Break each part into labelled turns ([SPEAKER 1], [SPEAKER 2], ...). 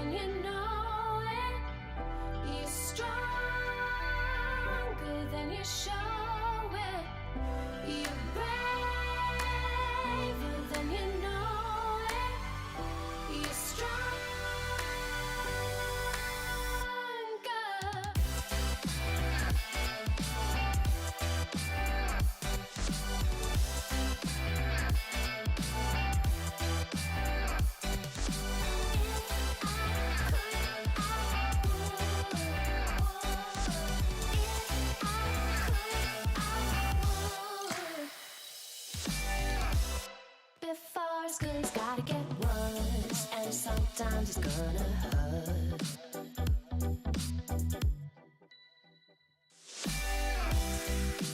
[SPEAKER 1] than you know it. You're stronger than you show it. You're braver than you know it. You're stronger. Before it's good, it's gotta get worse, and sometimes it's gonna hurt.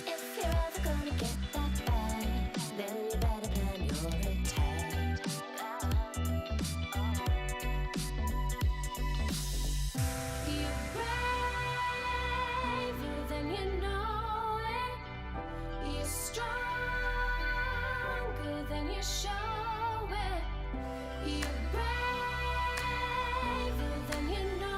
[SPEAKER 1] If you're ever gonna get that bad, then you better plan your attack. You're braver than you know it. You're stronger than you show it. You're braver than you know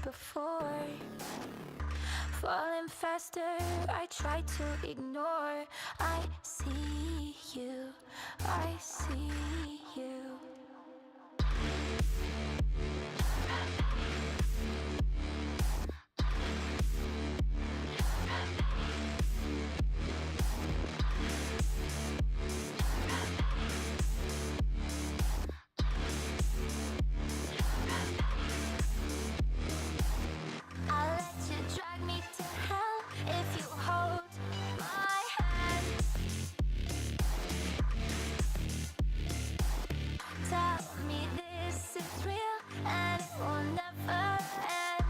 [SPEAKER 1] before. Falling faster, I try to ignore. I see you, I see you. I'll let you drag me to hell if you hold my hand. Tell me this is real and it will never end.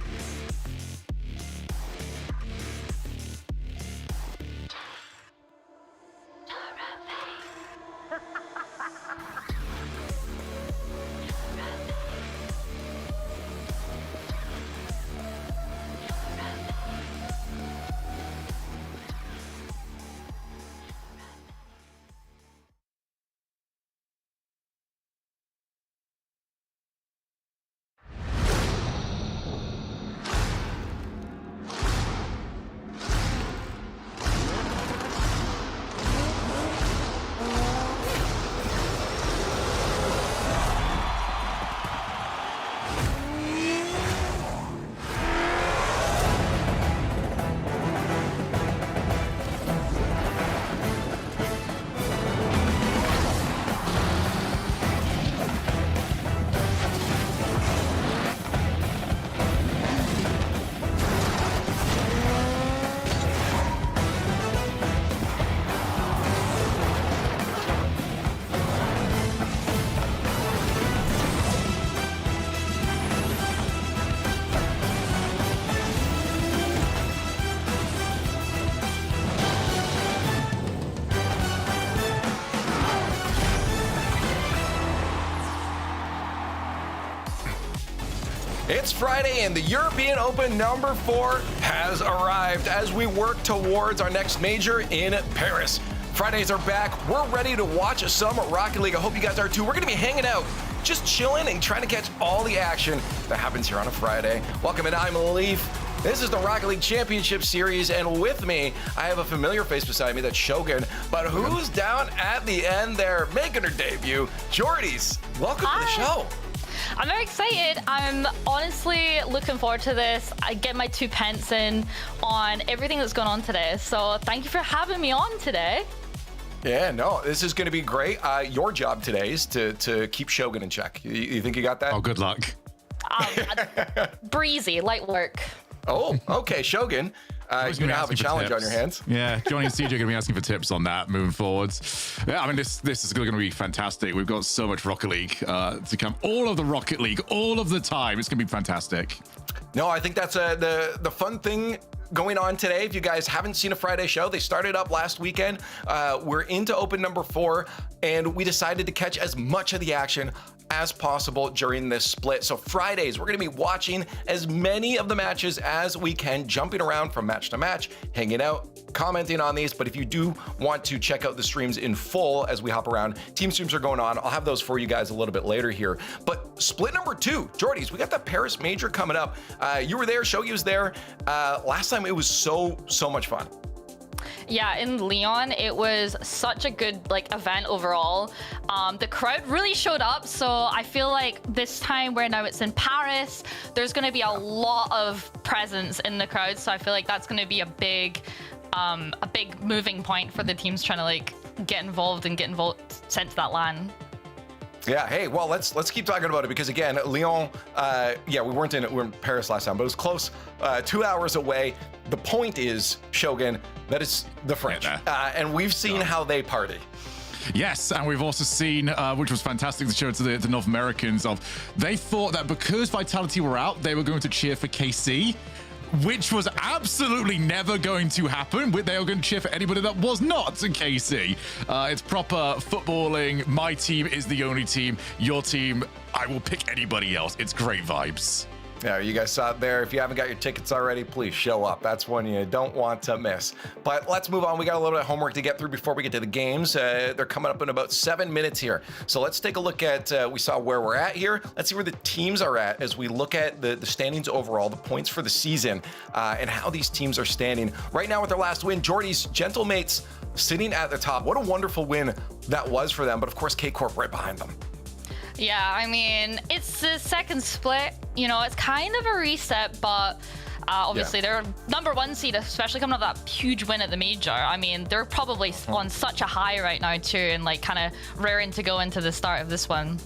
[SPEAKER 2] It's Friday and the European Open number 4 has arrived as we work towards our next major in Paris. Fridays are back. We're ready to watch some Rocket League. I hope you guys are too. We're going to be hanging out, just chilling and trying to catch all the action that happens here on a Friday. Welcome, and I'm Leaf. This is the Rocket League Championship Series, and with me, I have a familiar face beside me, that's Shogun. But who's down at the end there, making her debut? Jordy's. Welcome to the show.
[SPEAKER 3] I'm very excited. I'm honestly looking forward to this. I get my 2 pence in on everything that's going on today. So thank you for having me on today.
[SPEAKER 2] Yeah, no, this is going to be great. Your job today is to keep Shogun in check. You think you got that?
[SPEAKER 4] Oh, good luck.
[SPEAKER 3] Breezy, light work.
[SPEAKER 2] Oh, okay, Shogun. You're going to have a challenge on your hands.
[SPEAKER 4] Yeah, Johnny and CJ are going to be asking for tips on that moving forwards. Yeah, I mean, this is going to be fantastic. We've got so much Rocket League to come. All of the Rocket League, all of the time. It's going to be fantastic.
[SPEAKER 2] No, I think that's the fun thing going on today. If you guys haven't seen a Friday show, they started up last weekend. We're into Open number 4, and we decided to catch as much of the action as possible during this split. So Fridays, we're going to be watching as many of the matches as we can, jumping around from match to match, hanging out, commenting on these. But if you do want to check out the streams in full as we hop around, team streams are going on. I'll have those for you guys a little bit later here. But split number 2, Jordy's, we got the Paris Major coming up. You were there, Shogi was there. Last time it was so much fun.
[SPEAKER 3] Yeah, in Lyon, it was such a good event overall. The crowd really showed up, so I feel like this time where now it's in Paris, there's going to be a lot of presence in the crowd. So I feel like that's going to be a big moving point for the teams trying to get involved sent to that LAN.
[SPEAKER 2] Yeah, hey, well, let's keep talking about it because again, Lyon, we were in Paris last time, but it was close, 2 hours away. The point is, Shogun, that it's the French, and we've seen how they party.
[SPEAKER 4] Yes, and we've also seen, which was fantastic to show to the North Americans, they thought that because Vitality were out, they were going to cheer for KC, which was absolutely never going to happen. They were going to cheer for anybody that was not KC. It's proper footballing. My team is the only team. Your team, I will pick anybody else. It's great vibes.
[SPEAKER 2] Yeah, you guys saw it there. If you haven't got your tickets already, please show up. That's one you don't want to miss. But let's move on. We got a little bit of homework to get through before we get to the games. They're coming up in about 7 minutes here. So let's take a look at, we saw where we're at here. Let's see where the teams are at as we look at the standings overall, the points for the season, and how these teams are standing. Right now with their last win, Jordy's Gentlemates sitting at the top. What a wonderful win that was for them. But of course, K-Corp right behind them.
[SPEAKER 3] Yeah, I mean, it's the second split. You know, it's kind of a reset, but obviously they're number one seed, especially coming off that huge win at the major. I mean, they're probably on such a high right now too, and like kind of raring to go into the start of this one.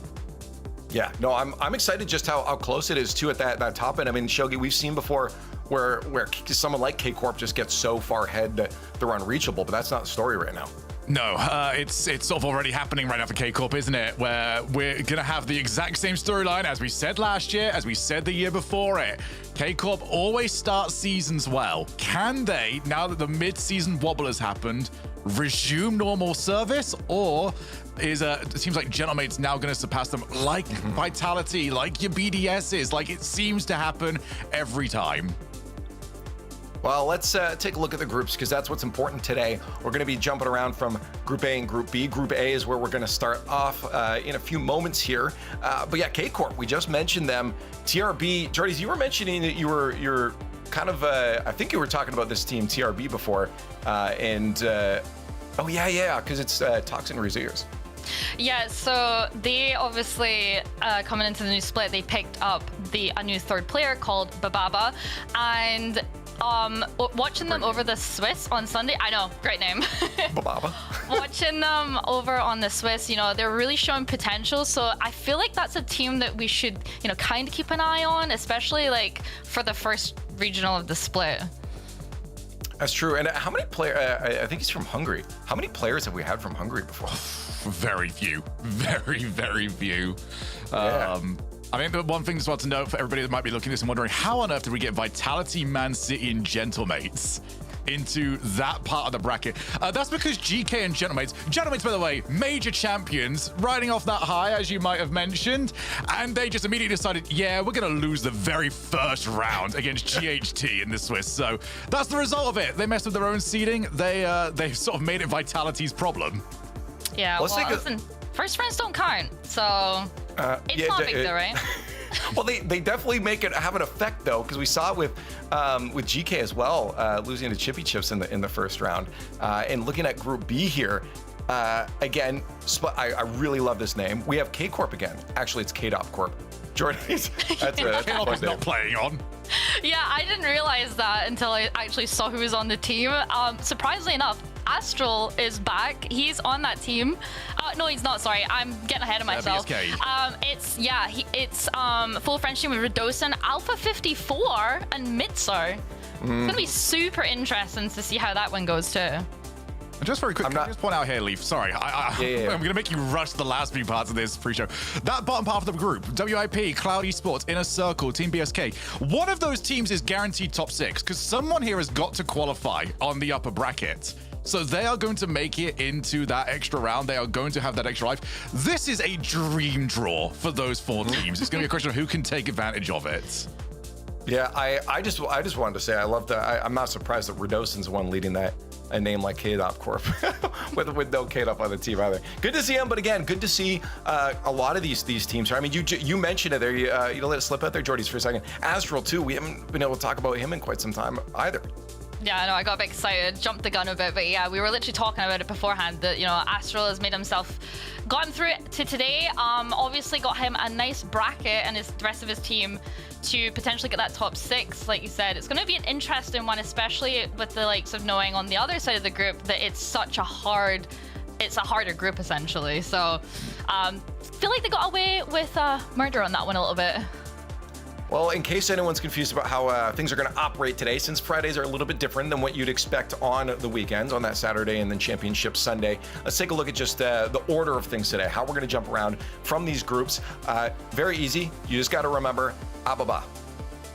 [SPEAKER 2] Yeah, no, I'm excited just how close it is too at that top end. I mean, Shogi, we've seen before where someone like K-Corp just gets so far ahead that they're unreachable, but that's not the story right now.
[SPEAKER 4] No, it's sort of already happening right now for K-Corp, isn't it? Where we're going to have the exact same storyline as we said last year, as we said the year before it. K-Corp always starts seasons well. Can they, now that the mid-season wobble has happened, resume normal service? Or is it seems like Gentlemate's now going to surpass them like Vitality, like your BDSs? Like it seems to happen every time.
[SPEAKER 2] Well, let's take a look at the groups because that's what's important today. We're going to be jumping around from Group A and Group B. Group A is where we're going to start off in a few moments here. But yeah, K-Corp, we just mentioned them. TRB, Jordy, you were mentioning that you're kind of, I think you were talking about this team, TRB, before. Oh, yeah, because it's Toxin Reseers.
[SPEAKER 3] Yeah, so they obviously, coming into the new split, they picked up a new third player called Bababa, and watching them over the Swiss on Sunday, I know, great name.
[SPEAKER 2] Bababa.
[SPEAKER 3] Watching them over on the Swiss, you know, they're really showing potential, so I feel like that's a team that we should, you know, kind of keep an eye on, especially like for the first regional of the split.
[SPEAKER 2] That's true. And how many players, I think he's from Hungary. How many players have we had from Hungary before?
[SPEAKER 4] Very few. Very, very few.
[SPEAKER 2] Yeah.
[SPEAKER 4] I think the one thing as well to note for everybody that might be looking at this and wondering, how on earth did we get Vitality, Man City, and Gentlemates into that part of the bracket? That's because GK and Gentlemates, by the way, major champions, riding off that high, as you might have mentioned, and they just immediately decided, yeah, we're going to lose the very first round against GHT in the Swiss. So that's the result of it. They messed with their own seeding. They sort of made it Vitality's problem.
[SPEAKER 3] Yeah, well, listen, first rounds don't count, so it's not big though, right?
[SPEAKER 2] Well, they definitely have an effect though, because we saw it with GK as well, losing to Chippy Chips in the first round. And looking at Group B here, again, I really love this name. We have K-Corp again. Actually, it's K-Dop Corp. Jordan, that's
[SPEAKER 4] K-Dop is not playing on.
[SPEAKER 3] Yeah, I didn't realize that until I actually saw who was on the team. Surprisingly enough, Astral is back. He's on that team. No, he's not. Sorry, I'm getting ahead of myself. It's full French team with Redosin, Alpha 54, and Mitso. It's gonna be super interesting to see how that one goes too.
[SPEAKER 4] And just very quick, can I just point out here, Leaf, sorry, I'm going to make you rush the last few parts of this pre-show. That bottom half of the group, WIP, Cloud Esports, Inner Circle, Team BSK, one of those teams is guaranteed top 6 because someone here has got to qualify on the upper bracket. So they are going to make it into that extra round. They are going to have that extra life. This is a dream draw for those 4 teams. It's going to be a question of who can take advantage of it.
[SPEAKER 2] Yeah, I just wanted to say I love that. I'm not surprised that Redosin's the one leading that. A name like K-Dop Corp with no K-Dop on the team either. Good to see him, but again, good to see a lot of these teams. I mean, you mentioned it there. You don't let it slip out there, Jordy's, for a second. Astral too. We haven't been able to talk about him in quite some time either.
[SPEAKER 3] Yeah, I know, I got a bit excited, jumped the gun a bit, but yeah, we were literally talking about it beforehand that, you know, Astral has made himself, gotten through it to today, obviously got him a nice bracket and the rest of his team to potentially get that top 6, like you said. It's going to be an interesting one, especially with the likes of knowing on the other side of the group that it's a harder group essentially. So, feel like they got away with murder on that one a little bit.
[SPEAKER 2] Well, in case anyone's confused about how things are going to operate today, since Fridays are a little bit different than what you'd expect on the weekends, on that Saturday and then Championship Sunday, let's take a look at just the order of things today, how we're going to jump around from these groups. Very easy. You just got to remember Ababa.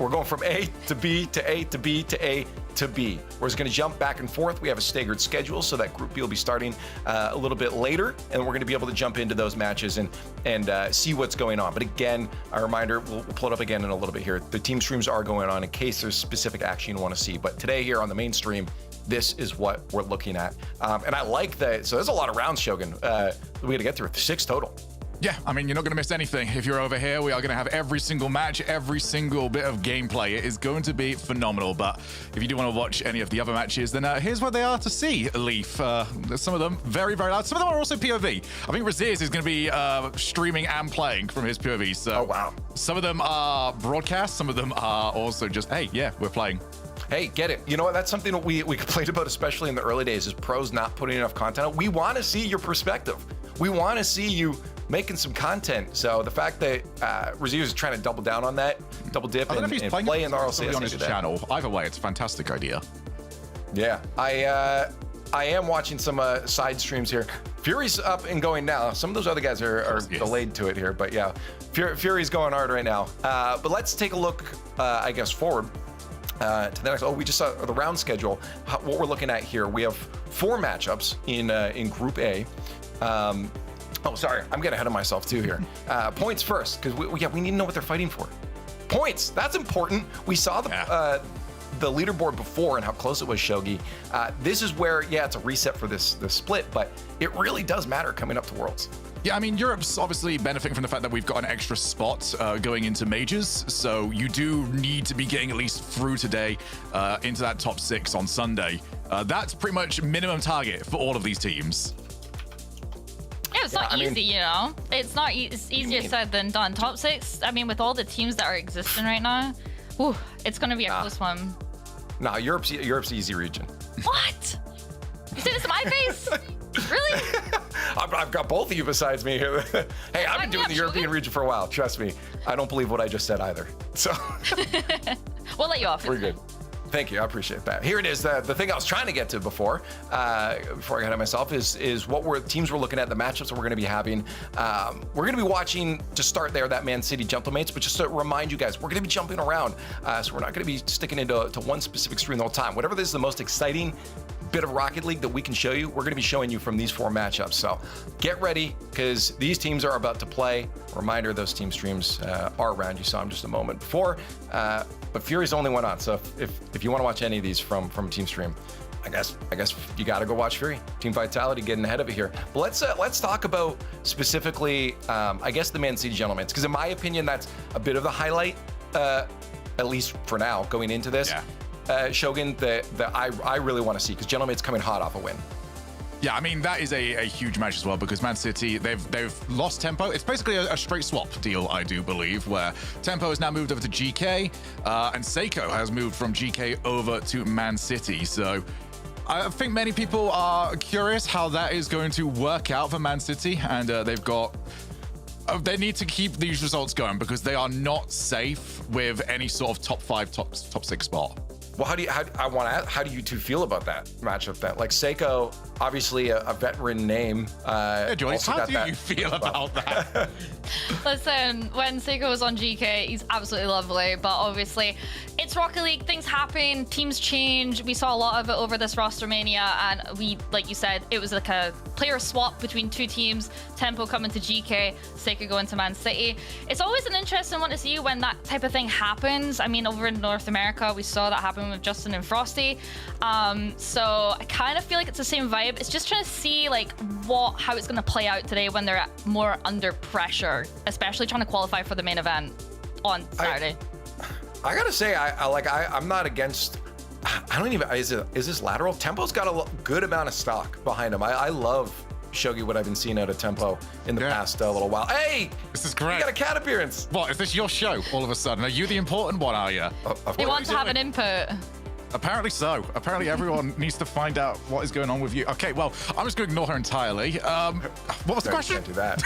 [SPEAKER 2] We're going from A to B to A to B to A to B. We're just going to jump back and forth. We have a staggered schedule, so that Group B will be starting a little bit later, and we're going to be able to jump into those matches and see what's going on. But again, a reminder, we'll pull it up again in a little bit here. The team streams are going on in case there's specific action you want to see. But today here on the main stream, this is what we're looking at. And I like that. So there's a lot of rounds, Shogun. We got to get through 6 total.
[SPEAKER 4] Yeah, I mean, you're not going to miss anything. If you're over here, we are going to have every single match, every single bit of gameplay. It is going to be phenomenal. But if you do want to watch any of the other matches, then here's what they are to see, Leaf. Some of them very, very loud. Some of them are also POV. I think Rlcs is going to be streaming and playing from his POV. So
[SPEAKER 2] oh, wow.
[SPEAKER 4] Some of them are broadcast. Some of them are also just, hey, yeah, we're playing.
[SPEAKER 2] Hey, get it. You know what? That's something that we complained about, especially in the early days, is pros not putting enough content out. We want to see your perspective. We want to see you making some content. So the fact that Rlcs is trying to double down on that, double dip and play in the RLCS
[SPEAKER 4] on his channel. Either way, it's a fantastic idea.
[SPEAKER 2] Yeah, I am watching some side streams here. Fury's up and going now. Some of those other guys are delayed to it here, but yeah, Fury's going hard right now. But let's take a look, I guess, forward to the next. Oh, we just saw the round schedule. What we're looking at here, we have 4 matchups in Group A. Oh, sorry, I'm getting ahead of myself too here. Points first, because we need to know what they're fighting for. Points, that's important. We saw the leaderboard before and how close it was, Shogi. This is where, it's a reset for this split, but it really does matter coming up to Worlds.
[SPEAKER 4] Yeah, I mean, Europe's obviously benefiting from the fact that we've got an extra spot going into majors, so you do need to be getting at least through today into that top 6 on Sunday. That's pretty much minimum target for all of these teams.
[SPEAKER 3] Yeah, it's not easy, you know? It's not. It's easier said than done. Top 6, I mean, with all the teams that are existing right now, it's going to be a close one.
[SPEAKER 2] Nah, Europe's easy region.
[SPEAKER 3] What? You say this to my face? Really?
[SPEAKER 2] I've got both of you besides me here. Hey, I've been doing the European region for a while. Trust me. I don't believe what I just said either. So
[SPEAKER 3] we'll let you off.
[SPEAKER 2] We're good. Thank you. I appreciate that. Here it is. The thing I was trying to get to before I got ahead of myself is what teams we're looking at, the matchups that we're going to be having. We're going to be watching to start there that Man City Gentlemates, but just to remind you guys, we're going to be jumping around. So we're not going to be sticking into one specific stream the whole time. Whatever this is the most exciting bit of Rocket League that we can show you, we're going to be showing you from these 4 matchups. So get ready, because these teams are about to play. Reminder, those team streams are around. You saw them just a moment before, but Fury's only one on. So if you want to watch any of these from Team Stream, I guess you got to go watch Fury. Team Vitality getting ahead of it here. But let's talk about specifically, I guess, the Man City Gentlemen, because in my opinion, that's a bit of the highlight, at least for now, going into this.
[SPEAKER 4] Yeah.
[SPEAKER 2] Shogun, that I really want to see, because Gentlemate's coming hot off a win.
[SPEAKER 4] Yeah, I mean, that is a huge match as well, because Man City, they've lost Tempo. It's basically a straight swap deal, I do believe, where Tempo has now moved over to GK, and Seiko has moved from GK over to Man City. So I think many people are curious how that is going to work out for Man City, and they need to keep these results going, because they are not safe with any sort of top 5, top 6 spot.
[SPEAKER 2] Well, how do you two feel about that matchup then? Like, Seiko, obviously a veteran name.
[SPEAKER 4] Yeah, Joyce, how do you feel about that?
[SPEAKER 3] Listen, when Seiko was on GK, he's absolutely lovely, but obviously it's Rocket League, things happen, teams change. We saw a lot of it over this roster mania, and like you said, it was like a player swap between 2 teams. Tempo coming to GK, Seiko going to Man City. It's always an interesting one to see when that type of thing happens. I mean, over in North America, we saw that happen with Justin and Frosty. So I kind of feel like it's the same vibe. It's just trying to see like how it's going to play out today when they're more under pressure, especially trying to qualify for the main event on Saturday.
[SPEAKER 2] I gotta say, I'm not against. I don't even. Is this lateral? Tempo's got a good amount of stock behind him. I love Shogi, what I've been seeing out of Tempo in the past little while. Hey,
[SPEAKER 4] this is great.
[SPEAKER 2] You got a cat appearance.
[SPEAKER 4] What, is this your show all of a sudden? Are you the important one, are you?
[SPEAKER 3] They want to have an input.
[SPEAKER 4] Apparently so. Apparently everyone needs to find out what is going on with you. Okay, well, I'm just going to ignore her entirely. What was the question?
[SPEAKER 2] You can't do that.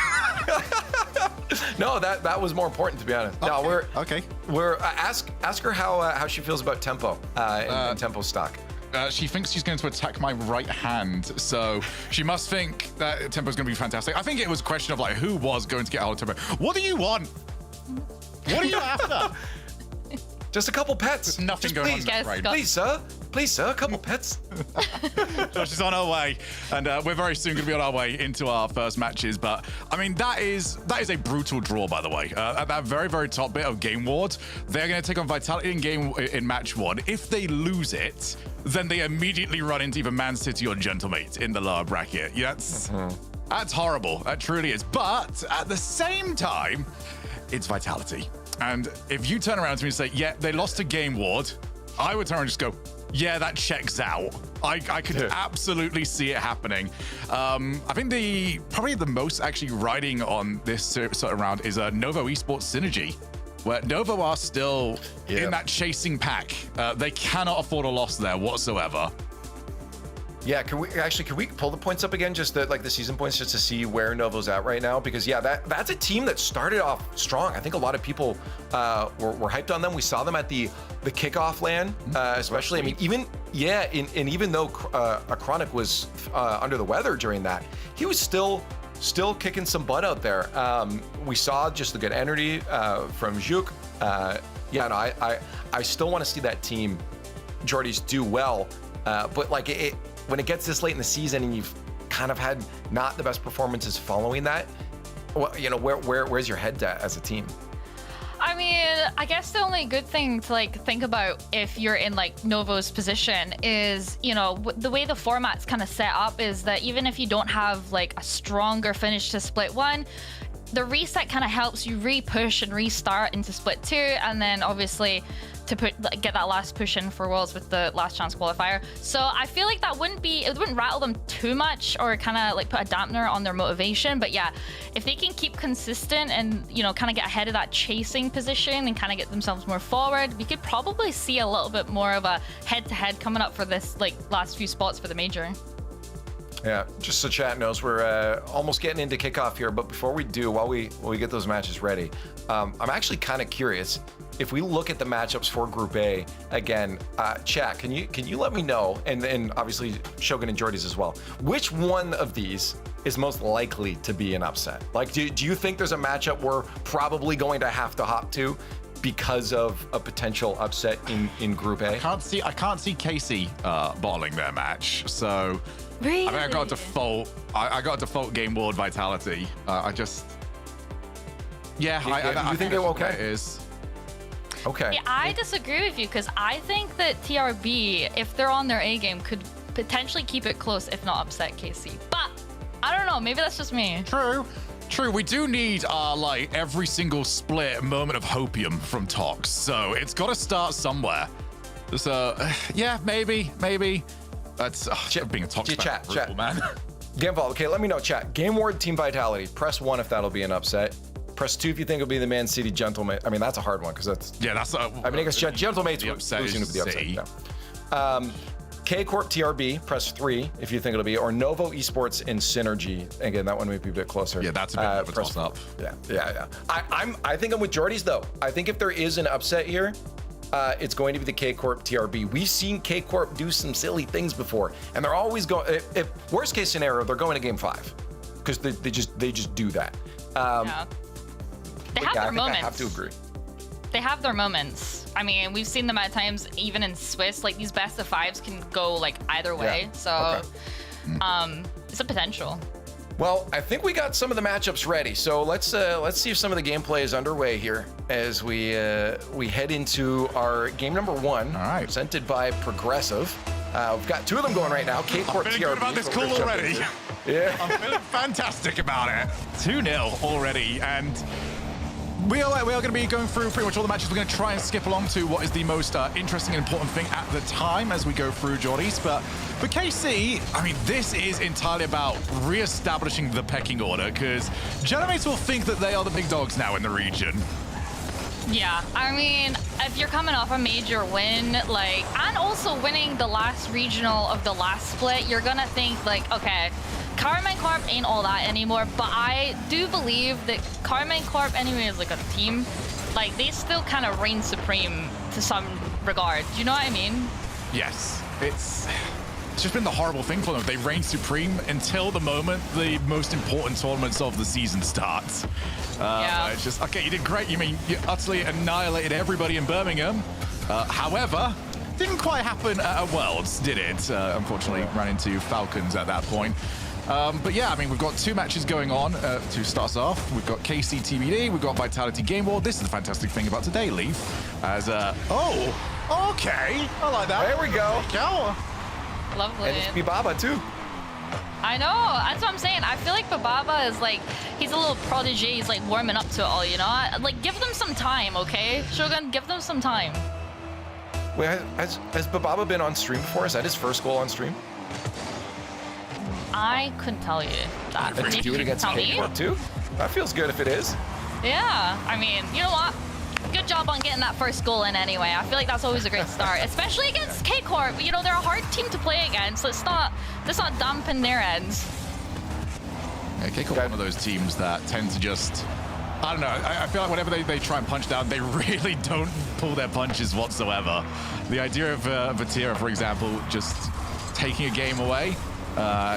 [SPEAKER 2] No, that was more important, to be honest.
[SPEAKER 4] Okay.
[SPEAKER 2] No, we're ask her how she feels about Tempo and Tempo stock.
[SPEAKER 4] She thinks she's going to attack my right hand, so she must think that Tempo's going to be fantastic. I think it was a question of like who was going to get out of Tempo. What do you want? What are you after?
[SPEAKER 2] Just a couple pets.
[SPEAKER 4] There's nothing
[SPEAKER 2] Just
[SPEAKER 4] going
[SPEAKER 2] please,
[SPEAKER 4] on right now.
[SPEAKER 2] Please, sir, a couple pets.
[SPEAKER 4] Josh is on our way, and we're very soon going to be on our way into our first matches. But I mean, that is a brutal draw, by the way. At that very, very top bit of Gameward, they're going to take on Vitality in match 1. If they lose it, then they immediately run into either Man City or Gentlemate in the lower bracket. Yeah, that's horrible. That truly is. But at the same time, it's Vitality. And if you turn around to me and say, yeah, they lost to Gameward, I would turn and just go, yeah, that checks out. I could absolutely see it happening. I think probably the most actually riding on this sort of round is a Novo Esports synergy, where Novo are still in that chasing pack. They cannot afford a loss there whatsoever.
[SPEAKER 2] Yeah, can we pull the points up again, just the season points, just to see where Novo's at right now? Because that's a team that started off strong. I think a lot of people were hyped on them. We saw them at the kickoff LAN, especially. I mean, even though Chronic was under the weather during that, he was still kicking some butt out there. We saw just the good energy from Juk. I still want to see that team, Jordies, do well, but when it gets this late in the season and you've kind of had not the best performances following that, well, where's your head at as a team?
[SPEAKER 3] I mean, I guess the only good thing to think about if you're in Novo's position is, the way the format's kind of set up is that even if you don't have a stronger finish to split 1, the reset kind of helps you re-push and restart into split 2, and then obviously to get that last push in for Worlds with the last chance qualifier. So I feel like it wouldn't rattle them too much or kind of put a dampener on their motivation. But yeah, if they can keep consistent and kind of get ahead of that chasing position and kind of get themselves more forward, we could probably see a little bit more of a head-to-head coming up for this last few spots for the major.
[SPEAKER 2] Yeah, just so chat knows, we're almost getting into kickoff here, but before we do, while we get those matches ready, I'm actually kind of curious. If we look at the matchups for Group A again, chat, can you let me know, and obviously Shogun and Jordies as well, which one of these is most likely to be an upset? Do you think there's a matchup we're probably going to have to hop to because of a potential upset in Group A?
[SPEAKER 4] I can't see KC bottling their match, so
[SPEAKER 3] really?
[SPEAKER 4] I mean, I got default Gameward Vitality. I
[SPEAKER 2] think they're okay?
[SPEAKER 4] It is.
[SPEAKER 2] Okay.
[SPEAKER 3] Yeah, I disagree with you because I think that TRB, if they're on their A game, could potentially keep it close, if not upset KC. But I don't know. Maybe that's just me.
[SPEAKER 4] True. We do need every single split moment of hopium from Tox, so it's got to start somewhere. So yeah, maybe. That's being a Tox fan, brutal, man.
[SPEAKER 2] Gameball. Okay, let me know, chat. Gameward Team Vitality. Press 1 if that'll be an upset. Press 2 if you think it'll be the Man City Gentleman. I mean, that's a hard one because that's.
[SPEAKER 4] Yeah, that's.
[SPEAKER 2] I mean, I guess Gentlemate's
[SPEAKER 4] the upset
[SPEAKER 2] losing to
[SPEAKER 4] is
[SPEAKER 2] the upset.
[SPEAKER 4] C.
[SPEAKER 2] Yeah. K Corp TRB. Press 3 if you think it'll be, or Novo Esports in Synergy. Again, that one may be a bit closer.
[SPEAKER 4] Yeah, that's a bit of a toss up.
[SPEAKER 2] Yeah. I think I'm with Jordies though. I think if there is an upset here, it's going to be the K Corp TRB. We've seen K Corp do some silly things before, and they're always going. If worst case scenario, they're going to Game 5 because they just do that.
[SPEAKER 3] They have their moments.
[SPEAKER 2] I have to agree.
[SPEAKER 3] They have their moments. I mean, we've seen them at times, even in Swiss. These best of 5s can go either way.
[SPEAKER 2] Yeah.
[SPEAKER 3] So, it's a potential.
[SPEAKER 2] Well, I think we got some of the matchups ready. So let's see if some of the gameplay is underway here as we head into our game number 1.
[SPEAKER 4] All right.
[SPEAKER 2] Presented by Progressive. We've got 2 of them going right now. K Corp TRB.
[SPEAKER 4] I'm feeling good about this call already.
[SPEAKER 2] Yeah.
[SPEAKER 4] I'm feeling fantastic about it. 2-0 already, and we are going to be going through pretty much all the matches. We're going to try and skip along to what is the most interesting and important thing at the time as we go through Jordies. But for KC, I mean, this is entirely about re-establishing the pecking order, because Gentlemates will think that they are the big dogs now in the region.
[SPEAKER 3] Yeah, I mean, if you're coming off a major win, and also winning the last regional of the last split, you're gonna think okay, Carmine Corp ain't all that anymore, but I do believe that Carmine Corp anyway is a team. They still kind of reign supreme to some regard. Do you know what I mean?
[SPEAKER 4] Yes, it's just been the horrible thing for them. They reign supreme until the moment the most important tournaments of the season starts.
[SPEAKER 3] Yeah.
[SPEAKER 4] It's just, okay, you did great. You mean you utterly annihilated everybody in Birmingham, However, didn't quite happen at Worlds, did it? Unfortunately, ran into Falcons at that point. But yeah, I mean, we've got 2 matches going on to start us off. We've got KC TBD, we've got Vitality Gameward. This is the fantastic thing about today, Leaf. As, oh, okay. I like that.
[SPEAKER 2] There we go.
[SPEAKER 3] Lovely.
[SPEAKER 2] And it's Bibaba too.
[SPEAKER 3] I know, that's what I'm saying. I feel like Bababa is like, he's a little prodigy. He's like warming up to it all, you know? Like, give them some time, okay? Shogun, give them some time.
[SPEAKER 2] Wait, has Bibaba been on stream before? Is that his first goal on stream?
[SPEAKER 3] I couldn't tell you that.
[SPEAKER 2] And to do it against Gameward too? That feels good if it is.
[SPEAKER 3] Yeah, I mean, you know what? Good job on getting that first goal in anyway. I feel like that's always a great start, especially against K-Corp. You know, they're a hard team to play against. Let's not dampen their ends.
[SPEAKER 4] Yeah, K-Corp are one of those teams that tend to just, I don't know, I feel like whenever they try and punch down, they really don't pull their punches whatsoever. The idea of Vatira, for example, just taking a game away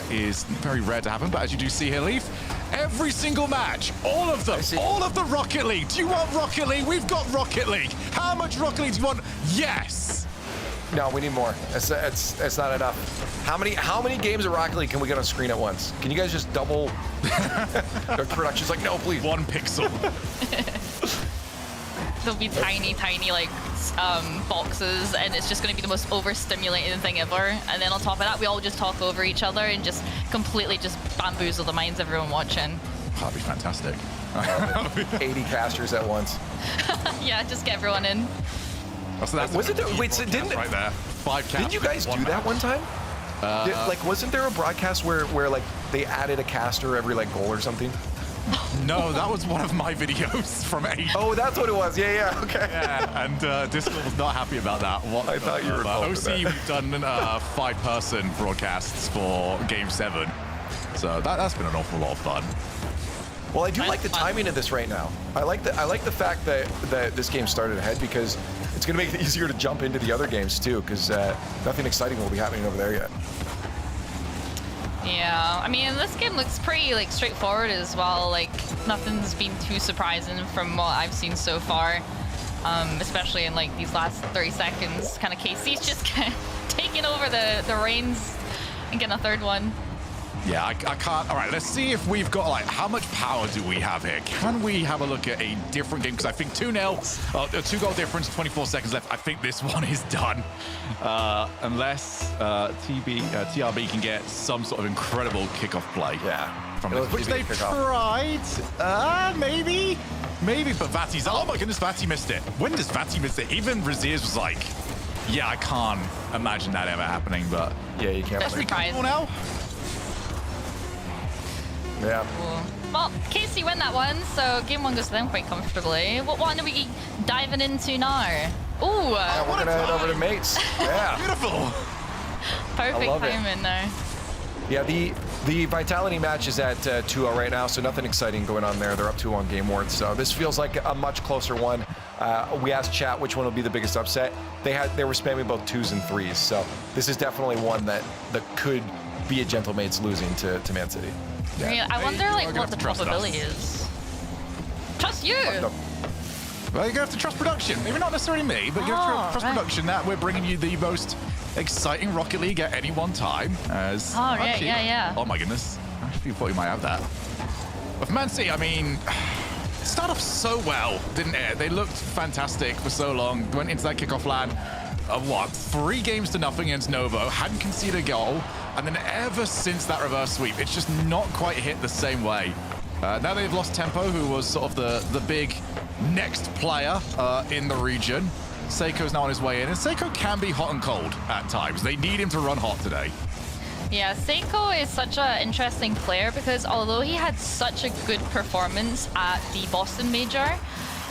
[SPEAKER 4] is very rare to happen, but as you do see here, Leaf, every single match, all of them, all of the Rocket League. Do you want Rocket League? We've got Rocket League. How much Rocket League do you want? Yes.
[SPEAKER 2] No, we need more. It's not enough. How many games of Rocket League can we get on screen at once? Can you guys just double? The production's like, no, please.
[SPEAKER 4] 1 pixel.
[SPEAKER 3] There'll be tiny like boxes, and it's just going to be the most overstimulating thing ever. And then on top of that, we all just talk over each other and just completely just bamboozle the minds of everyone watching.
[SPEAKER 4] That'd be fantastic.
[SPEAKER 2] 80 casters at once.
[SPEAKER 3] Yeah, just get everyone in.
[SPEAKER 4] So that's
[SPEAKER 2] Was it there, wait, so didn't
[SPEAKER 4] right there? 5 casters.
[SPEAKER 2] Didn't you guys do that one time? Like, wasn't there a broadcast where like they added a caster every like goal or something?
[SPEAKER 4] No, that was one of my videos from 8.
[SPEAKER 2] Oh, that's what it was. Yeah, okay.
[SPEAKER 4] Yeah, and Discord was not happy about that.
[SPEAKER 2] I thought you were involved with
[SPEAKER 4] OC,
[SPEAKER 2] that.
[SPEAKER 4] we've done 5-person broadcasts for Game 7. So that's been an awful lot of fun.
[SPEAKER 2] Well, I do like the timing of this right now. I like the fact that this game started ahead, because it's going to make it easier to jump into the other games too, because nothing exciting will be happening over there yet.
[SPEAKER 3] Yeah, I mean, this game looks pretty like straightforward as well. Like, nothing's been too surprising from what I've seen so far, especially in like these last 30 seconds. Kind of KC's just kind of taking over the reins and getting a third one.
[SPEAKER 4] Yeah, I can't. All right, let's see if we've got, like, how much power do we have here? Can we have a look at a different game? Because I think 2-0, a 2-goal difference, 24 seconds left. I think this one is done. Unless TRB can get some sort of incredible kickoff play.
[SPEAKER 2] Yeah.
[SPEAKER 4] From which they've tried. Maybe. But Vati's, oh my goodness, Vati missed it. When does Vati miss it? Even Raziers was like, yeah, I can't imagine that ever happening, but.
[SPEAKER 2] Yeah, you can't.
[SPEAKER 3] That's surprising.
[SPEAKER 4] Now?
[SPEAKER 2] Yeah.
[SPEAKER 3] Cool. Well, KC win that one, so game 1 goes to them quite comfortably. What one are we diving into now? Ooh,
[SPEAKER 2] Yeah, we're gonna head over to mates. Yeah.
[SPEAKER 4] Beautiful.
[SPEAKER 3] perfect
[SPEAKER 2] love it.
[SPEAKER 3] timing there.
[SPEAKER 2] Yeah, the Vitality match is at 2-0 right now, so nothing exciting going on there. They're up 2 on Gameward, so this feels like a much closer one. We asked chat which one will be the biggest upset. They were spamming both 2s and 3s, so this is definitely one that could be a Gentlemates losing to Man City.
[SPEAKER 3] Yeah. I wonder like what the probability is. Trust you.
[SPEAKER 2] No.
[SPEAKER 4] Well, you're gonna have to trust production. Maybe not necessarily me, but you have to trust production that we're bringing you the most exciting Rocket League at any one time. As
[SPEAKER 3] Right, yeah.
[SPEAKER 4] Oh my goodness, I actually thought you might have that. But for Man City, I mean, it started off so well, didn't it? They looked fantastic for so long. Went into that kickoff land. 3 games to nothing against Novo, hadn't conceded a goal, and then ever since that reverse sweep, it's just not quite hit the same way. Now they've lost Tempo, who was sort of the big next player in the region. Seiko's now on his way in, and Seiko can be hot and cold at times. They need him to run hot today.
[SPEAKER 3] Yeah, Seiko is such an interesting player because although he had such a good performance at the Boston Major,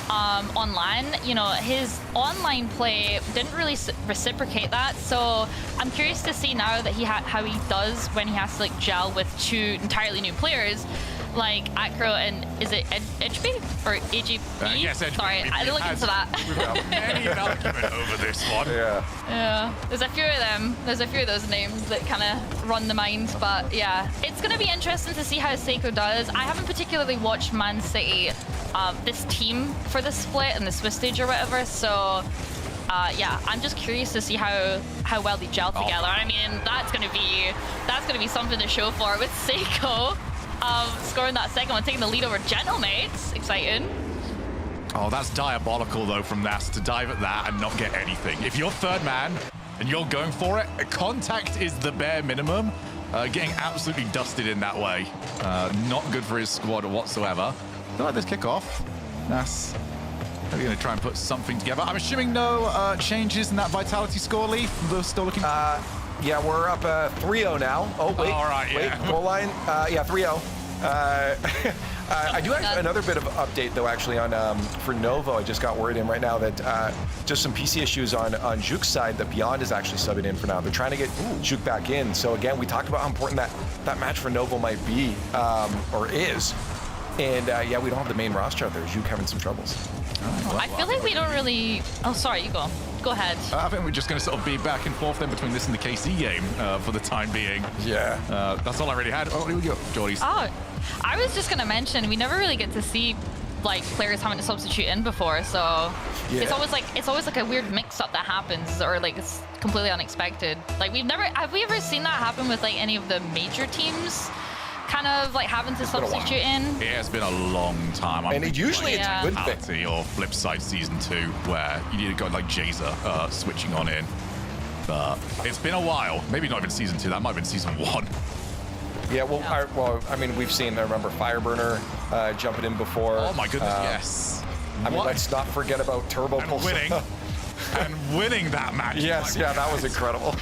[SPEAKER 3] online, you know, his online play didn't really reciprocate that. So I'm curious to see now that how he does when he has to like gel with 2 entirely new players, like Acro and is it Edgeby or AGB?
[SPEAKER 4] Yes, Edgeby.
[SPEAKER 3] Sorry, I didn't look into that.
[SPEAKER 4] We've got many an argument over this one.
[SPEAKER 2] Yeah.
[SPEAKER 3] Yeah, there's a few of them. There's a few of those names that kind of run the mind, but yeah, it's going to be interesting to see how Seiko does. I haven't particularly watched Man City, this team for the split and the Swiss stage or whatever, so yeah, I'm just curious to see how well they gel together. I mean, that's gonna be something to show for with Seiko scoring that second one, taking the lead over Gentlemates. Exciting.
[SPEAKER 4] Oh, that's diabolical though from Nas to dive at that and not get anything. If you're third man and you're going for it, contact is the bare minimum. Getting absolutely dusted in that way. Not good for his squad whatsoever. Don't like this kickoff. Nas, are you going to try and put something together? I'm assuming no changes in that Vitality score, Leaf. We're still looking.
[SPEAKER 2] Yeah, we're up 3-0 now. Oh, wait.
[SPEAKER 4] All right,
[SPEAKER 2] wait,
[SPEAKER 4] yeah.
[SPEAKER 2] goal line. Yeah, 3-0. I do have another bit of update, though, actually, on for Novo. I just got word in right now that just some PC issues on Juke's side that Beyond is actually subbing in for now. They're trying to get Juke back in. So, again, we talked about how important that match for Novo might be, or is. And, yeah, we don't have the main roster out there. Juke having some troubles.
[SPEAKER 3] I feel like we don't really... Oh, sorry, you go. Go ahead.
[SPEAKER 4] I think we're just going to sort of be back and forth then between this and the KC game for the time being.
[SPEAKER 2] Yeah.
[SPEAKER 4] That's all I really had. Oh, here we go, Jordy's.
[SPEAKER 3] Oh, I was just going to mention, we never really get to see like players having to substitute in before, so
[SPEAKER 2] Yeah.
[SPEAKER 3] it's always like a weird mix-up that happens, or like it's completely unexpected. Like have we ever seen that happen with like any of the major teams? Kind of like having to substitute in.
[SPEAKER 4] It has been a long time.
[SPEAKER 2] And usually it's a good thing.
[SPEAKER 4] Fatality or Flipside Season 2, where you need to go like Jazer switching on in. But it's been a while. Maybe not even Season 2. That might have been Season 1.
[SPEAKER 2] Yeah, well, I mean, we've seen, I remember Fireburner jumping in before.
[SPEAKER 4] Oh my goodness, yes.
[SPEAKER 2] I mean, let's not forget about Turbo
[SPEAKER 4] And winning. And winning that match.
[SPEAKER 2] Yes, yeah, that was incredible.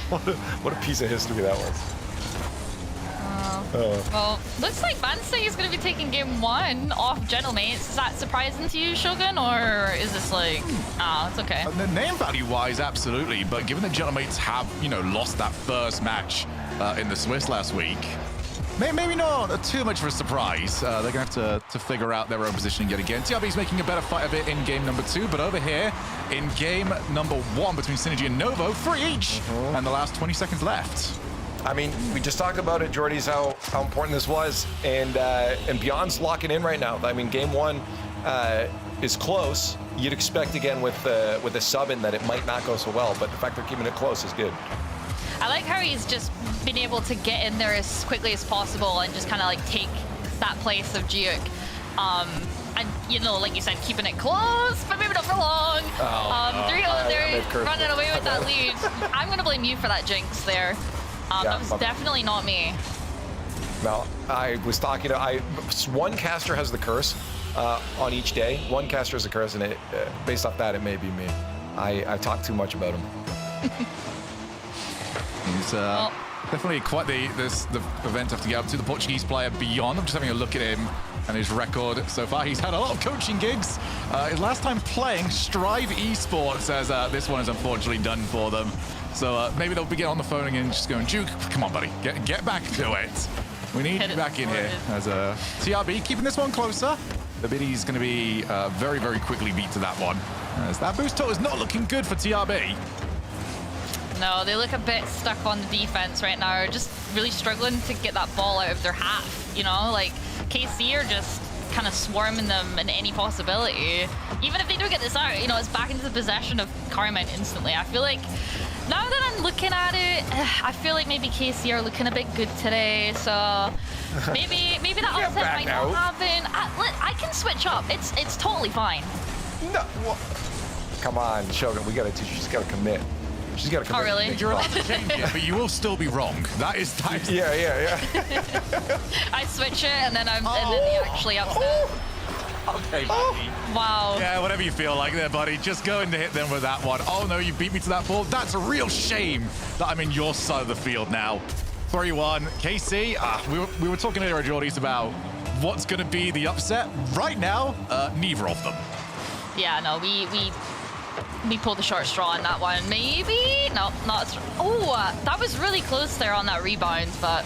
[SPEAKER 2] What a piece of history that was.
[SPEAKER 3] Well, looks like Vansay is going to be taking game 1 off Gentlemates. Is that surprising to you, Shogun, or is this like, it's okay?
[SPEAKER 4] The name value-wise, absolutely. But given that Gentlemates have, lost that first match in the Swiss last week, maybe not too much of a surprise. They're going to have to figure out their own positioning yet again. TRB's making a better fight of it in game number 2, but over here in game number 1 between Synergy and Novo, 3 each, and the last 20 seconds left.
[SPEAKER 2] I mean, we just talked about it, Jordy's, how important this was, and Beyond's locking in right now. I mean, game 1 is close. You'd expect again with the sub in that it might not go so well, but the fact they're keeping it close is good.
[SPEAKER 3] I like how he's just been able to get in there as quickly as possible and just kind of like take that place of Jiuk. And like you said, keeping it close, but maybe not for long. 3-0 there, running away with that lead. I'm gonna blame you for that jinx there. That was definitely not me.
[SPEAKER 2] No, I was talking to, one caster has the curse on each day. One caster has a curse, and based off that, it may be me. I talk too much about him.
[SPEAKER 4] He's definitely quite the event to have to get up to. The Portuguese player Beyond. I'm just having a look at him and his record so far. He's had a lot of coaching gigs. His last time playing Strive Esports, as this one is unfortunately done for them. So maybe they'll be getting on the phone and just going, Juke, come on, buddy, get back to it. We need you back in here. As TRB keeping this one closer. The biddy's going to be very, very quickly beat to that one. As that boost total is not looking good for TRB.
[SPEAKER 3] No, they look a bit stuck on the defense right now. Just really struggling to get that ball out of their half. Like KC are just kind of swarming them in any possibility. Even if they do get this out, it's back into the possession of Carmine instantly. I feel like now that I'm looking at it, I feel like maybe KC are looking a bit good today. So maybe that upset might not happen. I can switch up. It's totally fine.
[SPEAKER 2] No, come on, Shogun. We gotta teach. She's gotta commit. She's got to come.
[SPEAKER 3] Oh, really?
[SPEAKER 4] You're allowed to change it, but you will still be wrong. That is.
[SPEAKER 2] Yeah.
[SPEAKER 3] I switch it, and then they actually upset.
[SPEAKER 4] Okay, buddy.
[SPEAKER 3] Wow.
[SPEAKER 4] Yeah, whatever you feel like there, buddy. Just go in to hit them with that one. Oh, no, you beat me to that ball. That's a real shame that I'm in your side of the field now. 3-1. KC, we were talking earlier, Jordy's, about what's going to be the upset. Right now, neither of them.
[SPEAKER 3] Yeah, no, we pulled the short straw on that one. Maybe? No, not. Oh, that was really close there on that rebound, but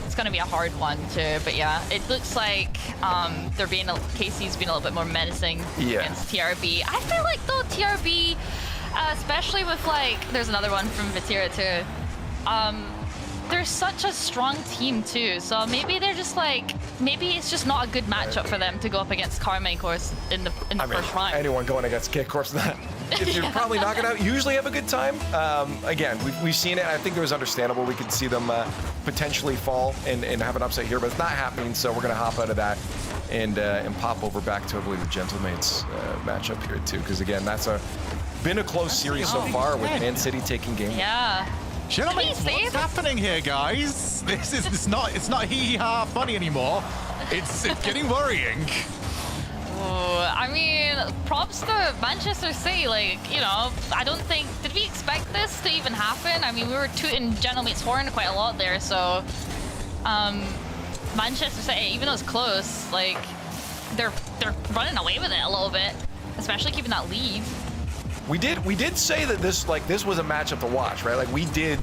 [SPEAKER 3] it's going to be a hard one too. But yeah, it looks like KC's been a little bit more menacing against TRB. I feel like though TRB, especially with there's another one from Vatira too. They're such a strong team too, so maybe they're just maybe it's just not a good matchup for them to go up against Carmine course in the first round.
[SPEAKER 2] Anyone going against K Corp's if you're probably knocking out, usually have a good time. Again, we've seen it. I think it was understandable. We could see them potentially fall and have an upset here, but it's not happening. So we're gonna hop out of that and pop over back to, I believe, the Gentlemates matchup here too, because again, that's been a close series so far with Man City taking game.
[SPEAKER 3] Yeah.
[SPEAKER 4] Gentlemen,
[SPEAKER 3] Did he save
[SPEAKER 4] what's
[SPEAKER 3] it?
[SPEAKER 4] happening here, guys? It's not hee-hee-ha funny anymore. It's getting worrying.
[SPEAKER 3] I mean, props to Manchester City. Like, you know, I don't think, did we expect this to even happen? I mean, we were tooting Gentlemate's horn quite a lot there, so Manchester City, even though it's close, like, they're running away with it a little bit, especially keeping that lead.
[SPEAKER 2] We did say that this was a matchup to watch, right? Like we did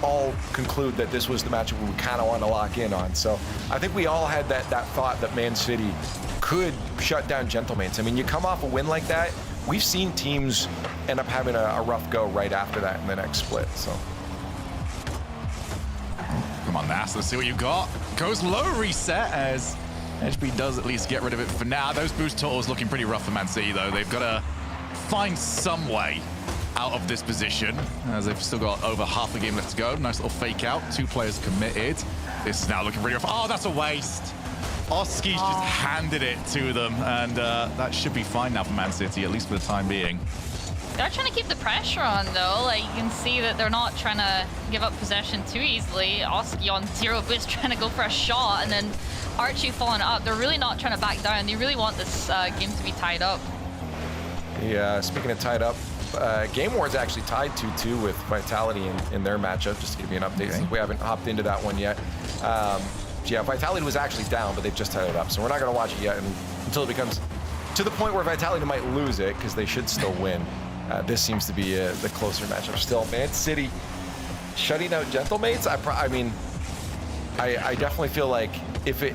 [SPEAKER 2] all conclude that this was the matchup we kind of wanted to lock in on. So I think we all had that thought that Man City could shut down Gentlemates. I mean, you come off a win like that, we've seen teams end up having a rough go right after that in the next split. So
[SPEAKER 4] Come on, Nas, let's see what you got. Goes low reset as HB does at least get rid of it for now. Those boost totals looking pretty rough for Man City, though. They've got to find some way out of this position, as they've still got over half the game left to go. Nice little fake out. 2 players committed. This is now looking pretty rough. Oh, that's a waste. Oski's just handed it to them, and that should be fine now for Man City, at least for the time being.
[SPEAKER 3] They're trying to keep the pressure on, though. Like, you can see that they're not trying to give up possession too easily. Oski on 0 boost trying to go for a shot, and then Archie following it up. They're really not trying to back down. They really want this game to be tied up.
[SPEAKER 2] yeah, speaking of tied up, Gameward's actually tied 2-2 with Vitality in their matchup, just to give you an update, since we haven't hopped into that one yet. Yeah, Vitality was actually down, but they've just tied it up, so we're not going to watch it yet until it becomes to the point where Vitality might lose it, because they should still win. This seems to be the closer matchup still. Man City shutting out Gentlemates. I mean, I definitely feel like if it.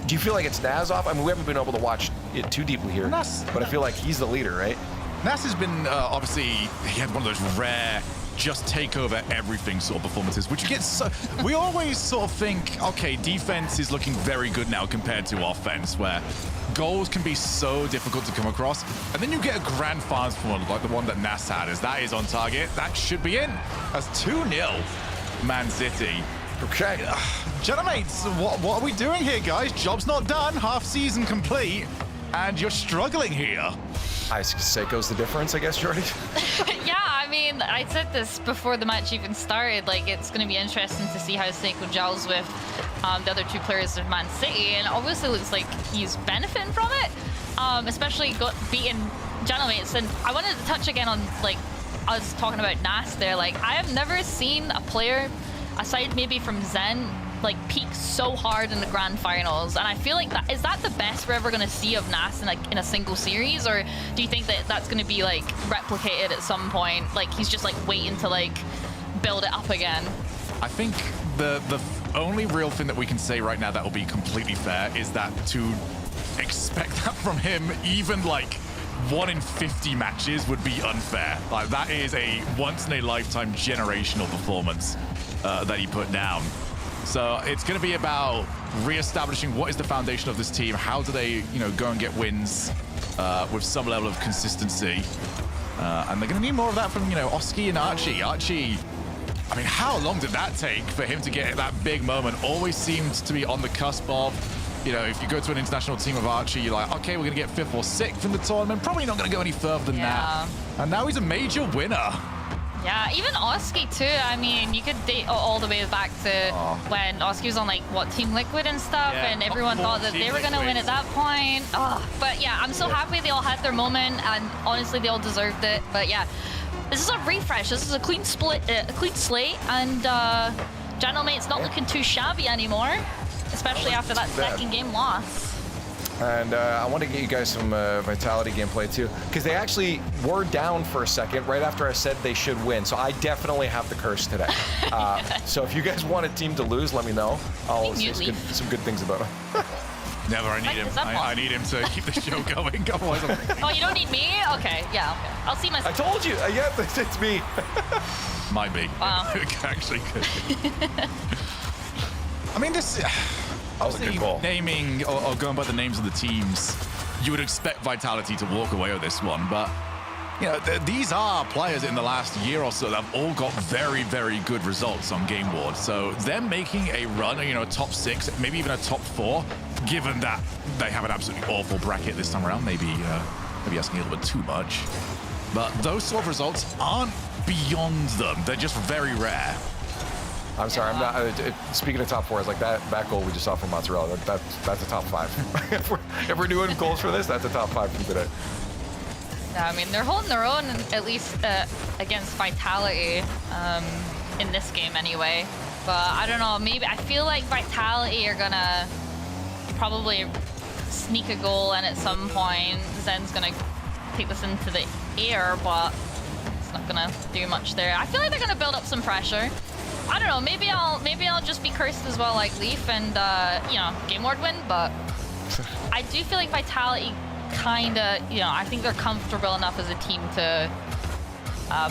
[SPEAKER 2] Do you feel like it's Naz off? I mean, we haven't been able to watch it too deeply here, but I feel like he's the leader, right?
[SPEAKER 4] Nas has been, obviously, he had one of those rare, just take over everything sort of performances, which gets so, we always sort of think, okay, defense is looking very good now compared to offense, where goals can be so difficult to come across. And then you get a grand finals one like the one that Nas had, as that is on target. That should be in. That's 2-0, Man City.
[SPEAKER 2] Okay.
[SPEAKER 4] Gentlemates, what are we doing here, guys? Job's not done, half season complete, and you're struggling here.
[SPEAKER 2] I Seiko's the difference, I guess, Jordy.
[SPEAKER 3] Yeah, I mean, I said this before the match even started. Like, it's going to be interesting to see how Seiko gels with the other 2 players of Man City, and obviously looks like he's benefiting from it, especially beating Gentlemates. And I wanted to touch again on, like, us talking about Nas there. Like, I have never seen a player, aside maybe from Zen, like peak so hard in the grand finals, and I feel like that is the best we're ever going to see of Nas in a single series, or do you think that that's going to be like replicated at some point? Like he's just like waiting to like build it up again.
[SPEAKER 4] I think the only real thing that we can say right now that will be completely fair is that to expect that from him, even like 1 in 50 matches, would be unfair. Like that is a once in a lifetime generational performance that he put down. So it's going to be about re-establishing what is the foundation of this team. How do they, go and get wins with some level of consistency? And they're going to need more of that from, Oski and Archie. Archie, I mean, how long did that take for him to get that big moment? Always seemed to be on the cusp of, if you go to an international team of Archie, you're like, okay, we're going to get 5th or 6th in the tournament. Probably not going to go any further than that. And now he's a major winner.
[SPEAKER 3] Yeah, even Oski too. I mean, you could date all the way back to when Oski was on like Team Liquid and stuff, and everyone thought that they were gonna win at that point. But yeah, I'm so happy they all had their moment, and honestly, they all deserved it. But yeah, this is a refresh. This is a clean slate, and Gentlemate's not looking too shabby anymore, especially after that second game loss.
[SPEAKER 2] And I want to get you guys some Vitality gameplay too, because they actually were down for a second right after I said they should win. So I definitely have the curse today. So if you guys want a team to lose, let me know. I'll say some good things about them.
[SPEAKER 4] Never, I need him. I need him to keep the show going. Otherwise,
[SPEAKER 3] oh, you don't need me? Okay, yeah, okay. I'll see myself.
[SPEAKER 2] I told you. Yeah, it's me.
[SPEAKER 4] Might be.
[SPEAKER 3] Wow.
[SPEAKER 4] Actually could be. I mean, this... Obviously, naming or going by the names of the teams, you would expect Vitality to walk away with this one, but you know, these are players in the last year or so that have all got very, very good results on Gameward. So them making a run, you know, a top 6, maybe even a top 4, given that they have an absolutely awful bracket this time around, maybe asking a little bit too much. But those sort of results aren't beyond them. They're just very rare.
[SPEAKER 2] I'm sorry, I'm not. Speaking of top 4s, like that goal we just saw from Mozzarella, that's a top 5. if we're doing goals for this, that's a top 5 from today.
[SPEAKER 3] Yeah, I mean, they're holding their own, at least against Vitality in this game anyway. But I don't know, maybe I feel like Vitality are gonna probably sneak a goal, and at some point Zen's gonna take this into the air, but it's not gonna do much there. I feel like they're gonna build up some pressure. I don't know, maybe I'll just be cursed as well like Leaf and you know, Gameward win, but I do feel like Vitality kinda, you know, I think they're comfortable enough as a team to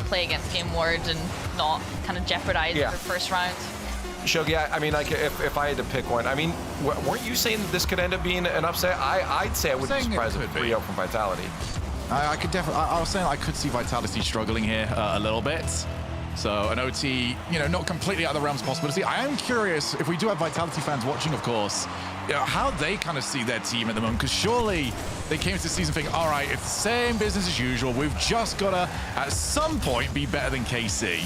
[SPEAKER 3] play against Gameward and not kind of jeopardize their first round.
[SPEAKER 2] Shogi, I mean, like, if I had to pick one, I mean, weren't you saying that this could end up being an upset? I'd say I wouldn't be surprised if 3-0 from Vitality.
[SPEAKER 4] I could definitely, I was saying I could see Vitality struggling here a little bit. So an OT, you know, not completely out of the realms of possibility. I am curious, if we do have Vitality fans watching, of course, you know, how they kind of see their team at the moment, because surely they came into the season thinking, all right, it's the same business as usual. We've just got to, at some point, be better than KC.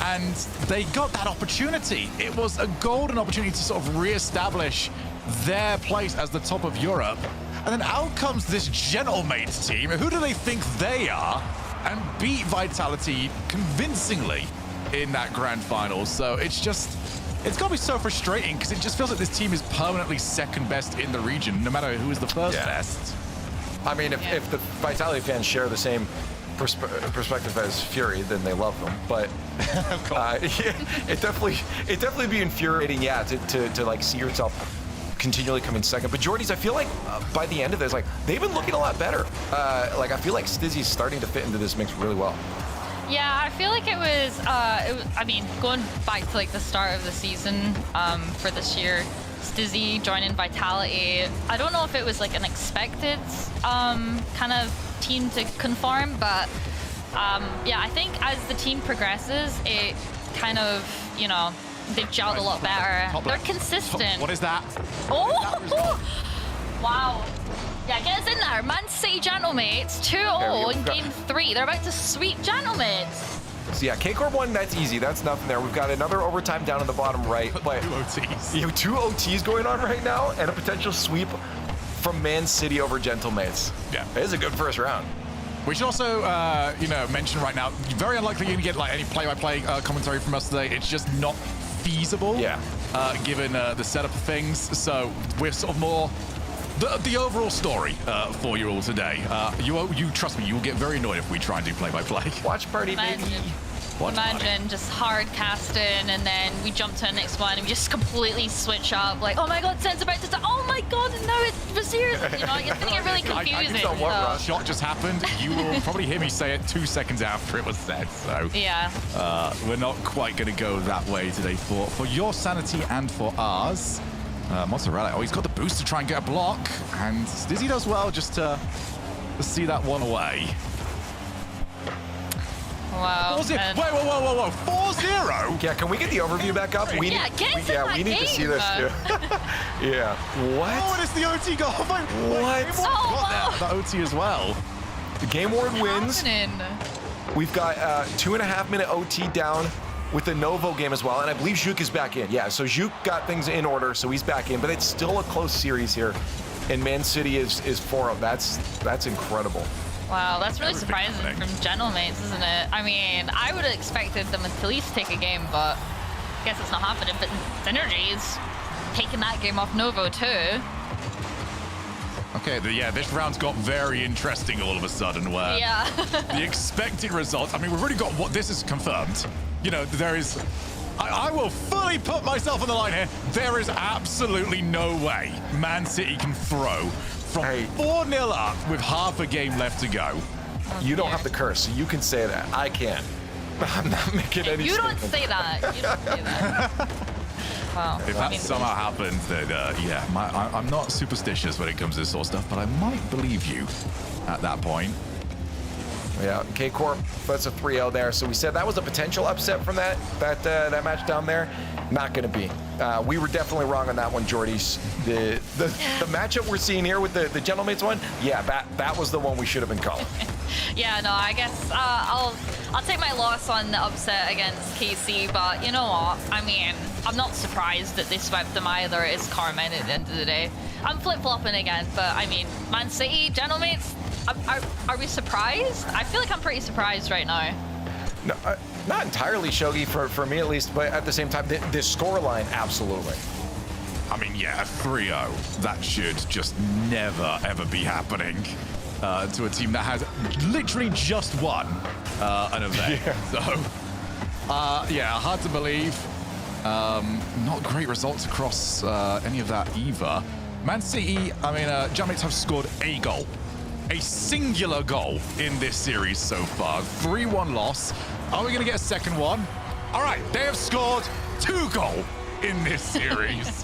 [SPEAKER 4] And they got that opportunity. It was a golden opportunity to sort of reestablish their place as the top of Europe. And then out comes this Gentlemates team. Who do they think they are? And beat Vitality convincingly in that grand final. So it's got to be so frustrating, because it just feels like this team is permanently second best in the region, no matter who is the first best.
[SPEAKER 2] I mean, if the Vitality fans share the same perspective as Fury, then they love them. But it definitely be infuriating, to like see yourself continually come in second. But Jordy's, I feel like by the end of this, like, they've been looking a lot better. Like, I feel like Stizzy's starting to fit into this mix really well.
[SPEAKER 3] Yeah, I feel like it was, I mean, going back to like the start of the season for this year, Stizzy joining Vitality, I don't know if it was like an expected kind of team to conform, but yeah, I think as the team progresses, it kind of, you know, they've gelled a lot better. They're consistent.
[SPEAKER 4] What is that?
[SPEAKER 3] Oh! Wow. Yeah, get us in there. Man City Gentlemates, 2-0 in Game 3. They're about to sweep Gentlemates.
[SPEAKER 2] So yeah, K-Corp 1, that's easy. That's nothing there. We've got another overtime down in the bottom right. But
[SPEAKER 4] 2 OTs.
[SPEAKER 2] You have 2 OTs going on right now, and a potential sweep from Man City over Gentlemates.
[SPEAKER 4] Yeah.
[SPEAKER 2] It is a good first round.
[SPEAKER 4] We should also, you know, mention right now, very unlikely you're going to get like any play-by-play commentary from us today. It's just not feasible, given the setup of things. So we're sort of more the overall story for you all today. You trust me, you will get very annoyed if we try and do play-by-play.
[SPEAKER 2] Watch party, baby.
[SPEAKER 3] Imagine just hard casting, and then we jump to the next one and we just completely switch up. Like, oh my god, Sen's about to start. Oh my god, no, it's serious. You know, it's gonna get really confusing.
[SPEAKER 4] What shot just happened? You will probably hear me say it 2 seconds after it was said. So
[SPEAKER 3] yeah,
[SPEAKER 4] we're not quite going to go that way today for your sanity and for ours. Mozzarella, oh, he's got the boost to try and get a block, and Stizzy does well just to see that one away.
[SPEAKER 3] Wow.
[SPEAKER 4] Whoa. 4-0?
[SPEAKER 2] Yeah, can we get the overview back up? We need to see this too. Yeah. What?
[SPEAKER 4] Oh, and it's the OT goal.
[SPEAKER 2] What?
[SPEAKER 4] Got the OT as well.
[SPEAKER 2] The Gameward wins. We've got 2.5 minute OT down with the Novo game as well, and I believe Zhuk is back in. Yeah, so Zhuk got things in order, so he's back in, but it's still a close series here, and Man City is 4-0. That's incredible.
[SPEAKER 3] Wow, that's really surprising from Gentlemates, isn't it? I mean, I would have expected them to at least take a game, but I guess it's not happening. But Synergy's taking that game off Novo too.
[SPEAKER 4] Okay, yeah, this round's got very interesting all of a sudden, where the expected results, I mean, we've already got what this is confirmed. You know, there is, I will fully put myself on the line here. There is absolutely no way Man City can throw from 4-0 up with half a game left to go.
[SPEAKER 2] You don't have the curse, so you can say that. I can. I'm not making any
[SPEAKER 3] You don't say that. You don't say that. Wow.
[SPEAKER 4] If that somehow happens, then yeah, I'm not superstitious when it comes to this sort of stuff, but I might believe you at that point.
[SPEAKER 2] Yeah, K-Corp, that's a 3-0 there. So we said that was a potential upset from that match down there. Not going to be. We were definitely wrong on that one, Jordies. The matchup we're seeing here with the Gentlemates one, yeah, that was the one we should have been calling.
[SPEAKER 3] Yeah, no, I guess I'll take my loss on the upset against KC, but you know what? I mean, I'm not surprised that they swept them either. It's karma at the end of the day. I'm flip-flopping again, but I mean, Man City, Gentlemates, are we surprised? I feel like I'm pretty surprised right now.
[SPEAKER 2] No, not entirely, Shogi, for me at least, but at the same time, this scoreline, absolutely.
[SPEAKER 4] I mean, yeah, 3-0. That should just never, ever be happening to a team that has literally just won an event. Yeah. So, yeah, hard to believe. Not great results across any of that either. Man City, I mean, Gentlemates have scored a goal. A singular goal in this series so far. 3-1 loss. Are we going to get a second one? All right, they have scored 2 goals in this series.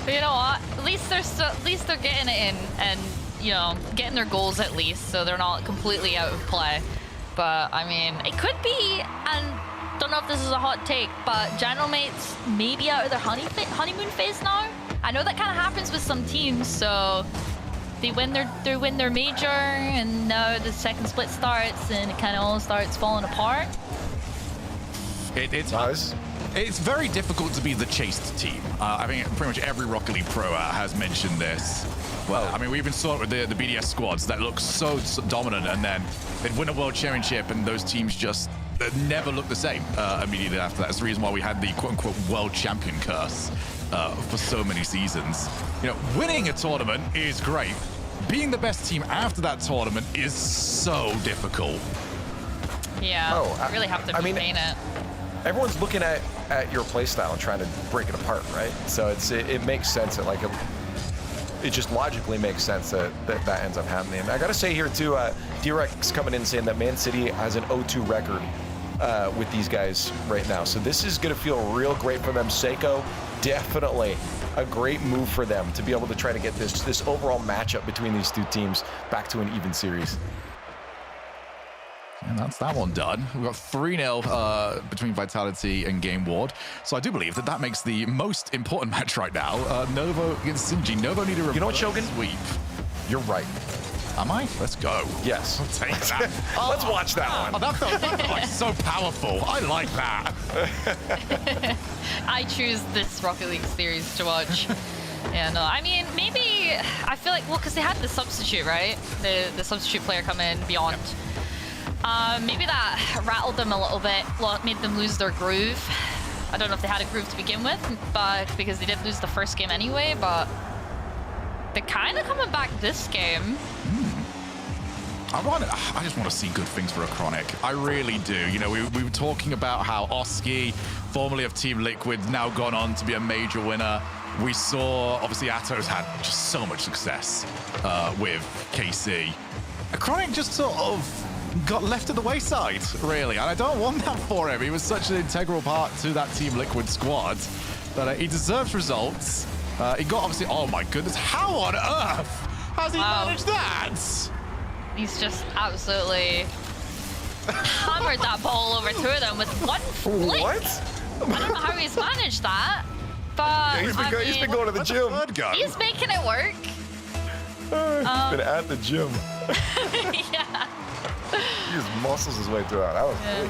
[SPEAKER 3] But you know what? At least they're getting it in, and you know, getting their goals at least, so they're not completely out of play. But I mean, it could be, and don't know if this is a hot take, but Gentlemates maybe out of their honeymoon phase now. I know that kind of happens with some teams, so. They win their major, and now the second split starts, and it kind of all starts falling apart.
[SPEAKER 4] It's nice. It's very difficult to be the chased team. I think pretty much every Rocket League pro has mentioned this. Well, I mean, we even saw it with the BDS squads that look so dominant, and then they'd win a world championship, and those teams just never look the same immediately after that. That's the reason why we had the quote-unquote world champion curse for so many seasons. You know, winning a tournament is great. Being the best team after that tournament is so difficult.
[SPEAKER 3] Yeah, you really have to maintain it.
[SPEAKER 2] Everyone's looking at your playstyle and trying to break it apart, right? So it makes sense that it just logically makes sense that ends up happening. And I gotta say here too, D-Rex coming in saying that Man City has an 0-2 record with these guys right now. So this is gonna feel real great for them. Seiko, definitely a great move for them to be able to try to get this overall matchup between these two teams back to an even series.
[SPEAKER 4] And that's that one done. We've got 3-0 between Vitality and Gameward. So I do believe that makes the most important match right now. Novo against Sinji. Novo need a reverse.
[SPEAKER 2] You know what, Shogun?
[SPEAKER 4] Sweep.
[SPEAKER 2] You're right.
[SPEAKER 4] Am I? Let's go.
[SPEAKER 2] Yes.
[SPEAKER 4] I'll take that.
[SPEAKER 2] Let's watch that one.
[SPEAKER 4] Oh, that felt like so powerful. I like that.
[SPEAKER 3] I choose this Rocket League series to watch. Yeah, no, I mean, maybe, I feel like, well, because they had the substitute, right? The substitute player come in beyond. Maybe that rattled them a little bit, made them lose their groove. I don't know if they had a groove to begin with, but because they did lose the first game anyway, but they're kind of coming back this game.
[SPEAKER 4] I just want to see good things for a Chronic. I really do. You know, we were talking about how Oski, formerly of Team Liquid, now gone on to be a major winner. We saw, obviously, Ato's had just so much success with KC. A Chronic just sort of got left at the wayside, really. And I don't want that for him. He was such an integral part to that Team Liquid squad that he deserves results. He got, obviously, oh my goodness, how on earth has he managed that?
[SPEAKER 3] He's just absolutely hammered that ball over two of them with one flick.
[SPEAKER 2] What?
[SPEAKER 3] I don't know how he's managed that, but
[SPEAKER 2] yeah, he's been going to the gym.
[SPEAKER 3] He's making it work.
[SPEAKER 2] He's been at the gym.
[SPEAKER 3] Yeah.
[SPEAKER 2] He just muscles his way through it. That was great.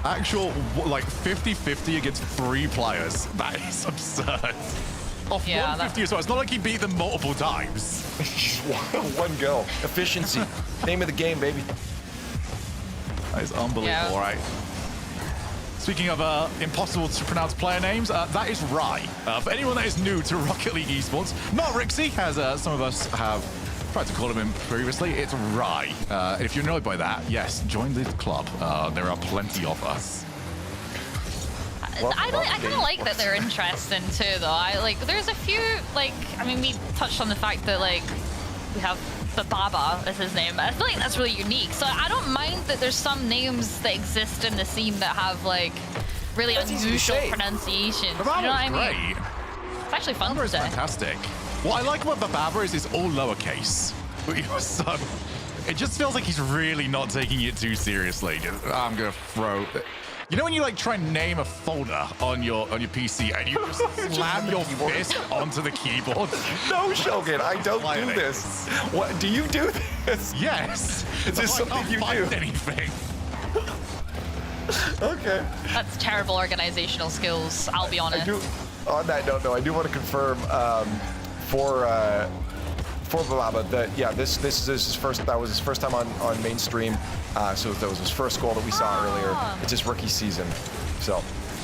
[SPEAKER 4] Actual, like, 50-50 against 3 players. That is absurd. Off 150 as well. It's not like he beat them multiple times.
[SPEAKER 2] One go. Efficiency. Name of the game, baby.
[SPEAKER 4] That is unbelievable, right? Speaking of impossible to pronounce player names, that is Rai. For anyone that is new to Rocket League esports, not Rixie, as some of us have tried to call him previously, it's Rai. If you're annoyed by that, yes, join the club. There are plenty of us.
[SPEAKER 3] I kind of like that they're interesting too, though. There's a few, I mean, we touched on the fact that, we have Bababa as his name. I feel like that's really unique. So I don't mind that there's some names that exist in the scene that have, really unusual pronunciations.
[SPEAKER 4] Bababa's
[SPEAKER 3] you know what I mean?
[SPEAKER 4] great.
[SPEAKER 3] It's actually fun to say.
[SPEAKER 4] Fantastic. What I like about Bababa is it's all lowercase. So It just feels like he's really not taking it too seriously. I'm gonna throw. You know when you like try and name a folder on your PC and you just slam your fist onto the keyboard?
[SPEAKER 2] No, Shogun, I don't do this. What? Do you do this?
[SPEAKER 4] Yes.
[SPEAKER 2] Is this something you do?
[SPEAKER 4] Anything.
[SPEAKER 2] Okay.
[SPEAKER 3] That's terrible organizational skills, I'll be honest.
[SPEAKER 2] On that note, though, I do want to confirm for Baba that this is his first. That was his first time on mainstream. So that was his first goal that we saw earlier. It's his rookie season. So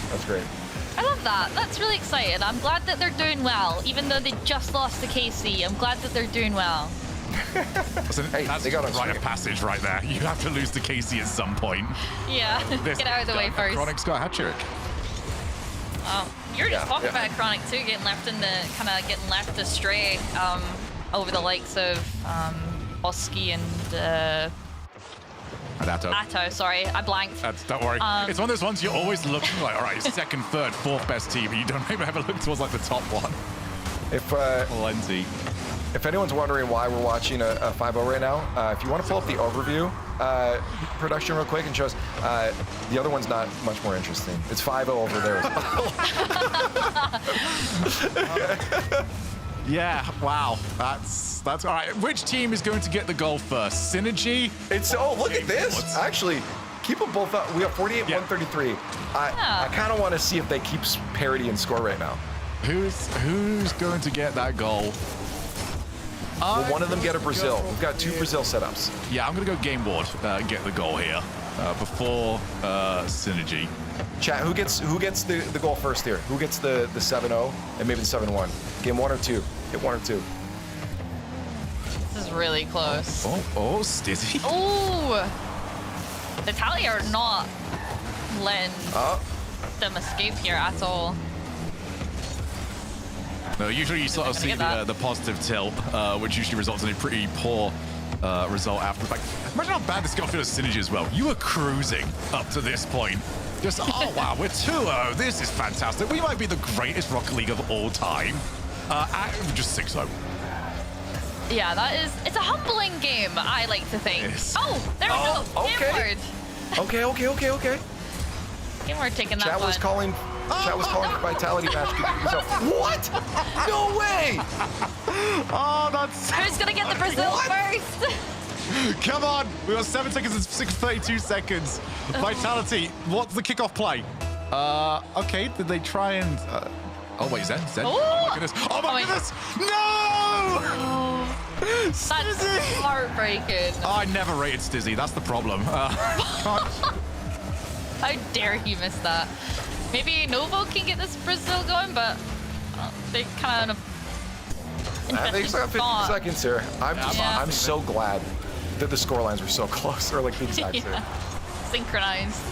[SPEAKER 2] that's great.
[SPEAKER 3] I love that. That's really exciting. I'm glad that they're doing well, even though they just lost to KC. I'm glad that they're doing well.
[SPEAKER 4] Listen,
[SPEAKER 2] Hey,
[SPEAKER 4] that's
[SPEAKER 2] they got
[SPEAKER 4] a rite of passage right there. You have to lose to Casey at some point.
[SPEAKER 3] Yeah, get out of the way first.
[SPEAKER 4] Chronic's got a hat trick.
[SPEAKER 3] You're just talking about Chronic too, getting left astray over the likes of Oski and Atto. Sorry, I blanked.
[SPEAKER 4] Don't worry. It's one of those ones you're always looking like, all right, second, third, fourth best team, and you don't even ever look towards like the top one. Plenty.
[SPEAKER 2] If anyone's wondering why we're watching a 5-0 right now, if you want to pull up the overview production real quick and show us, the other one's not much more interesting. It's 5-0 over there as well.
[SPEAKER 4] Yeah, wow. That's all right. Which team is going to get the goal first? Synergy?
[SPEAKER 2] Look at this. Actually, keep them both up. We have 48-133. I kind of want to see if they keep parity in score right now.
[SPEAKER 4] Who's going to get that goal?
[SPEAKER 2] Will one of them get a Brazil? We've got 2 Brazil setups.
[SPEAKER 4] Yeah, I'm going to go Gameward get the goal here before Synergy.
[SPEAKER 2] Chat, who gets the goal first here? Who gets the 7-0 and maybe the 7-1? Game 1 or 2? Hit 1 or 2.
[SPEAKER 3] This is really close.
[SPEAKER 4] Oh, Stizzy.
[SPEAKER 3] Oh! The Tally are not letting them escape here at all.
[SPEAKER 4] No, usually you sort of see the positive tilt, which usually results in a pretty poor result after the fact. Imagine how bad this got for the Synergy as well. You were cruising up to this point. Just, oh wow, we're 2-0. This is fantastic. We might be the greatest Rocket League of all time. Just 6-0.
[SPEAKER 3] Yeah, it's a humbling game, I like to think.
[SPEAKER 4] Yes.
[SPEAKER 3] Oh, there we go.
[SPEAKER 2] Okay.
[SPEAKER 3] Gameward.
[SPEAKER 2] Okay.
[SPEAKER 3] Gameward taking that
[SPEAKER 2] Chat
[SPEAKER 3] one.
[SPEAKER 2] was calling for Vitality match. What? No way!
[SPEAKER 4] Oh, that's...
[SPEAKER 3] Who's gonna get the Brazil first?
[SPEAKER 4] Come on! We got 7 seconds and 32 seconds. Vitality, what's the kickoff play? Okay, did they try and... Oh, wait, Zen? Oh my goodness. Oh my goodness! No!
[SPEAKER 3] That's heartbreaking.
[SPEAKER 4] I never rated Stizzy, that's the problem.
[SPEAKER 3] How dare he miss that? Maybe Novo can get this Brazil going, but they kind of
[SPEAKER 2] They still have 50
[SPEAKER 3] spot.
[SPEAKER 2] seconds here. I'm so glad that the score lines were so close, or like the exact same.
[SPEAKER 3] Synchronized.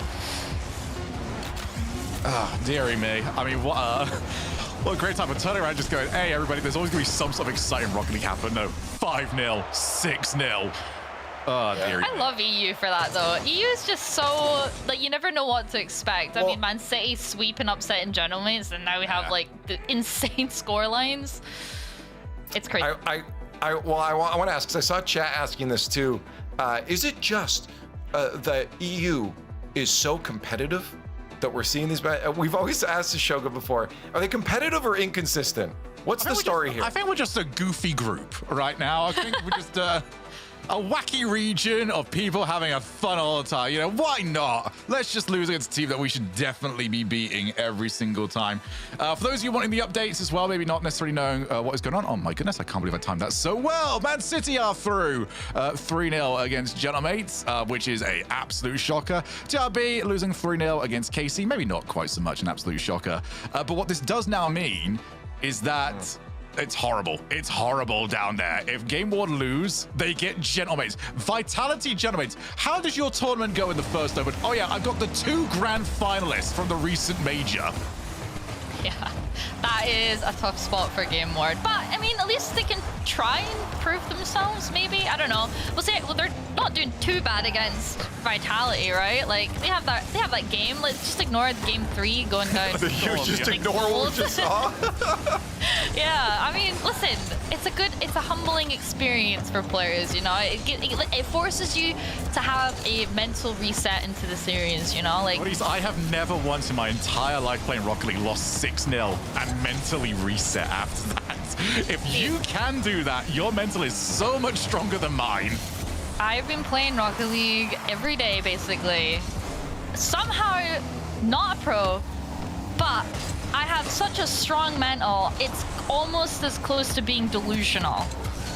[SPEAKER 4] Dearie me. I mean, what a great time of turning around just going, hey, everybody, there's always going to be some sort of exciting Rocket League happen. No, 5-0, 6-0. Oh, dearie.
[SPEAKER 3] I love EU for that, though. EU is just so, like, you never know what to expect. I mean, Man City sweeping upsetting Gentlemen, and now we have, like, the insane score lines. It's crazy.
[SPEAKER 2] I want to ask, because I saw chat asking this too. Is it just that EU is so competitive that we're seeing these? We've always asked the Shogun before. Are they competitive or inconsistent? What's the story here?
[SPEAKER 4] I think we're just a goofy group right now. I think we're just a wacky region of people having a fun all the time. You know, why not? Let's just lose against a team that we should definitely be beating every single time. For those of you wanting the updates as well, maybe not necessarily knowing what is going on. Oh my goodness, I can't believe I timed that so well. Man City are through 3-0 against Gentlemates, which is an absolute shocker. TRB losing 3-0 against KC. Maybe not quite so much an absolute shocker. But what this does now mean is that it's horrible. It's horrible down there. If Gameward lose, they get Gentlemates. Vitality Gentlemates. How does your tournament go in the first open? Oh yeah, I've got the 2 grand finalists from the recent major.
[SPEAKER 3] Yeah, that is a tough spot for Gameward. But, I mean, at least they can try and prove themselves, maybe? I don't know. We'll see. Well, they're not doing too bad against Vitality, right? Like, they have that game. Let's just ignore game 3 going down.
[SPEAKER 2] You just ignore what we just saw?
[SPEAKER 3] Yeah, I mean, listen, it's a humbling experience for players, you know? It forces you to have a mental reset into the series, you know? Like,
[SPEAKER 4] I have never once in my entire life playing Rocket League lost 6-0 and mentally reset after that. If you can do that, your mental is so much stronger than mine.
[SPEAKER 3] I've been playing Rocket League every day, basically. Somehow not a pro, but I have such a strong mental, it's almost as close to being delusional.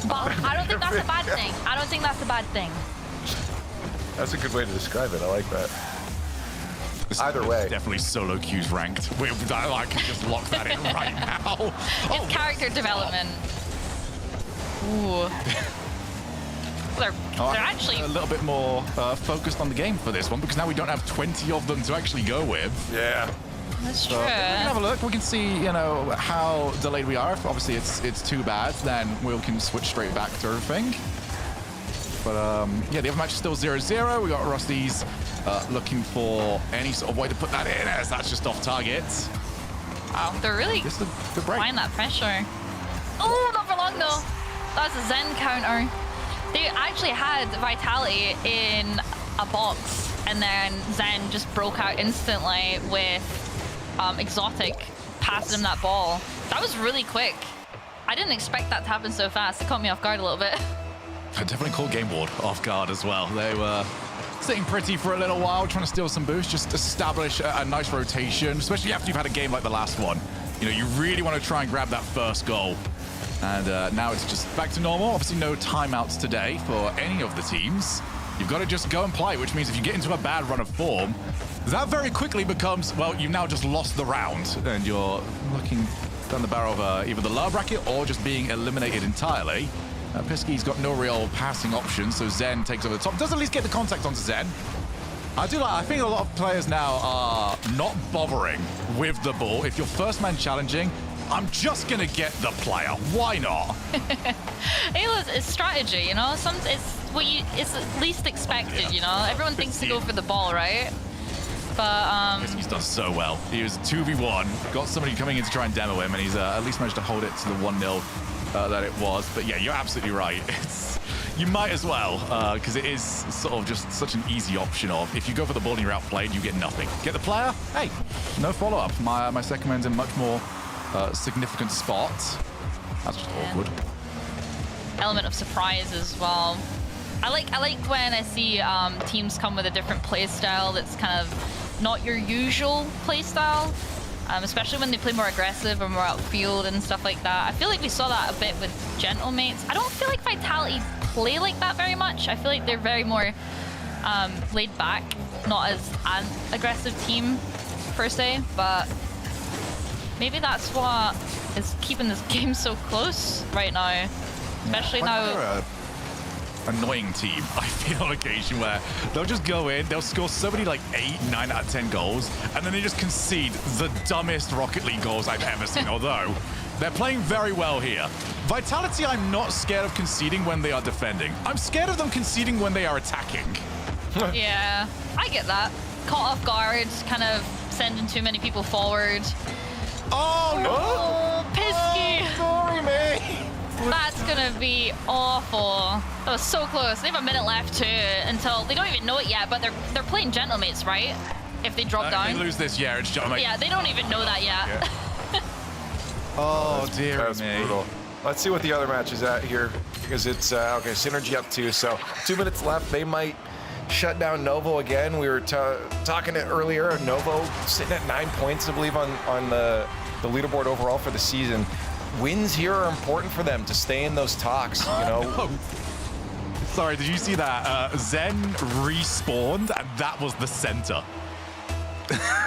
[SPEAKER 3] But I don't think that's a bad thing. I don't think that's a bad thing.
[SPEAKER 2] That's a good way to describe it. I like that. Either way.
[SPEAKER 4] Definitely solo queues ranked. I can just lock that in right now.
[SPEAKER 3] It's character development. Ooh. They're actually
[SPEAKER 4] a little bit more focused on the game for this one because now we don't have 20 of them to actually go with.
[SPEAKER 2] Yeah.
[SPEAKER 3] That's true.
[SPEAKER 4] We can have a look. We can see, you know, how delayed we are. If obviously it's too bad, then we can switch straight back to everything. But yeah, the other match is still 0-0. We got Rusty's looking for any sort of way to put that in, as that's just off target.
[SPEAKER 3] Wow, they're really applying that pressure. Oh, not for long though. That's a Zen counter. They actually had Vitality in a box, and then Zen just broke out instantly with Exotic passing him that ball. That was really quick. I didn't expect that to happen so fast. It caught me off guard a little bit.
[SPEAKER 4] I definitely caught Gameward off guard as well. They were sitting pretty for a little while, trying to steal some boost, just establish a nice rotation, especially after you've had a game like the last one. You know, you really want to try and grab that first goal. And now it's just back to normal. Obviously no timeouts today for any of the teams. You've got to just go and play, which means if you get into a bad run of form, that very quickly becomes, well, you've now just lost the round and you're looking down the barrel of either the lower bracket or just being eliminated entirely. Pisky's got no real passing options, so Zen takes over the top. Does at least get the contact onto Zen. I think a lot of players now are not bothering with the ball. If you're first man challenging, I'm just gonna get the player. Why not?
[SPEAKER 3] It's strategy, you know. It's at least expected, you know. Everyone thinks to go for the ball, right? But
[SPEAKER 4] He's done so well. He was 2v1, got somebody coming in to try and demo him, and he's at least managed to hold it to the 1-0 that it was. But yeah, you're absolutely right. You might as well, because it is sort of just such an easy option of, if you go for the ball and you're outplayed, you get nothing. Get the player? Hey, no follow-up. My second man's in much more significant spot. That's just awkward.
[SPEAKER 3] Element of surprise as well. I like when I see teams come with a different play style that's kind of not your usual play style, especially when they play more aggressive or more outfield and stuff like that. I feel like we saw that a bit with Gentlemates. I don't feel like Vitality play like that very much. I feel like they're very more laid back, not as an aggressive team per se, but maybe that's what is keeping this game so close right now, especially now.
[SPEAKER 4] Annoying team, I feel, on occasion, where they'll just go in, they'll score so many, like 8, 9 out of 10 goals, and then they just concede the dumbest Rocket League goals I've ever seen, although they're playing very well here. Vitality, I'm not scared of conceding when they are defending. I'm scared of them conceding when they are attacking.
[SPEAKER 3] Yeah, I get that. Caught off guard, kind of sending too many people forward.
[SPEAKER 4] Oh, no!
[SPEAKER 3] Oh, Pisky!
[SPEAKER 4] Oh, sorry, me!
[SPEAKER 3] That's gonna be awful. That was so close. They have a minute left too, until they don't even know it yet, but they're playing Gentlemates, right? If they drop down.
[SPEAKER 4] If they lose this, yeah, it's Gentlemates.
[SPEAKER 3] Yeah, they don't even know that yet.
[SPEAKER 2] Yeah.
[SPEAKER 4] Oh, dear
[SPEAKER 2] That's
[SPEAKER 4] me.
[SPEAKER 2] brutal. Let's see what the other match is at here, because it's, okay, Synergy up 2, so 2 minutes left. They might shut down Novo again. We were talking it earlier. Novo sitting at 9 points, I believe, on the leaderboard overall for the season. Wins here are important for them to stay in those talks, you know?
[SPEAKER 4] Oh. Sorry, did you see that? Zen respawned, and that was the center.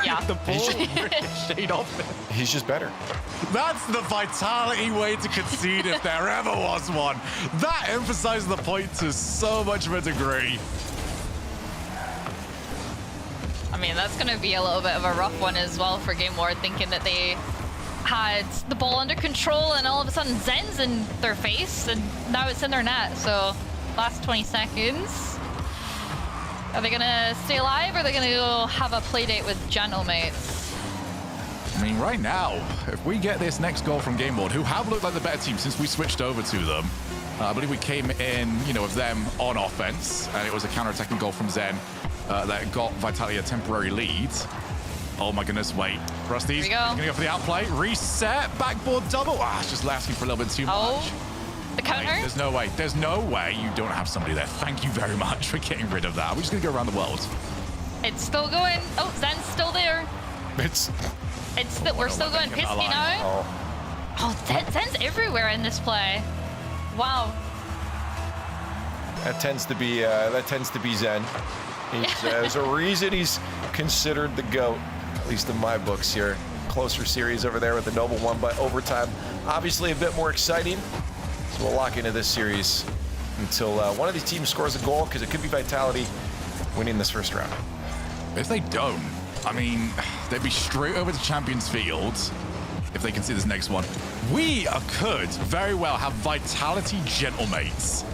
[SPEAKER 3] Yeah.
[SPEAKER 4] The ball ricocheted off it.
[SPEAKER 2] He's just better.
[SPEAKER 4] That's the Vitality way to concede if there ever was one. That emphasizes the point to so much of a degree.
[SPEAKER 3] I mean, that's going to be a little bit of a rough one as well for Gameward, thinking that they had the ball under control, and all of a sudden Zen's in their face, and now it's in their net. So last 20 seconds. Are they gonna stay alive, or are they gonna go have a play date with Gentlemates?
[SPEAKER 4] I mean, right now, if we get this next goal from Gameward, who have looked like the better team since we switched over to them, I believe we came in, with them on offense, and it was a counter-attacking goal from Zen that got Vitality a temporary lead. Oh my goodness, wait. Rusty's gonna go for the outplay. Reset, backboard double. It's just asking for a little bit too much.
[SPEAKER 3] The counter?
[SPEAKER 4] There's no way. There's no way you don't have somebody there. Thank you very much for getting rid of that. We're just gonna go around the world.
[SPEAKER 3] It's still going. Oh, Zen's still there. We're still going Pisky now. Oh, Zen's everywhere in this play. Wow.
[SPEAKER 2] That tends to be Zen. There's a reason he's considered the GOAT, at least in my books here. Closer series over there with the Novo one, but overtime obviously a bit more exciting. So we'll lock into this series until one of these teams scores a goal, because it could be Vitality winning this first round.
[SPEAKER 4] If they don't, I mean, they'd be straight over to Champions Field if they can see this next one. We could very well have Vitality Gentlemates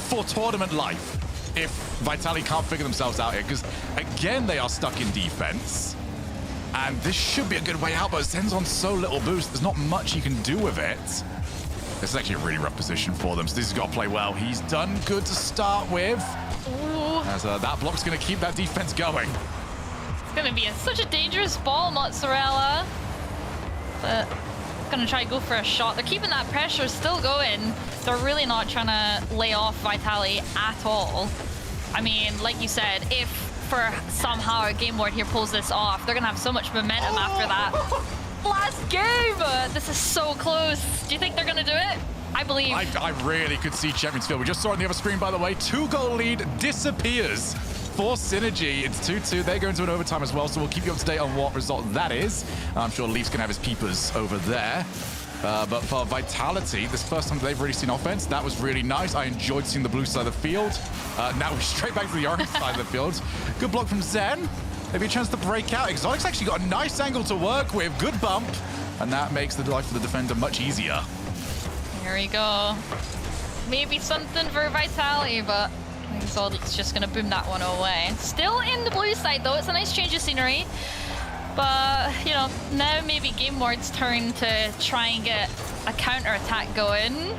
[SPEAKER 4] for tournament life if Vitality can't figure themselves out here, because again, they are stuck in defense. And this should be a good way out, but Zen's on so little boost, there's not much you can do with it. This is actually a really rough position for them, so this has got to play well. He's done good to start with.
[SPEAKER 3] Ooh.
[SPEAKER 4] As that block's going to keep that defense going.
[SPEAKER 3] It's going to be such a dangerous ball, Mozzarella. But going to try to go for a shot. They're keeping that pressure still going. They're really not trying to lay off Vitality at all. I mean, like you said, if for somehow Gameward here pulls this off, they're going to have so much momentum after that. Last game! This is so close. Do you think they're going to do it? I believe.
[SPEAKER 4] I really could see Champions Field. We just saw it on the other screen, by the way. 2-goal lead disappears for Synergy. It's 2-2. They go into an overtime as well, so we'll keep you up to date on what result that is. I'm sure Leaf's going to have his peepers over there. But for Vitality, this first time they've really seen offense, that was really nice. I enjoyed seeing the blue side of the field. Now we're straight back to the orange side of the field. Good block from Zen. Maybe a chance to break out. Exotic's actually got a nice angle to work with. Good bump. And that makes the life of the defender much easier.
[SPEAKER 3] Here we go. Maybe something for Vitality, but Exotic's just going to boom that one away. Still in the blue side, though. It's a nice change of scenery. But, now maybe Gameward's turn to try and get a counter-attack going.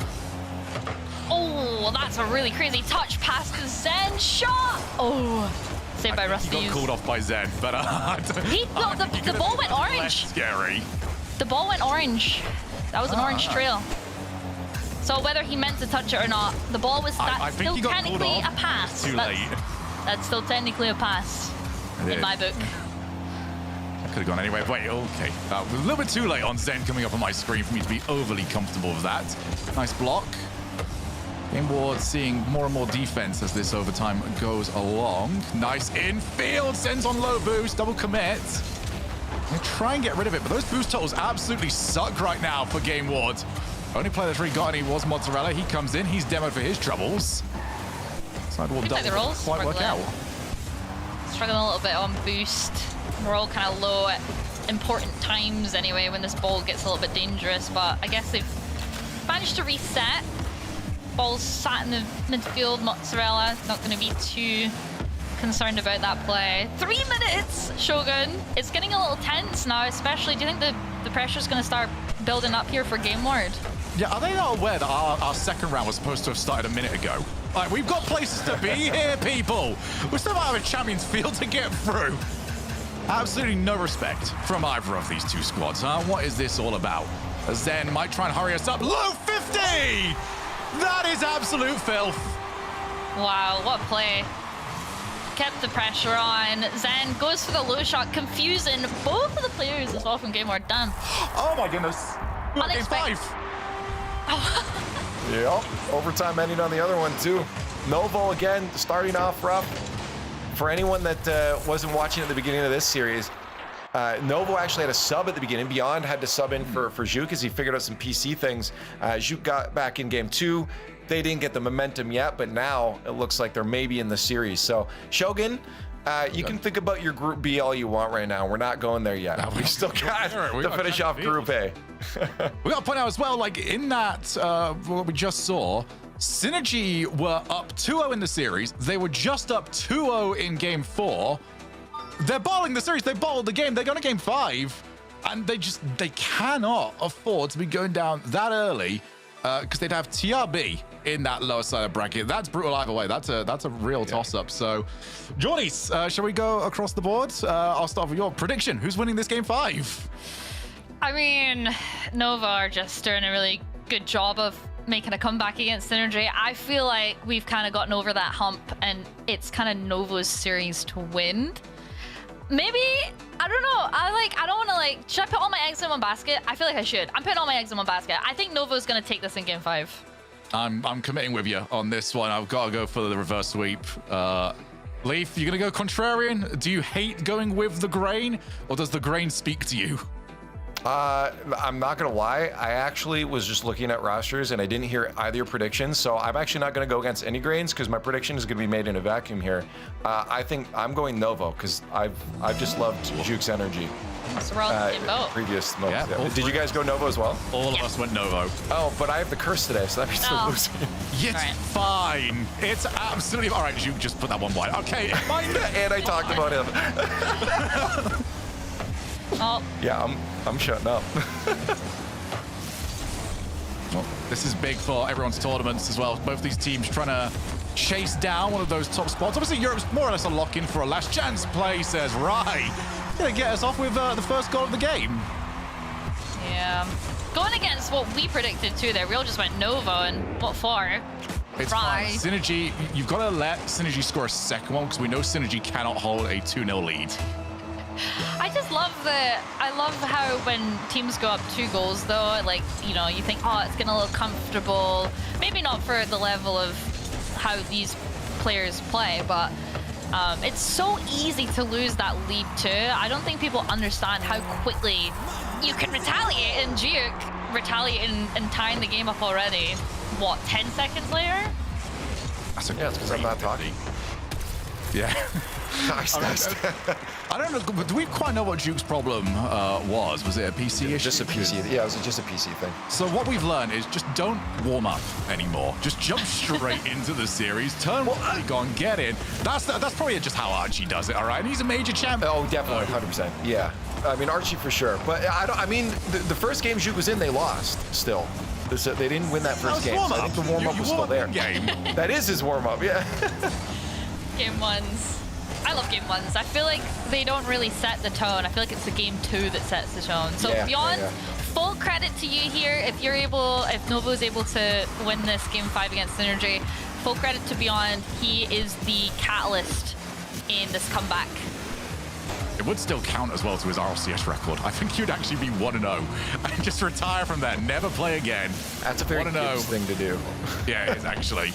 [SPEAKER 3] Oh, that's a really crazy touch past the Zen shot. Oh, saved by Rusty.
[SPEAKER 4] He got called off by Zen, but
[SPEAKER 3] the ball went orange.
[SPEAKER 4] Scary.
[SPEAKER 3] The ball went orange. That was an orange trail. So whether he meant to touch it or not, the ball was still technically a pass.
[SPEAKER 4] Too late.
[SPEAKER 3] That's still technically a pass in my book.
[SPEAKER 4] Could have gone anyway. Wait, okay. A little bit too late on Zen coming up on my screen for me to be overly comfortable with that. Nice block. Gameward seeing more and more defense as this overtime goes along. Nice infield. Zen's on low boost. Double commit. They try and get rid of it, but those boost totals absolutely suck right now for Gameward. Only player that's really got any was Mozzarella. He comes in. He's demoed for his troubles. Sidewall double doesn't quite work out.
[SPEAKER 3] Struggling a little bit on boost. We're all kind of low at important times anyway when this ball gets a little bit dangerous, but I guess they've managed to reset. Ball's sat in the midfield. Mozzarella not going to be too concerned about that play. 3 minutes, Shogun. It's getting a little tense now, especially. Do you think the pressure's going to start building up here for Gameward?
[SPEAKER 4] Yeah, are they not aware that our second round was supposed to have started a minute ago? Like, we've got places to be here, people. We still might have a Champions Field to get through. Absolutely no respect from either of these two squads, huh? What is this all about? Zen might try and hurry us up. Low 50! That is absolute filth.
[SPEAKER 3] Wow, what a play. Kept the pressure on. Zen goes for the low shot, confusing both of the players as well from Gameward. Damn.
[SPEAKER 4] Oh my goodness. Game 5.
[SPEAKER 2] Yep, overtime ending on the other one too. Novo again, starting off rough. For anyone that wasn't watching at the beginning of this series, Novo actually had a sub at the beginning. Beyond had to sub in for Zhuke as he figured out some PC things. Zhuke got back in game 2. They didn't get the momentum yet, but now it looks like they're maybe in the series. So Shogun, You can think about your Group B all you want right now. We're not going there yet. We've still got to finish off Group A.
[SPEAKER 4] We got to point out as well, like in that, what we just saw, Synergy were up 2-0 in the series. They were just up 2-0 in Game 4. They're balling the series. They bottled the game. They're going to Game 5. And they cannot afford to be going down that early because they'd have TRB in that lower side of bracket. That's brutal either way. That's a real toss-up. So, Jordies, shall we go across the board? I'll start with your prediction. Who's winning this Game 5?
[SPEAKER 3] I mean, Novo are just doing a really good job of making a comeback against Synergy. I feel like we've kind of gotten over that hump, and it's kind of Novo's series to win. Maybe, I don't know. I don't want to should I put all my eggs in one basket? I feel like I should. I'm putting all my eggs in one basket. I think Novo's going to take this in Game 5.
[SPEAKER 4] I'm committing with you on this one. I've got to go for the reverse sweep. Leaf, you going to go contrarian? Do you hate going with the grain, or does the grain speak to you?
[SPEAKER 2] I'm not gonna lie. I actually was just looking at rosters and I didn't hear either your predictions, so I'm actually not gonna go against any grains because my prediction is gonna be made in a vacuum here. I think I'm going Novo because I've just loved Juke's energy.
[SPEAKER 3] So we're all in both.
[SPEAKER 2] Previous moments. Yeah. Did you guys go Novo as well?
[SPEAKER 4] All of us went Novo.
[SPEAKER 2] Oh, but I have the curse today, so that means I'm losing.
[SPEAKER 4] It's fine. It's absolutely all right. Juke, just put that one wide. Okay, fine.
[SPEAKER 2] And I talked about him.
[SPEAKER 3] Oh.
[SPEAKER 2] Yeah, I'm shutting up.
[SPEAKER 4] Well, this is big for everyone's tournaments as well. Both these teams trying to chase down one of those top spots. Obviously, Europe's more or less a lock-in for a last chance play, says Rai. Gonna get us off with the first goal of the game.
[SPEAKER 3] Yeah. Going against what we predicted too there. We all just went Novo, and what for?
[SPEAKER 4] It's fine. Synergy, you've got to let Synergy score a second one because we know Synergy cannot hold a 2-0 lead.
[SPEAKER 3] I just love I love how when teams go up 2 goals though, you think, oh, it's gonna look comfortable. Maybe not for the level of how these players play, but it's so easy to lose that lead too. I don't think people understand how quickly you can retaliate, and Juke retaliating and tying the game up already. What, 10 seconds later?
[SPEAKER 2] It's because I'm not talking.
[SPEAKER 4] Yeah.
[SPEAKER 2] Nice.
[SPEAKER 4] I don't know. Do we quite know what Juke's problem was? Was it a PC issue?
[SPEAKER 2] Just a PC. Yeah, it was just a PC thing.
[SPEAKER 4] So what we've learned is just don't warm up anymore. Just jump straight into the series. Turn what you got, get in. That's probably just how Archie does it. All right, and he's a major champion.
[SPEAKER 2] Oh, definitely, 100%. Yeah, I mean Archie for sure. But I mean the first game Juke was in, they lost. Still, they didn't win that first game. So I think the warm up was still there.
[SPEAKER 4] Game.
[SPEAKER 2] That is his warm up. Yeah.
[SPEAKER 3] Game 1s. I love Game 1s. I feel like they don't really set the tone. I feel like it's the Game 2 that sets the tone. So Beyond, full credit to you here. If Novo's able to win this Game 5 against Synergy, full credit to Beyond. He is the catalyst in this comeback.
[SPEAKER 4] It would still count as well to his RLCS record. I think he'd actually be 1-0 and just retire from that, never play again.
[SPEAKER 2] That's a very good thing to do.
[SPEAKER 4] Yeah, it is actually.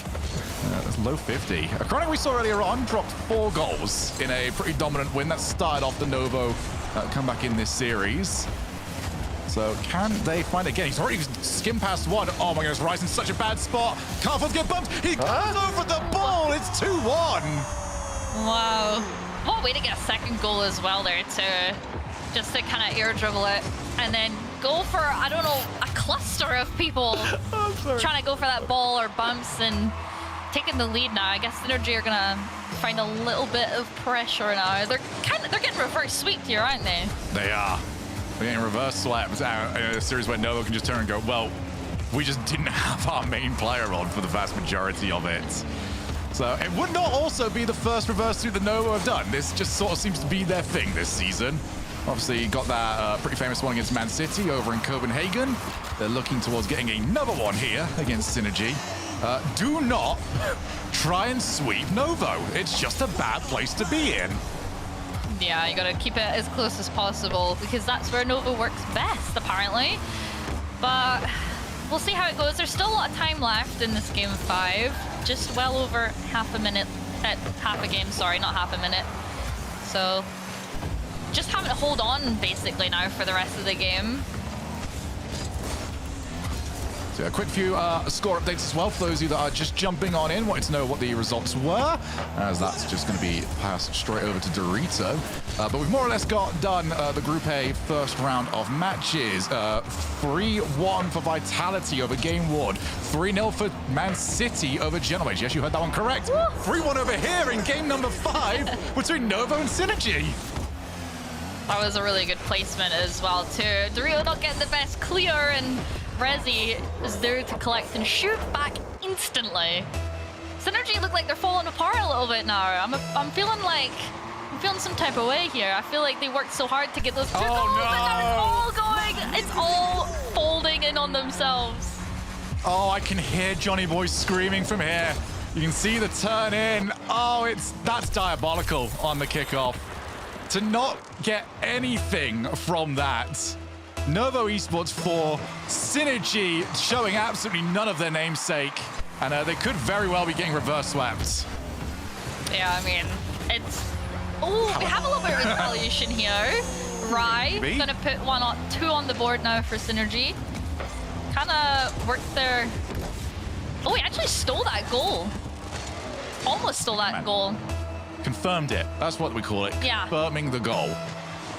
[SPEAKER 4] That's low 50. A Chronic we saw earlier on dropped 4 goals in a pretty dominant win that started off the Novo comeback in this series. So can they find it again? He's already skimmed past 1. Oh my goodness, Ryzen's such a bad spot. Can't afford to get bumped. He comes over the ball. It's 2-1.
[SPEAKER 3] Wow. What a way to get a second goal as well there too. Just to kind of air dribble it and then go for, I don't know, a cluster of people trying to go for that ball or bumps and taking the lead now. I guess Synergy are gonna find a little bit of pressure now. They're getting reverse sweeped here, aren't they?
[SPEAKER 4] They are. They're getting reverse swept in a series where Novo can just turn and go, well, we just didn't have our main player on for the vast majority of it. So it would not also be the first reverse sweep that Novo have done. This just sort of seems to be their thing this season. Obviously, got that pretty famous one against Man City over in Copenhagen. They're looking towards getting another one here against Synergy. Do not try and sweep Novo. It's just a bad place to be in.
[SPEAKER 3] Yeah, you gotta keep it as close as possible because that's where Novo works best, apparently. But we'll see how it goes. There's still a lot of time left in this Game 5. Just well over half a minute, half a game, sorry, not half a minute. So just having to hold on basically now for the rest of the game.
[SPEAKER 4] So a quick few score updates as well for those of you that are just jumping on in, wanting to know what the results were, as that's just going to be passed straight over to Dorito. But we've more or less got done the Group A first round of matches. 3-1 for Vitality over Gameward. 3-0 for Man City over Genoa. Yes, you heard that one correct. 3-1 over here in game number 5 between Novo and Synergy.
[SPEAKER 3] That was a really good placement as well, too. Dorito not getting the best clear, and Rezi is there to collect and shoot back instantly. Synergy look like they're falling apart a little bit now. I'm feeling some type of way here. I feel like they worked so hard to get those 2 goals, and now it's all folding in on themselves.
[SPEAKER 4] Oh, I can hear Johnny Boy screaming from here. You can see the turn in. Oh, that's diabolical on the kickoff. To not get anything from that. Novo Esports 4, Synergy showing absolutely none of their namesake, and they could very well be getting reverse swept.
[SPEAKER 3] Yeah, I mean, it's... Oh, we have a little bit of retaliation here. Rai gonna put 2 on the board now for Synergy. Kind of worked there. Oh, he actually stole that goal. Almost stole that goal.
[SPEAKER 4] Confirmed it. That's what we call it.
[SPEAKER 3] Yeah.
[SPEAKER 4] Confirming the goal.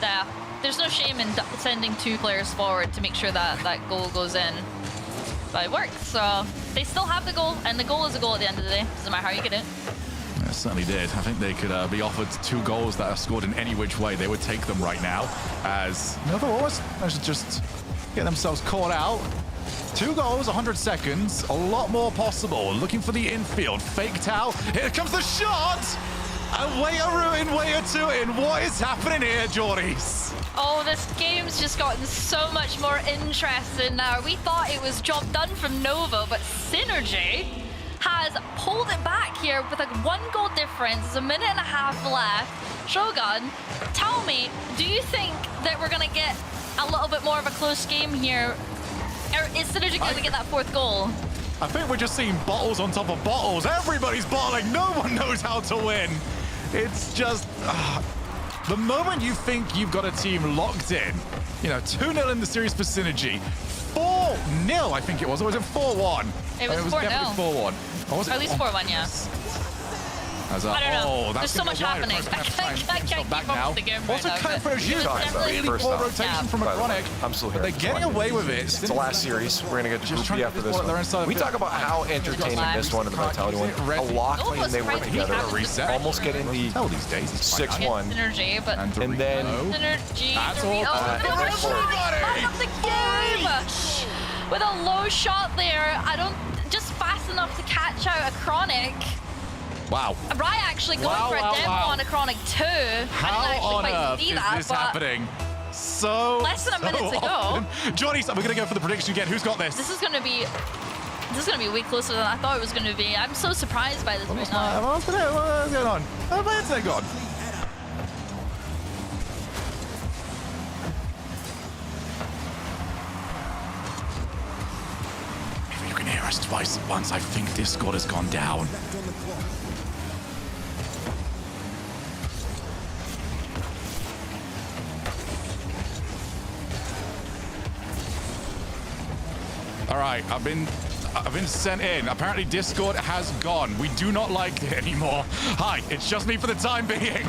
[SPEAKER 3] Yeah. There's no shame in sending 2 players forward to make sure that that goal goes in. But it worked, so they still have the goal, and the goal is a goal at the end of the day. Doesn't matter how you get it.
[SPEAKER 4] It certainly did. I think they could be offered 2 goals that are scored in any which way. They would take them right now, as Novo always managed to just get themselves caught out. 2 goals, 100 seconds, a lot more possible. Looking for the infield, faked out. Here comes the shot! And way a ruin, way a 2 in. What is happening here, Jordies?
[SPEAKER 3] Oh, this game's just gotten so much more interesting now. We thought it was job done from Novo, but Synergy has pulled it back here with a 1 goal difference. There's a minute and a half left. Shogun, tell me, do you think that we're going to get a little bit more of a close game here? Or is Synergy going to get that 4th goal?
[SPEAKER 4] I think we're just seeing bottles on top of bottles. Everybody's bottling. No one knows how to win. It's just... the moment you think you've got a team locked in, 2-0 in the series for Synergy, 4-0 I think it was, or was it 4-1?
[SPEAKER 3] It was 4-0.
[SPEAKER 4] Definitely 4-1. Or was it?
[SPEAKER 3] At least 4-1, yeah.
[SPEAKER 4] I
[SPEAKER 3] don't know. There's so much happening. I can't keep
[SPEAKER 4] back
[SPEAKER 3] up
[SPEAKER 4] now.
[SPEAKER 3] with the game right
[SPEAKER 4] Also,
[SPEAKER 3] now.
[SPEAKER 4] kind of really poor rotation from a Chronic.
[SPEAKER 2] I'm still here.
[SPEAKER 4] They're getting away with it.
[SPEAKER 2] It's the last series. We're going to get to Group B after this one. We talk about how entertaining this one and the Vitality one. A lot claim they work together. Almost getting the 6-1.
[SPEAKER 3] Synergy, but...
[SPEAKER 2] And then...
[SPEAKER 3] Synergy.
[SPEAKER 4] That's all.
[SPEAKER 3] Up the game! With a low shot there. Just fast enough to catch out a Chronic.
[SPEAKER 4] Wow.
[SPEAKER 3] Rai actually going for a demo on a Chronic 2.
[SPEAKER 4] How on earth is this happening? So
[SPEAKER 3] less than a minute to go.
[SPEAKER 4] Johnny, we're going to go for the prediction again. Who's got this?
[SPEAKER 3] This is going to be way closer than I thought it was going to be. I'm so surprised by this right now.
[SPEAKER 4] What's going on? Where's that gone? Maybe you can hear us twice at once. I think Discord has gone down. All right, I've been sent in. Apparently Discord has gone. We do not like it anymore. Hi, it's just me for the time being.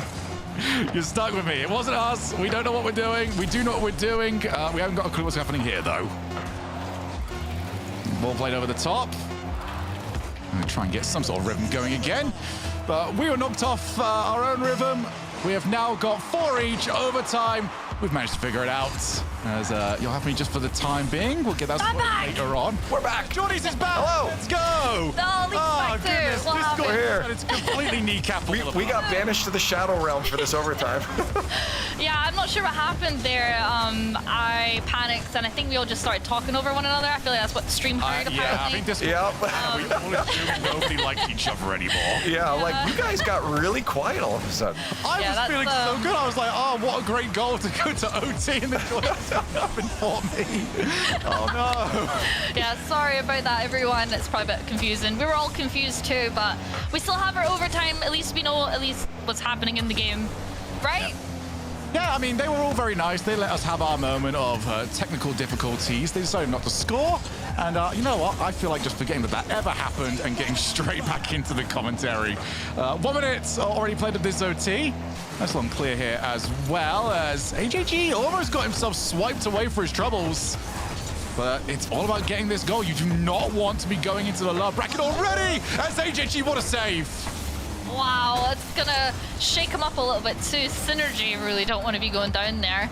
[SPEAKER 4] You're stuck with me. It wasn't us. We don't know what we're doing. We do know what we're doing. We haven't got a clue what's happening here, though. Ball played over the top. I'm going to try and get some sort of rhythm going again. But we were knocked off our own rhythm. We have now got 4 each overtime. We've managed to figure it out. As you'll have me just for the time being. We'll get that later on.
[SPEAKER 2] We're back.
[SPEAKER 4] Jordy's is back.
[SPEAKER 2] Hello.
[SPEAKER 4] Let's go.
[SPEAKER 3] Goodness.
[SPEAKER 2] We're here.
[SPEAKER 4] It's completely kneecap.
[SPEAKER 2] We got banished to the Shadow Realm for this overtime.
[SPEAKER 3] Yeah, I'm not sure what happened there. I panicked, and I think we all just started talking over one another. I feel like that's what the stream heard, apparently.
[SPEAKER 4] Yeah, I think this
[SPEAKER 2] Yep.
[SPEAKER 4] we all assumed nobody liked each other anymore.
[SPEAKER 2] Yeah, like you guys got really quiet all of a sudden.
[SPEAKER 4] I was feeling so good. I was like, oh, what a great goal to go to OT and the goal happened for me. Oh, no.
[SPEAKER 3] Yeah, sorry about that, everyone. It's probably a bit confusing. We were all confused too, but we still have our overtime. At least we know what's happening in the game, right?
[SPEAKER 4] Yeah, I mean, they were all very nice. They let us have our moment of technical difficulties. They decided not to score. And you know what? I feel like just forgetting that ever happened and getting straight back into the commentary. 1 minute already played at this OT. Nice one clear here as well, as AJG almost got himself swiped away for his troubles. But it's all about getting this goal. You do not want to be going into the lower bracket already, as AJG, what a save.
[SPEAKER 3] Wow, it's gonna shake him up a little bit too. Synergy really don't want to be going down there.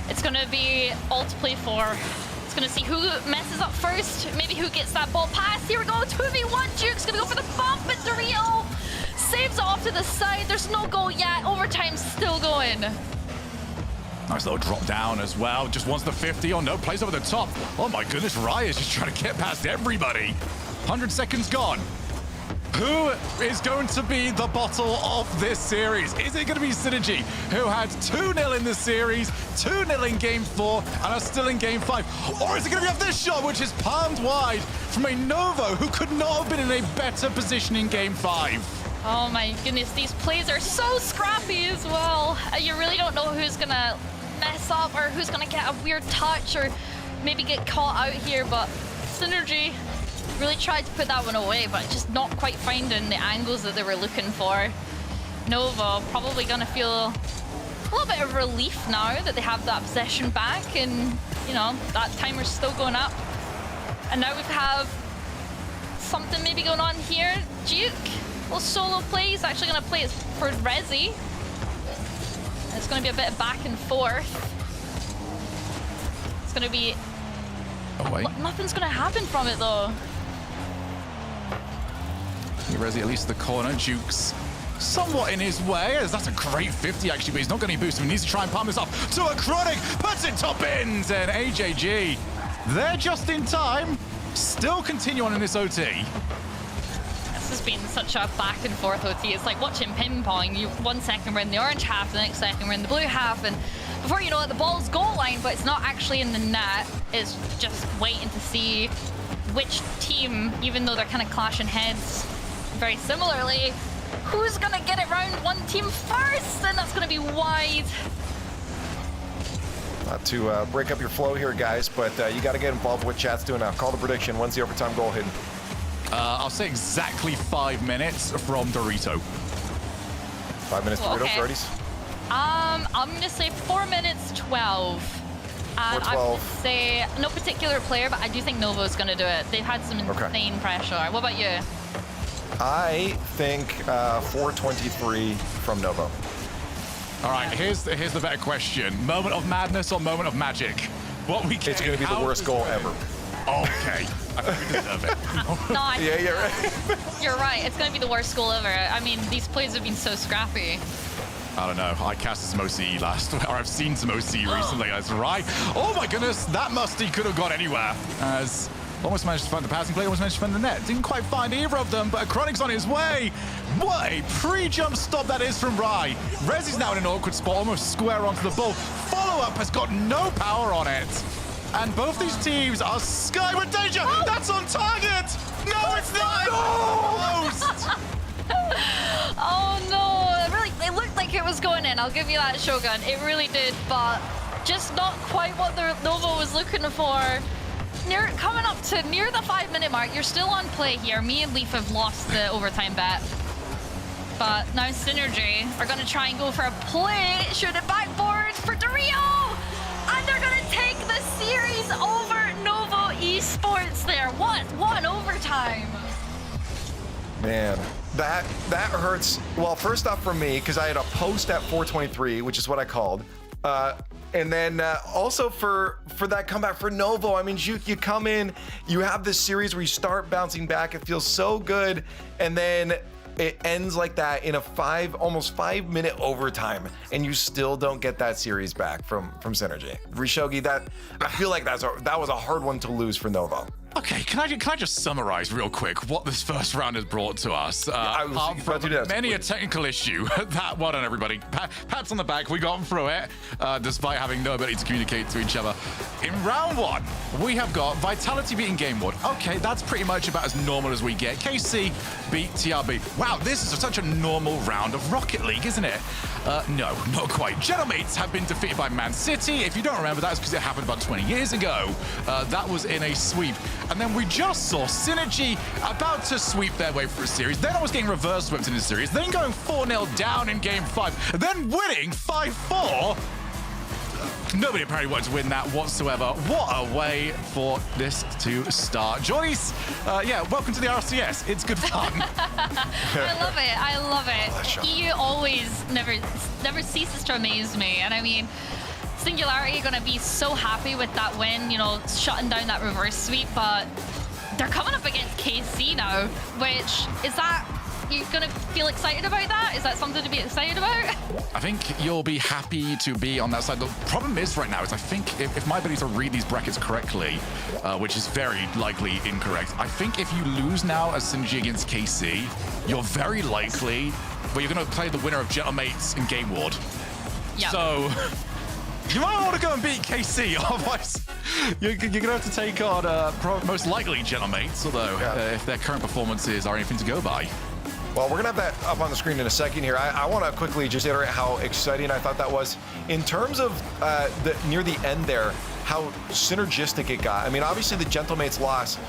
[SPEAKER 3] It's gonna be all to play for. It's gonna see who messes up first, maybe who gets that ball pass. Here we go, 2v1. Duke's gonna go for the bump, but Dario saves it off to the side. There's no goal yet. Overtime's still going.
[SPEAKER 4] Nice little drop down as well. Just wants the 50. Oh no, plays over the top. Oh my goodness, Rye is just trying to get past everybody. 100 seconds gone. Who is going to be the bottle of this series? Is it going to be Synergy, who had 2-0 in the series, 2-0 in Game 4, and are still in Game 5? Or is it going to be off this shot, which is palmed wide from a Novo, who could not have been in a better position in Game 5?
[SPEAKER 3] Oh my goodness, these plays are so scrappy as well. You really don't know who's going to mess up or who's going to get a weird touch or maybe get caught out here, but Synergy really tried to put that one away, but just not quite finding the angles that they were looking for. Novo probably gonna feel a little bit of relief now that they have that possession back, and you know, that timer's still going up. And now we have something maybe going on here. Duke, little solo play. He's actually gonna play it for Resi. It's gonna be a bit of back and forth. It's gonna be...
[SPEAKER 4] Oh, wait.
[SPEAKER 3] Nothing's gonna happen from it though.
[SPEAKER 4] Resi at least the corner. Duke's somewhat in his way, as that's a great 50 actually, but he's not going to boost him. He needs to try and palm this off to a Chronic, puts it top ends, and AJG, they're just in time, still continue on in this OT.
[SPEAKER 3] This has been such a back and forth OT. It's like watching ping pong. You 1 second we're in the orange half, the next second we're in the blue half, and before you know it, the ball's goal line, but it's not actually in the net. It's just waiting to see which team, even though they're kind of clashing heads very similarly, who's gonna get it round one team first, and that's gonna be wide.
[SPEAKER 2] Not to break up your flow here, guys, but you got to get involved with what chat's doing now. Call the prediction. When's the overtime goal hidden?
[SPEAKER 4] I'll say exactly 5 minutes from Dorito.
[SPEAKER 2] 5 minutes, Dorito,
[SPEAKER 3] okay.
[SPEAKER 2] 30s?
[SPEAKER 3] I'm gonna say 4 minutes 12. And I'm gonna say no particular player, but I do think Novo's gonna do it. They've had some insane pressure. What about you?
[SPEAKER 2] I think 4:23 from Novo.
[SPEAKER 4] All right, here's the better question: moment of madness or moment of magic? What we
[SPEAKER 2] It's going to be the worst goal ever.
[SPEAKER 4] Okay, I think we deserve it.
[SPEAKER 3] No,
[SPEAKER 2] Yeah, you're right.
[SPEAKER 3] you're right. It's gonna be the worst goal ever. I mean, these plays have been so scrappy.
[SPEAKER 4] I don't know. I cast some OC last, or I've seen some OC recently. That's right. Oh my goodness, that Musty could have gone anywhere. As almost managed to find the passing play, almost managed to find the net. Didn't quite find either of them, but Chronic's on his way. What a pre-jump stop that is from Rye. Resi's now in an awkward spot, almost square onto the ball. Follow-up has got no power on it. And both these teams are skyward danger. Oh. That's on target. No, it's not. No!
[SPEAKER 3] Oh no, it looked like it was going in. I'll give you that, Shogun. It really did, but just not quite what the Novo was looking for. Coming up to near the 5-minute mark, you're still on play here. Me and Leaf have lost the overtime bet. But now Synergy are going to try and go for a play. Shoot it backboard for Dario! And they're going to take the series over Novo Esports there. What an overtime.
[SPEAKER 2] Man, that hurts. Well, first off for me, because I had a post at 4:23, which is what I called. And then also for that comeback for Novo. I mean, you come in, you have this series where you start bouncing back. It feels so good. And then it ends like that in a almost 5-minute overtime. And you still don't get that series back from Synergy. Rishogi, I feel like that was a hard one to lose for Novo.
[SPEAKER 4] Okay, can I just summarize real quick what this first round has brought to us? Apart from many a technical issue. Well done, everybody. Pats on the back. We got through it, despite having no ability to communicate to each other. In round one, we have got Vitality beating Gameward. Okay, that's pretty much about as normal as we get. KC beat TRB. Wow, this is such a normal round of Rocket League, isn't it? No, not quite. Gentlemates have been defeated by Man City. If you don't remember, that's because it happened about 20 years ago. That was in a sweep. And then we just saw Synergy about to sweep their way through a series. Then I was getting reverse swept in the series. Then going 4-0 down in game 5. Then winning 5-4. Nobody apparently wanted to win that whatsoever. What a way for this to start. Johnny's, yeah, welcome to the RLCS. It's good fun.
[SPEAKER 3] I love it. I love it. EU always never ceases to amaze me. And I mean, Singularity gonna be so happy with that win, you know, shutting down that reverse sweep, but they're coming up against KC now, which, is that, you gonna feel excited about that? Is that something to be excited about?
[SPEAKER 4] I think you'll be happy to be on that side. The problem is right now is I think if my ability to read these brackets correctly, which is very likely incorrect, I think if you lose now as Synergy against KC, you're very likely, well, you're gonna play the winner of Gentlemates and Gameward.
[SPEAKER 3] Yeah.
[SPEAKER 4] So you might want to go and beat KC, otherwise you're going to have to take on most likely Gentlemates, although if their current performances are anything to go by.
[SPEAKER 2] Well, we're going to have that up on the screen in a second here. I want to quickly just iterate how exciting I thought that was. In terms of near the end there, how synergistic it got. I mean, obviously the Gentlemates loss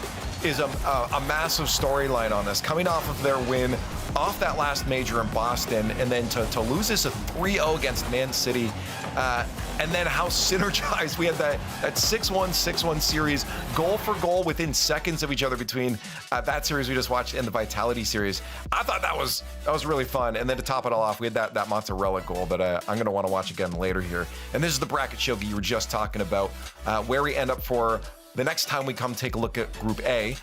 [SPEAKER 2] is a massive storyline on this. Coming off of their win off that last major in Boston, and then to lose this a 3-0 against Man City, and then how synergized we had that 6-1, 6-1 series, goal for goal within seconds of each other between that series we just watched and the Vitality series. I thought that was really fun. And then to top it all off, we had that mozzarella goal that I'm going to want to watch again later here. And this is the bracket show that you were just talking about, where we end up for the next time we come take a look at Group A,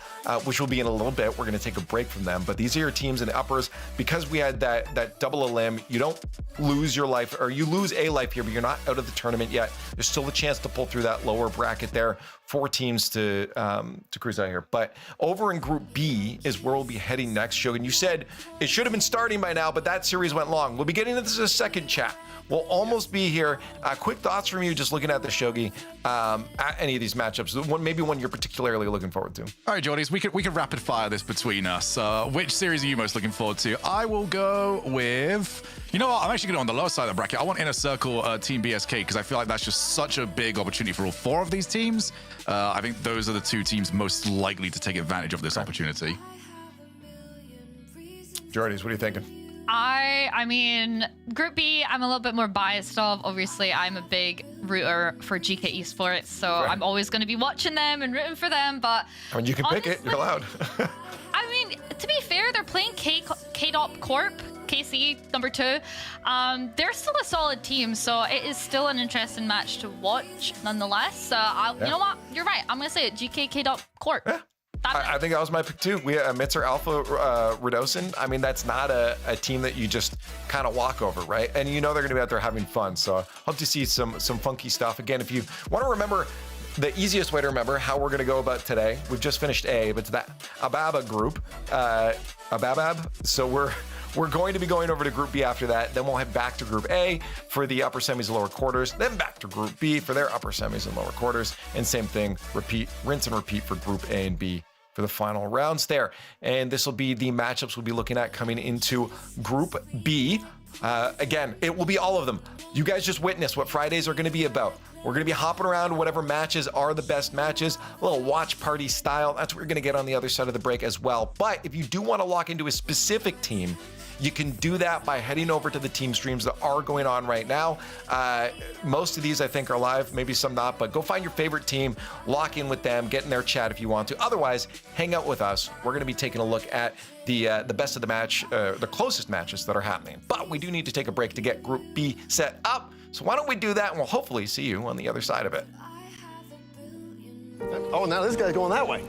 [SPEAKER 2] which will be in a little bit. We're going to take a break from them. But these are your teams in the uppers. Because we had that double a limb, you don't lose your life, or you lose a life here, but you're not out of the tournament yet. There's still a chance to pull through that lower bracket there. 4 teams to cruise out here. But over in Group B is where we'll be heading next, Shogun. You said it should have been starting by now, but that series went long. We'll be getting into this in a second, chat. We'll almost be here. Quick thoughts from you just looking at the Shogi, at any of these matchups. Maybe one you're particularly looking forward to.
[SPEAKER 4] All right, Jordies, we could rapid fire this between us. Which series are you most looking forward to? I will go with, you know what, I'm actually going to go on the lower side of the bracket. I want Inner Circle Team BSK because I feel like that's just such a big opportunity for all 4 of these teams. I think those are the 2 teams most likely to take advantage of this opportunity.
[SPEAKER 2] Jordies, what are you thinking?
[SPEAKER 3] I mean, Group B, I'm a little bit more biased of. Obviously, I'm a big rooter for GK Esports, so I'm always going to be watching them and rooting for them, but
[SPEAKER 2] I mean, you can honestly, pick it. You're allowed.
[SPEAKER 3] I mean, to be fair, they're playing K-Dop Corp, KC number 2. They're still a solid team, so it is still an interesting match to watch nonetheless. You know what? You're right. I'm going to say it. GK K-Dop Corp.
[SPEAKER 2] Yeah. I think that was my pick too. We Mitzer Alpha Radosin. I mean, that's not a team that you just kind of walk over, right? And you know they're going to be out there having fun. So hope to see some funky stuff. Again, if you want to remember, the easiest way to remember how we're going to go about today, we've just finished A, but it's that Ababa group, Ababab. So we're going to be going over to Group B after that. Then we'll head back to Group A for the upper semis and lower quarters. Then back to Group B for their upper semis and lower quarters. And same thing, rinse and repeat for Group A and B for the final rounds there. And this will be the matchups we'll be looking at coming into Group B. Again, it will be all of them. You guys just witnessed what Fridays are going to be about. We're going to be hopping around whatever matches are the best matches, a little watch party style. That's what we're going to get on the other side of the break as well. But if you do want to lock into a specific team, you can do that by heading over to the team streams that are going on right now. Most of these I think are live, maybe some not, but go find your favorite team, lock in with them, get in their chat if you want to. Otherwise, hang out with us. We're going to be taking a look at the best of the match, the closest matches that are happening. But we do need to take a break to get Group B set up. So why don't we do that, and we'll hopefully see you on the other side of it.
[SPEAKER 5] Oh, now this guy's going that way.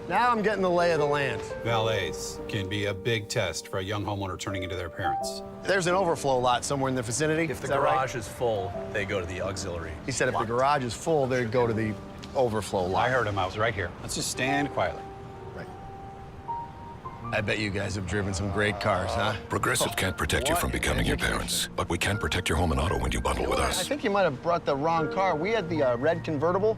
[SPEAKER 5] Now I'm getting the lay of the land.
[SPEAKER 6] Valets can be a big test for a young homeowner turning into their parents.
[SPEAKER 5] There's an overflow lot somewhere in the vicinity.
[SPEAKER 7] If the garage is full, they go to the auxiliary.
[SPEAKER 5] He said if the garage is full, they go to the overflow
[SPEAKER 6] I
[SPEAKER 5] line.
[SPEAKER 6] heard him. I was right here. Let's just stand quietly.
[SPEAKER 5] Right. I bet you guys have driven some great cars, huh?
[SPEAKER 7] Progressive can't protect you from becoming your parents, but we can protect your home and auto when you bundle with
[SPEAKER 5] I
[SPEAKER 7] us.
[SPEAKER 5] think you might have brought the wrong car. We had the red convertible.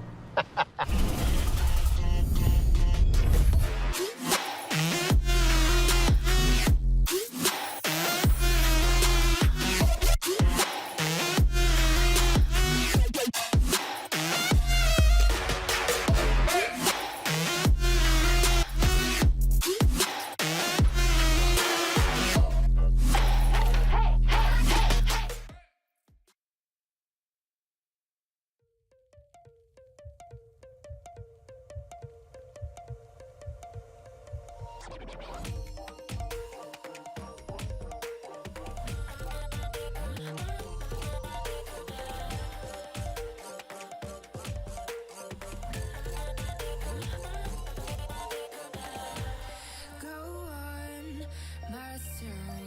[SPEAKER 1] Go on, myself.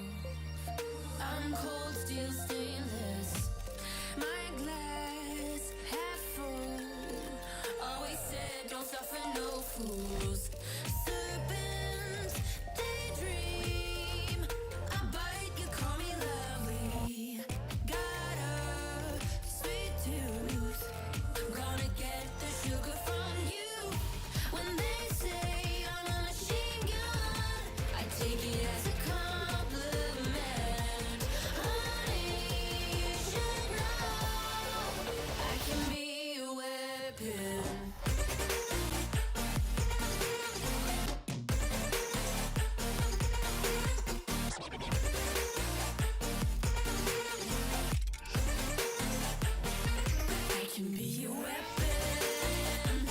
[SPEAKER 1] I'm cold steel stainless. My glass half full. Always said don't suffer no fools. Serpents, daydream. I bite, you call me lovely. Got a sweet tooth. Gonna get the sugar from you. When they say I'm a machine gun, I take it as a compliment. Honey, you should know I can be a weapon. I can be a weapon.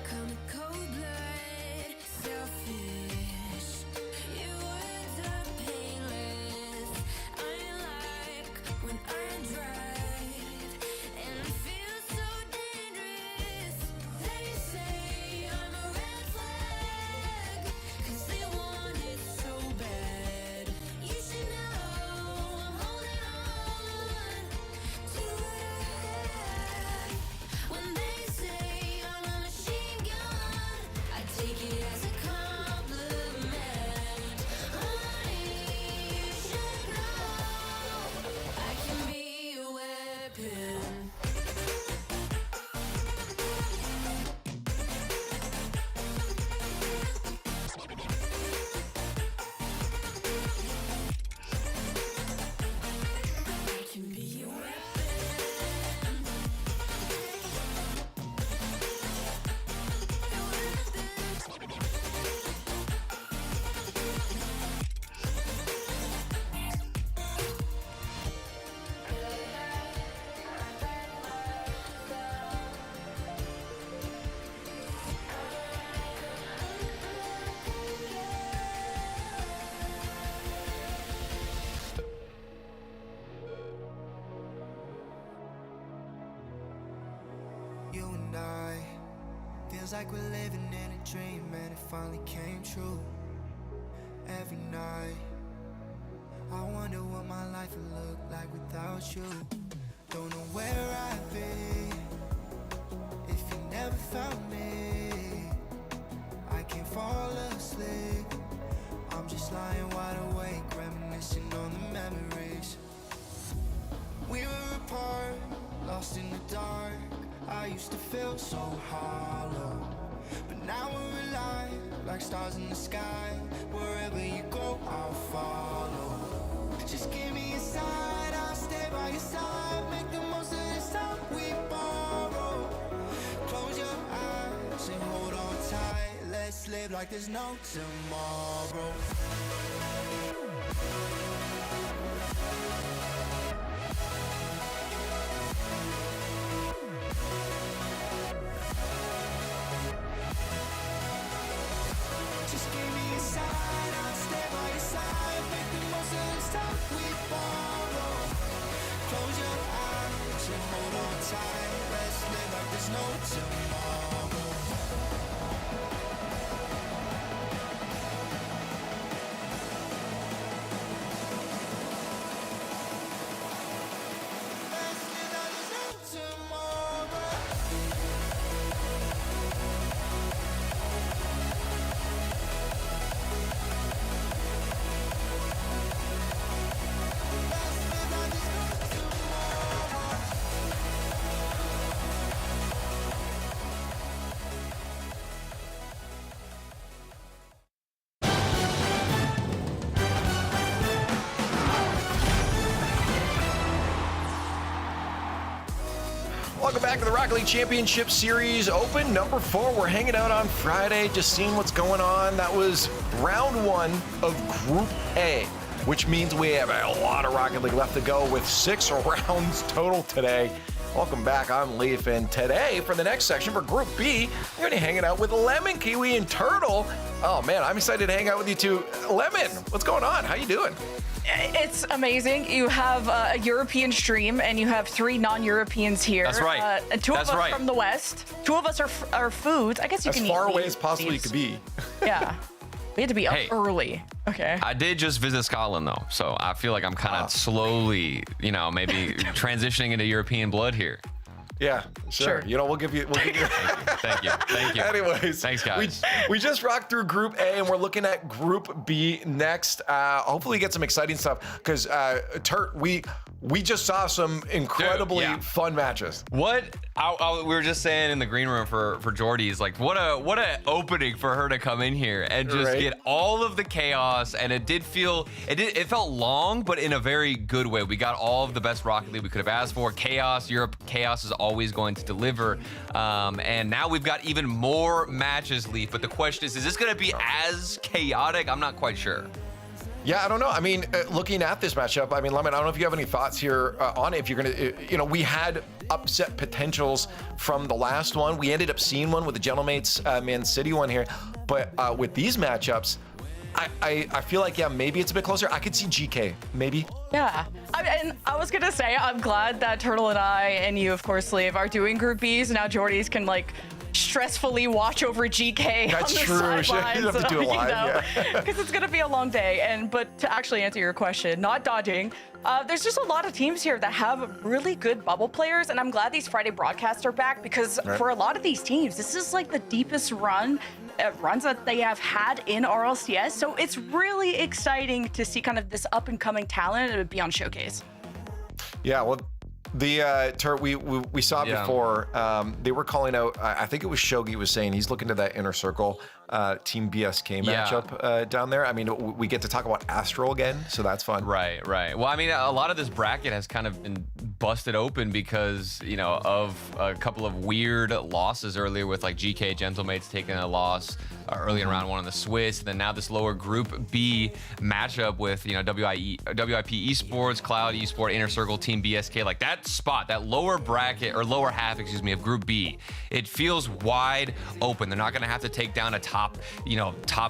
[SPEAKER 1] Come cold blood, selfish. Your words are painless. I like when I drive and feel so dangerous. They say I'm a red flag, 'cause they want it so bad. You should know I'm holding on to what I had. When they say I'm a machine gun, I take it as a compliment. Honey, you should know I can be a weapon. I can be a weapon.
[SPEAKER 8] You and I, feels like we're living in a dream and it finally came true. Every night, I wonder what my life would look like without you. Don't know where I'd be if you never found me. I can't fall asleep, I'm just lying wide awake, reminiscing on the memories. We were apart, lost in the dark. I used to feel so hollow, but now we're alive, like stars in the sky. Wherever you go, I'll follow. Just give me a sign, I'll stay by your side. Make the most of this time we borrow. Close your eyes and hold on tight. Let's live like there's no tomorrow. Just give me a sign.
[SPEAKER 2] welcome back to the Rocket League Championship Series Open number 4. We're hanging out on Friday, just seeing what's going on. That was round 1 of Group A, which means we have a lot of Rocket League left to go with 6 rounds total today. Welcome back, I'm Leaf, and today for the next section for Group B, we're gonna be hanging out with Lemon, Kiwi, and Turtle. Oh man, I'm excited to hang out with you two. Lemon, what's going on? How you doing?
[SPEAKER 9] It's amazing. You have a European stream, and you have 3 non-Europeans here.
[SPEAKER 10] That's right.
[SPEAKER 9] And 2 of us from the West. 2 of us are foods. I guess you can eat
[SPEAKER 2] as far away as possibly you could be.
[SPEAKER 9] Yeah. We had to be up early. Okay.
[SPEAKER 10] I did just visit Scotland though, so I feel like I'm kind of slowly, maybe transitioning into European blood here.
[SPEAKER 2] Yeah, sure. You know, we'll give you.
[SPEAKER 10] Thank you.
[SPEAKER 2] Anyways,
[SPEAKER 10] thanks guys.
[SPEAKER 2] We just rocked through Group A and we're looking at Group B next. Hopefully, get some exciting stuff because Turt, we just saw some incredibly fun matches.
[SPEAKER 10] What we were just saying in the green room for Jordy's, like what a opening for her to come in here and just get all of the chaos. And it felt long, but in a very good way. We got all of the best Rocket League we could have asked for. Chaos, Europe, chaos is always going to deliver. And now we've got even more matches, Leaf. But the question is this going to be as chaotic? I'm not quite sure.
[SPEAKER 2] Yeah, I don't know. I mean, looking at this matchup, I mean, Lemon, I don't know if you have any thoughts here on it. If you're going to, we had upset potentials from the last one. We ended up seeing one with the Gentlemates Man City one here. But with these matchups, I feel like, maybe it's a bit closer. I could see GK, maybe.
[SPEAKER 9] Yeah. And I was going to say, I'm glad that Turtle and I, and you, of course, Liv, are doing Group Bs. Now Jordy's can, stressfully watch over GK
[SPEAKER 2] That's
[SPEAKER 9] on the
[SPEAKER 2] true.
[SPEAKER 9] sidelines.
[SPEAKER 2] You have to do it live,
[SPEAKER 9] because it's going to be a long day. But to actually answer your question, not dodging, there's just a lot of teams here that have really good bubble players, and I'm glad these Friday broadcasts are back because for a lot of these teams, this is the deepest runs that they have had in RLCS. So it's really exciting to see kind of this up and coming talent be on showcase.
[SPEAKER 2] Yeah, well, the Turt we saw before, they were calling out, I think it was Shogi was saying he's looking to that inner circle Team BSK matchup down there. I mean, we get to talk about Astral again, so that's fun.
[SPEAKER 10] Right. Well, I mean, a lot of this bracket has kind of been busted open because, of a couple of weird losses earlier with GK Gentlemates taking a loss early in round 1 on the Swiss. And then now this lower Group B matchup with, WIP Esports, Cloud Esport, Inner Circle, Team BSK. That spot, that lower bracket, or lower half, of Group B, it feels wide open. They're not going to have to take down a top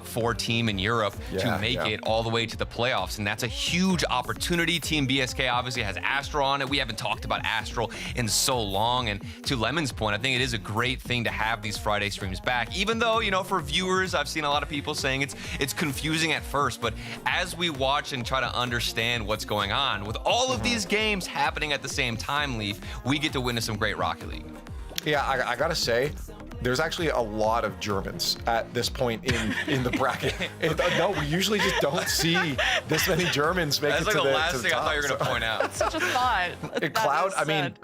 [SPEAKER 10] 4 team in Europe to make it all the way to the playoffs. And that's a huge opportunity. Team BSK obviously has Astral on it. We haven't talked about Astral in so long. And to Lemon's point, I think it is a great thing to have these Friday streams back, even though, for viewers, I've seen a lot of people saying it's confusing at first, but as we watch and try to understand what's going on with all of these games happening at the same time, Leaf, we get to witness some great Rocket League.
[SPEAKER 2] Yeah, I gotta say, there's actually a lot of Germans at this point in the bracket. No, we usually just don't see this many Germans make it to the top.
[SPEAKER 10] That's the last thing I thought you were going to point out.
[SPEAKER 9] It's such a thought.
[SPEAKER 2] Cloud, I mean,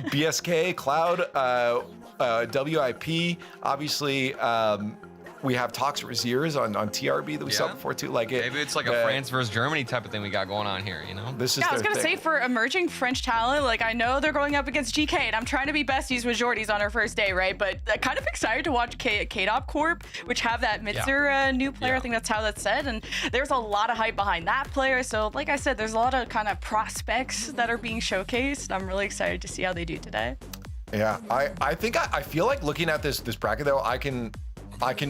[SPEAKER 2] BSK, Cloud, WIP, obviously, we have talks with Raziers on TRB that we saw before too.
[SPEAKER 10] Maybe it's a France versus Germany type of thing we got going on here,
[SPEAKER 2] This is
[SPEAKER 9] I was gonna say, for emerging French talent, I know they're going up against GK, and I'm trying to be besties with Jordy's on our first day, right? But kind of excited to watch KDOP Corp, which have that Mitzer new player. I think that's how that's said, and there's a lot of hype behind that player. So like I said, there's a lot of kind of prospects that are being showcased. I'm really excited to see how they do today.
[SPEAKER 2] Yeah, I think I feel like looking at this bracket though, I can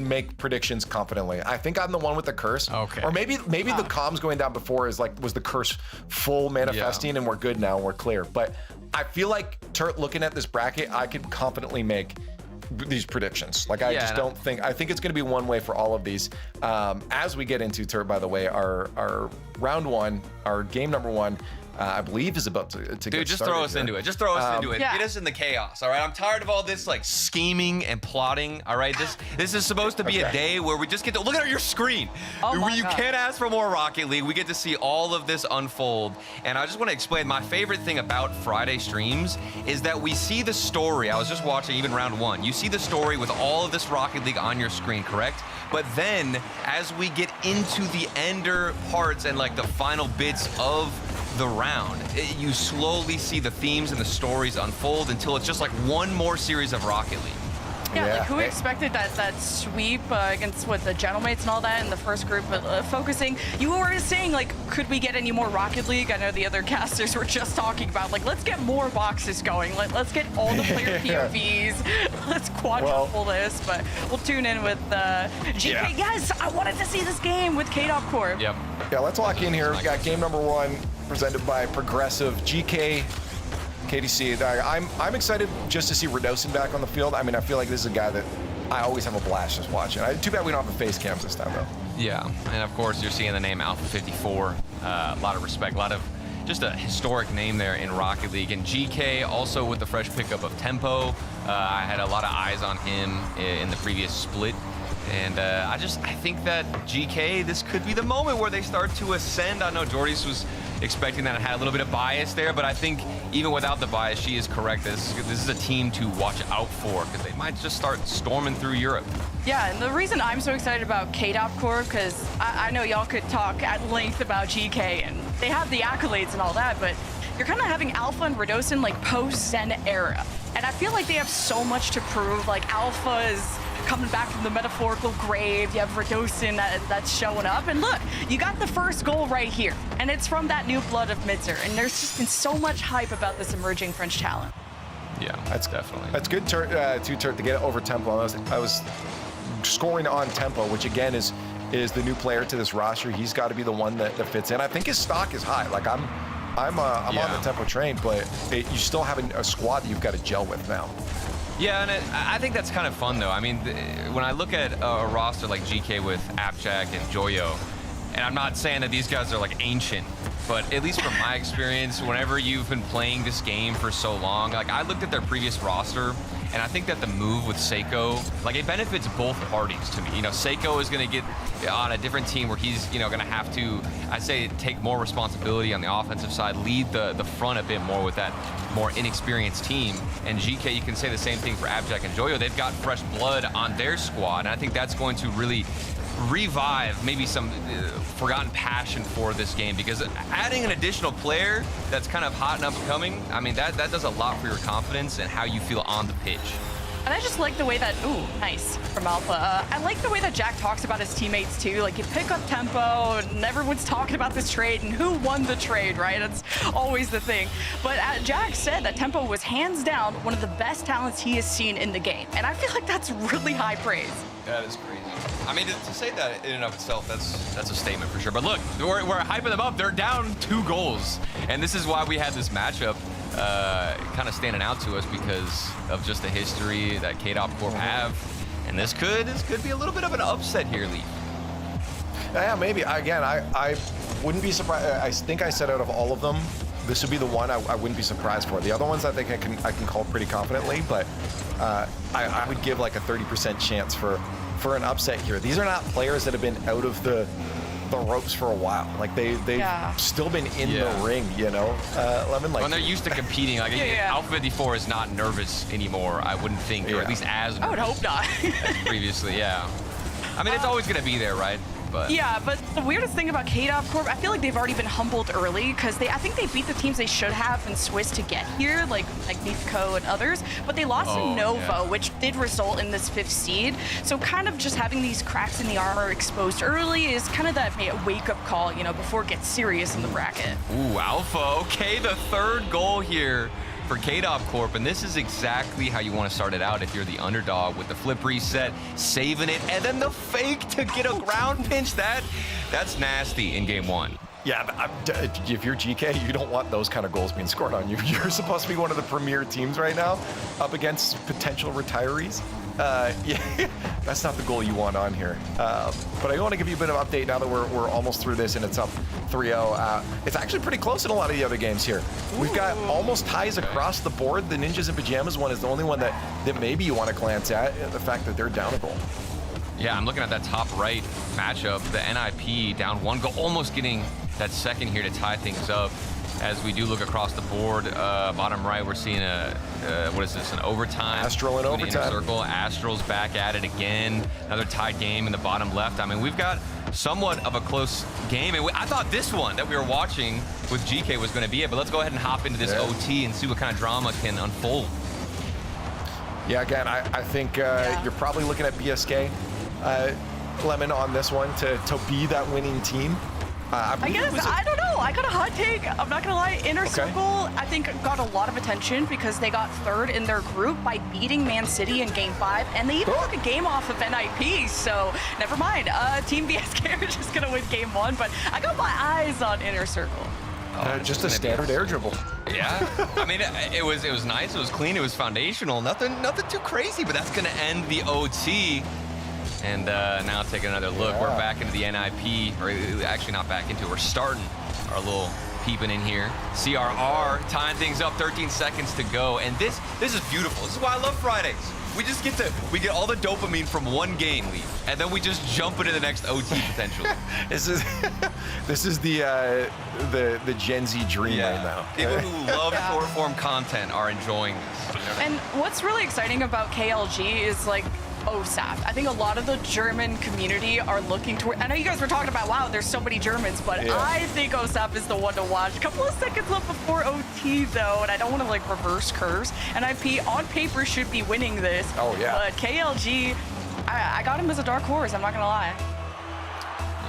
[SPEAKER 2] make predictions confidently. I think I'm the one with the curse.
[SPEAKER 10] Okay.
[SPEAKER 2] Or maybe the comms going down before was the curse full manifesting and we're good now and we're clear. But I feel like looking at this bracket, I can confidently make these predictions. I just don't think, I think it's going to be one way for all of these. As we get into Turt, by the way, our round 1, our game number 1, I believe is about to get
[SPEAKER 10] Dude, just
[SPEAKER 2] started
[SPEAKER 10] throw us
[SPEAKER 2] here.
[SPEAKER 10] into it. Just throw us into it. Get us in the chaos, all right? I'm tired of all this scheming and plotting, all right? This is supposed to be a day where we just get to look at your screen. You can't ask for more Rocket League. We get to see all of this unfold. And I just want to explain, my favorite thing about Friday streams is that we see the story. I was just watching even round 1. You see the story with all of this Rocket League on your screen, correct? But then as we get into the ender parts and the final bits of the round, you slowly see the themes and the stories unfold until it's just like one more series of Rocket League.
[SPEAKER 9] Yeah, like who expected that sweep against the Gentlemates and all that in the first group, focusing. You were saying, like, could we get any more Rocket League? I know the other casters were just talking about, like, let's get more boxes going. Let's get all the player POVs. Let's quadruple this, but we'll tune in with GK.
[SPEAKER 2] Yeah.
[SPEAKER 9] Yes, I wanted to see this game with KDOP Corp.
[SPEAKER 10] Yep.
[SPEAKER 2] Yeah, let's lock in here. We got game number 1 presented by Progressive. GK, KDC. I'm excited just to see Radosin back on the field. I mean, I feel like this is a guy that I always have a blast just watching. Too bad we don't have a face cam this time, though.
[SPEAKER 10] Yeah, and of course you're seeing the name Alpha 54. A lot of respect, a lot of just a historic name there in Rocket League. And GK also with the fresh pickup of Tempo. I had a lot of eyes on him in the previous split. And I think that GK, this could be the moment where they start to ascend. I know Jordy's was expecting that. It had a little bit of bias there, but I think even without the bias, she is correct. This is a team to watch out for because they might just start storming through Europe.
[SPEAKER 9] Yeah, and the reason I'm so excited about KDOP Corp, because I know y'all could talk at length about GK, and they have the accolades and all that, but you're kind of having Alpha and Radosin like post-Zen era. And I feel like they have so much to prove. Like, Alpha is coming back from the metaphorical grave. You have Radosin that's showing up. And look, you got the first goal right here. And it's from that new blood of Midzer. And there's just been so much hype about this emerging French talent.
[SPEAKER 10] Yeah, that's definitely.
[SPEAKER 2] That's good to get it over Tempo. I was scoring on Tempo, which again is the new player to this roster. He's got to be the one that fits in. I think his stock is high. Like I'm on the Tempo train, but you still have a squad that you've got to gel with now.
[SPEAKER 10] Yeah, and I think that's kind of fun, though. I mean, when I look at a roster like GK with Appjack and Joyo, and I'm not saying that these guys are like ancient, but at least from my experience, whenever you've been playing this game for so long, like I looked at their previous roster, and I think that the move with Seiko, like it benefits both parties to me. You know, Seiko is going to get on a different team where he's, going to have to, I say, take more responsibility on the offensive side, lead the front a bit more with that more inexperienced team. And GK, you can say the same thing for Abjack and Joyo. They've got fresh blood on their squad, and I think that's going to really revive maybe some forgotten passion for this game, because adding an additional player that's kind of hot and up and coming, I mean, that does a lot for your confidence and how you feel on the pitch.
[SPEAKER 9] And I just like the way that, ooh, nice from Alpha. I like the way that Jack talks about his teammates too. Like, you pick up Tempo and everyone's talking about this trade and who won the trade, right? That's always the thing. But Jack said that Tempo was hands down one of the best talents he has seen in the game. And I feel like that's really high praise.
[SPEAKER 10] That is crazy. I mean, to say that in and of itself, that's a statement for sure. But look, we're hyping them up. They're down 2 goals. And this is why we had this matchup kind of standing out to us, because of just the history that KDOP Corp have. And this could be a little bit of an upset here, Lee.
[SPEAKER 2] Yeah, maybe. Again, I wouldn't be surprised. I think I said out of all of them, this would be the one I wouldn't be surprised for. The other ones I think I can call pretty confidently, but I would give like a 30% chance for an upset here. These are not players that have been out of the ropes for a while. Like they've still been in the ring, Lemon. Like,
[SPEAKER 10] when they're used to competing, like Alpha 54 is not nervous anymore, I wouldn't think, or at least as nervous.
[SPEAKER 9] I would hope not.
[SPEAKER 10] as previously, yeah. I mean, it's always gonna be there, right? But
[SPEAKER 9] yeah, but the weirdest thing about KDOP Corp, I feel like they've already been humbled early, because I think they beat the teams they should have in Swiss to get here, like Nifco and others, but they lost to Novo, which did result in this 5th seed. So kind of just having these cracks in the armor exposed early is kind of that wake-up call, before it gets serious in the bracket.
[SPEAKER 10] Ooh, Alpha, okay, the 3rd goal here for KDOP Corp, and this is exactly how you want to start it out if you're the underdog, with the flip reset, saving it, and then the fake to get a ground pinch. That's nasty in game 1.
[SPEAKER 2] Yeah, if you're GK, you don't want those kind of goals being scored on you. You're supposed to be one of the premier teams right now, up against potential retirees. Yeah, that's not the goal you want on here. But I want to give you a bit of update now that we're almost through this and it's up 3-0. It's actually pretty close in a lot of the other games here. We've got almost ties across the board. The Ninjas and Pajamas one is the only one that maybe you want to glance at, the fact that they're down a goal.
[SPEAKER 10] Yeah, I'm looking at that top right matchup. The NIP down 1 goal, almost getting that second here to tie things up. as we do look across the board. Bottom right, we're seeing what is this, an overtime?
[SPEAKER 2] Astral in
[SPEAKER 10] between the
[SPEAKER 2] overtime.
[SPEAKER 10] Inner Circle. Astral's back at it again. Another tied game in the bottom left. I mean, we've got somewhat of a close game. And I thought this one that we were watching with GK was going to be it, but let's go ahead and hop into this OT and see what kind of drama can unfold.
[SPEAKER 2] Yeah, again, I think you're probably looking at BSK, Lemon, on this one to be that winning team.
[SPEAKER 9] I guess, I don't know. I got a hot take. I'm not going to lie. Inner Circle, I think, got a lot of attention because they got third in their group by beating Man City in Game 5, and they even took a game off of NIP, so never mind. Team BSK are just going to win Game 1, but I got my eyes on Inner Circle.
[SPEAKER 2] Just a standard air dribble.
[SPEAKER 10] Yeah, I mean, it was nice, it was clean, it was foundational, nothing too crazy, but that's going to end the OT. And now taking another look, we're back into the NIP, or actually not back into it, we're starting our little peeping in here. CRR tying things up, 13 seconds to go, and this is beautiful. This is why I love Fridays. We just get all the dopamine from one game, Lee, and then we just jump into the next OT potentially.
[SPEAKER 2] This is the Gen Z dream right now.
[SPEAKER 10] People who love short form content are enjoying this. You know what I mean?
[SPEAKER 9] And what's really exciting about KLG is like OSAP. I think a lot of the German community are looking toward. I know you guys were talking about, wow, there's so many Germans, but I think OSAP is the one to watch. A couple of seconds left before OT though, and I don't want to like reverse curves. NIP on paper should be winning this.
[SPEAKER 2] Oh yeah.
[SPEAKER 9] But KLG, I got him as a dark horse. I'm not gonna lie.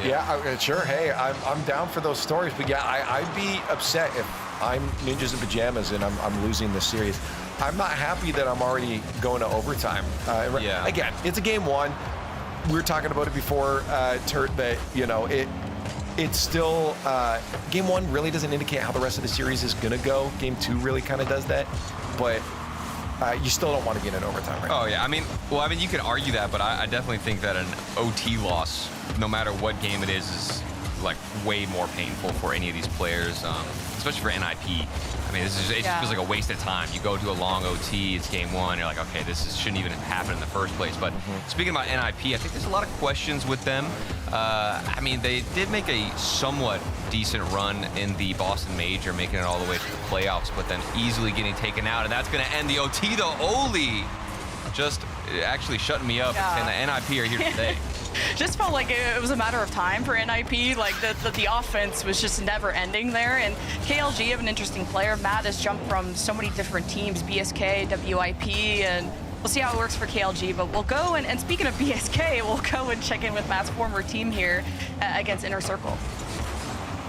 [SPEAKER 2] Yeah, sure. Hey, I'm down for those stories, but yeah, I'd be upset if I'm Ninjas in Pajamas and I'm losing this series. I'm not happy that I'm already going to overtime. Again, it's a Game 1. We were talking about it before, Turt, that, you know, it's still, Game 1 really doesn't indicate how the rest of the series is going to go. Game 2 really kind of does that. But you still don't want to get in overtime, right?
[SPEAKER 10] Oh, yeah. I mean, you could argue that, but I definitely think that an OT loss, no matter what game it is like way more painful for any of these players, especially for NIP. I mean, it just feels like a waste of time. You go to a long OT, it's Game 1, you're like, okay, shouldn't even happen in the first place. But speaking about NIP, I think there's a lot of questions with them. I mean, they did make a somewhat decent run in the Boston Major, making it all the way to the playoffs, but then easily getting taken out, and that's going to end the OT, though. Oli just actually shutting me up, and the NIP are here today.
[SPEAKER 9] Just felt like it was a matter of time for NIP. Like the offense was just never ending there. And KLG have an interesting player. Matt has jumped from so many different teams, BSK, WIP, and we'll see how it works for KLG. But we'll go and speaking of BSK, we'll go and check in with Matt's former team here against Inner Circle.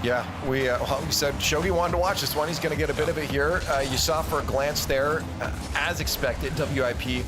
[SPEAKER 2] Yeah, we said Shogi wanted to watch this one. He's going to get a bit of it here. You saw for a glance there, as expected, WIP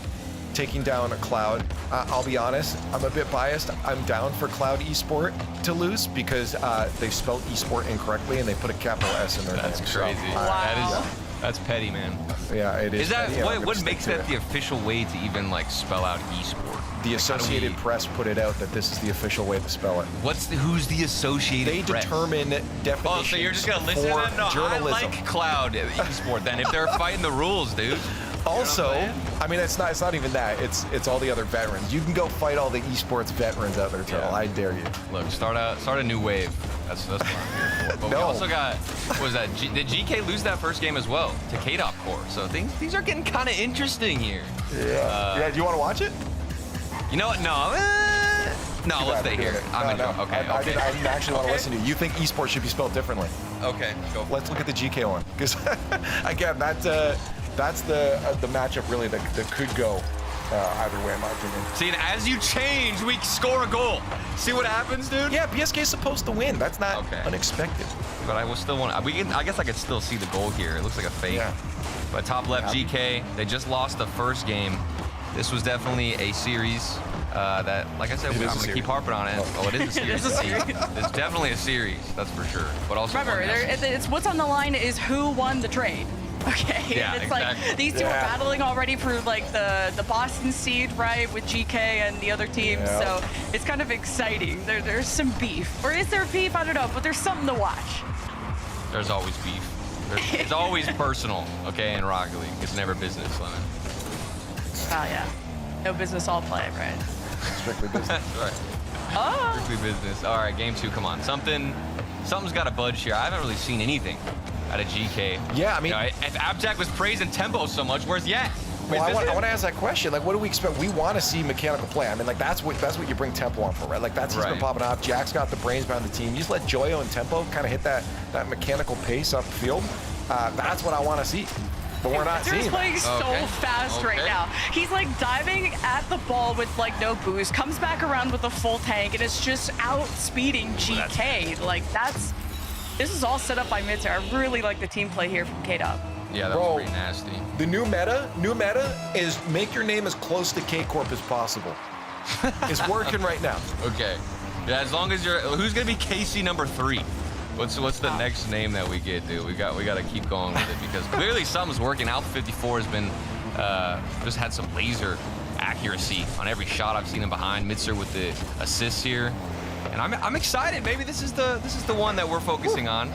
[SPEAKER 2] taking down a Cloud. I'll be honest, I'm a bit biased. I'm down for Cloud Esport to lose because they spelled Esport incorrectly and they put a capital S in their name.
[SPEAKER 10] That's crazy.
[SPEAKER 2] So,
[SPEAKER 9] Wow.
[SPEAKER 10] That's petty, man.
[SPEAKER 2] Yeah, it is.
[SPEAKER 10] Is that
[SPEAKER 2] petty.
[SPEAKER 10] what makes that the official way to even like spell out esport?
[SPEAKER 2] The Associated Press put it out that this is the official way to spell it.
[SPEAKER 10] Who's the Associated
[SPEAKER 2] They
[SPEAKER 10] Press?
[SPEAKER 2] determine definitions.
[SPEAKER 10] Oh, so you're just gonna listen to that? No,
[SPEAKER 2] journalism.
[SPEAKER 10] I like Cloud Esport then if they're fighting the rules, dude.
[SPEAKER 2] Also, I mean, it's not even that. It's all the other veterans. You can go fight all the esports veterans out there, Turtle. I dare you.
[SPEAKER 10] Look, start a new wave. That's what I'm here for. But we also got, what was that? Did GK lose that first game as well to KDOP Core? So things are getting kind of interesting here.
[SPEAKER 2] Yeah. Do you want to watch it?
[SPEAKER 10] You know what? No. No, let's stay here. I'm gonna go. Okay.
[SPEAKER 2] I didn't actually want to listen to you. You think esports should be spelled differently?
[SPEAKER 10] Okay. Go.
[SPEAKER 2] Let's look at the GK one because again, that's the matchup really that could go either way in my opinion.
[SPEAKER 10] See, and as you change, we score a goal. See what happens, dude?
[SPEAKER 2] Yeah, BSK is supposed to win. That's not unexpected.
[SPEAKER 10] But I will still want. I guess I could still see the goal here. It looks like a fake. Yeah. But top left, GK. They just lost the first game. This was definitely a series that, like I said, I'm going to keep harping on it. Oh, it is a series.
[SPEAKER 9] It is a series.
[SPEAKER 10] It's definitely a series, that's for sure. But also
[SPEAKER 9] remember, it's what's on the line is who won the trade. Okay,
[SPEAKER 10] yeah,
[SPEAKER 9] it's
[SPEAKER 10] exactly.
[SPEAKER 9] like these two are battling already for like the Boston seed, right, with GK and the other teams. So it's kind of exciting. There's some beef, or is there beef? I don't know, but there's something to watch.
[SPEAKER 10] There's always beef. It's always personal, okay, in Rocket League. It's never business, Lemon.
[SPEAKER 9] Oh yeah, no business, all play, right?
[SPEAKER 2] Strictly business.
[SPEAKER 10] That's right. Oh. Strictly business. All right, game 2. Come on, something's got to budge here. I haven't really seen anything out of GK.
[SPEAKER 2] Yeah, I mean,
[SPEAKER 10] if Abjack was praising tempo so much, where's Yak?
[SPEAKER 2] Well, I want to ask that question. Like, what do we expect? We want to see mechanical play. I mean, like that's what you bring Tempo on for, right? Like he's been popping off. Jack's got the brains behind the team. You just let Joyo and Tempo kind of hit that mechanical pace up the field. That's what I want to see. But we're not seeing.
[SPEAKER 9] He's playing so fast right now. He's like diving at the ball with like no boost, comes back around with a full tank, and it's just outspeeding GK. Like this is all set up by Mitzer. I really like the team play here from K-Dub.
[SPEAKER 10] Yeah, that was pretty nasty.
[SPEAKER 2] The new meta is make your name as close to K-Corp as possible. It's working right now.
[SPEAKER 10] Okay. Yeah, as long as who's gonna be KC number 3? What's the next name that we get, dude? We got to keep going with it because clearly something's working. Alpha 54 has been just had some laser accuracy on every shot I've seen him behind. Mitzer with the assists here, and I'm excited. Maybe this is the one that we're focusing on.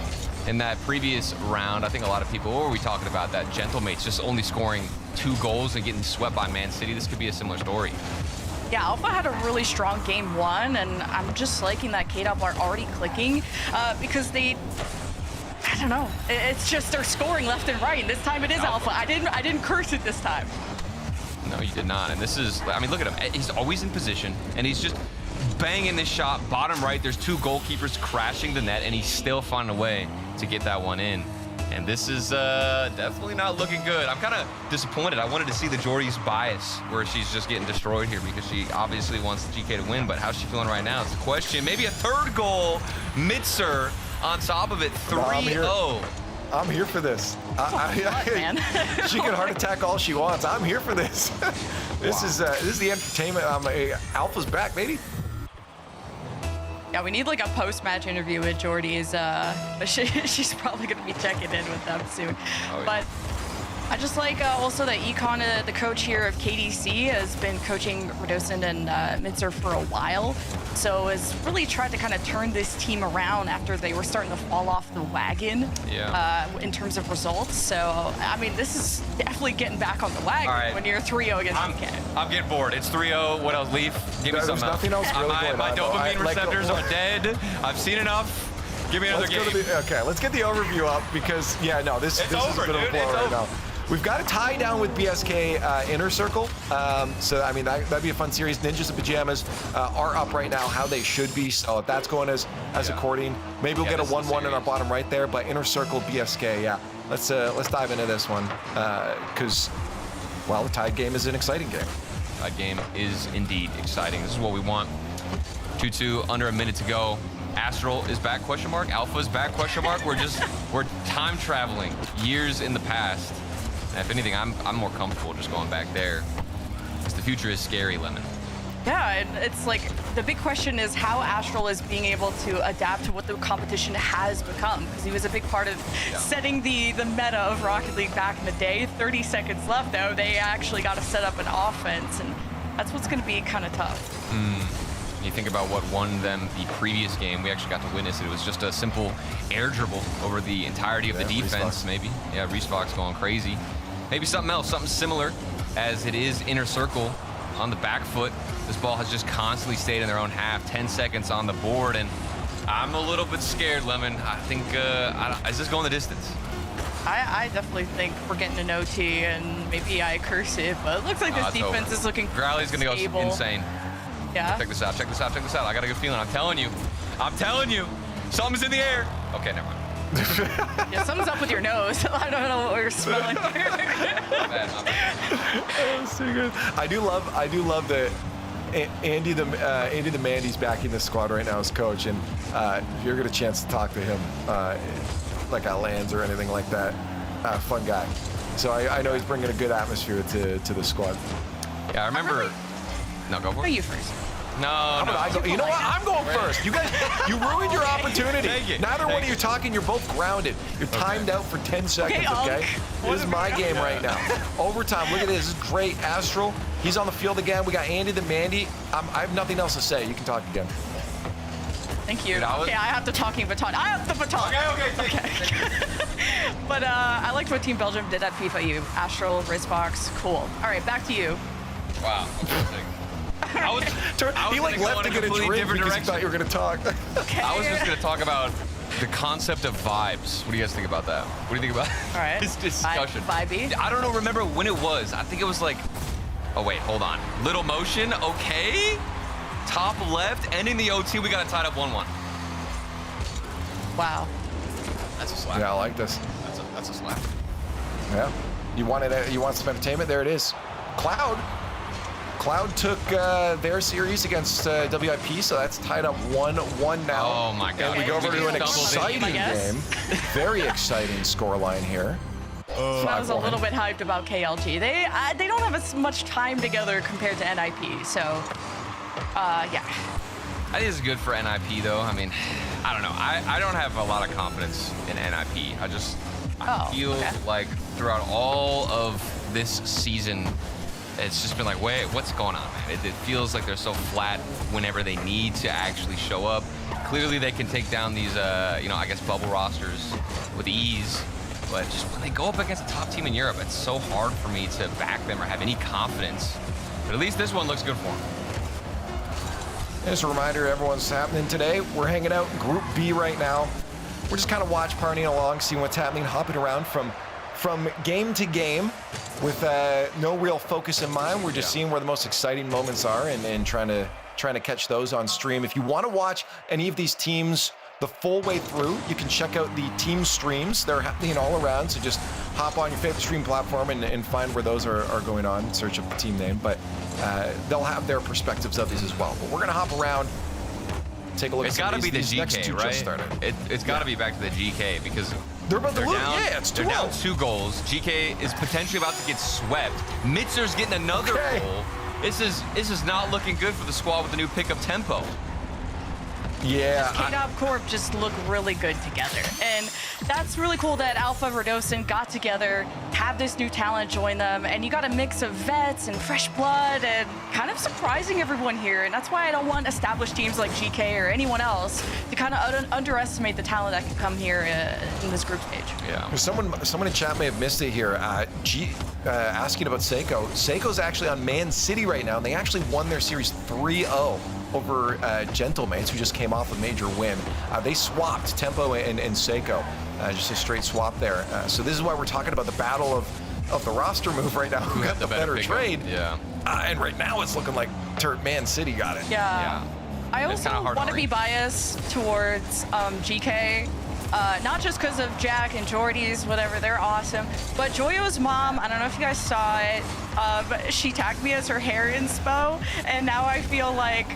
[SPEAKER 10] In that previous round, I think a lot of people, what were we talking about? That Gentlemates just only scoring 2 goals and getting swept by Man City. This could be a similar story.
[SPEAKER 9] Yeah, Alpha had a really strong game 1, and I'm just liking that K-Dub are already clicking because I don't know. It's just they're scoring left and right, and this time it is Alpha. I didn't curse it this time.
[SPEAKER 10] No, you did not. And this is, I mean, look at him. He's always in position, and he's just banging this shot. Bottom right, there's 2 goalkeepers crashing the net, and he's still finding a way to get that one in. And this is definitely not looking good. I'm kind of disappointed. I wanted to see the Jordy's bias where she's just getting destroyed here because she obviously wants the GK to win, but how's she feeling right now? It's the question. Maybe a 3rd goal. Mitzer on top of it, 3-0.
[SPEAKER 2] I'm here for this.
[SPEAKER 9] Man.
[SPEAKER 2] She can heart attack all she wants. I'm here for this. This is the entertainment. Alpha's back, baby.
[SPEAKER 9] Yeah, we need like a post-match interview with Jordy's. She's probably gonna be checking in with them soon.
[SPEAKER 10] Oh, yeah.
[SPEAKER 9] But I just like also that Econ, the coach here of KDC, has been coaching Radosin and Mitzer for a while. So has really tried to kind of turn this team around after they were starting to fall off the wagon in terms of results. So, I mean, this is definitely getting back on the wagon when you're 3-0 against GK.
[SPEAKER 10] I'm getting bored. It's 3-0. What else? Leaf. Give me something else.
[SPEAKER 2] Nothing else really
[SPEAKER 10] My dopamine receptors are dead. I've seen enough. Give me another game.
[SPEAKER 2] Okay, let's get the overview up because, this is a bit of a blow right now. We've got a tie down with BSK Inner Circle. So, I mean, that'd be a fun series. Ninjas and Pajamas are up right now, how they should be. So if that's going as according, maybe we'll get a 1-1 in our bottom right there. But Inner Circle, BSK, let's dive into this one because, well, the tied game is an exciting game.
[SPEAKER 10] Tied game is indeed exciting. This is what we want. 2-2, under a minute to go. Astral is back, ? Alpha is back, ? We're time traveling years in the past. And if anything, I'm more comfortable just going back there. Because the future is scary, Lemon.
[SPEAKER 9] Yeah, and it's like the big question is how Astral is being able to adapt to what the competition has become. Because he was a big part of setting the meta of Rocket League back in the day. 30 seconds left, though. They actually got to set up an offense, and that's what's going to be kind of tough.
[SPEAKER 10] You think about what won them the previous game. We actually got to witness it. It was just a simple air dribble over the entirety of the defense, maybe. Yeah, Respox going crazy. Maybe something else, something similar, as it is Inner Circle on the back foot. This ball has just constantly stayed in their own half. 10 seconds on the board, and I'm a little bit scared, Lemon. I think, is this going the distance?
[SPEAKER 9] I definitely think we're getting an OT, and maybe I curse it, but it looks like this defense is looking
[SPEAKER 10] Growly's gonna
[SPEAKER 9] stable.
[SPEAKER 10] go insane.
[SPEAKER 9] Yeah.
[SPEAKER 10] Check this out. I got a good feeling. I'm telling you. Something's in the air. Okay, never mind.
[SPEAKER 9] Yeah, something's up with your nose. I don't know what we're smelling.
[SPEAKER 10] My bad.
[SPEAKER 2] So good. I do love that Andy the Mandy's backing the squad right now as coach, and if you ever get a chance to talk to him, like at LANs or anything like that, fun guy. So I know he's bringing a good atmosphere to the squad.
[SPEAKER 10] Yeah, I remember. No, go for it.
[SPEAKER 9] You first.
[SPEAKER 10] No.
[SPEAKER 2] You know what? I'm going first. You guys, you ruined your opportunity. Neither one of you talking. You're both grounded. You're timed out for 10 seconds, okay? This is my game right now. Overtime. Look at this. This is great. Astral, he's on the field again. We got Andy the Mandy. I have nothing else to say. You can talk again.
[SPEAKER 9] Thank you. Okay, I have the talking baton. I have the baton. Okay. But I liked what Team Belgium did at FIFA U. Astral, Rizbox, cool. All right, back to you.
[SPEAKER 10] Wow. I was
[SPEAKER 2] he like left to get a drink because he thought you were going to talk.
[SPEAKER 10] I was just going to talk about the concept of vibes. What do you guys think about that? What do you think about
[SPEAKER 9] All right.
[SPEAKER 10] this discussion?
[SPEAKER 9] Vibey.
[SPEAKER 10] I don't know. Remember when it was? I think it was like. Oh wait, hold on. Little motion. Okay. Top left, ending the OT. We got it tied up 1-1.
[SPEAKER 9] Wow.
[SPEAKER 10] That's a slap.
[SPEAKER 2] Yeah, I like this.
[SPEAKER 10] That's a slap.
[SPEAKER 2] Yeah. You want some entertainment? There it is. Cloud took their series against WIP, so that's tied up 1-1 now.
[SPEAKER 10] Oh my God.
[SPEAKER 2] And we go over to an exciting
[SPEAKER 9] I guess.
[SPEAKER 2] game. Very exciting scoreline here.
[SPEAKER 9] So I was a
[SPEAKER 2] 5-1.
[SPEAKER 9] little bit hyped about KLG. They don't have as much time together compared to NIP, so yeah.
[SPEAKER 10] I think it's good for NIP though. I mean, I don't know. I don't have a lot of confidence in NIP. I feel like throughout all of this season, it's just been like, wait, what's going on, man? It feels like they're so flat whenever they need to actually show up. Clearly, they can take down these, I guess bubble rosters with ease. But just when they go up against a top team in Europe, it's so hard for me to back them or have any confidence. But at least this one looks good for them.
[SPEAKER 2] Just a reminder, everyone's happening today. We're hanging out in Group B right now. We're just kind of watch partying along, seeing what's happening, hopping around from game to game with no real focus in mind. We're just seeing where the most exciting moments are and trying to catch those on stream. If you want to watch any of these teams the full way through, you can check out the team streams. They're happening all around, so just hop on your favorite stream platform and find where those are going on, search up the team name. But they'll have their perspectives of these as well. But we're going to hop around, take a look
[SPEAKER 10] It's
[SPEAKER 2] at
[SPEAKER 10] got to be the
[SPEAKER 2] these next
[SPEAKER 10] GK,
[SPEAKER 2] two
[SPEAKER 10] right?
[SPEAKER 2] just started.
[SPEAKER 10] It's got to be back to the GK because
[SPEAKER 2] They're about to lose.
[SPEAKER 10] down,
[SPEAKER 2] Yeah, it's 2-0.
[SPEAKER 10] they're down 2 goals. GK is potentially about to get swept. Mitzer's getting another goal. This is not looking good for the squad with the new pickup tempo.
[SPEAKER 2] Yeah.
[SPEAKER 9] K-Dop Corp just look really good together. And that's really cool that Alpha Verdosen got together, have this new talent join them, and you got a mix of vets and fresh blood and kind of surprising everyone here. And that's why I don't want established teams like GK or anyone else to kind of underestimate the talent that can come here in this group stage.
[SPEAKER 10] Yeah.
[SPEAKER 2] Someone in chat may have missed it here. Asking about Seiko. Seiko's actually on Man City right now, and they actually won their series 3-0 over Gentlemates, who just came off a major win. They swapped Tempo and Seiko, just a straight swap there. So this is why we're talking about the battle of the roster move right now. Who got the better
[SPEAKER 10] pickup?
[SPEAKER 2] trade?
[SPEAKER 10] Yeah.
[SPEAKER 2] And right now it's looking like Man City got it.
[SPEAKER 9] Yeah. I
[SPEAKER 10] It's
[SPEAKER 9] also
[SPEAKER 10] kinda hard to
[SPEAKER 9] want to be
[SPEAKER 10] argue.
[SPEAKER 9] biased towards GK. Not just because of Jack and Jordy's, whatever, they're awesome. But Joyo's mom, I don't know if you guys saw it, she tagged me as her hair inspo, and now I feel like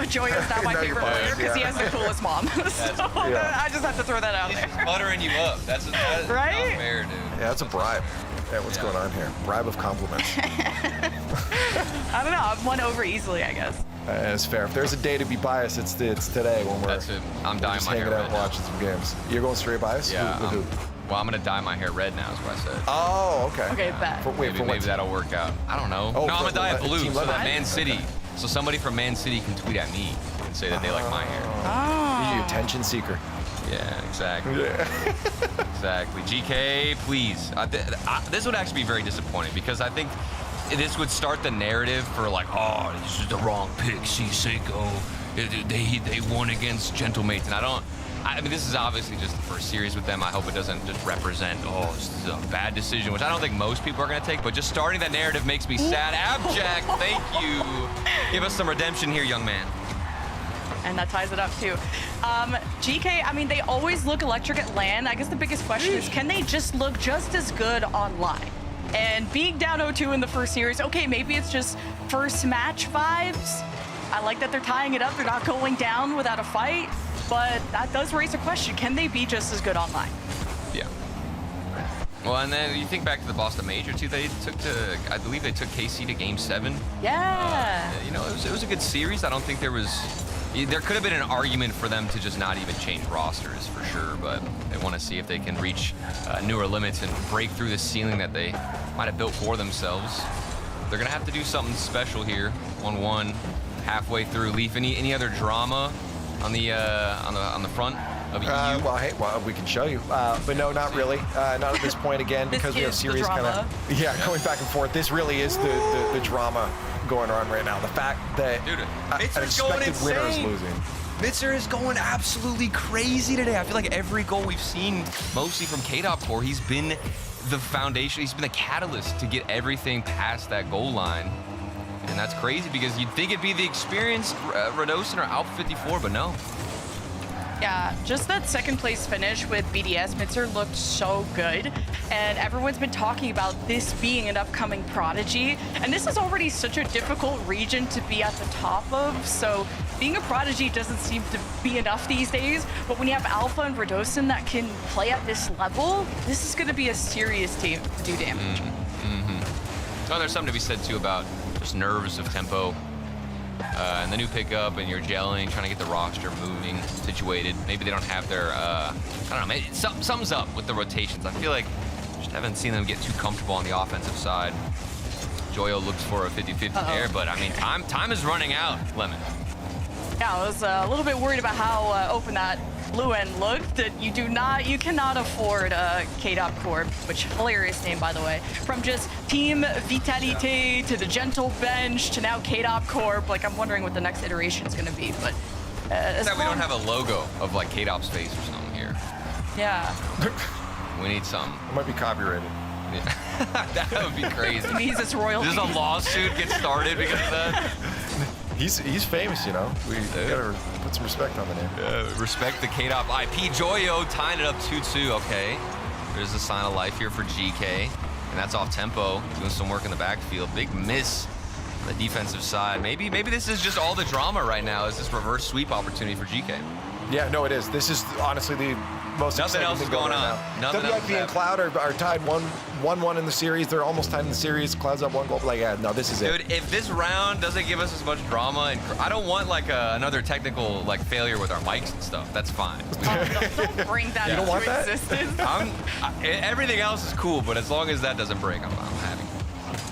[SPEAKER 9] Joyo's not my
[SPEAKER 2] Now you're
[SPEAKER 9] favorite player
[SPEAKER 2] biased,
[SPEAKER 9] because he
[SPEAKER 2] yeah.
[SPEAKER 9] has the coolest mom. So I just have to throw that out
[SPEAKER 10] He's
[SPEAKER 9] there.
[SPEAKER 10] just buttering you up. That's
[SPEAKER 9] Right?
[SPEAKER 10] not fair, dude.
[SPEAKER 2] Yeah, that's a bribe. Yeah, what's going on here? Bribe of compliments.
[SPEAKER 9] I don't know, I've won over easily, I guess.
[SPEAKER 2] It's fair. If there's a day to be biased, it's today when we're
[SPEAKER 10] That's it. I'm dyeing
[SPEAKER 2] just
[SPEAKER 10] my hair
[SPEAKER 2] hanging out
[SPEAKER 10] red
[SPEAKER 2] and
[SPEAKER 10] now.
[SPEAKER 2] watching some games. You're going straight bias?
[SPEAKER 10] Yeah.
[SPEAKER 2] With who?
[SPEAKER 10] Well, I'm gonna dye my hair red now. Is what I said.
[SPEAKER 2] Oh, okay.
[SPEAKER 9] Okay, bet.
[SPEAKER 10] Maybe
[SPEAKER 2] what?
[SPEAKER 10] that'll work out. I don't know.
[SPEAKER 2] Oh,
[SPEAKER 10] no, I'm
[SPEAKER 2] for
[SPEAKER 10] gonna dye it
[SPEAKER 2] the
[SPEAKER 10] blue
[SPEAKER 2] team
[SPEAKER 10] so
[SPEAKER 2] leather.
[SPEAKER 10] that Man City. So somebody from Man City can tweet at me and say that they like my hair.
[SPEAKER 9] Oh.
[SPEAKER 2] You're attention seeker.
[SPEAKER 10] Yeah, exactly. Exactly. GK, please. This would actually be very disappointing because I think this would start the narrative for like, oh, this is the wrong pick. See, Seiko, they won against Gentlemates, and I mean, this is obviously just the first series with them. I hope it doesn't just represent, oh, this is a bad decision, which I don't think most people are going to take, but just starting that narrative makes me sad. Abject, thank you. Give us some redemption here, young man.
[SPEAKER 9] And that ties it up too. GK, I mean, they always look electric at LAN. I guess the biggest question is, can they just look just as good online? And being down 0-2 in the first series, okay, maybe it's just first match vibes. I like that they're tying it up. They're not going down without a fight, but that does raise a question. Can they be just as good online?
[SPEAKER 10] Yeah. Well, and then you think back to the Boston Major too. I believe they took KC to Game 7.
[SPEAKER 9] Yeah.
[SPEAKER 10] It was a good series. I don't think there could have been an argument for them to just not even change rosters for sure, but they want to see if they can reach newer limits and break through the ceiling that they might have built for themselves. They're gonna have to do something special here. 1-1, halfway through. Leaf, any other drama on the front of EU?
[SPEAKER 2] Well, we can show you, but no, not really. Not at this point again, because we have
[SPEAKER 9] is the
[SPEAKER 2] series kind
[SPEAKER 9] drama.
[SPEAKER 2] of going back and forth. This really is the drama going on right now. The fact that
[SPEAKER 10] Dude,
[SPEAKER 2] an
[SPEAKER 10] Mitzer's going
[SPEAKER 2] expected winner is
[SPEAKER 10] insane.
[SPEAKER 2] losing.
[SPEAKER 10] Mitzer is going absolutely crazy today. I feel like every goal we've seen, mostly from K-Dop Core, he's been the foundation. He's been the catalyst to get everything past that goal line. And that's crazy because you'd think it'd be the experienced Radosin or Alpha 54, but no.
[SPEAKER 9] Yeah, just that second place finish with BDS, Mitzer looked so good. And everyone's been talking about this being an upcoming prodigy. And this is already such a difficult region to be at the top of. So being a prodigy doesn't seem to be enough these days. But when you have Alpha and Radosin that can play at this level, this is going to be a serious team to do damage.
[SPEAKER 10] Oh, there's something to be said too about just nerves of tempo. And the new pickup, and you're gelling, trying to get the roster moving, situated. Maybe they don't have their, I don't know, maybe something's up with the rotations. I feel like just haven't seen them get too comfortable on the offensive side. Joyo looks for a 50-50 there, but I mean, time is running out, Lemon.
[SPEAKER 9] Yeah, I was a little bit worried about how open that blue end looked. That you cannot afford K-Dop Corp, which hilarious name, by the way. From just Team Vitalite to the Gentle Bench to now K-Dop Corp. Like, I'm wondering what the next iteration is going to be, but
[SPEAKER 10] that we don't have a logo of like K-Dop's face or something here.
[SPEAKER 9] Yeah.
[SPEAKER 10] We need some.
[SPEAKER 2] It might be copyrighted.
[SPEAKER 10] Yeah. That would be crazy.
[SPEAKER 9] Means royalty.
[SPEAKER 10] Does a lawsuit get started because of that?
[SPEAKER 2] He's famous, you know. We gotta put some respect on the name.
[SPEAKER 10] Respect the K-Dop IP. Joyo tying it up 2-2. Okay. There's a sign of life here for GK. And that's off tempo. Doing some work in the backfield. Big miss on the defensive side. Maybe this is just all the drama right now. Is this reverse sweep opportunity for GK?
[SPEAKER 2] Yeah, no, it is. This is honestly the most
[SPEAKER 10] Nothing
[SPEAKER 2] exciting
[SPEAKER 10] else
[SPEAKER 2] thing
[SPEAKER 10] is going
[SPEAKER 2] right
[SPEAKER 10] on.
[SPEAKER 2] now.
[SPEAKER 10] Nothing else
[SPEAKER 2] WIP
[SPEAKER 10] is
[SPEAKER 2] and Cloud are tied 1-1 in the series. They're almost tied in the series. Cloud's up 1 goal. Like, yeah, no, this is it.
[SPEAKER 10] Dude, if this round doesn't give us as much drama, and I don't want like another technical like failure with our mics and stuff. That's fine.
[SPEAKER 9] Don't bring that
[SPEAKER 2] You don't
[SPEAKER 9] into
[SPEAKER 2] want that?
[SPEAKER 9] existence.
[SPEAKER 10] Everything else is cool, but as long as that doesn't break, I'm happy.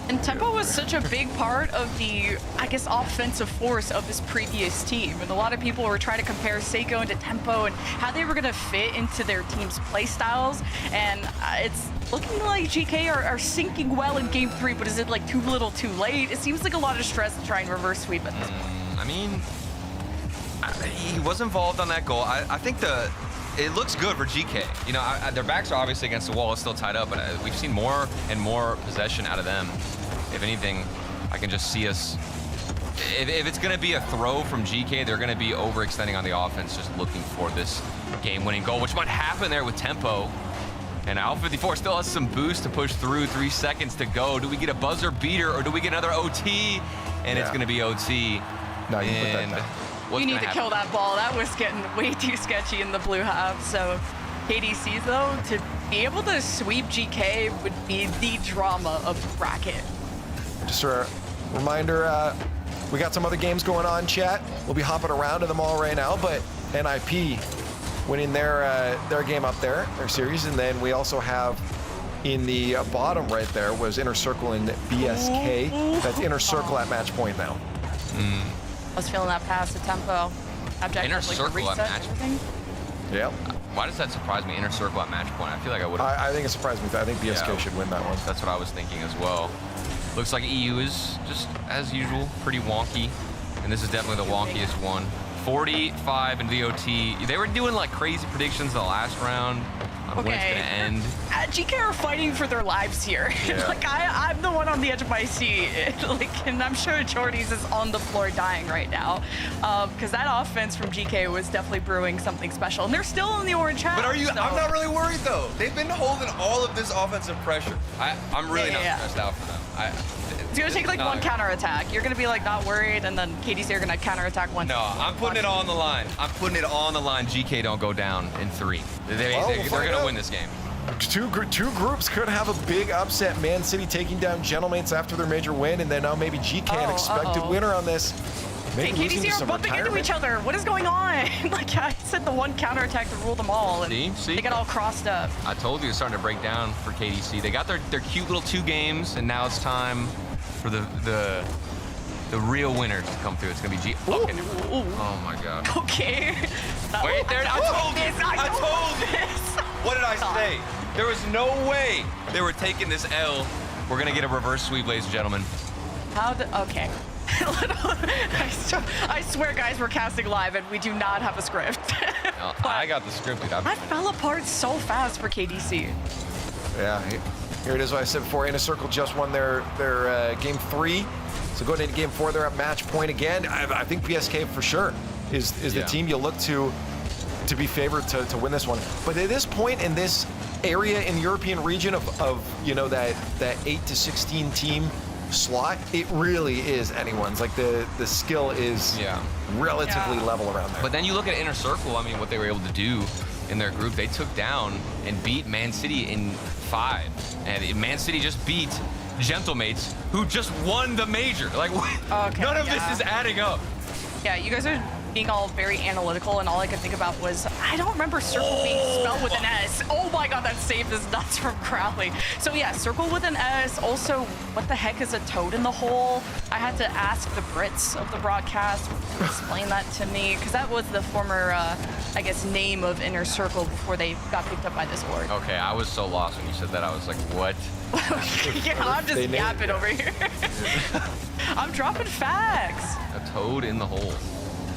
[SPEAKER 9] And tempo was such a big part of the, I guess, offensive force of this previous team. And a lot of people were trying to compare Seiko into tempo and how they were going to fit into their team's play styles. And it's looking like GK are sinking well in Game 3, but is it like too little too late? It seems like a lot of stress to try and reverse sweep at this point.
[SPEAKER 10] I mean, he was involved on that goal. I think it looks good for GK. You know, their backs are obviously against the wall. It's still tied up, but we've seen more and more possession out of them. If anything, I can just see us. If it's going to be a throw from GK, they're going to be overextending on the offense, just looking for this game-winning goal, which might happen there with tempo. And Alpha 54 still has some boost to push through. 3 seconds to go. Do we get a buzzer beater or do we get another OT? And it's going to be OT.
[SPEAKER 2] No, you put that down.
[SPEAKER 9] You need to kill that ball. That was getting way too sketchy in the blue half. So KDC, though, to be able to sweep GK would be the drama of the bracket.
[SPEAKER 2] Just a reminder, we got some other games going on, chat. We'll be hopping around to them all right now, but NIP winning their game up there, their series, and then we also have in the bottom right there was Inner Circle and BSK. That's Inner Circle at match point now.
[SPEAKER 9] I was feeling that pass to tempo. Objective,
[SPEAKER 10] Inner Circle at match point?
[SPEAKER 2] Yeah.
[SPEAKER 10] Why does that surprise me? Inner Circle at match point. I feel like I would have.
[SPEAKER 2] I think it surprised me. I think BSK should win that one.
[SPEAKER 10] That's what I was thinking as well. Looks like EU is just, as usual, pretty wonky. And this is definitely the wonkiest one. 45 in VOT. They were doing like crazy predictions in the last round on when it's going to end.
[SPEAKER 9] GK are fighting for their lives here.
[SPEAKER 2] Yeah.
[SPEAKER 9] Like, I'm the one on the edge of my seat. Like, and I'm sure Jordy's is on the floor dying right now. Because that offense from GK was definitely brewing something special. And they're still in the orange half.
[SPEAKER 10] But are you?
[SPEAKER 9] So.
[SPEAKER 10] I'm not really worried though. They've been holding all of this offensive pressure. I'm really not stressed out for them.
[SPEAKER 9] It's gonna take like one counterattack. You're gonna be like not worried, and then KDC are gonna counterattack one.
[SPEAKER 10] No, I'm putting it all on the line. I'm putting it all on the line. GK don't go down in 3. They're gonna win this game.
[SPEAKER 2] Two groups could have a big upset. Man City taking down Gentlemates after their major win, and then now maybe GK an expected winner on this. Maybe losing to
[SPEAKER 9] KDC are
[SPEAKER 2] some
[SPEAKER 9] bumping into
[SPEAKER 2] retirement.
[SPEAKER 9] each other. What is going on? Like, I said the one counterattack to rule them all, and
[SPEAKER 10] See?
[SPEAKER 9] they got all crossed up.
[SPEAKER 10] I told you it's starting to break down for KDC. They got their cute little 2 games, and now it's time for the real winners to come through. It's gonna be G. Okay. Oh my God.
[SPEAKER 9] Okay.
[SPEAKER 10] Wait there. I told you. What did I say? There was no way they were taking this L. We're gonna get a reverse sweep, ladies and gentlemen.
[SPEAKER 9] Okay. I swear, guys, we're casting live and we do not have a script.
[SPEAKER 10] No, I got the script, dude.
[SPEAKER 9] I fell apart so fast for KDC.
[SPEAKER 2] Yeah, here it is. What I said before. Inner Circle just won their game 3. So going into game 4, they're at match point again. I think PSK for sure is the team you look to be favored to win this one. But at this point in this area in the European region of you know that 8 to 16 team slot, it really is anyone's. Like the skill is relatively level around there.
[SPEAKER 10] But then you look at Inner Circle, I mean, what they were able to do in their group, they took down and beat Man City in 5. And Man City just beat Gentlemates, who just won the major. Like, none of this is adding up.
[SPEAKER 9] Yeah, you guys are being all very analytical, and all I could think about was, I don't remember Circle being spelled with an S. Oh my god, that save is nuts from Crowley. So yeah, Circle with an S. Also, what the heck is a toad in the hole? I had to ask the Brits of the broadcast to explain that to me, because that was the former, I guess, name of Inner Circle before they got picked up by this org.
[SPEAKER 10] Okay, I was so lost when you said that. I was like, what?
[SPEAKER 9] Yeah, I'm just yapping over here. I'm dropping facts.
[SPEAKER 10] A toad in the hole.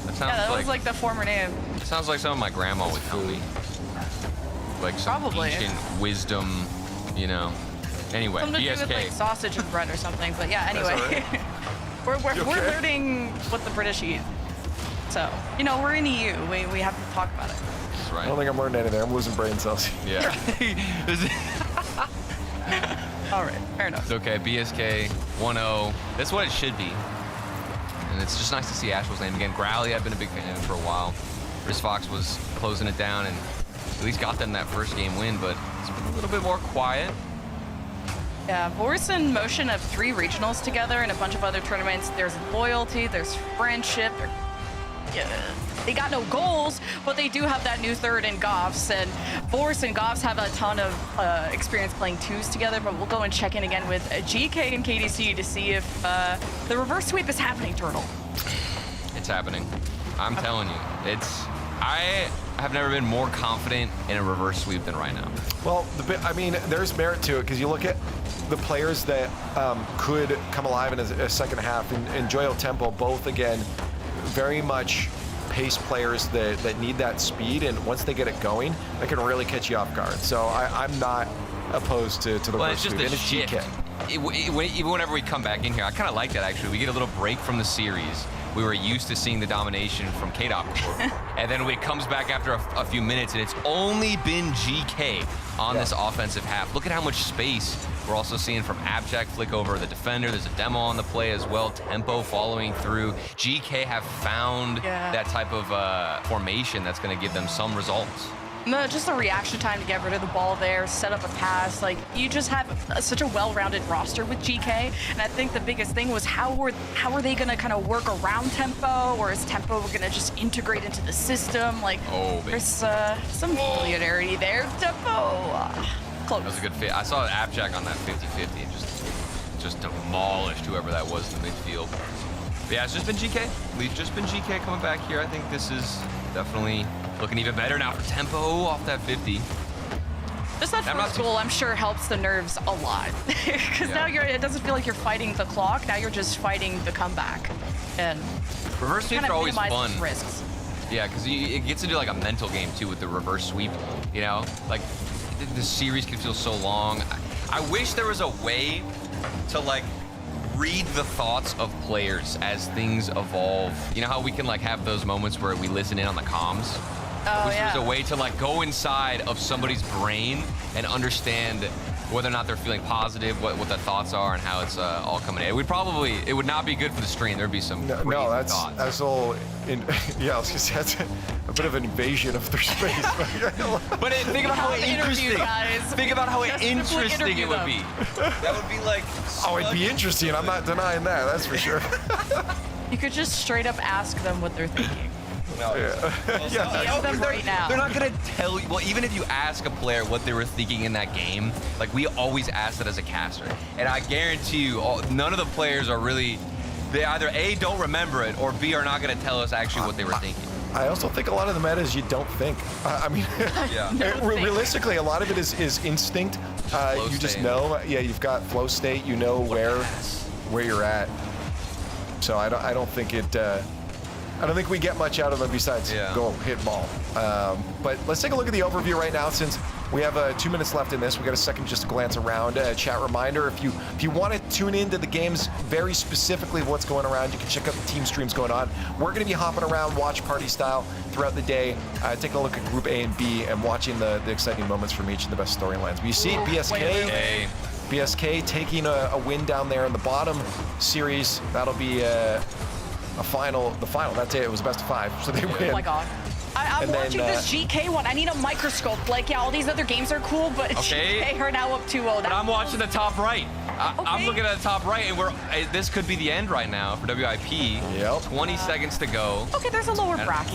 [SPEAKER 10] That sounds
[SPEAKER 9] That was like the former name.
[SPEAKER 10] It sounds like something my grandma would tell me. Like some ancient wisdom, you know. Anyway,
[SPEAKER 9] Something to do
[SPEAKER 10] BSK.
[SPEAKER 9] with like sausage and bread or something. But yeah, anyway. we're learning what the British eat. So, you know, we're in EU. We have to talk about it.
[SPEAKER 10] That's right.
[SPEAKER 2] I don't think I'm learning anything. I'm losing brain cells.
[SPEAKER 10] Yeah.
[SPEAKER 9] All right, fair enough.
[SPEAKER 10] It's okay. BSK 1-0. That's what it should be. And it's just nice to see Ashwell's name again. Growly, I've been a big fan of him for a while. Riz Fox was closing it down and at least got them that first game win, but it's been a little bit more quiet.
[SPEAKER 9] Yeah, Boris in motion of 3 regionals together and a bunch of other tournaments. There's loyalty, there's friendship. They got no goals, but they do have that new third in Goffs, and Boris and Goffs have a ton of experience playing 2s together, but we'll go and check in again with GK and KDC to see if the reverse sweep is happening, Turtle.
[SPEAKER 10] It's happening. I'm telling you. I have never been more confident in a reverse sweep than right now.
[SPEAKER 2] Well, I mean, there's merit to it because you look at the players that could come alive in a second half, and Joyo Tempo, both again, very much pace players that need that speed, and once they get it going, they can really catch you off guard. So I'm not opposed to the reverse sweep.
[SPEAKER 10] It's just a shift. Even whenever we come back in here, I kind of like that actually. We get a little break from the series. We were used to seeing the domination from K-Dot before. And then when it comes back after a few minutes, and it's only been GK on this offensive half. Look at how much space we're also seeing from Abjack flick over the defender. There's a demo on the play as well. Tempo following through. GK have found that type of formation that's going to give them some results.
[SPEAKER 9] No, just a reaction time to get rid of the ball there, set up a pass. Like, you just have such a well-rounded roster with GK, and I think the biggest thing was how are they gonna kind of work around Tempo, or is Tempo gonna just integrate into the system? Like, there's some familiarity there. Tempo, close.
[SPEAKER 10] That was a good fit. I saw Abjack on that 50-50 and just demolished whoever that was in the midfield. But yeah, it's just been GK. We've just been GK coming back here. I think this is definitely looking even better now for Tempo off that 50.
[SPEAKER 9] Just that first goal, I'm sure, helps the nerves a lot. Because now it doesn't feel like you're fighting the clock. Now you're just fighting the comeback. And
[SPEAKER 10] reverse sweeps are always fun.
[SPEAKER 9] Risks.
[SPEAKER 10] Yeah, because it gets into like a mental game too with the reverse sweep. You know, like the series can feel so long. I wish there was a way to like read the thoughts of players as things evolve. You know how we can like have those moments where we listen in on the comms? I wish there was a way to like go inside of somebody's brain and understand whether or not they're feeling positive, what the thoughts are, and how it's all coming in. It would not be good for the stream. There'd be some crazy thoughts.
[SPEAKER 2] That's all. Yeah, I was gonna say that's a bit of an invasion of their space.
[SPEAKER 10] But think about how interesting. Think about how interesting it would be. That would be like.
[SPEAKER 2] Oh, it'd be interesting. I'm not denying that. That's for sure.
[SPEAKER 9] You could just straight up ask them what they're thinking.
[SPEAKER 10] No.
[SPEAKER 9] Ask them right now.
[SPEAKER 10] They're not gonna tell you. Well, even if you ask a player what they were thinking in that game, like we always ask that as a caster, and I guarantee you, none of the players are really. They either A, don't remember it, or B, are not gonna tell us actually what they were thinking.
[SPEAKER 2] I also think a lot of the meta is you don't think. I mean, realistically, a lot of it is instinct. You just know. Yeah, you've got flow state. You know where you're at. So I don't think it. I don't think we get much out of them besides go hit ball. But let's take a look at the overview right now since we have 2 minutes left in this. We got a second just to glance around. Chat reminder: if you want to tune into the games very specifically, what's going around, you can check out the team streams going on. We're going to be hopping around watch party style throughout the day, taking a look at Group A and B and watching the exciting moments from each of the best storylines. But you see BSK taking a win down there in the bottom series. That'll be the final. That's it. It was best of 5, so they win.
[SPEAKER 9] Oh my god. I'm watching this GK one. I need a microscope. Like, yeah, all these other games are cool, but GK are now up 2-0.
[SPEAKER 10] But I'm watching the top right. I'm looking at the top right, and this could be the end right now for WIP.
[SPEAKER 2] Yep.
[SPEAKER 10] 20 seconds to go.
[SPEAKER 9] Okay, there's a lower bracket.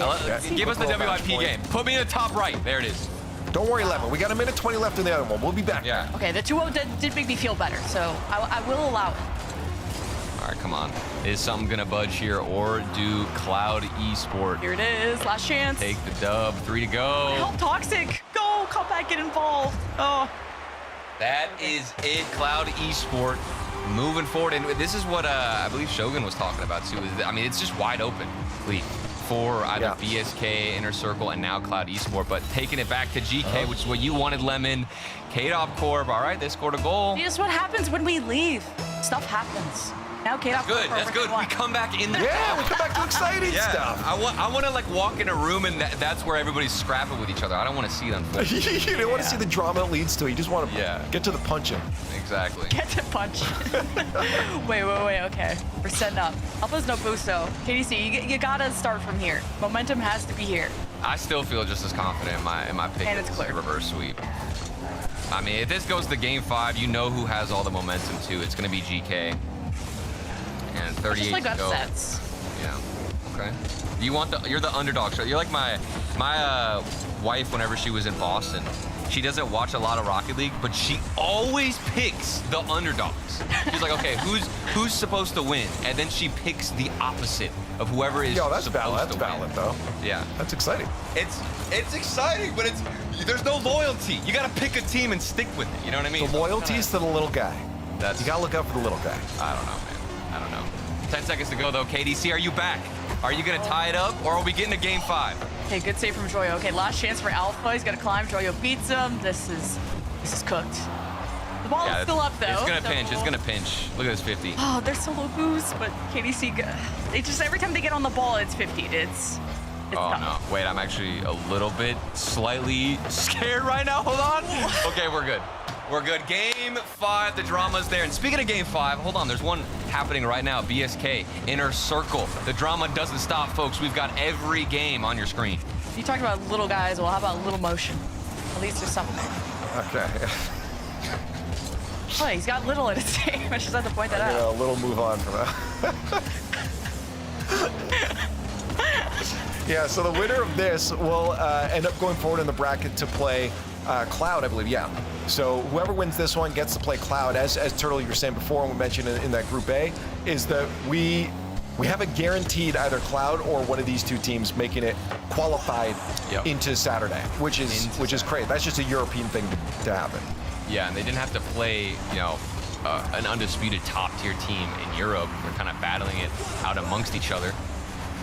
[SPEAKER 10] Give us the WIP game. Put me in the top right. There it is.
[SPEAKER 2] Don't worry, Lemon. We got a minute 20 left in the other one. We'll be back.
[SPEAKER 10] Yeah.
[SPEAKER 9] Okay, the 2-0 did make me feel better, so I will allow it.
[SPEAKER 10] All right, come on. Is something gonna budge here, or do Cloud Esport?
[SPEAKER 9] Here it is, last chance.
[SPEAKER 10] Take the dub, 3 to go.
[SPEAKER 9] Help Toxic, go, come back, get involved. Oh.
[SPEAKER 10] That is it, Cloud Esport moving forward. And this is what I believe Shogun was talking about too. I mean, it's just wide open, for either BSK, Inner Circle, and now Cloud Esport. But taking it back to GK, which is what you wanted, Lemon. K-Dop Corp, all right, they scored a goal.
[SPEAKER 9] This is what happens when we leave. Stuff happens. Now K-Dop Corp.
[SPEAKER 10] That's good. We come back in the
[SPEAKER 2] we come back to exciting stuff.
[SPEAKER 10] I want to like walk in a room and that's where everybody's scrapping with each other. I don't want to see them.
[SPEAKER 2] You don't want to see the drama it leads to. You just want to get to the punching.
[SPEAKER 10] Exactly.
[SPEAKER 9] Get to punching. wait, okay. We're setting up. Alpha's no boost though. KDC, you gotta start from here. Momentum has to be here.
[SPEAKER 10] I still feel just as confident in my pick.
[SPEAKER 9] And it's clear.
[SPEAKER 10] Reverse sweep. I mean, if this goes to game 5, you know who has all the momentum too. It's gonna be GK. And 38
[SPEAKER 9] just like
[SPEAKER 10] to go.
[SPEAKER 9] upsets.
[SPEAKER 10] Yeah. Okay. You're the underdog. So you're like my wife whenever she was in Boston. She doesn't watch a lot of Rocket League, but she always picks the underdogs. She's like, okay, who's supposed to win? And then she picks the opposite of whoever is supposed to win.
[SPEAKER 2] That's valid though.
[SPEAKER 10] Yeah.
[SPEAKER 2] That's exciting.
[SPEAKER 10] It's exciting, but there's no loyalty. You gotta pick a team and stick with it. You know what I mean?
[SPEAKER 2] The loyalty's to the little guy. You gotta look out for the little guy.
[SPEAKER 10] I don't know, man. I don't know. 10 seconds to go, though. KDC, are you back? Are you going to tie it up, or are we getting to game 5?
[SPEAKER 9] Okay, good save from Joyo. Okay, last chance for Alpha. He's got to climb. Joyo beats him. This is cooked. The ball is still up, though.
[SPEAKER 10] It's going to pinch. It's going to pinch. Look at this 50.
[SPEAKER 9] Oh, they're solo boost, but KDC, they just, every time they get on the ball, it's 50. It's
[SPEAKER 10] oh,
[SPEAKER 9] tough.
[SPEAKER 10] no. Wait, I'm actually a little bit slightly scared right now. Hold on. Okay, we're good. We're good. Game 5, the drama's there. And speaking of game 5, hold on, there's one happening right now. BSK, Inner Circle. The drama doesn't stop, folks. We've got every game on your screen.
[SPEAKER 9] You talked about little guys. Well, how about little motion? At least there's something.
[SPEAKER 2] Okay.
[SPEAKER 9] Oh, he's got little in his name. I just had to point that out.
[SPEAKER 2] A little move on from that. Yeah, so the winner of this will end up going forward in the bracket to play Cloud, I believe. Yeah. So whoever wins this one gets to play Cloud. As Turtle, you were saying before, and we mentioned in that Group A, is that we have a guaranteed either Cloud or one of these two teams making it qualified into Saturday, which is great. That's just a European thing to happen.
[SPEAKER 10] Yeah, and they didn't have to play, an undisputed top-tier team in Europe. They're kind of battling it out amongst each other.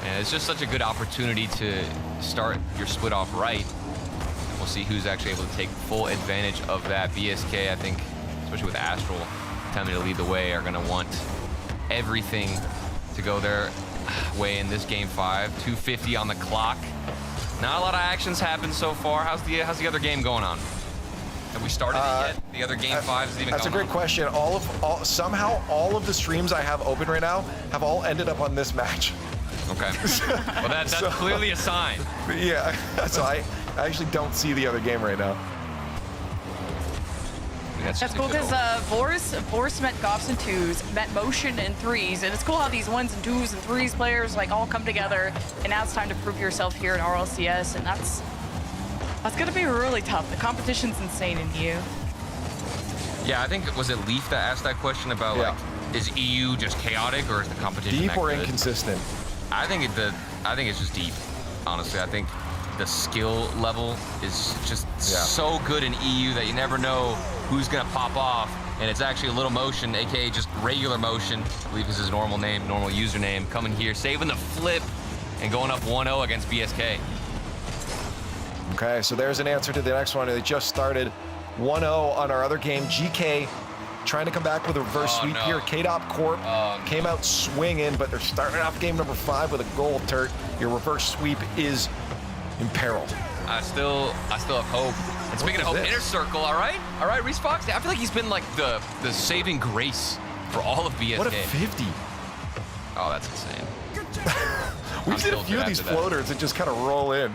[SPEAKER 10] And it's just such a good opportunity to start your split off right. And we'll see who's actually able to take full advantage of that. BSK, I think, especially with Astral telling me to lead the way, are going to want everything to go their way in this game 5. 2:50 on the clock. Not a lot of actions happened so far. How's the other game going on? Have we started it yet? The other game 5 is even
[SPEAKER 2] That's a great question. Somehow all of the streams I have open right now have all ended up on this match.
[SPEAKER 10] Okay. Well, that's clearly a sign.
[SPEAKER 2] Yeah. So I actually don't see the other game right now.
[SPEAKER 9] That's cool because Vorse met Gops in 2s, met Motion in 3s, and it's cool how these 1s and 2s and 3s players like all come together, and now it's time to prove yourself here in RLCS, and that's gonna be really tough. The competition's insane in EU.
[SPEAKER 10] Yeah, I think was it Leaf that asked that question about like, is EU just chaotic or is the competition
[SPEAKER 2] deep
[SPEAKER 10] that
[SPEAKER 2] or
[SPEAKER 10] good?
[SPEAKER 2] Inconsistent?
[SPEAKER 10] I think it's just deep. Honestly, I think the skill level is just so good in EU that you never know who's gonna pop off And it's actually a little motion, aka just regular motion. I believe is his normal name, normal username. Coming here, saving the flip, and going up 1-0 against BSK.
[SPEAKER 2] Okay, so there's an answer to the next one. They just started 1-0 on our other game. GK trying to come back with a reverse sweep here. KDOP Corp came out swinging, but they're starting off game number 5 with a goal, Turt. Your reverse sweep is in peril.
[SPEAKER 10] I still have hope. And speaking of hope, Inner Circle, all right, Reese Fox. I feel like he's been like the saving grace for all of BSK.
[SPEAKER 2] What a 50.
[SPEAKER 10] Oh, that's insane.
[SPEAKER 2] We've seen a few of these floaters that just kind of roll in.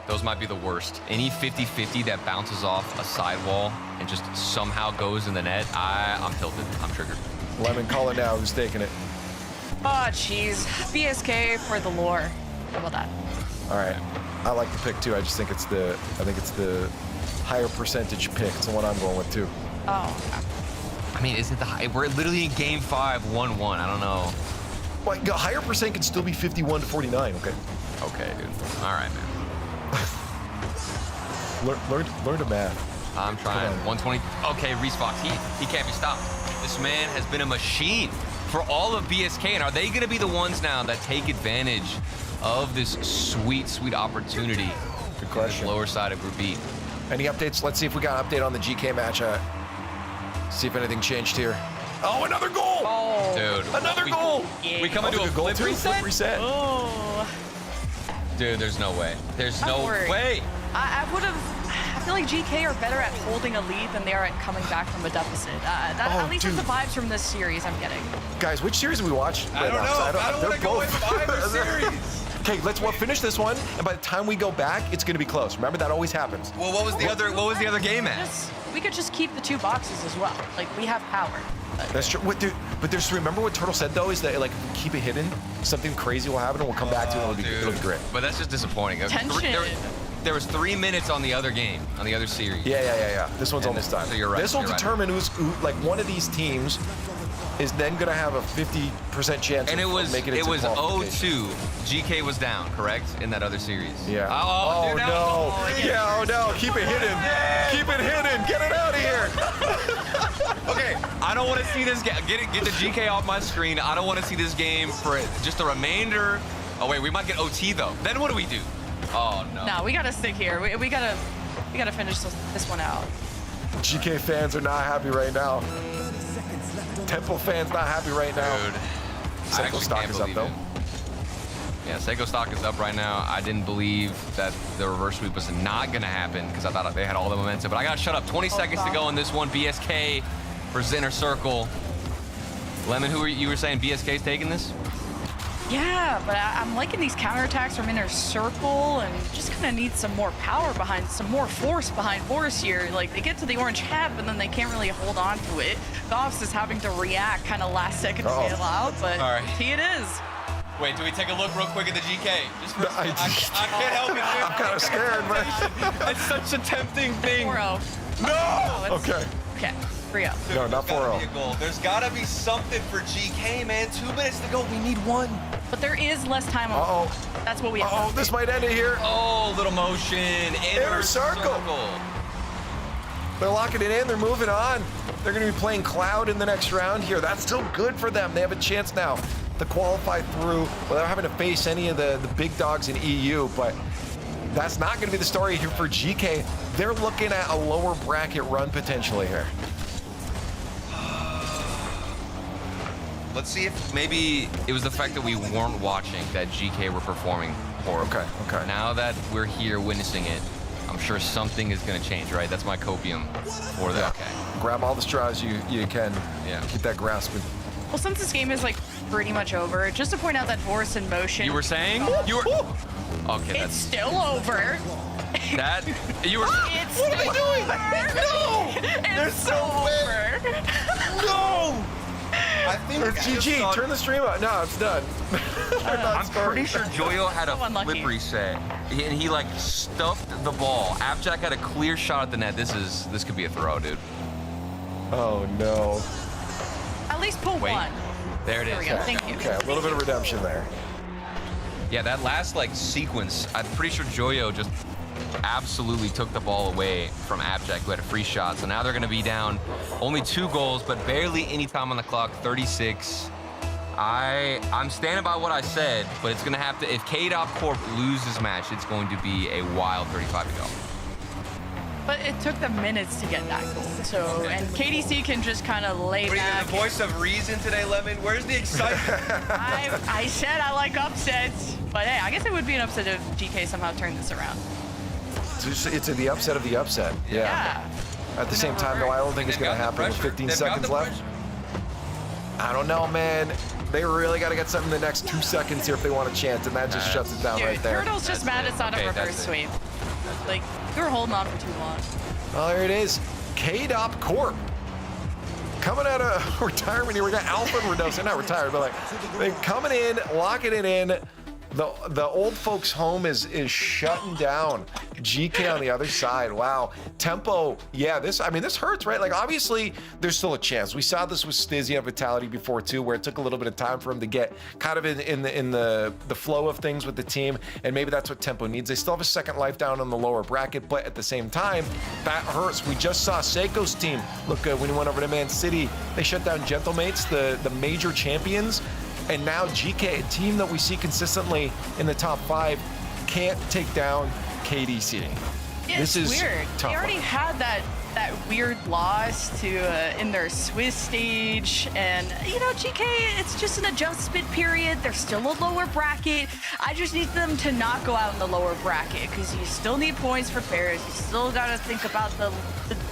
[SPEAKER 10] Those might be the worst. Any 50-50 that bounces off a sidewall and just somehow goes in the net, I'm tilted. I'm triggered.
[SPEAKER 2] Lemon, call it now. Who's taking it?
[SPEAKER 9] Oh, jeez. BSK for the lore. How about that?
[SPEAKER 2] All right. I like the pick too. I just think it's the higher percentage pick. It's the one I'm going with too.
[SPEAKER 9] Oh.
[SPEAKER 10] I mean, is it the high? We're literally in game 5, 1-1. I don't know.
[SPEAKER 2] Well, the higher percent can still be 51 to 49. Okay.
[SPEAKER 10] Okay, dude. All right, man.
[SPEAKER 2] learn to math.
[SPEAKER 10] I'm trying. 120. Okay, Reese Fox. He can't be stopped. This man has been a machine for all of BSK. And are they going to be the ones now that take advantage of this sweet, sweet opportunity?
[SPEAKER 2] Good question.
[SPEAKER 10] Lower side of Group B.
[SPEAKER 2] Any updates? Let's see if we got an update on the GK match. See if anything changed here. Oh, another goal!
[SPEAKER 9] Oh,
[SPEAKER 10] dude,
[SPEAKER 2] another goal!
[SPEAKER 10] We come into a flip reset?
[SPEAKER 9] Oh.
[SPEAKER 10] Dude, there's no way. There's no way.
[SPEAKER 9] I feel like GK are better at holding a lead than they are at coming back from a deficit. At least it's the vibes from this series I'm getting.
[SPEAKER 2] Guys, which series do we watch?
[SPEAKER 6] I don't know. I don't want to go with either series.
[SPEAKER 2] Okay, let's finish this one, and by the time we go back, it's going to be close. Remember, that always happens.
[SPEAKER 10] Well, what was the other game at?
[SPEAKER 9] We could just keep the 2 boxes as well. Like, we have power.
[SPEAKER 2] That's true. But there's remember what Turtle said though is that like keep it hidden, something crazy will happen, and we'll come back to it. It'll be great.
[SPEAKER 10] But that's just disappointing.
[SPEAKER 9] Tension.
[SPEAKER 10] There was 3 minutes on the other game, on the other series.
[SPEAKER 2] Yeah. This one's almost done.
[SPEAKER 10] So you're right.
[SPEAKER 2] This will determine who, like one of these teams is then going to have a 50% chance
[SPEAKER 10] and
[SPEAKER 2] of making it to qualification.
[SPEAKER 10] 0-2. GK was down, correct? In that other series.
[SPEAKER 2] Yeah.
[SPEAKER 10] Oh, dude,
[SPEAKER 2] no. Yeah, oh no. Keep it hidden. Keep it hidden. Get it out of here.
[SPEAKER 10] Okay, I don't want to see this game. Get the GK off my screen. I don't want to see this game for just the remainder. Oh wait, we might get OT though. Then what do we do? Oh no.
[SPEAKER 9] No, we gotta stick here. We gotta finish this one out.
[SPEAKER 2] GK fans are not happy right now. Temple fans not happy right now.
[SPEAKER 10] Dude,
[SPEAKER 2] Seiko stock is up though.
[SPEAKER 10] Yeah, Seiko stock is up right now. I didn't believe that the reverse sweep was not gonna happen because I thought they had all the momentum. But I gotta shut up. 20 seconds to go in this one. BSK versus Inner Circle. Lemon, you were saying BSK's taking this?
[SPEAKER 9] Yeah, but I'm liking these counterattacks from Inner Circle and just kind of need some more power behind, some more force behind Boris here. Like, they get to the orange hat, but then they can't really hold on to it. Goffs is having to react kind of last second bail out, but it is.
[SPEAKER 10] Wait, do we take a look real quick at the GK? Just for I can't help it, dude.
[SPEAKER 2] I'm kind of scared, but
[SPEAKER 10] it's such a tempting thing.
[SPEAKER 9] 4-0.
[SPEAKER 2] No! Okay.
[SPEAKER 9] Okay, 3-0.
[SPEAKER 2] No, not 4-0.
[SPEAKER 10] There's gotta be something for GK, man. 2 minutes to go. We need one.
[SPEAKER 9] But there is less time on. That's what we have.
[SPEAKER 2] Oh, this might end it here.
[SPEAKER 10] Oh, little motion. Inner Circle.
[SPEAKER 2] They're locking it in. They're moving on. They're going to be playing Cloud in the next round here. That's still good for them. They have a chance now to qualify through without having to face any of the big dogs in EU. But that's not going to be the story here for GK. They're looking at a lower bracket run potentially here.
[SPEAKER 10] Let's see if maybe it was the fact that we weren't watching that GK were performing horrible.
[SPEAKER 2] Okay.
[SPEAKER 10] Now that we're here witnessing it, I'm sure something is going to change, right? That's my copium for that. Okay.
[SPEAKER 2] Grab all the straws you can.
[SPEAKER 10] Yeah.
[SPEAKER 2] Keep that grasping.
[SPEAKER 9] Well, since this game is like pretty much over, just to point out that Boris in motion.
[SPEAKER 10] You were saying? You were. Okay.
[SPEAKER 9] It's still over.
[SPEAKER 10] That you were.
[SPEAKER 9] It's still over.
[SPEAKER 10] No.
[SPEAKER 9] It's still over.
[SPEAKER 10] No. I think
[SPEAKER 2] it's GG. Turn the stream on. No, it's done.
[SPEAKER 10] I'm pretty sure Joyo had a flip reset, and he like stuffed the ball. Abjack had a clear shot at the net. This could be a throw, dude.
[SPEAKER 2] Oh no.
[SPEAKER 9] At least pull one.
[SPEAKER 10] There it is.
[SPEAKER 9] There we go. Thank you.
[SPEAKER 2] Okay, a little bit of redemption there.
[SPEAKER 10] Yeah, that last like sequence, I'm pretty sure Joyo just absolutely took the ball away from Abject, who had a free shot. So now they're going to be down only 2 goals, but barely any time on the clock, 36. I'm standing by what I said, but it's going to have to, if KDOP Corp loses match, it's going to be a wild 35 to go.
[SPEAKER 9] But it took them minutes to get that goal. So, and KDC can just kind of lay
[SPEAKER 11] What are you,
[SPEAKER 9] back.
[SPEAKER 11] the voice of reason today, Lemon? Where's the excitement?
[SPEAKER 9] I said I like upsets, but hey, I guess it would be an upset if GK somehow turned this around.
[SPEAKER 2] It's the upset of the upset. Yeah. At the same time, though, I don't think it's going to happen with 15 seconds left. I don't know, man. They really got to get something in the next 2 seconds here if they want a chance, and that just shuts it down right there.
[SPEAKER 9] Turtle's just mad it's not a reverse sweep. Like, you were holding on for too long.
[SPEAKER 2] Well, there it is. KDOP Corp. Coming out of retirement here. We got Alpha and Redosa. Not retired, but like, they're coming in, locking it in. The old folks home is shutting down. GK on the other side. Wow. Tempo. Yeah, this hurts, right? Like, obviously, there's still a chance. We saw this with Stizzy and Vitality before too, where it took a little bit of time for him to get kind of in the flow of things with the team, and maybe that's what Tempo needs. They still have a second life down in the lower bracket, but at the same time, that hurts. We just saw Seiko's team look good when he went over to Man City. They shut down Gentlemates, the major champions. And now GK, a team that we see consistently in the top 5, can't take down KDC.
[SPEAKER 9] Yeah,
[SPEAKER 2] this is
[SPEAKER 9] weird.
[SPEAKER 2] Tough
[SPEAKER 9] they already had that weird loss to in their Swiss stage, and GK, it's just an adjustment period. They're still a lower bracket. I just need them to not go out in the lower bracket, because you still need points for pairs. You still got to think about the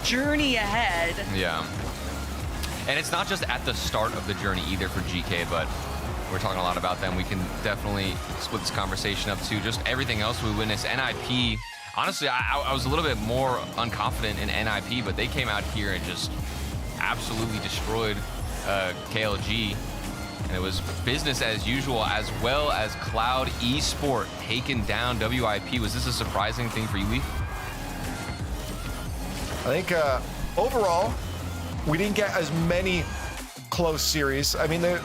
[SPEAKER 9] journey ahead.
[SPEAKER 10] Yeah. And it's not just at the start of the journey either for GK, but we're talking a lot about them. We can definitely split this conversation up to just everything else we witnessed. NIP, honestly, I was a little bit more unconfident in NIP, but they came out here and just absolutely destroyed KLG. And it was business as usual, as well as Cloud Esport taking down WIP. Was this a surprising thing for you, Leaf?
[SPEAKER 2] I think overall, we didn't get as many close series. I mean, it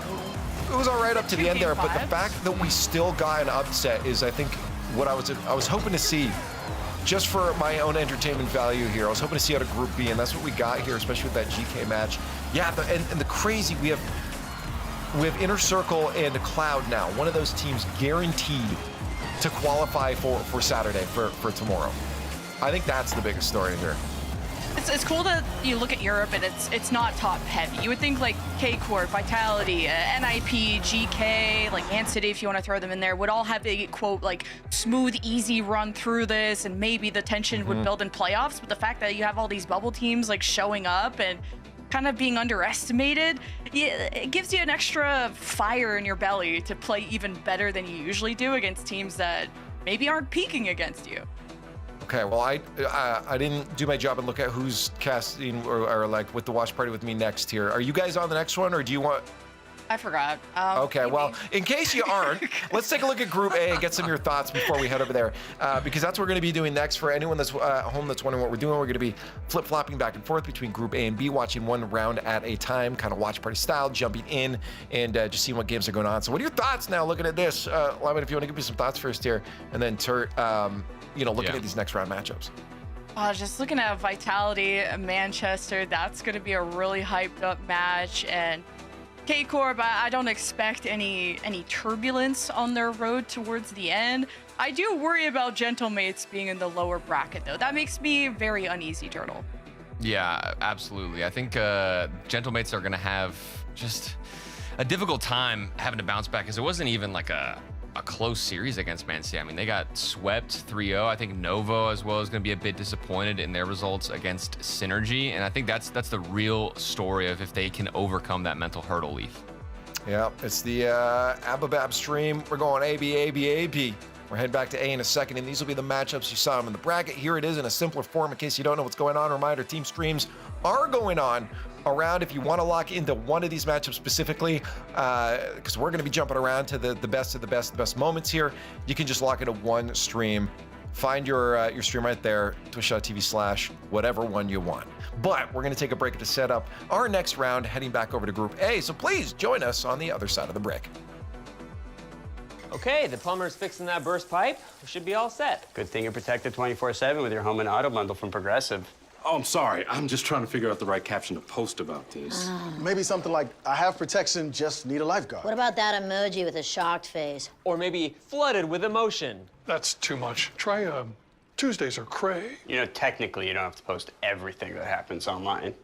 [SPEAKER 2] was all right up to the end there, but the fact that we still got an upset is, I think, what I was hoping to see, just for my own entertainment value here. I was hoping to see out of Group B, and that's what we got here, especially with that GK match. Yeah, and the crazy, we have Inner Circle and Cloud now, one of those teams guaranteed to qualify for Saturday, for tomorrow. I think that's the biggest story here.
[SPEAKER 9] It's cool that you look at Europe and it's not top heavy. You would think like K-Corp, Vitality, NIP, GK, like Man City, if you want to throw them in there, would all have a quote like smooth, easy run through this, and maybe the tension would build in playoffs. But the fact that you have all these bubble teams like showing up and kind of being underestimated, it gives you an extra fire in your belly to play even better than you usually do against teams that maybe aren't peaking against you.
[SPEAKER 2] Okay, well, I didn't do my job and look at who's casting or like with the watch party with me next here. Are you guys on the next one, or do you want?
[SPEAKER 9] I forgot.
[SPEAKER 2] Okay,
[SPEAKER 9] maybe.
[SPEAKER 2] well, in case you aren't, let's take a look at Group A and get some of your thoughts before we head over there, because that's what we're going to be doing next. For anyone that's home that's wondering what we're doing, we're going to be flip-flopping back and forth between Group A and B, watching one round at a time, kind of watch party style, jumping in and just seeing what games are going on. So what are your thoughts now looking at this? Lemon, if you want to give me some thoughts first here, and then Turt, looking at these next round matchups.
[SPEAKER 9] Just looking at Vitality, Manchester, that's going to be a really hyped up match. And K-Corp, I don't expect any turbulence on their road towards the end. I do worry about Gentlemates being in the lower bracket, though. That makes me very uneasy, Turtle.
[SPEAKER 10] Yeah, absolutely. I think Gentlemates are going to have just a difficult time having to bounce back, because it wasn't even like a close series against Man City. I mean, they got swept 3-0. I think Novo as well is going to be a bit disappointed in their results against Synergy, and I think that's the real story of if they can overcome that mental hurdle, Leaf.
[SPEAKER 2] Yeah, it's the Ababab stream. We're going AB. We're heading back to A in a second, and these will be the matchups. You saw them in the bracket. Here it is in a simpler form in case you don't know what's going on. Reminder, team streams are going on around if you want to lock into one of these matchups specifically, because we're going to be jumping around to the best of the best moments here. You can just lock into one stream. Find your stream right there, twitch.tv/whatever one you want. But we're going to take a break to set up our next round, heading back over to Group A. So please join us on the other side of the break.
[SPEAKER 12] Okay, the plumber's fixing that burst pipe. We should be all set.
[SPEAKER 5] Good thing you're protected 24/7 with your home and auto bundle from Progressive.
[SPEAKER 13] Oh, I'm sorry. I'm just trying to figure out the right caption to post about this.
[SPEAKER 14] Maybe something like, I have protection, just need a lifeguard.
[SPEAKER 15] What about that emoji with a shocked face?
[SPEAKER 12] Or maybe flooded with emotion.
[SPEAKER 16] That's too much. Try Tuesdays are cray.
[SPEAKER 5] You know, technically, you don't have to post everything that happens online.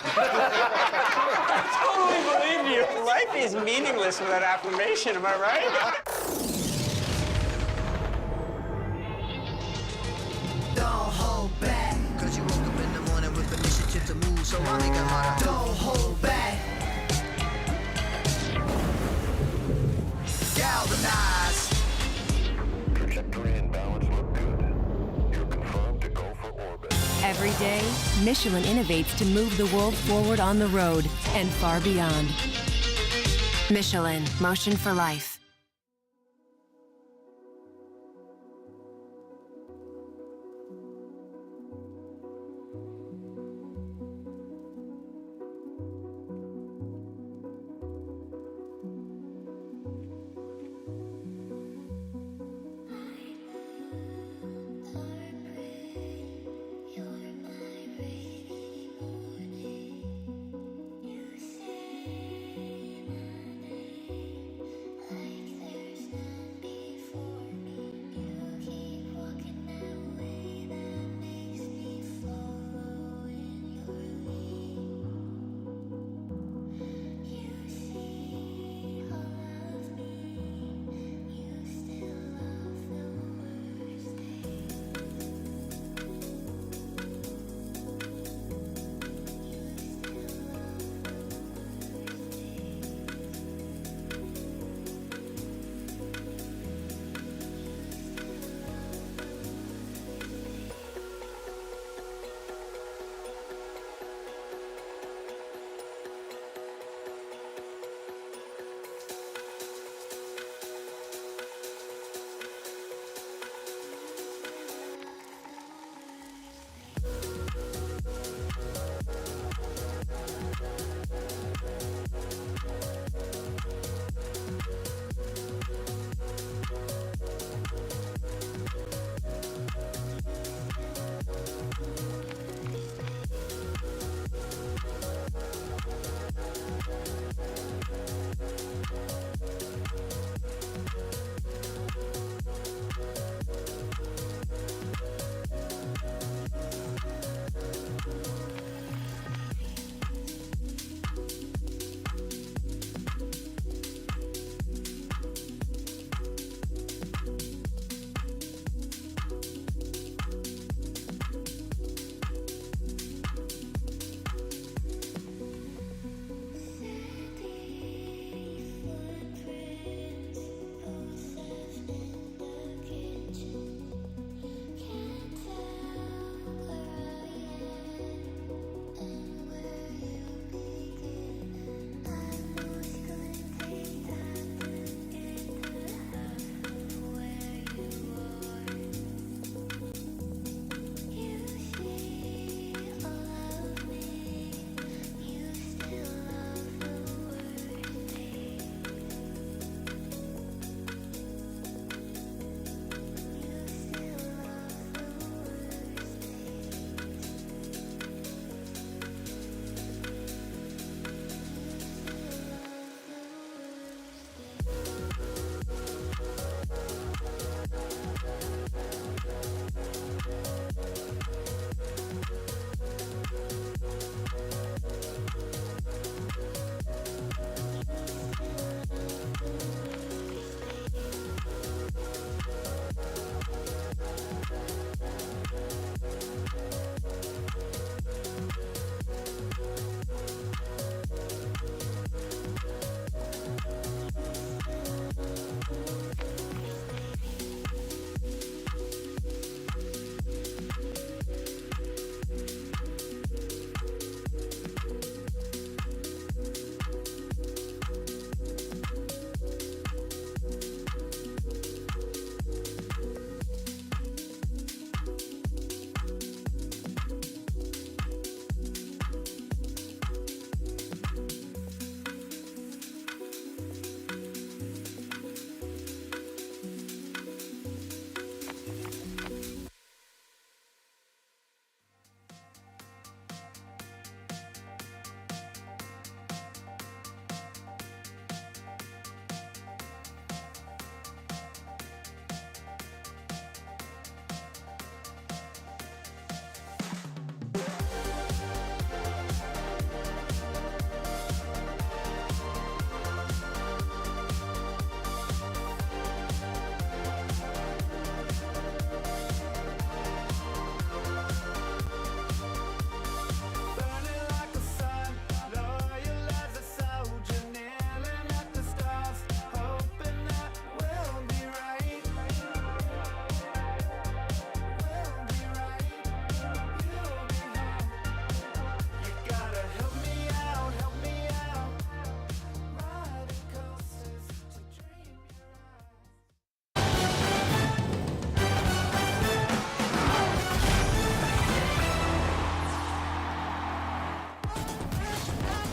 [SPEAKER 12] I totally believe you.
[SPEAKER 5] Life is meaningless without affirmation, am I right?
[SPEAKER 8] Don't hold back, cause you woke up in the morning with initiative to move, so I make it harder. Don't hold back. Galvanize.
[SPEAKER 7] Trajectory and balance look good. You're confirmed to go for orbit.
[SPEAKER 17] Every day, Michelin innovates to move the world forward on the road and far beyond. Michelin, motion for life.
[SPEAKER 1] You say my name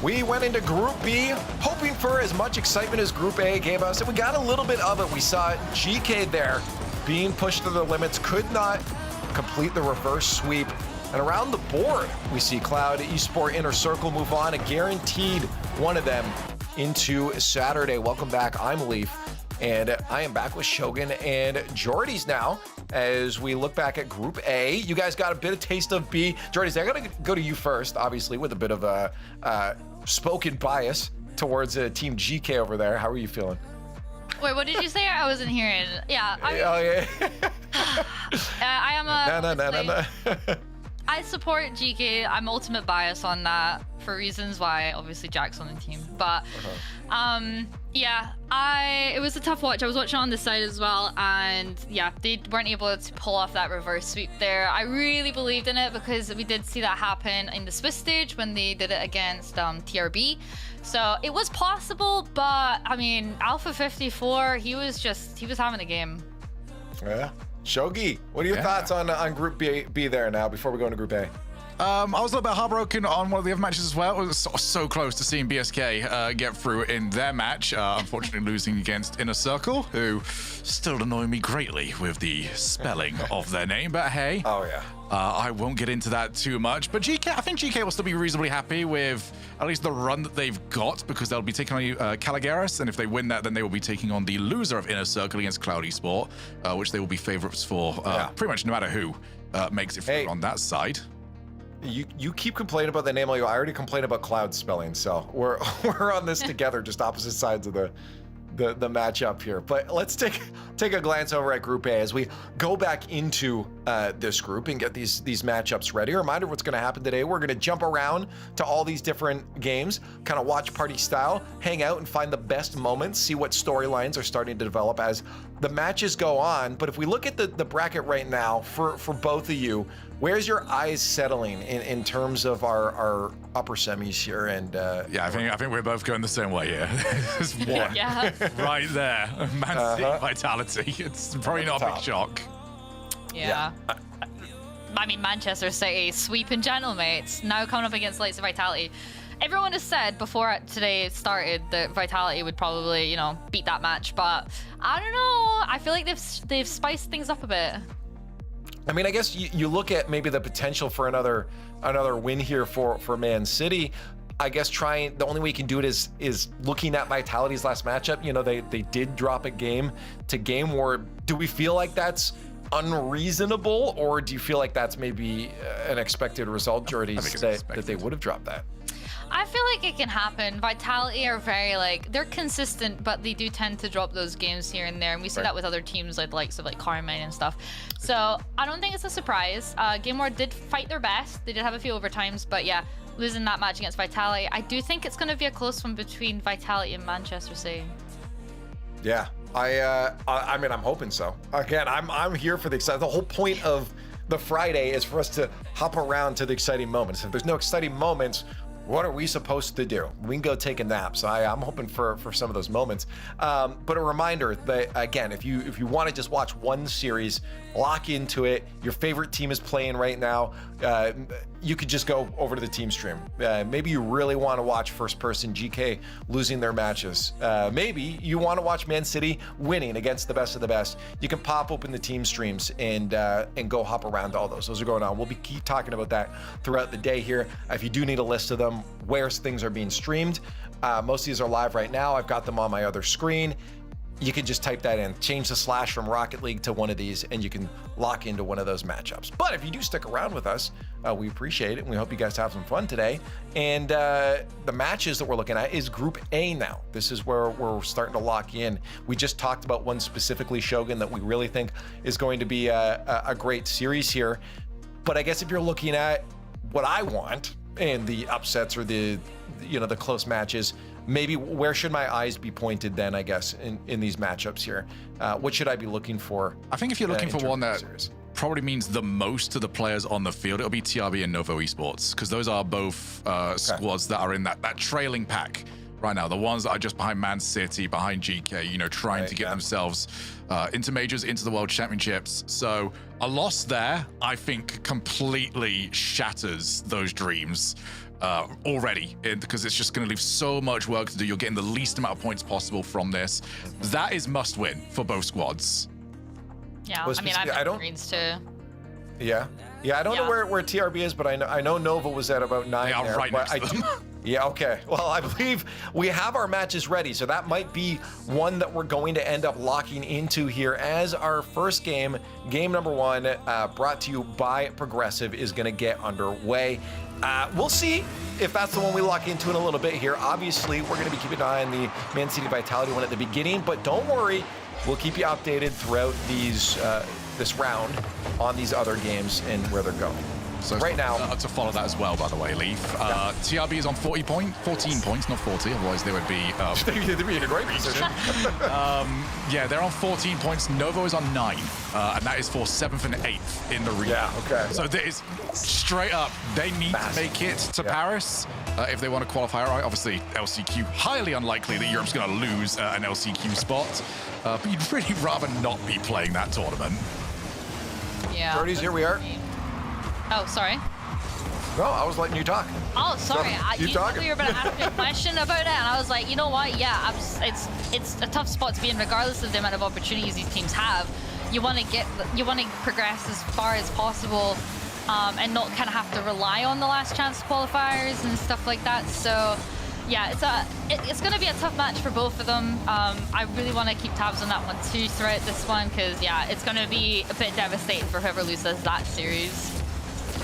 [SPEAKER 2] We went into Group B, hoping for as much excitement as Group A gave us, and we got a little bit of it. We saw GK there being pushed to the limits, could not complete the reverse sweep. And around the board, we see Cloud, Esport, Inner Circle move on, a guaranteed one of them into Saturday. Welcome back, I'm Leaf, and I am back with Shogun and Jordy's now as we look back at Group A. You guys got a bit of taste of B. Jordy's, I gotta go to you first, obviously, with a bit of a spoken bias towards Team GK over there. How are you feeling?
[SPEAKER 3] Wait, what did you say? I wasn't hearing. Yeah. I am a.
[SPEAKER 2] No.
[SPEAKER 3] I support GK. I'm ultimate bias on that for reasons why obviously Jack's on the team. But yeah, it was a tough watch. I was watching on this side as well, and yeah, they weren't able to pull off that reverse sweep there. I really believed in it because we did see that happen in the Swiss stage when they did it against TRB. So it was possible, but I mean, Alpha 54, he was having a game.
[SPEAKER 2] Yeah. Shogi, what are your thoughts on Group B there now before we go into Group A?
[SPEAKER 4] I was a little bit heartbroken on one of the other matches as well. It was so close to seeing BSK get through in their match, unfortunately losing against Inner Circle, who still annoy me greatly with the spelling of their name, but hey.
[SPEAKER 2] Oh, yeah.
[SPEAKER 4] I won't get into that too much, but I think GK will still be reasonably happy with at least the run that they've got, because they'll be taking on Caligaris, and if they win that, then they will be taking on the loser of Inner Circle against Cloud Esport, which they will be favorites for pretty much no matter who makes it through on that side.
[SPEAKER 2] You keep complaining about the name, I already complained about Cloud spelling, so we're on this together, just opposite sides of the matchup here. But let's take a glance over at Group A as we go back into this group and get these matchups ready. A reminder of what's going to happen today. We're going to jump around to all these different games, kind of watch party style, hang out and find the best moments, see what storylines are starting to develop as the matches go on. But if we look at the bracket right now for both of you, where's your eyes settling in terms of our upper semis here? And
[SPEAKER 4] yeah, I think we're both going the same way here. There's one right there, Man City Vitality. It's probably not a big shock.
[SPEAKER 3] Yeah. I mean, Manchester City sweeping Gentlemates, now coming up against Lights of Vitality. Everyone has said before today started that Vitality would probably, beat that match, but I don't know. I feel like they've spiced things up a bit.
[SPEAKER 2] I mean, I guess you look at maybe the potential for another win here for Man City. I guess the only way you can do it is looking at Vitality's last matchup. They did drop a game to Gameward. Do we feel like that's unreasonable, or do you feel like that's maybe an expected result, Jordy, that they would have dropped that?
[SPEAKER 3] I feel like it can happen. Vitality are very they're consistent, but they do tend to drop those games here and there, and we see that with other teams like the likes of Carmine and stuff. So I don't think it's a surprise. Gameward did fight their best. They did have a few overtimes, but yeah, losing that match against Vitality, I do think it's going to be a close one between Vitality and Manchester City.
[SPEAKER 2] Yeah, I mean, I'm hoping so. Again, I'm here for the excitement. The whole point of the Friday is for us to hop around to the exciting moments. If there's no exciting moments, what are we supposed to do? We can go take a nap. So I'm hoping for some of those moments. But a reminder that, again, if you want to just watch one series, lock into it. Your favorite team is playing right now. You could just go over to the team stream. Maybe you really want to watch first person GK losing their matches. Maybe you want to watch Man City winning against the best of the best. You can pop open the team streams and go hop around to all those. Those are going on. We'll keep talking about that throughout the day here. If you do need a list of them, where things are being streamed, most of these are live right now. I've got them on my other screen. You can just type that in, change the slash from Rocket League to one of these, and you can lock into one of those matchups. But if you do stick around with us, we appreciate it, and we hope you guys have some fun today. And the matches that we're looking at is Group A now. This is where we're starting to lock in. We just talked about one specifically, Shogun, that we really think is going to be a great series here. But I guess if you're looking at what I want and the upsets or the close matches, maybe where should my eyes be pointed then, I guess, in these matchups here? What should I be looking for?
[SPEAKER 4] I think if you're looking for one that probably means the most to the players on the field, it'll be TRB and Novo Esports, because those are both squads that are in that trailing pack right now. The ones that are just behind Man City, behind GK, trying to get themselves into majors, into the World Championships. So a loss there, I think, completely shatters those dreams. already, because it's just going to leave so much work to do. You're getting the least amount of points possible from this. That is must win for both squads.
[SPEAKER 3] Yeah,
[SPEAKER 2] Well,
[SPEAKER 3] I mean,
[SPEAKER 2] specifically, I
[SPEAKER 3] I'm
[SPEAKER 2] don't-
[SPEAKER 3] Greens too.
[SPEAKER 2] Yeah. Yeah, I don't know where TRB is, but I know Novo was at about 9
[SPEAKER 4] They are
[SPEAKER 2] there.
[SPEAKER 4] right
[SPEAKER 2] but
[SPEAKER 4] next to them.
[SPEAKER 2] Yeah, okay. Well, I believe we have our matches ready, so that might be one that we're going to end up locking into here as our first game, game number 1, brought to you by Progressive, is going to get underway. We'll see if that's the one we lock into in a little bit here. Obviously, we're going to be keeping an eye on the Man City Vitality one at the beginning, but don't worry, we'll keep you updated throughout these this round on these other games and where they're going.
[SPEAKER 4] So
[SPEAKER 2] right now,
[SPEAKER 4] to follow that as well, by the way, Leaf. TRB is on 14 points, not 40. Otherwise, they would be.
[SPEAKER 2] They'd be in a great position.
[SPEAKER 4] Yeah, they're on 14 points. Novo is on 9, and that is for 7th and 8th in the region.
[SPEAKER 2] Yeah, okay.
[SPEAKER 4] So that is straight up. They need to make it to Paris if they want to qualify. Right, obviously, LCQ highly unlikely that Europe's going to lose an LCQ spot, but you'd really rather not be playing that tournament.
[SPEAKER 3] Yeah.
[SPEAKER 2] Jordy's, here we are.
[SPEAKER 3] Oh, sorry.
[SPEAKER 2] No, I was letting you talk.
[SPEAKER 3] Oh, sorry.
[SPEAKER 2] You
[SPEAKER 3] You
[SPEAKER 2] talking.
[SPEAKER 3] we were about to ask me a question about it, and I was like, you know what? Yeah, it's a tough spot to be in, regardless of the amount of opportunities these teams have. You want to progress as far as possible, and not kind of have to rely on the last chance qualifiers and stuff like that. So, yeah, it's going to be a tough match for both of them. I really want to keep tabs on that one too throughout this one, because yeah, it's going to be a bit devastating for whoever loses that series.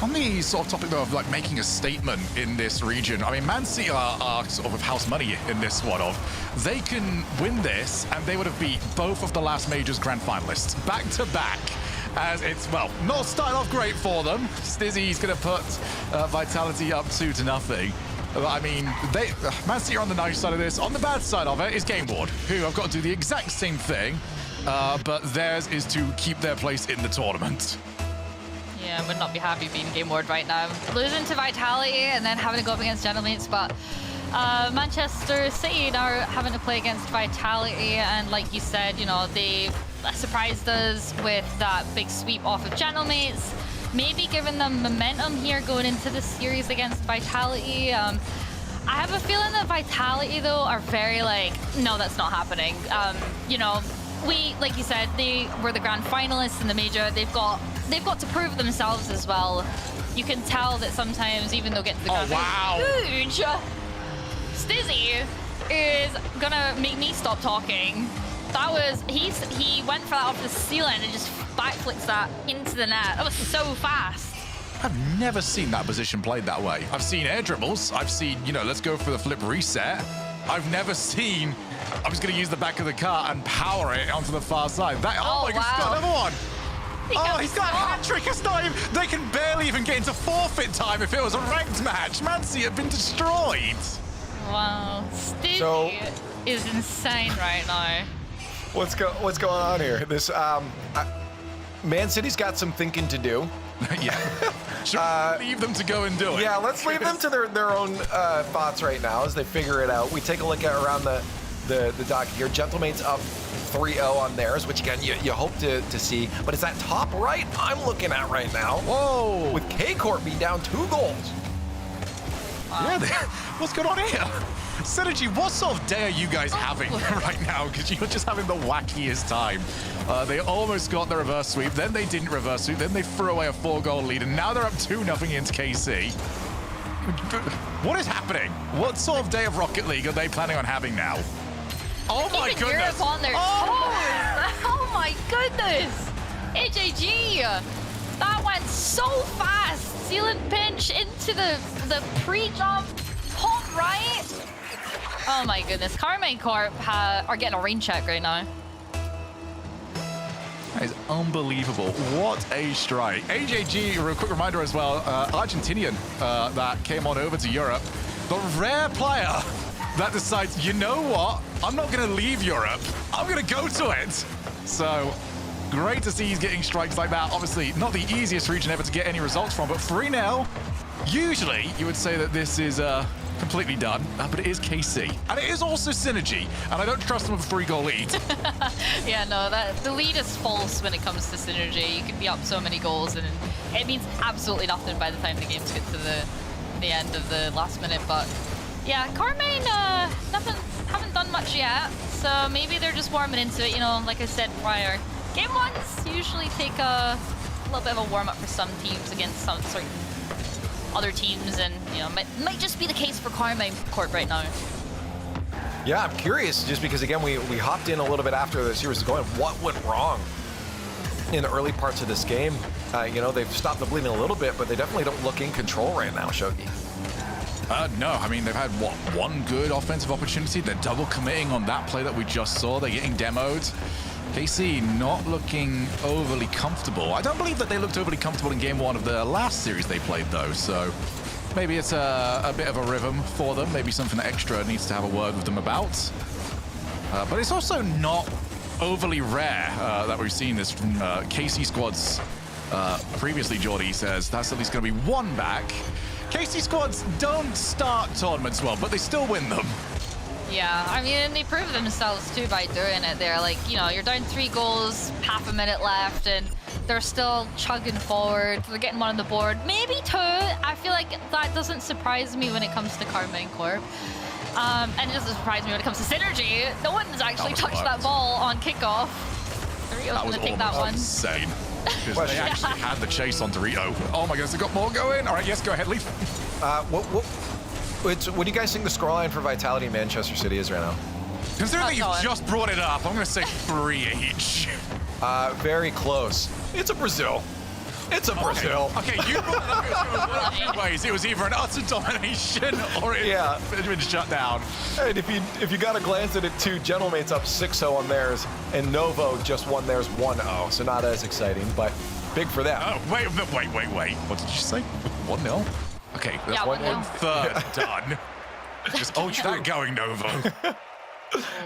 [SPEAKER 4] On the sort of topic though of like making a statement in this region, I mean, Man City are sort of with house money in this one. They can win this, and they would have beat both of the last majors grand finalists back to back. As it's, well, not starting off great for them. Stizzy's going to put Vitality up 2-0. I mean, Man City are on the nice side of this. On the bad side of it is Gameward, who have got to do the exact same thing, but theirs is to keep their place in the tournament.
[SPEAKER 3] Yeah, I would not be happy being Gameward right now. Losing to Vitality and then having to go up against Gentlemates, but Manchester City now having to play against Vitality, and like you said, you know, they surprised us with that big sweep off of Gentlemates, maybe giving them momentum here going into the series against Vitality. I have a feeling that Vitality, though, are very like, no, that's not happening. You know, like you said, they were the grand finalists in the major. They've got to prove themselves as well. You can tell that sometimes, even though getting to the grand finals is huge, Stizzy is gonna make me stop talking. That was, he went for that off the ceiling and just backflips that into the net. That was so fast.
[SPEAKER 4] I've never seen that position played that way. I've seen air dribbles. I've seen, you know, let's go for the flip reset. I've never seen, I'm just going to use the back of the car and power it onto the far side. That, oh my God, he's got another one. He's got a hat trick. It's not even, they can barely even get into forfeit time if it was a ranked match. Man City have been destroyed.
[SPEAKER 3] Wow, Stizzy is insane right now.
[SPEAKER 2] What's going on here? This Man City's got some thinking to do.
[SPEAKER 4] Yeah. Should we leave them to go and do it?
[SPEAKER 2] Yeah, let's leave them to their own thoughts right now as they figure it out. We take a look at around the dock here. Gentlemates up 3-0 on theirs, which again you hope to see. But it's that top right I'm looking at right now.
[SPEAKER 4] Whoa!
[SPEAKER 2] With K-Corp being down 2 goals.
[SPEAKER 4] Yeah, what's going on here? Synergy, what sort of day are you guys having right now? Because you're just having the wackiest time. They almost got the reverse sweep, then they didn't reverse sweep, then they threw away a 4-goal lead, and now they're up 2-0 against KC. What is happening? What sort of day of Rocket League are they planning on having now? Oh my
[SPEAKER 3] Even
[SPEAKER 4] goodness!
[SPEAKER 3] Europe on their toes. Oh my goodness! HAG! That went so fast! Ceiling pinch into the pre-jump, top right. Oh my goodness, Carmine Corp are getting a rain check right now.
[SPEAKER 4] That is unbelievable. What a strike. AJG, a quick reminder as well, Argentinian that came on over to Europe. The rare player that decides, you know what? I'm not going to leave Europe. I'm going to go to it. So great to see he's getting strikes like that. Obviously, not the easiest region ever to get any results from, but 3-0. Usually, you would say that this is completely done, but it is KC. And it is also Synergy, and I don't trust them with a 3-goal lead.
[SPEAKER 3] Yeah, no, the lead is false when it comes to Synergy. You can be up so many goals, and it means absolutely nothing by the time the games get to the end of the last minute. But yeah, Carmine, haven't done much yet. So maybe they're just warming into it. You know, like I said prior, game ones usually take a little bit of a warm up for some teams against some certain other teams, and you know, might just be the case for Carmine Corp right now.
[SPEAKER 2] Yeah, I'm curious, just because again we hopped in a little bit after the series was going. What went wrong in the early parts of this game? You know, they've stopped the bleeding a little bit, but they definitely don't look in control right now, Shogi.
[SPEAKER 4] No, I mean, they've had, what, one good offensive opportunity? They're double committing on that play that we just saw. They're getting demoed. KC not looking overly comfortable. I don't believe that they looked overly comfortable in game one of the last series they played, though, so maybe it's a bit of a rhythm for them. Maybe something extra needs to have a word with them about. But it's also not overly rare that we've seen this from KC squads. Previously, Jordy says that's at least going to be one back. KC squads don't start tournaments well, but they still win them.
[SPEAKER 3] Yeah, I mean, and they prove themselves too by doing it. They're like, you know, you're down 3 goals, half a minute left, and they're still chugging forward. They're getting one on the board, maybe 2. I feel like that doesn't surprise me when it comes to Carmine Corp. And it doesn't surprise me when it comes to Synergy. No one's actually touched that ball on kickoff. Dorito's gonna take that one.
[SPEAKER 4] Insane. Because they actually had the chase on Dorito. Oh my goodness, they've got more going. All right, yes, go ahead, Leaf.
[SPEAKER 2] What do you guys think the scoreline for Vitality in Manchester City is right now?
[SPEAKER 4] Considering that you've just brought it up, I'm going to say 3 each.
[SPEAKER 2] Very close. It's a Brazil. It's a Brazil.
[SPEAKER 4] Okay, you brought it up. It was one of 2 ways. It was either an utter domination or it had been shut down.
[SPEAKER 2] And if you got to glance at it too, Gentlemate's up 6-0 on theirs, and Novo just won theirs 1-0. So not as exciting, but big for them.
[SPEAKER 4] Oh, wait. What did you say? 1-0? Okay, that's 1/3 done. Just keep that going, Novo.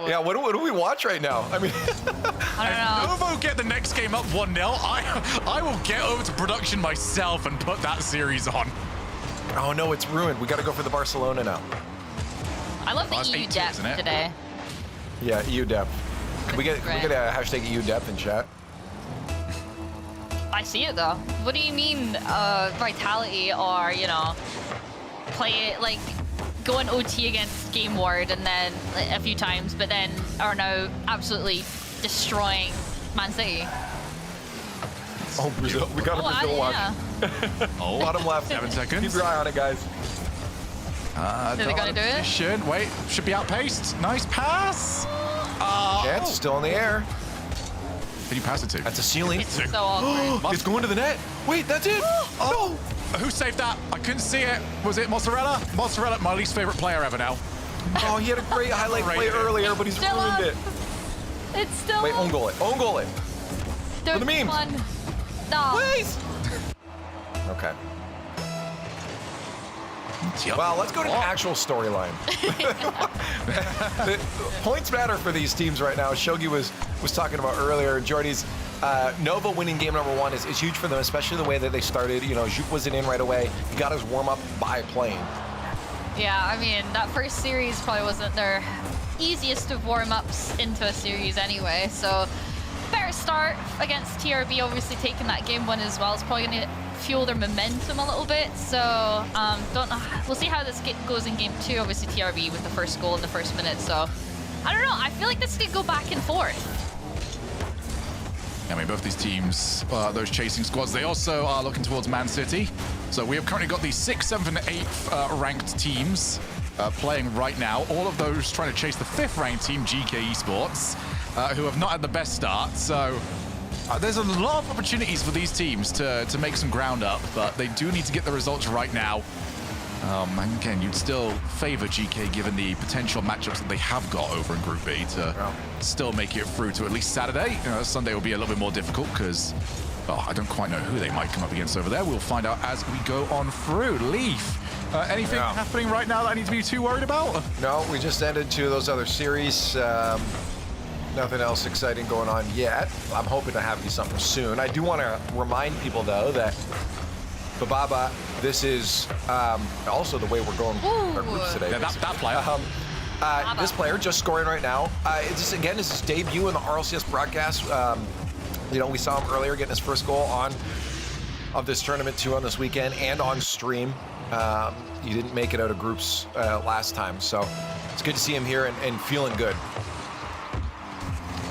[SPEAKER 2] Yeah, what do we watch right now? I mean,
[SPEAKER 3] I don't know.
[SPEAKER 4] Novo get the next game up 1-0. I will get over to production myself and put that series on.
[SPEAKER 2] Oh no, it's ruined. We got to go for the Barcelona now.
[SPEAKER 3] I love the EU depth today.
[SPEAKER 2] Yeah, EU depth. Can we get a hashtag EU depth in chat?
[SPEAKER 3] I see it though. What do you mean, Vitality, or you know, play it like going OT against Gameward and then a few times, but then are now absolutely destroying Man City?
[SPEAKER 2] Oh, Brazil! We got a Brazil watch.
[SPEAKER 4] Oh,
[SPEAKER 2] bottom left.
[SPEAKER 4] 7 seconds.
[SPEAKER 2] Keep your eye on it, guys.
[SPEAKER 3] Are they gonna do it?
[SPEAKER 4] Wait, should be outpaced. Nice pass.
[SPEAKER 2] Yeah, it's still in the air.
[SPEAKER 4] Did you pass it to?
[SPEAKER 2] That's a ceiling.
[SPEAKER 3] It's so awkward.
[SPEAKER 2] It's going to the net. Wait, that's it.
[SPEAKER 4] No. Who saved that? I couldn't see it. Was it Mozzarella? Mozzarella, my least favorite player ever now.
[SPEAKER 2] Oh, he had a great highlight play earlier, but he's
[SPEAKER 3] Still
[SPEAKER 2] ruined
[SPEAKER 3] up.
[SPEAKER 2] it.
[SPEAKER 3] It's still.
[SPEAKER 2] Wait, own goal it. Own goal it. For the memes.
[SPEAKER 3] No.
[SPEAKER 2] Please. Okay. Well, let's go to the actual storyline. The points matter for these teams right now. Shogi was talking about earlier. Jordy's Novo winning game number 1 is huge for them, especially the way that they started. You know, Juke wasn't in right away. He got his warm up by playing.
[SPEAKER 3] Yeah, I mean, that first series probably wasn't their easiest of warm-ups into a series anyway, so better start against TRB, obviously taking that game 1 as well. It's probably going to fuel their momentum a little bit, so don't know. We'll see how this goes in game 2. Obviously TRB with the first goal in the first minute, so I don't know. I feel like this could go back and forth.
[SPEAKER 4] I mean, both these teams, those chasing squads, they also are looking towards Man City. So we have currently got the 6th, 7th, and 8th ranked teams playing right now. All of those trying to chase the 5th ranked team, GK Esports, who have not had the best start. So there's a lot of opportunities for these teams to make some ground up, but they do need to get the results right now. And again, you'd still favor GK given the potential matchups that they have got over in Group B to still make it through to at least Saturday. Sunday will be a little bit more difficult because I don't quite know who they might come up against over there. We'll find out as we go on through. Leaf, anything happening right now that I need to be too worried about?
[SPEAKER 2] No, we just ended 2 of those other series. Nothing else exciting going on yet. I'm hoping to have you something soon. I do want to remind people, though, that Bababa, this is also the way we're going our groups today.
[SPEAKER 4] Yeah, that player.
[SPEAKER 2] This player just scoring right now. This is his debut in the Rlcs broadcast. You know, we saw him earlier getting his first goal of this tournament too on this weekend and on stream. He didn't make it out of groups last time, so it's good to see him here and feeling good.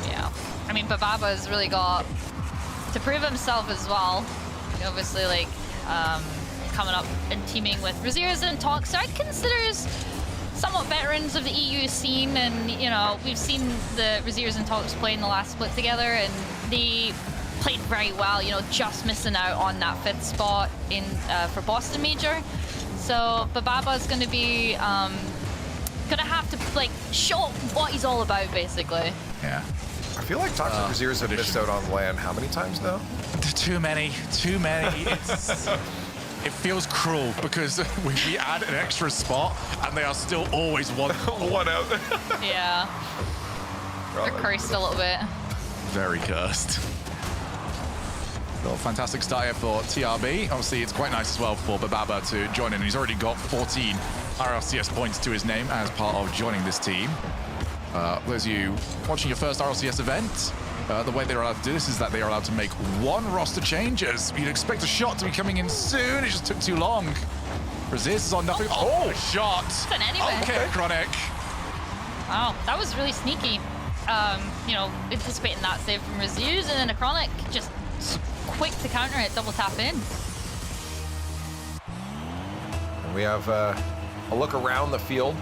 [SPEAKER 3] Yeah. I mean, Bababa's really got to prove himself as well. Obviously, like, coming up and teaming with Rlcs and Tox, I consider somewhat veterans of the EU scene, and, you know, we've seen the Rlcs and Tox play in the last split together, and they played very well, you know, just missing out on that 5th spot in for Boston Major. So Bababa's going to be gonna have to like show what he's all about, basically.
[SPEAKER 4] Yeah.
[SPEAKER 2] I feel like Toxic Rlcs have missed out on LAN how many times now?
[SPEAKER 4] Too many. It feels cruel because we add an extra spot and they are still always one
[SPEAKER 2] out.
[SPEAKER 3] Yeah. They're cursed a little bit.
[SPEAKER 4] Very cursed. Well, fantastic start here for TRB. Obviously, it's quite nice as well for Bababa to join in. He's already got 14 RLCS points to his name as part of joining this team. Those of you watching your first RLCS event, the way they're allowed to do this is that they are allowed to make one roster change, as you'd expect a shot to be coming in soon. It just took too long. Resist is on nothing. Oh, a shot.
[SPEAKER 3] An anyway.
[SPEAKER 4] Okay, Chronic.
[SPEAKER 3] Wow, that was really sneaky. You know, anticipating that save from Rlcs, and then a Chronic just quick to counter it, double tap in.
[SPEAKER 2] And we have a look around the field.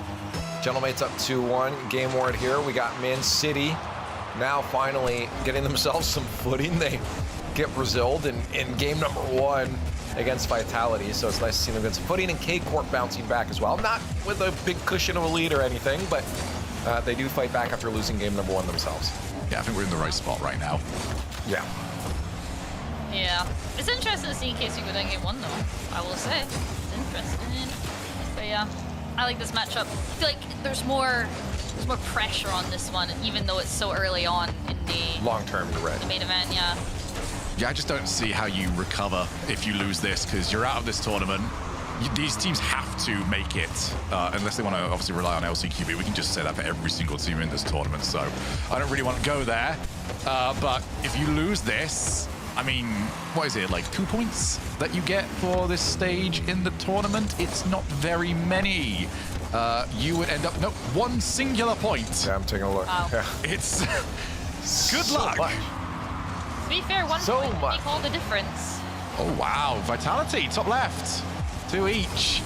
[SPEAKER 2] Gentlemate's up 2-1. Gameward here. We got Man City now finally getting themselves some footing. They get Braziled in game number 1 against Vitality, so it's nice to see them get some footing, and K-Corp bouncing back as well. Not with a big cushion of a lead or anything, but they do fight back after losing game number 1 themselves.
[SPEAKER 4] Yeah, I think we're in the right spot right now.
[SPEAKER 2] Yeah.
[SPEAKER 3] Yeah. It's interesting to see KC go down game 1, though, I will say. It's interesting. But yeah, I like this matchup. I feel like there's more pressure on this one, even though it's so early on in the
[SPEAKER 2] long-term
[SPEAKER 3] the main event, yeah.
[SPEAKER 4] Yeah, I just don't see how you recover if you lose this, because you're out of this tournament. These teams have to make it, unless they want to obviously rely on LCQB. We can just say that for every single team in this tournament, so I don't really want to go there. But if you lose this, I mean, what is it, like 2 points that you get for this stage in the tournament? It's not very many. You would end up, no, 1 singular point.
[SPEAKER 2] Yeah, I'm taking a look.
[SPEAKER 3] Wow.
[SPEAKER 2] Yeah.
[SPEAKER 4] It's good luck.
[SPEAKER 2] Much.
[SPEAKER 3] To be fair, 1 point would make all the difference.
[SPEAKER 4] Oh, wow. Vitality, top left. 2 each.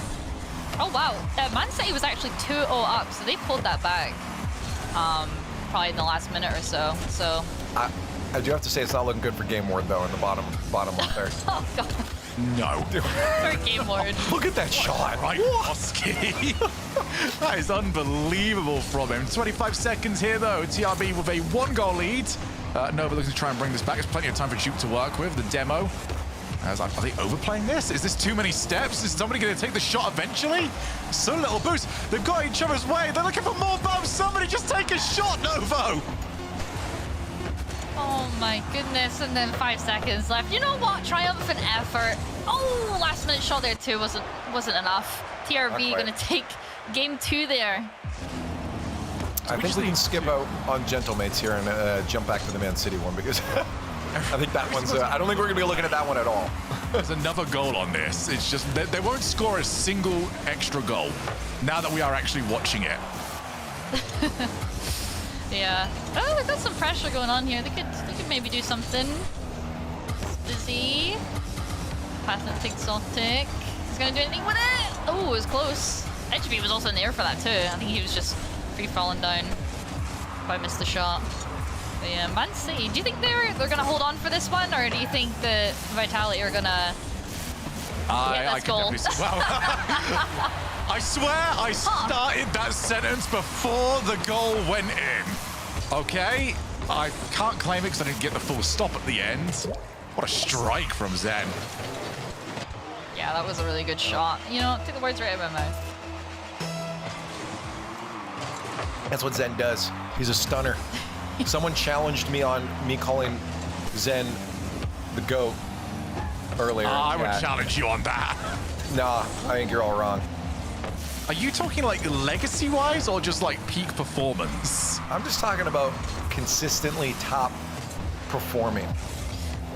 [SPEAKER 3] Oh, wow. Man City was actually 2-0 up, so they pulled that back probably in the last minute or so. So
[SPEAKER 2] I do have to say it's not looking good for Gameward, though, in the bottom up there.
[SPEAKER 3] Oh, God.
[SPEAKER 4] No.
[SPEAKER 3] For Gameward.
[SPEAKER 2] Look at that shot.
[SPEAKER 4] Right, Oski. That is unbelievable from him. 25 seconds here, though. TRB with a 1-goal lead. Novo looking to try and bring this back. There's plenty of time for Juke to work with. The demo. Are they overplaying this? Is this too many steps? Is somebody going to take the shot eventually? So little boost. They've got each other's way. They're looking for more bombs. Somebody just take a shot, Novo.
[SPEAKER 3] Oh my goodness, and then 5 seconds left. You know what? Triumphant effort. Oh, last minute shot there too wasn't enough. TRB gonna take game 2 there.
[SPEAKER 2] I think we can skip out on Gentlemates here and jump back to the Man City one, because I think that one's, I don't think we're gonna be looking at that one at all.
[SPEAKER 4] There's another goal on this. It's just, they won't score a single extra goal now that we are actually watching it.
[SPEAKER 3] Yeah. Oh, they've got some pressure going on here. They could maybe do something. Busy. Passing to Exotic. He's gonna do anything with it. Oh, it was close. HB was also in the air for that too. I think he was just free falling down. If I missed the shot. But yeah, Man City. Do you think they're gonna hold on for this one, or do you think the Vitality are gonna get this goal?
[SPEAKER 4] Well, I swear I started that sentence before the goal went in. Okay? I can't claim it because I didn't get the full stop at the end. What a strike from Zen.
[SPEAKER 3] Yeah, that was a really good shot. You know, took the words right out of my mouth.
[SPEAKER 2] That's what Zen does. He's a stunner. Someone challenged me on me calling Zen the GOAT earlier.
[SPEAKER 4] I would challenge you on that.
[SPEAKER 2] Nah, I think you're all wrong.
[SPEAKER 4] Are you talking like legacy-wise or just like peak performance?
[SPEAKER 2] I'm just talking about consistently top performing.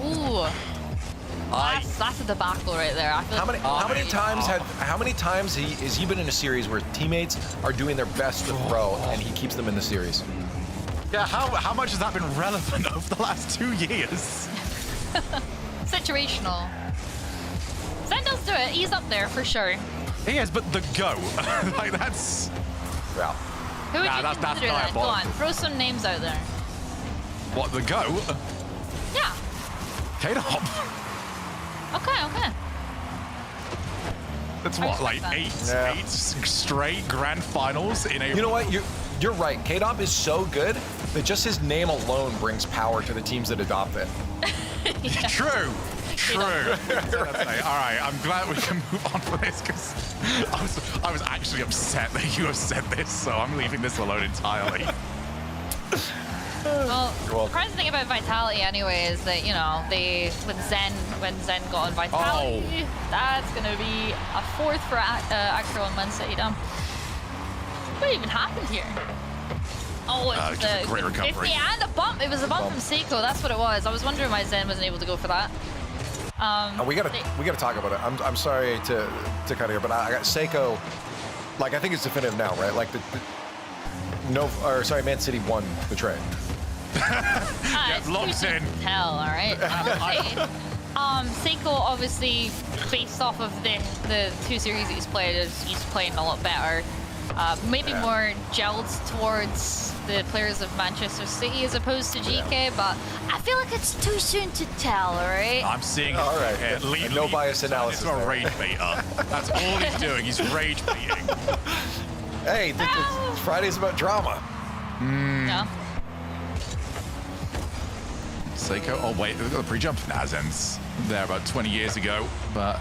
[SPEAKER 3] Ooh. That's a debacle right there. I feel
[SPEAKER 2] How many times has he been in a series where teammates are doing their best to throw and he keeps them in the series?
[SPEAKER 4] Yeah, how much has that been relevant over the last 2 years?
[SPEAKER 3] Situational. Zen does do it. He's up there for sure.
[SPEAKER 4] He is, but the go. Like, that's...
[SPEAKER 2] Yeah.
[SPEAKER 3] Who would you consider then? Go on, throw some names out there.
[SPEAKER 4] What, the go?
[SPEAKER 3] Yeah.
[SPEAKER 4] K-Dop.
[SPEAKER 3] Okay.
[SPEAKER 4] That's what, like eight straight grand finals in a...
[SPEAKER 2] You know what? You're right. K-Dop is so good that just his name alone brings power to the teams that adopt it.
[SPEAKER 4] True. Right. All right, I'm glad we can move on from this because I was actually upset that you have said this, so I'm leaving this alone entirely.
[SPEAKER 3] Well, the surprising thing about Vitality anyway is that, you know, when Zen got on Vitality, that's going to be a fourth for Acro and Man City. What even happened here? Oh, it was
[SPEAKER 4] a great recovery.
[SPEAKER 3] 50 and a bump. It was a bump from Seiko. That's what it was. I was wondering why Zen wasn't able to go for that.
[SPEAKER 2] We gotta talk about it. I'm sorry to cut here, but I got Seiko. Like, I think it's definitive now, right? Like Man City won the trade.
[SPEAKER 3] It's
[SPEAKER 4] locked in.
[SPEAKER 3] Tell, all right. Seiko obviously, based off of the two series he's played, he's playing a lot better. Maybe more gelled towards the players of Manchester City as opposed to GK, but I feel like it's too soon to tell, all right?
[SPEAKER 4] I'm seeing it.
[SPEAKER 2] All right. No bias analysis.
[SPEAKER 4] It's a rage baiter. That's all he's doing. He's rage baiting.
[SPEAKER 2] Hey, Friday's about drama.
[SPEAKER 3] Yeah.
[SPEAKER 4] Seiko. Oh, wait. We've got the pre-jump. Zen's there about 20 years ago, but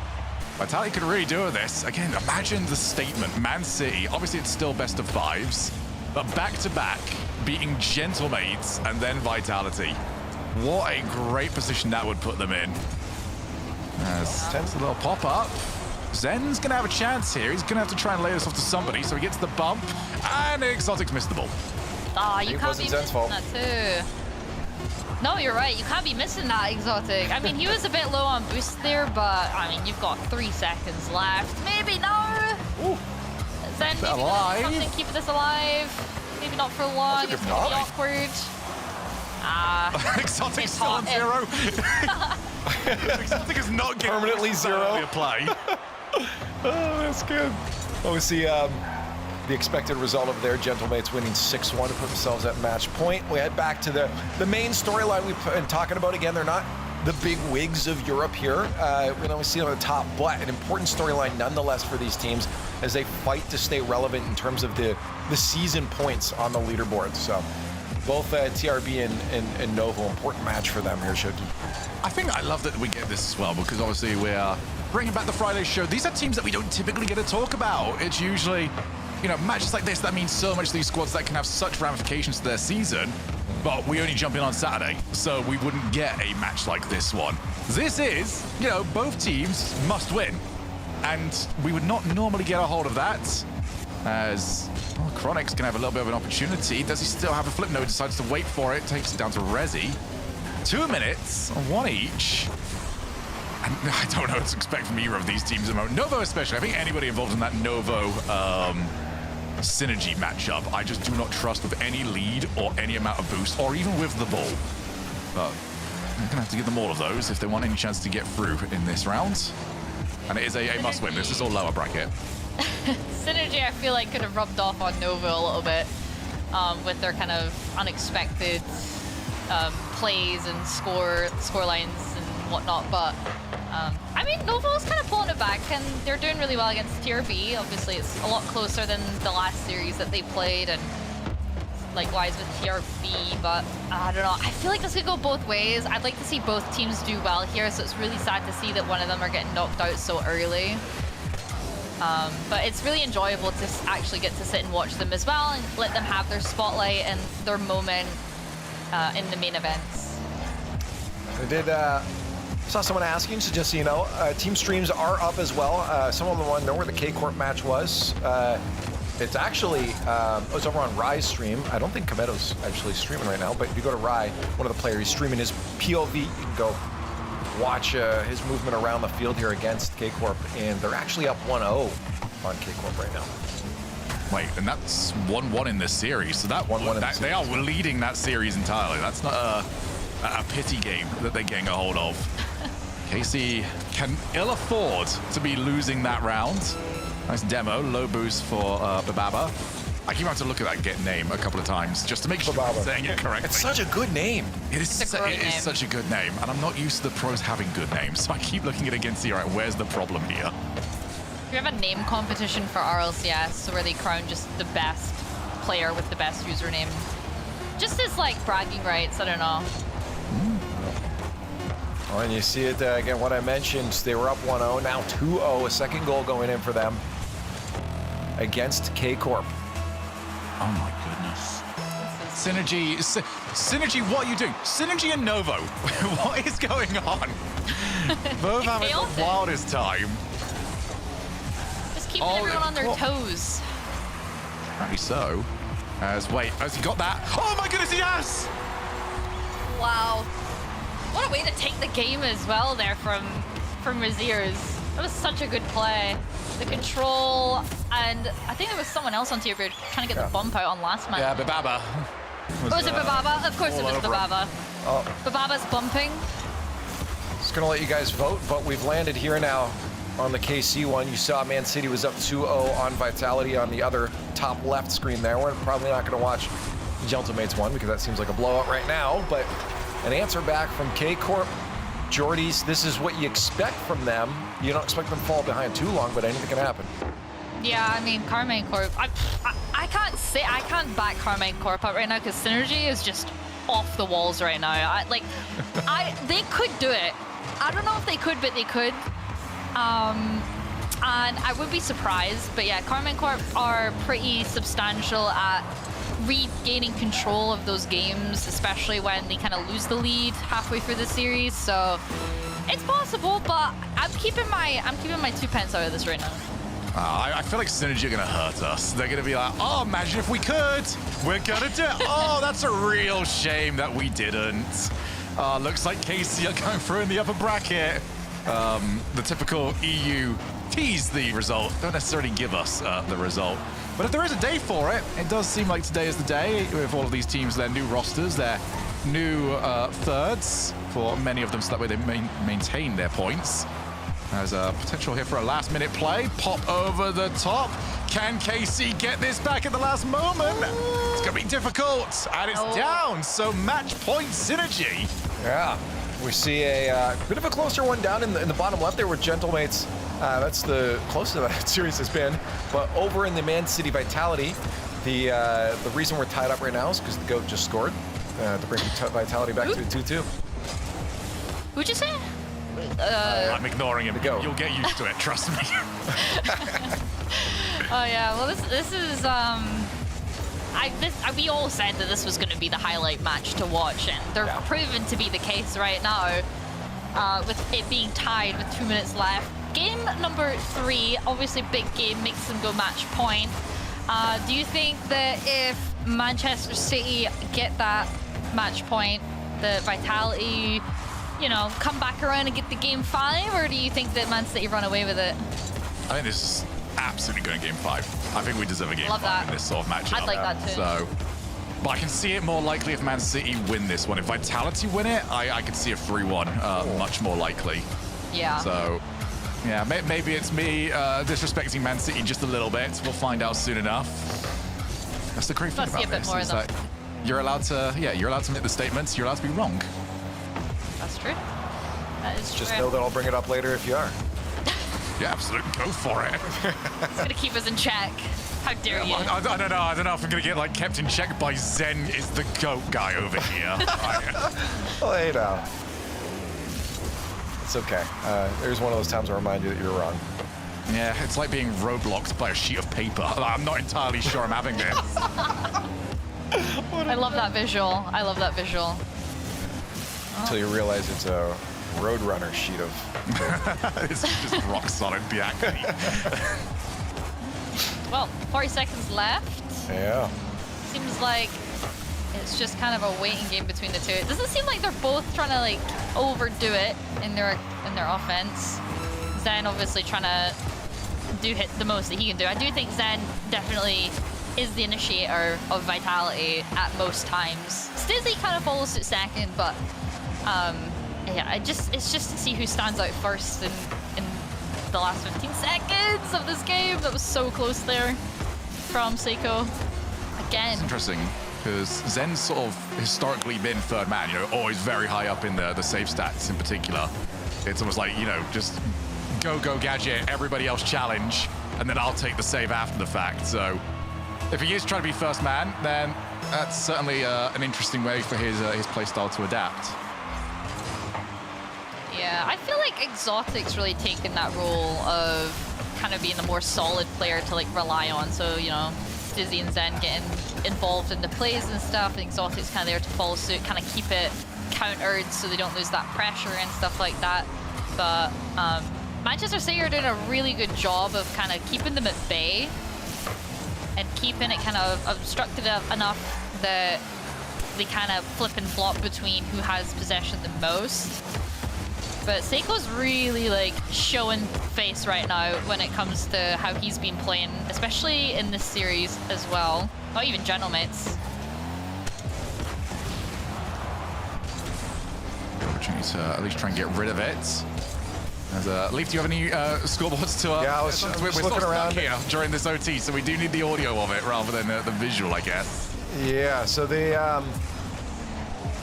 [SPEAKER 4] Vitality could really do this. Again, imagine the statement. Man City, obviously it's still best of fives, but back-to-back, beating Gentlemaids and then Vitality. What a great position that would put them in. Zen's a little pop-up. Zen's going to have a chance here. He's going to have to try and lay this off to somebody, so he gets the bump, and Exotic's missed the ball.
[SPEAKER 3] Oh, you can't be missing that too. No, you're right. You can't be missing that, Exotic. I mean, he was a bit low on boost there, but I mean, you've got 3 seconds left. Maybe no.
[SPEAKER 2] Ooh.
[SPEAKER 3] Zen, maybe not something keep this alive. Maybe not for long. It's gonna be awkward.
[SPEAKER 4] Exotic's still on 0. Exotic is not getting
[SPEAKER 2] permanently 0.
[SPEAKER 4] Play.
[SPEAKER 2] Oh, that's good. Oh, we see the expected result of their Gentlemates winning 6-1 to put themselves at match point. We head back to the main storyline we've been talking about. Again, they're not the big wigs of Europe here. We see on the top, but an important storyline nonetheless for these teams as they fight to stay relevant in terms of the season points on the leaderboard. So both TRB and Novo, important match for them here, Shoki.
[SPEAKER 4] I think I love that we get this as well, because obviously we are bringing back the Friday show. These are teams that we don't typically get to talk about. It's usually, you know, matches like this that mean so much to these squads that can have such ramifications to their season, but we only jump in on Saturday, so we wouldn't get a match like this one. This is, you know, both teams must win, and we would not normally get a hold of that, as well, Chronic's gonna have a little bit of an opportunity. Does he still have a flip? No, he decides to wait for it, takes it down to Resi. 2 minutes, 1 each. And I don't know what to expect from either of these teams at the moment. Novo especially, I think anybody involved in that Novo synergy matchup, I just do not trust with any lead or any amount of boost, or even with the ball. But I'm gonna have to give them all of those if they want any chance to get through in this round. And it is a must-win. This is all lower bracket.
[SPEAKER 3] Synergy, I feel like, could have rubbed off on Novo a little bit with their kind of unexpected plays and score lines and whatnot. But I mean, Novo's kind of pulling it back, and they're doing really well against TRB. Obviously, it's a lot closer than the last series that they played, and likewise with TRB. But I don't know. I feel like this could go both ways. I'd like to see both teams do well here, so it's really sad to see that one of them are getting knocked out so early. But it's really enjoyable to actually get to sit and watch them as well and let them have their spotlight and their moment in the main events.
[SPEAKER 2] I did saw someone asking, so just so you know, team streams are up as well. Some of them want to know where the K-Corp match was. It's actually, it's over on Rye's stream. I don't think Kameto's actually streaming right now, but if you go to Rye, one of the players, he's streaming his POV. You can go watch his movement around the field here against K-Corp, and they're actually up 1-0 on K-Corp right now.
[SPEAKER 4] Wait, and that's 1-1 in this series, so that 1-1 they are leading that series entirely. That's not a pity game that they're getting a hold of. KC can ill afford to be losing that round. Nice demo, low boost for Bababa. I keep having to look at that name a couple of times just to make sure I'm saying it correctly.
[SPEAKER 2] It's such a good name.
[SPEAKER 4] It is such a good name, and I'm not used to the pros having good names, so I keep looking at it against you. Right, where's the problem here?
[SPEAKER 3] We have a name competition for Rlcs where they crown just the best player with the best username. Just as like bragging rights, I don't know.
[SPEAKER 2] Oh, and you see it again, what I mentioned, they were up 1-0, now 2-0, a second goal going in for them against K-Corp.
[SPEAKER 4] Oh my goodness. Synergy, what are you doing? Synergy and Novo, what is going on? Both having the wildest time.
[SPEAKER 3] Just keeping everyone on their toes.
[SPEAKER 4] Apparently so. Has he got that? Oh my goodness, yes!
[SPEAKER 3] Wow. What a way to take the game as well there from Raziers. That was such a good play. The control, and I think there was someone else on TRB trying to get the bump out on last match.
[SPEAKER 4] Yeah, Bababa.
[SPEAKER 3] Was it Bababa? Of course it was Bababa.
[SPEAKER 2] Oh.
[SPEAKER 3] Bababa's bumping.
[SPEAKER 2] Just gonna let you guys vote, but we've landed here now on the KC one. You saw Man City was up 2-0 on Vitality on the other top left screen there. We're probably not gonna watch Gentlemates one because that seems like a blowout right now, but an answer back from K-Corp. Jordies, this is what you expect from them. You don't expect them to fall behind too long, but anything can happen.
[SPEAKER 3] Yeah, I mean, Carmine Corp, I can't back Carmine Corp up right now because Synergy is just off the walls right now. They could do it. I don't know if they could, but they could. And I would be surprised, but yeah, Carmine Corp are pretty substantial at regaining control of those games, especially when they kind of lose the lead halfway through the series. So it's possible, but I'm keeping my 2 pence out of this right now.
[SPEAKER 4] I feel like Synergy are gonna hurt us. They're gonna be like, oh, imagine if we could. We're gonna do it. Oh, that's a real shame that we didn't. Looks like KC are going through in the upper bracket. The typical EU tease the result, don't necessarily give us the result. But if there is a day for it, it does seem like today is the day with all of these teams, their new rosters, their new thirds for many of them, so that way they maintain their points. There's a potential here for a last-minute play. Pop over the top. Can KC get this back at the last moment? It's going to be difficult, and it's down. So match point Synergy.
[SPEAKER 2] Yeah, we see a bit of a closer one down in the bottom left there with Gentlemates. That's the closest that series has been. But over in the Man City Vitality, the reason we're tied up right now is because the GOAT just scored to bring Vitality back to 2-2.
[SPEAKER 3] Who'd you say?
[SPEAKER 4] I'm ignoring him. You'll get used to it, trust me.
[SPEAKER 3] Oh yeah, well this is we all said that this was going to be the highlight match to watch, and they're proven to be the case right now, with it being tied with 2 minutes left. Game number 3, obviously big game, makes them go match point. Do you think that if Manchester City get that match point, the Vitality, you know, come back around and get the game 5, or do you think that Man City run away with it?
[SPEAKER 4] I think this is absolutely going game 5. I think we deserve a game 5 in this sort of matchup.
[SPEAKER 3] I'd like that too.
[SPEAKER 4] So, but I can see it more likely if Man City win this one. If Vitality win it, I could see a 3-1 much more likely.
[SPEAKER 3] Yeah.
[SPEAKER 4] So, yeah, maybe it's me disrespecting Man City just a little bit. We'll find out soon enough. That's the great thing about this. Is that you're allowed to, you're allowed to make the statements. You're allowed to be wrong.
[SPEAKER 3] That's true. That is
[SPEAKER 2] Just
[SPEAKER 3] true.
[SPEAKER 2] know that I'll bring it up later if you are.
[SPEAKER 4] Yeah, absolutely. Go for it.
[SPEAKER 3] It's gonna keep us in check. How dare you?
[SPEAKER 4] I don't know if I'm gonna get kept in check by Zen is the GOAT guy over here.
[SPEAKER 2] Well, hey now. It's okay. There's one of those times I'll remind you that you're wrong.
[SPEAKER 4] Yeah, it's like being roadblocked by a sheet of paper. I'm not entirely sure I'm having this.
[SPEAKER 3] I love that visual. I love that visual.
[SPEAKER 2] Until you realize it's a Roadrunner sheet of paper.
[SPEAKER 4] It's just rock solid Bianchi.
[SPEAKER 3] Well, 40 seconds left.
[SPEAKER 2] Yeah.
[SPEAKER 3] Seems like It's just kind of a waiting game between the two. It doesn't seem like they're both trying to like overdo it in their offense. Zen obviously trying to hit the most that he can do. I do think Zen definitely is the initiator of Vitality at most times. Stizzy kind of follows suit second, but yeah, it's just to see who stands out first in the last 15 seconds of this game. That was so close there from Seiko. Again.
[SPEAKER 4] It's interesting because Zen's sort of historically been third man, you know, always very high up in the save stats in particular. It's almost like, you know, just go gadget, everybody else challenge, and then I'll take the save after the fact. So if he is trying to be first man, then that's certainly an interesting way for his playstyle to adapt.
[SPEAKER 3] Yeah, I feel like Exotic's really taken that role of kind of being the more solid player to like rely on. So, you know, Stizzy and Zen getting involved in the plays and stuff, and Exotic's kind of there to follow suit, kind of keep it countered so they don't lose that pressure and stuff like that. But Manchester City are doing a really good job of kind of keeping them at bay and keeping it kind of obstructed enough that they kind of flip and flop between who has possession the most. But Seiko's really like showing face right now when it comes to how he's been playing, especially in this series as well. Or even Gentlemates.
[SPEAKER 4] Opportunity to at least try and get rid of it. Leaf, do you have any scoreboards to
[SPEAKER 2] Yeah, I was
[SPEAKER 4] we're
[SPEAKER 2] looking around
[SPEAKER 4] here during this OT, so we do need the audio of it rather than the visual, I guess.
[SPEAKER 2] Yeah, so the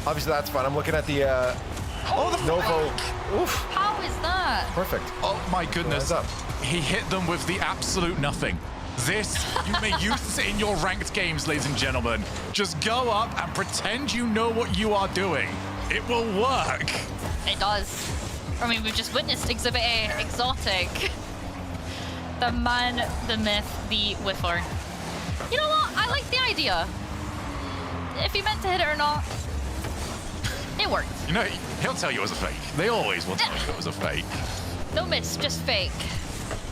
[SPEAKER 2] obviously that's fun. I'm looking at the
[SPEAKER 4] the
[SPEAKER 2] Novo. Oof.
[SPEAKER 3] How is that?
[SPEAKER 2] Perfect.
[SPEAKER 4] Oh my goodness. He hit them with the absolute nothing. This, you may use this in your ranked games, ladies and gentlemen. Just go up and pretend you know what you are doing. It will work.
[SPEAKER 3] It does. I mean, we've just witnessed Exhibit A, Exotic. The man, the myth, the whiffer. You know what? I like the idea. If he meant to hit it or not, it worked.
[SPEAKER 4] You know, he'll tell you it was a fake. They always will tell you it was a fake.
[SPEAKER 3] No miss, just fake.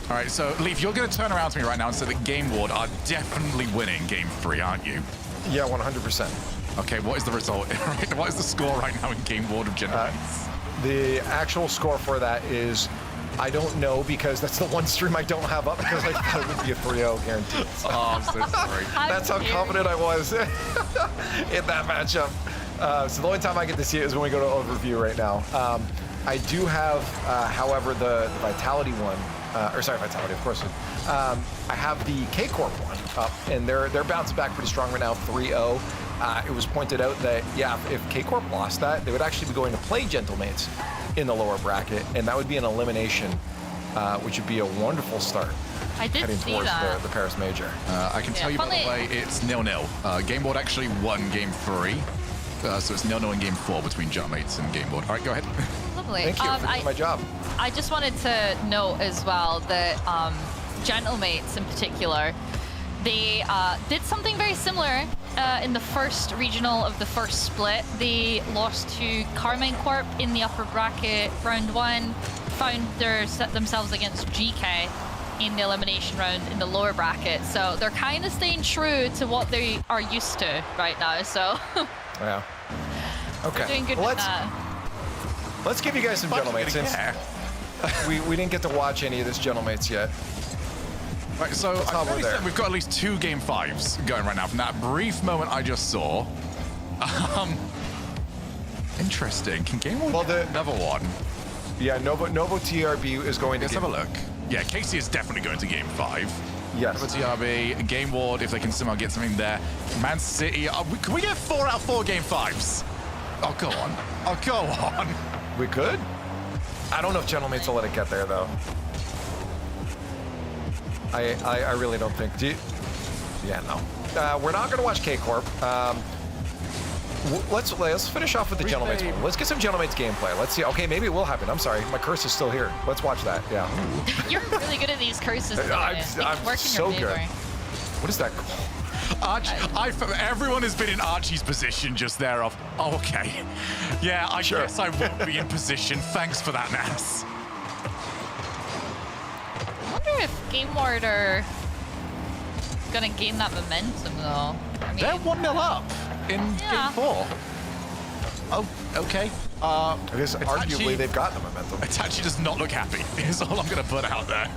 [SPEAKER 4] All right, so Leaf, you're going to turn around to me right now and say that Gameward are definitely winning Game 3, aren't you?
[SPEAKER 2] Yeah, 100%.
[SPEAKER 4] Okay, what is the result? What is the score right now in Gameward of Gentlemates?
[SPEAKER 2] The actual score for that is, I don't know, because that's the one stream I don't have up because I thought it would be a 3-0 guaranteed. So.
[SPEAKER 4] Oh, I'm so sorry.
[SPEAKER 2] That's how confident I was in that matchup. So the only time I get to see it is when we go to overview right now. I do have, however, the Vitality one, Vitality, of course. I have the K-Corp one up, and they're bouncing back pretty strong right now, 3-0. It was pointed out that, yeah, if K-Corp lost that, they would actually be going to play Gentlemates in the lower bracket, and that would be an elimination, which would be a wonderful start.
[SPEAKER 3] I did
[SPEAKER 2] heading
[SPEAKER 3] see
[SPEAKER 2] towards
[SPEAKER 3] that.
[SPEAKER 2] The Paris Major.
[SPEAKER 4] I can tell you, by the way, it's 0-0. Gameward actually won Game 3, so it's 0-0 in Game 4 between Gentlemates and Gameward. All right, go ahead.
[SPEAKER 3] Lovely.
[SPEAKER 2] Thank you for doing my job.
[SPEAKER 3] I just wanted to note as well that Gentlemates in particular, they did something very similar in the first regional of the first split. They lost to Carmine Corp in the upper bracket round 1, found themselves against GK in the elimination round in the lower bracket. So they're kind of staying true to what they are used to right now. So
[SPEAKER 2] yeah. Okay.
[SPEAKER 3] They're doing good with that.
[SPEAKER 2] Let's give you guys some Gentlemates. We didn't get to watch any of this Gentlemates yet.
[SPEAKER 4] Right, so we've got at least 2 Game 5s going right now from that brief moment I just saw. Interesting. Can Gameward get another one?
[SPEAKER 2] Yeah, Novo TRB is going to.
[SPEAKER 4] Let's have a look. Yeah, Casey is definitely going to Game 5.
[SPEAKER 2] Yes.
[SPEAKER 4] Novo TRB, Gameward, if they can somehow get something there. Man City, can we get 4 out of 4 Game 5s? Oh, go on. Oh, go on.
[SPEAKER 2] We could. I don't know if Gentlemates will let it get there, though. I really don't think. Yeah, no. We're not going to watch K-Corp. Let's finish off with the Gentlemates one. Let's get some Gentlemates gameplay. Let's see. Okay, maybe it will happen. I'm sorry. My curse is still here. Let's watch that. Yeah.
[SPEAKER 3] You're really good at these curses.
[SPEAKER 2] I'm so good. What is that?
[SPEAKER 4] Everyone has been in Archie's position just there of, oh, okay. Yeah, I guess I won't be in position. Thanks for that, Nas.
[SPEAKER 3] I wonder if Gameward are gonna gain that momentum, though. I mean,
[SPEAKER 4] they're 1-0 up. in game 4. Oh, okay.
[SPEAKER 2] I guess
[SPEAKER 4] Itachi-
[SPEAKER 2] arguably they've got the momentum.
[SPEAKER 4] Itachi does not look happy, is all I'm going to put out there.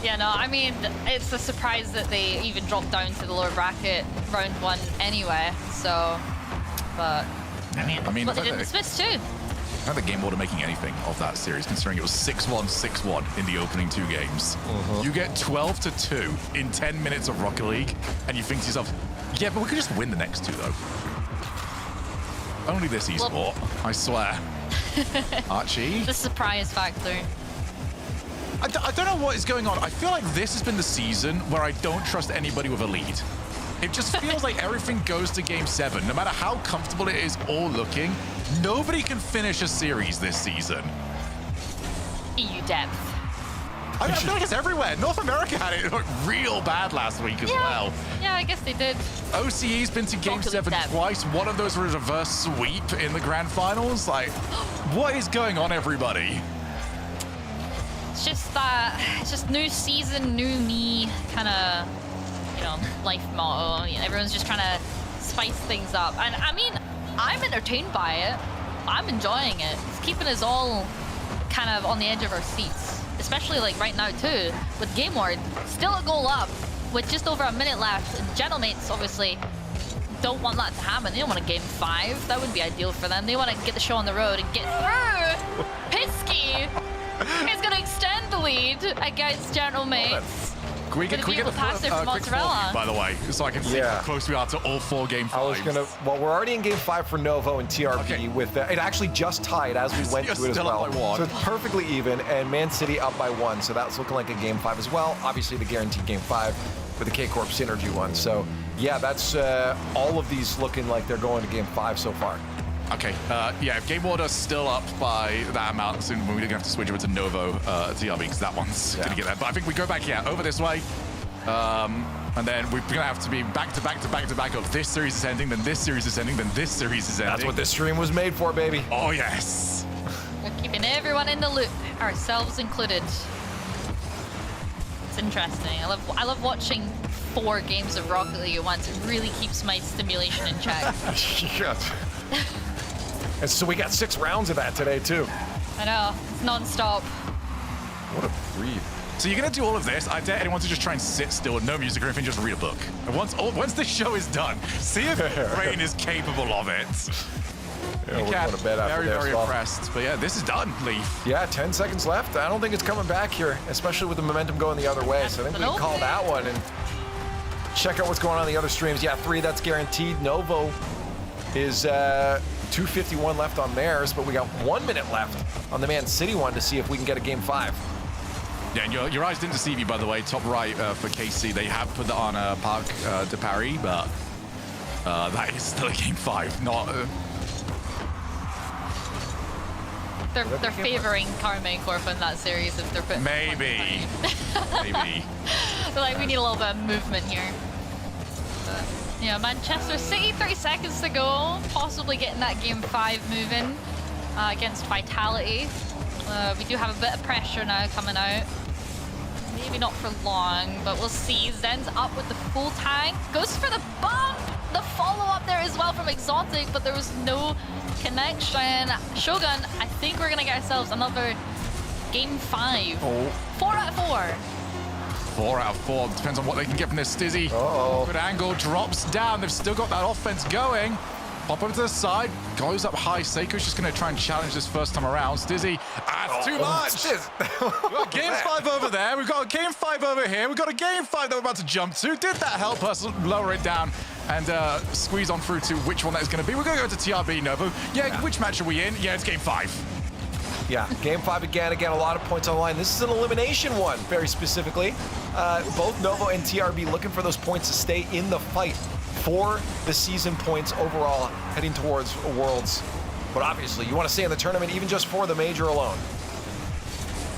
[SPEAKER 3] Yeah, no, I mean, it's a surprise that they even dropped down to the lower bracket round 1 anyway, so, but, I mean, but they did in Swiss too.
[SPEAKER 4] I don't think Gameward are making anything of that series, considering it was 6-1, 6-1 in the opening 2 games. You get 12-2 in 10 minutes of Rocket League, and you think to yourself, yeah, but we could just win the next 2, though. Only this esport, I swear. Archie?
[SPEAKER 3] The surprise factor.
[SPEAKER 4] I don't know what is going on. I feel like this has been the season where I don't trust anybody with a lead. It just feels like everything goes to game 7. No matter how comfortable it is or looking, nobody can finish a series this season.
[SPEAKER 3] EU depth.
[SPEAKER 4] I feel like it's everywhere. North America had it real bad last week as well.
[SPEAKER 3] Yeah, I guess they did.
[SPEAKER 4] OCE's been to game 7 twice. One of those was a reverse sweep in the grand finals. Like, what is going on, everybody?
[SPEAKER 3] It's just new season, new me kind of, life motto. Everyone's just trying to spice things up. And I mean, I'm entertained by it. I'm enjoying it. It's keeping us all kind of on the edge of our seats. Especially like right now too, with Gameward still a goal up with just over a minute left. And Gentlemates obviously don't want that to happen. They don't want a game 5. That wouldn't be ideal for them. They want to get the show on the road and get through. Pisky is going to extend the lead against Gentlemates.
[SPEAKER 4] Can we get
[SPEAKER 3] the pass there from
[SPEAKER 4] quick
[SPEAKER 3] Mozzarella?
[SPEAKER 4] by the way, so I can see how close we are to all 4 game 5s.
[SPEAKER 2] I was gonna. Well, we're already in game 5 for Novo and TRB with it actually just tied as we went to it as well. So it's perfectly even, and Man City up by 1. So that's looking like a game 5 as well. Obviously, the guaranteed game 5 with the K Corp synergy one. So yeah, that's all of these looking like they're going to game 5 so far.
[SPEAKER 4] Okay, yeah, if Gameward are still up by that amount, soon we're going to have to switch over to Novo TRB, because that one's going to get there. But I think we go back, over this way. And then we're going to have to be back to back to back to back of this series is ending, then this series is ending, then this series is ending.
[SPEAKER 2] That's what this stream was made for, baby.
[SPEAKER 4] Oh, yes.
[SPEAKER 3] We're keeping everyone in the loop, ourselves included. It's interesting. I love watching 4 games of Rocket League at once. It really keeps my stimulation in check.
[SPEAKER 2] Yes. And so we got 6 rounds of that today, too.
[SPEAKER 3] I know. It's non-stop.
[SPEAKER 2] What a breathe.
[SPEAKER 4] So you're going to do all of this. I dare anyone to just try and sit still with no music or anything, just read a book. And once the show is done, see if your brain is capable of it.
[SPEAKER 2] Yeah, we're going to bed after this.
[SPEAKER 4] Very impressed. But yeah, this is done, Leaf.
[SPEAKER 2] Yeah, 10 seconds left. I don't think it's coming back here, especially with the momentum going the other way. So I think we can call that one and check out what's going on in the other streams. Yeah, 3, that's guaranteed. Novo is 2:51 left on theirs, but we got 1 minute left on the Man City one to see if we can get a game 5.
[SPEAKER 4] Yeah, and your eyes didn't deceive you, by the way. Top right for KC, they have put that on Parc de Paris, but that is still a game 5, not...
[SPEAKER 3] They're favoring Carmine Corp in that series if they're putting...
[SPEAKER 4] Maybe. Maybe.
[SPEAKER 3] They're like, we need a little bit of movement here. But, yeah, Manchester City, 30 seconds to go. Possibly getting that game 5 moving against Vitality. We do have a bit of pressure now coming out. Maybe not for long, but we'll see. Zen's up with the full tank. Goes for the bump! The follow-up there as well from Exotic, but there was no connection. Shogun, I think we're going to get ourselves another game 5. 4 out of 4.
[SPEAKER 4] 4 out of 4. Depends on what they can get from this Stizzy. Good angle, drops down. They've still got that offense going. Pop over to the side, goes up high. Seiko's just going to try and challenge this first time around. Stizzy, that's too much. We've got game 5 over there. We've got a game 5 over here. We've got a game 5 that we're about to jump to. Did that help us lower it down and squeeze on through to which one that is going to be? We're going to go to TRB Novo. Yeah, which match are we in? Yeah, it's game 5.
[SPEAKER 2] Yeah, game 5 again, a lot of points on the line. This is an elimination one, very specifically. Both Novo and TRB looking for those points to stay in the fight for the season points overall, heading towards Worlds. But obviously, you want to stay in the tournament, even just for the major alone.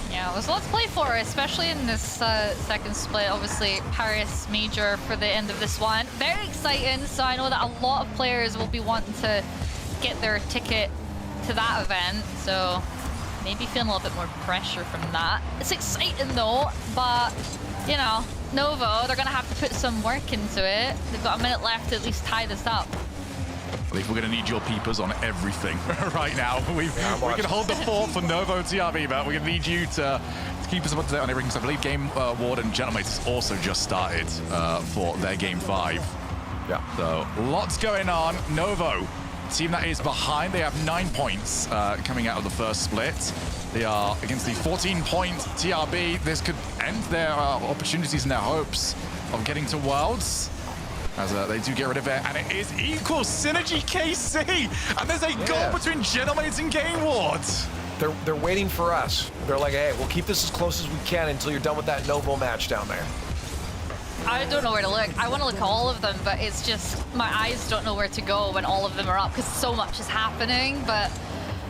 [SPEAKER 3] Yeah, there's a lot to play for, especially in this second split. Obviously, Paris major for the end of this one. Very exciting, so I know that a lot of players will be wanting to get their ticket to that event, so maybe feeling a little bit more pressure from that. It's exciting though, but you know, Novo, they're gonna have to put some work into it. They've got a minute left to at least tie this up.
[SPEAKER 4] believe we're going to need your peepers on everything right now. We can hold the fort for Novo TRB, but we're going to need you to keep us up to date on everything. So I believe Gameward and Gentlemates has also just started for their Game 5.
[SPEAKER 2] Yeah.
[SPEAKER 4] So lots going on. Novo, team that is behind, they have 9 points coming out of the first split. They are against the 14-point TRB. This could end their opportunities and their hopes of getting to Worlds. As they do get rid of it, and it is equal synergy KC, and there's a goal between Gentlemates and Gameward.
[SPEAKER 2] They're waiting for us. They're like, hey, we'll keep this as close as we can until you're done with that Novo match down there.
[SPEAKER 3] I don't know where to look. I want to look at all of them, but it's just my eyes don't know where to go when all of them are up because so much is happening. But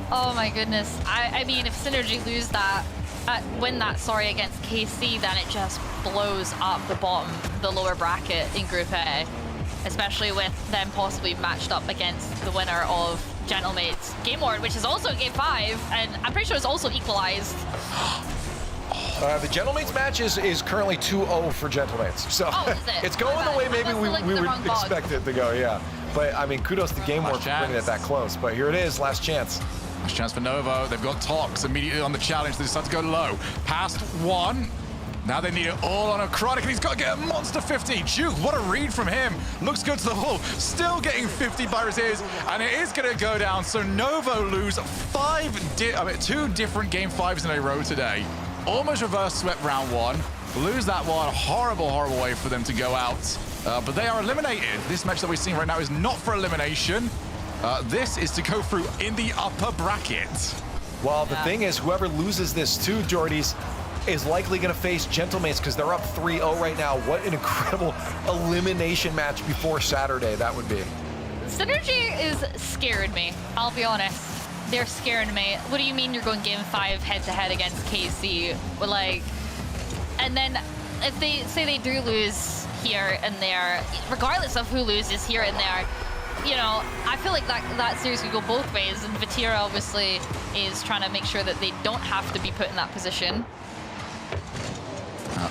[SPEAKER 3] oh my goodness, I mean, if Synergy win that against KC, then it just blows up the bottom, the lower bracket in Group A, especially with them possibly matched up against the winner of Gentlemates Gameward, which is also Game 5, and I'm pretty sure it's also equalized.
[SPEAKER 2] The Gentlemates match is currently 2-0 for Gentlemates, so it's going the way maybe we would expect it to go, yeah. But I mean, kudos to Gameward for bringing it that close. But here it is, last chance.
[SPEAKER 4] Last chance for Novo. They've got Tox immediately on the challenge. They decide to go low. Past one. Now they need it all on a Chronic, and he's got to get a monster 50. Juke, what a read from him. Looks good to the hole. Still getting 50 by Rlcs, and it is going to go down. So Novo lose 2 different Game 5s in a row today. Almost reverse swept round 1. Lose that one. Horrible, horrible way for them to go out. But they are eliminated. This match that we're seeing right now is not for elimination. This is to go through in the upper bracket.
[SPEAKER 2] Well, the thing is, whoever loses this too, Jordies, is likely going to face Gentlemates because they're up 3-0 right now. What an incredible elimination match before Saturday that would be.
[SPEAKER 3] Synergy is scaring me, I'll be honest. They're scaring me. What do you mean you're going Game 5 head-to-head against KC? Well, like, and then if they say they do lose here and there, regardless of who loses here and there, you know, I feel like that series could go both ways, and Vatira obviously is trying to make sure that they don't have to be put in that position.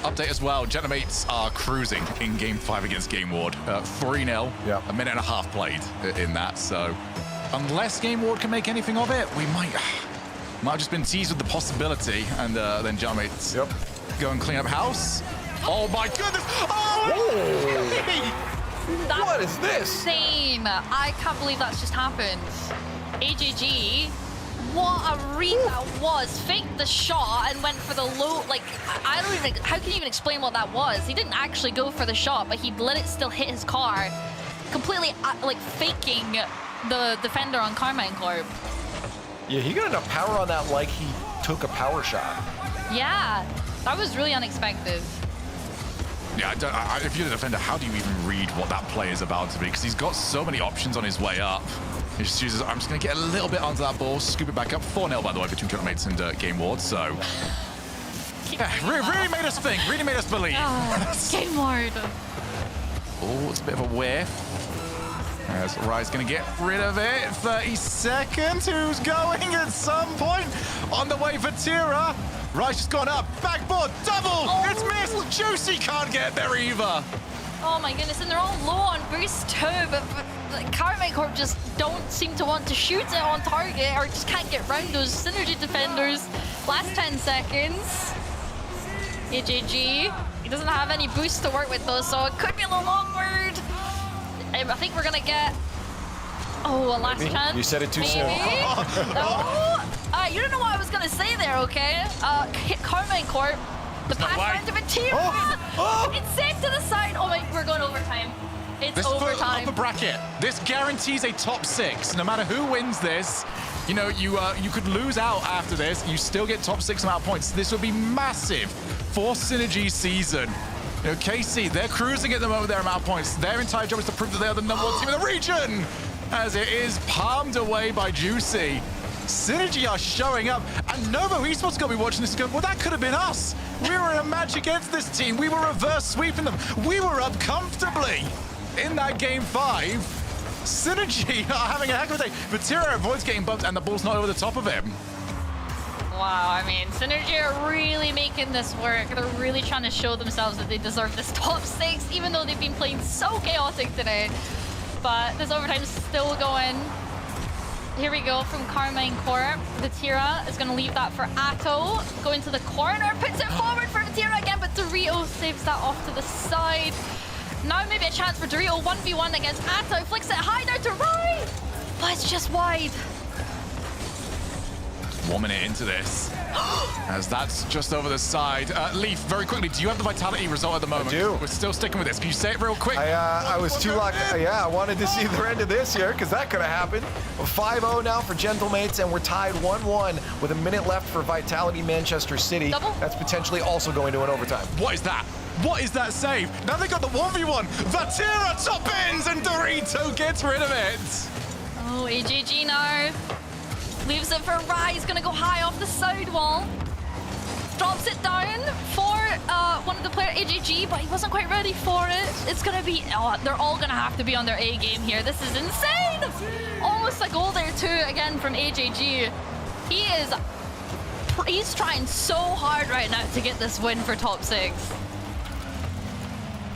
[SPEAKER 4] Update as well, Gentlemates are cruising in Game 5 against Gameward. 3-0, a minute and a half played in that, so unless Gameward can make anything of it, we might have just been teased with the possibility, and then Gentlemates go and clean up house. Oh my goodness!
[SPEAKER 2] What is this?
[SPEAKER 3] Insane! I can't believe that's just happened. AJG, what a read that was. Faked the shot and went for the low, like, I don't even, how can you even explain what that was? He didn't actually go for the shot, but he let it still hit his car. Completely, like, faking the defender on Carmine Corp.
[SPEAKER 2] Yeah, he got enough power on that like he took a power shot.
[SPEAKER 3] Yeah, that was really unexpected.
[SPEAKER 4] Yeah, if you're the defender, how do you even read what that play is about to be? Because he's got so many options on his way up. He just chooses, I'm just going to get a little bit onto that ball, scoop it back up. 4-0, by the way, between Gentlemates and Gameward, so... Yeah, really made us think, really made us believe.
[SPEAKER 3] Gameward.
[SPEAKER 4] Oh, it's a bit of a whiff. As Rai's going to get rid of it. 30 seconds. Who's going at some point? On the way for Tira. Rai's just gone up. Backboard. Double. It's missed. Juicy can't get there either.
[SPEAKER 3] Oh my goodness, and they're all low on boost too, but Carmine Corp just don't seem to want to shoot it on target or just can't get round those synergy defenders. Last 10 seconds. AJG, he doesn't have any boost to work with though, so it could be a little awkward. I think we're gonna get, a last chance.
[SPEAKER 2] You said it too soon.
[SPEAKER 3] You don't know what I was gonna say there, okay? Carmine Corp, the pass round of a team. It's safe to the side. Oh my, we're going overtime. It's overtime.
[SPEAKER 4] Upper bracket. This guarantees a top 6. No matter who wins this, you know, you could lose out after this. You still get top 6 amount of points. This would be massive for Synergy season. You know, KC, they're cruising at the moment with their amount of points. Their entire job is to prove that they are the #1 team in the region. As it is palmed away by Juicy. Synergy are showing up, and Novo Esports going to be watching this and going, well, that could have been us. We were in a match against this team. We were reverse sweeping them. We were up comfortably in that Game 5. Synergy are having a heck of a day. Vatira avoids getting bumped, and the ball's not over the top of him.
[SPEAKER 3] Wow, I mean, Synergy are really making this work. They're really trying to show themselves that they deserve this top 6, even though they've been playing so chaotic today. but this overtime's still going. Here we go from Carmine Corp. Vatira is going to leave that for Atto. Going to the corner, puts it forward for Vatira again, but Dorito saves that off to the side. Now maybe a chance for Dorito 1v1 against Atto. Flicks it high down to right, but it's just wide.
[SPEAKER 4] 1 minute into this, as that's just over the side. Leaf, very quickly, do you have the Vitality result at the moment?
[SPEAKER 2] I do.
[SPEAKER 4] We're still sticking with this. Can you say it real quick?
[SPEAKER 2] I was too locked. Yeah, I wanted to see the end of this here because that could have happened. 5-0 now for Gentlemates, and we're tied 1-1 with a minute left for Vitality Manchester City.
[SPEAKER 3] Double.
[SPEAKER 2] That's potentially also going to an overtime.
[SPEAKER 4] What is that? What is that save? Now they got the 1v1. Vatira top ends, and Dorito gets rid of it.
[SPEAKER 3] Oh, AJG now. Leaves it for Rai. He's going to go high off the side wall. Drops it down for one of the players, AJG, but he wasn't quite ready for it. It's going to be... Oh, they're all going to have to be on their A game here. This is insane. Almost a goal there, too, again, from AJG. He's trying so hard right now to get this win for top 6.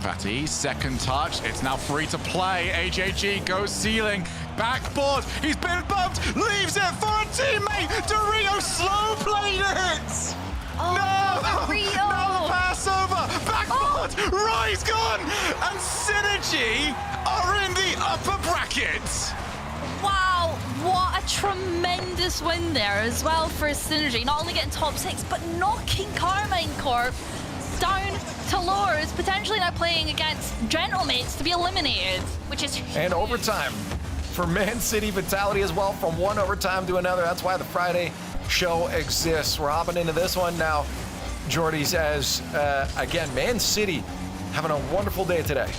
[SPEAKER 4] Fatty, second touch. It's now free to play. AJG goes ceiling. Backboard. He's been bumped. Leaves it for a teammate. Dorito slow played it.
[SPEAKER 3] Oh,
[SPEAKER 4] no.
[SPEAKER 3] Dorito.
[SPEAKER 4] No, the pass over. Backboard. Rai's gone. And Synergy are in the upper bracket.
[SPEAKER 3] Wow, what a tremendous win there as well for Synergy. Not only getting top 6, but knocking Carmine Corp down to lowers, potentially now playing against Gentlemates to be eliminated, which is huge.
[SPEAKER 2] And overtime for Man City Vitality as well, from one overtime to another. That's why the Friday show exists. We're hopping into this one now. Jordy says, again, Man City having a wonderful day today.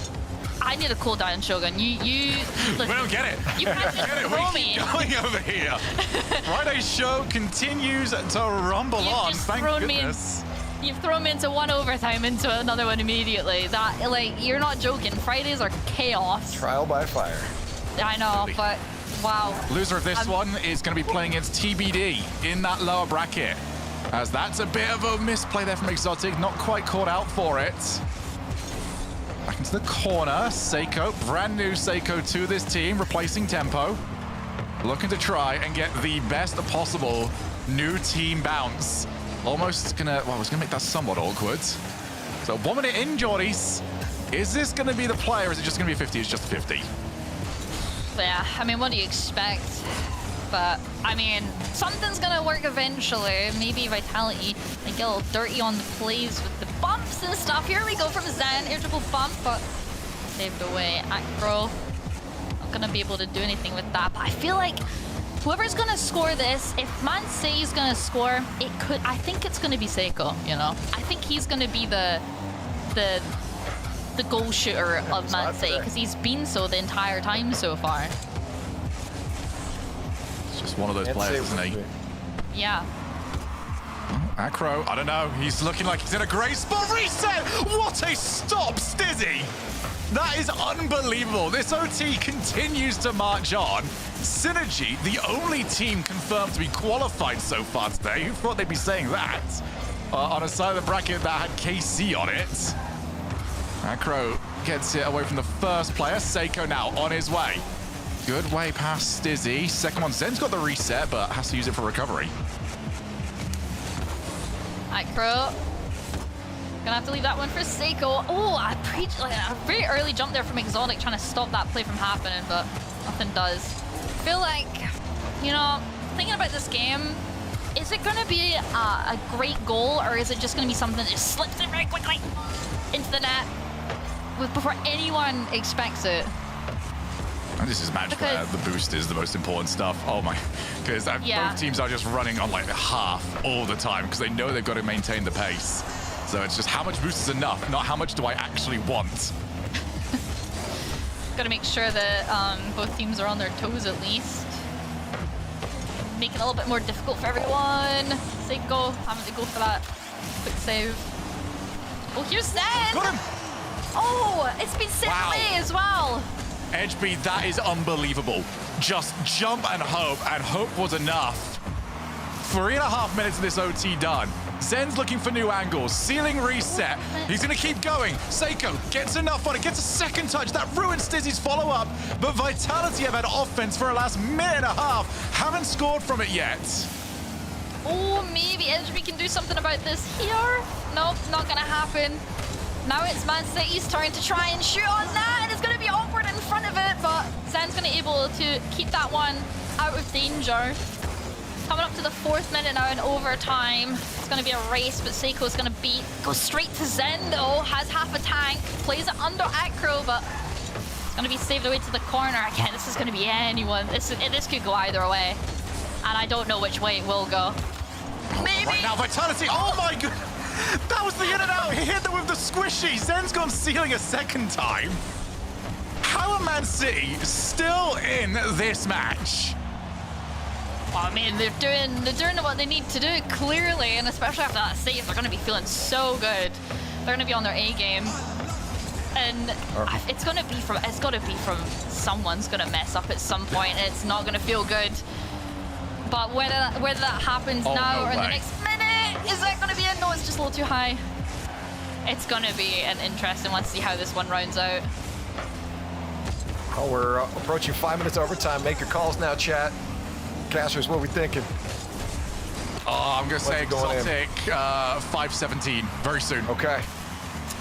[SPEAKER 3] I need a cooldown, Shogun. You listen,
[SPEAKER 4] We don't get it.
[SPEAKER 3] You can't just throw
[SPEAKER 4] We
[SPEAKER 3] me.
[SPEAKER 4] keep going over here. Friday's show continues to rumble on. Thank goodness.
[SPEAKER 3] You've thrown me into one overtime, into another one immediately. That, like, you're not joking. Fridays are chaos.
[SPEAKER 2] Trial by fire.
[SPEAKER 3] I know, but wow.
[SPEAKER 4] Loser of this one is going to be playing against TBD in that lower bracket, as that's a bit of a misplay there from Exotic. Not quite caught out for it. Back into the corner. Seiko, brand new Seiko to this team, replacing Tempo. Looking to try and get the best possible new team bounce. Almost gonna, well, it's gonna make that somewhat awkward. So 1 minute in, Jordies. Is this gonna be the play, or is it just gonna be a 50? It's just 50.
[SPEAKER 3] Yeah, I mean, what do you expect? But, I mean, something's gonna work eventually. Maybe Vitality, they get a little dirty on the plays with the bumps and stuff. Here we go from Zen, air triple bump, but saved away. Acro, not gonna be able to do anything with that. But I feel like whoever's gonna score this, if Man City's gonna score, I think it's gonna be Seiko, you know? I think he's gonna be the goal shooter of Man City, because he's been so the entire time so far.
[SPEAKER 4] It's just one of those players, isn't he?
[SPEAKER 3] Yeah.
[SPEAKER 4] Acro, I don't know. He's looking like he's in a great spot. Reset! What a stop, Stizzy! That is unbelievable. This OT continues to march on. Synergy, the only team confirmed to be qualified so far today. Who thought they'd be saying that? On a side of the bracket that had KC on it. Acro gets it away from the first player. Seiko now on his way. Good way past Stizzy. Second one, Zen's got the reset, but has to use it for recovery.
[SPEAKER 3] Acro. Gonna have to leave that one for Seiko. Oh, a very early jump there from Exotic, trying to stop that play from happening, but nothing does. I feel like, you know, thinking about this game, is it gonna be a great goal, or is it just gonna be something that just slips in very quickly into the net before anyone expects it?
[SPEAKER 4] And this is a match where the boost is the most important stuff. Oh my, because both teams are just running on like half all the time because they know they've got to maintain the pace. So it's just how much boost is enough, not how much do I actually want.
[SPEAKER 3] Got to make sure that both teams are on their toes at least. Make it a little bit more difficult for everyone. Seiko having to go for that quick save. Oh, here's Zen!
[SPEAKER 4] Got him!
[SPEAKER 3] Oh, it's been sent away as well.
[SPEAKER 4] Edgebeat, that is unbelievable. Just jump and hope was enough. 3.5 minutes of this OT done. Zen's looking for new angles. Ceiling reset. He's going to keep going. Seiko gets enough on it. Gets a second touch. That ruins Stizzy's follow-up. But Vitality have had offense for the last minute and a half. Haven't scored from it yet.
[SPEAKER 3] Oh, maybe SGB can do something about this here. Nope, not going to happen. Now it's Man City's turn to try and shoot on that, and it's going to be awkward in front of it, but Zen's going to be able to keep that one out of danger. Coming up to the 4th minute now in overtime. It's going to be a race, but Seiko's going to go straight to Zen, though. Has half a tank, plays it under Acro, but it's going to be saved away to the corner. Again, this is going to be anyone. This could go either way, and I don't know which way it will go. Maybe.
[SPEAKER 4] Right now, Vitality. Oh my god. That was the in and out. He hit them with the squishy. Zen's gone ceiling a second time. How are Man City still in this match?
[SPEAKER 3] I mean, they're doing what they need to do, clearly, and especially after that save, they're going to be feeling so good. They're going to be on their A game, and it's going to be from someone's going to mess up at some point, and it's not going to feel good. But whether that happens now or in the next minute, is that going to be it? No, it's just a little too high. It's going to be an interesting one to see how this one rounds out.
[SPEAKER 2] Oh, we're approaching 5 minutes overtime. Make your calls now, chat. Casters, what are we thinking?
[SPEAKER 4] Oh, I'm going to say Exotic 5:17 very soon.
[SPEAKER 2] Okay.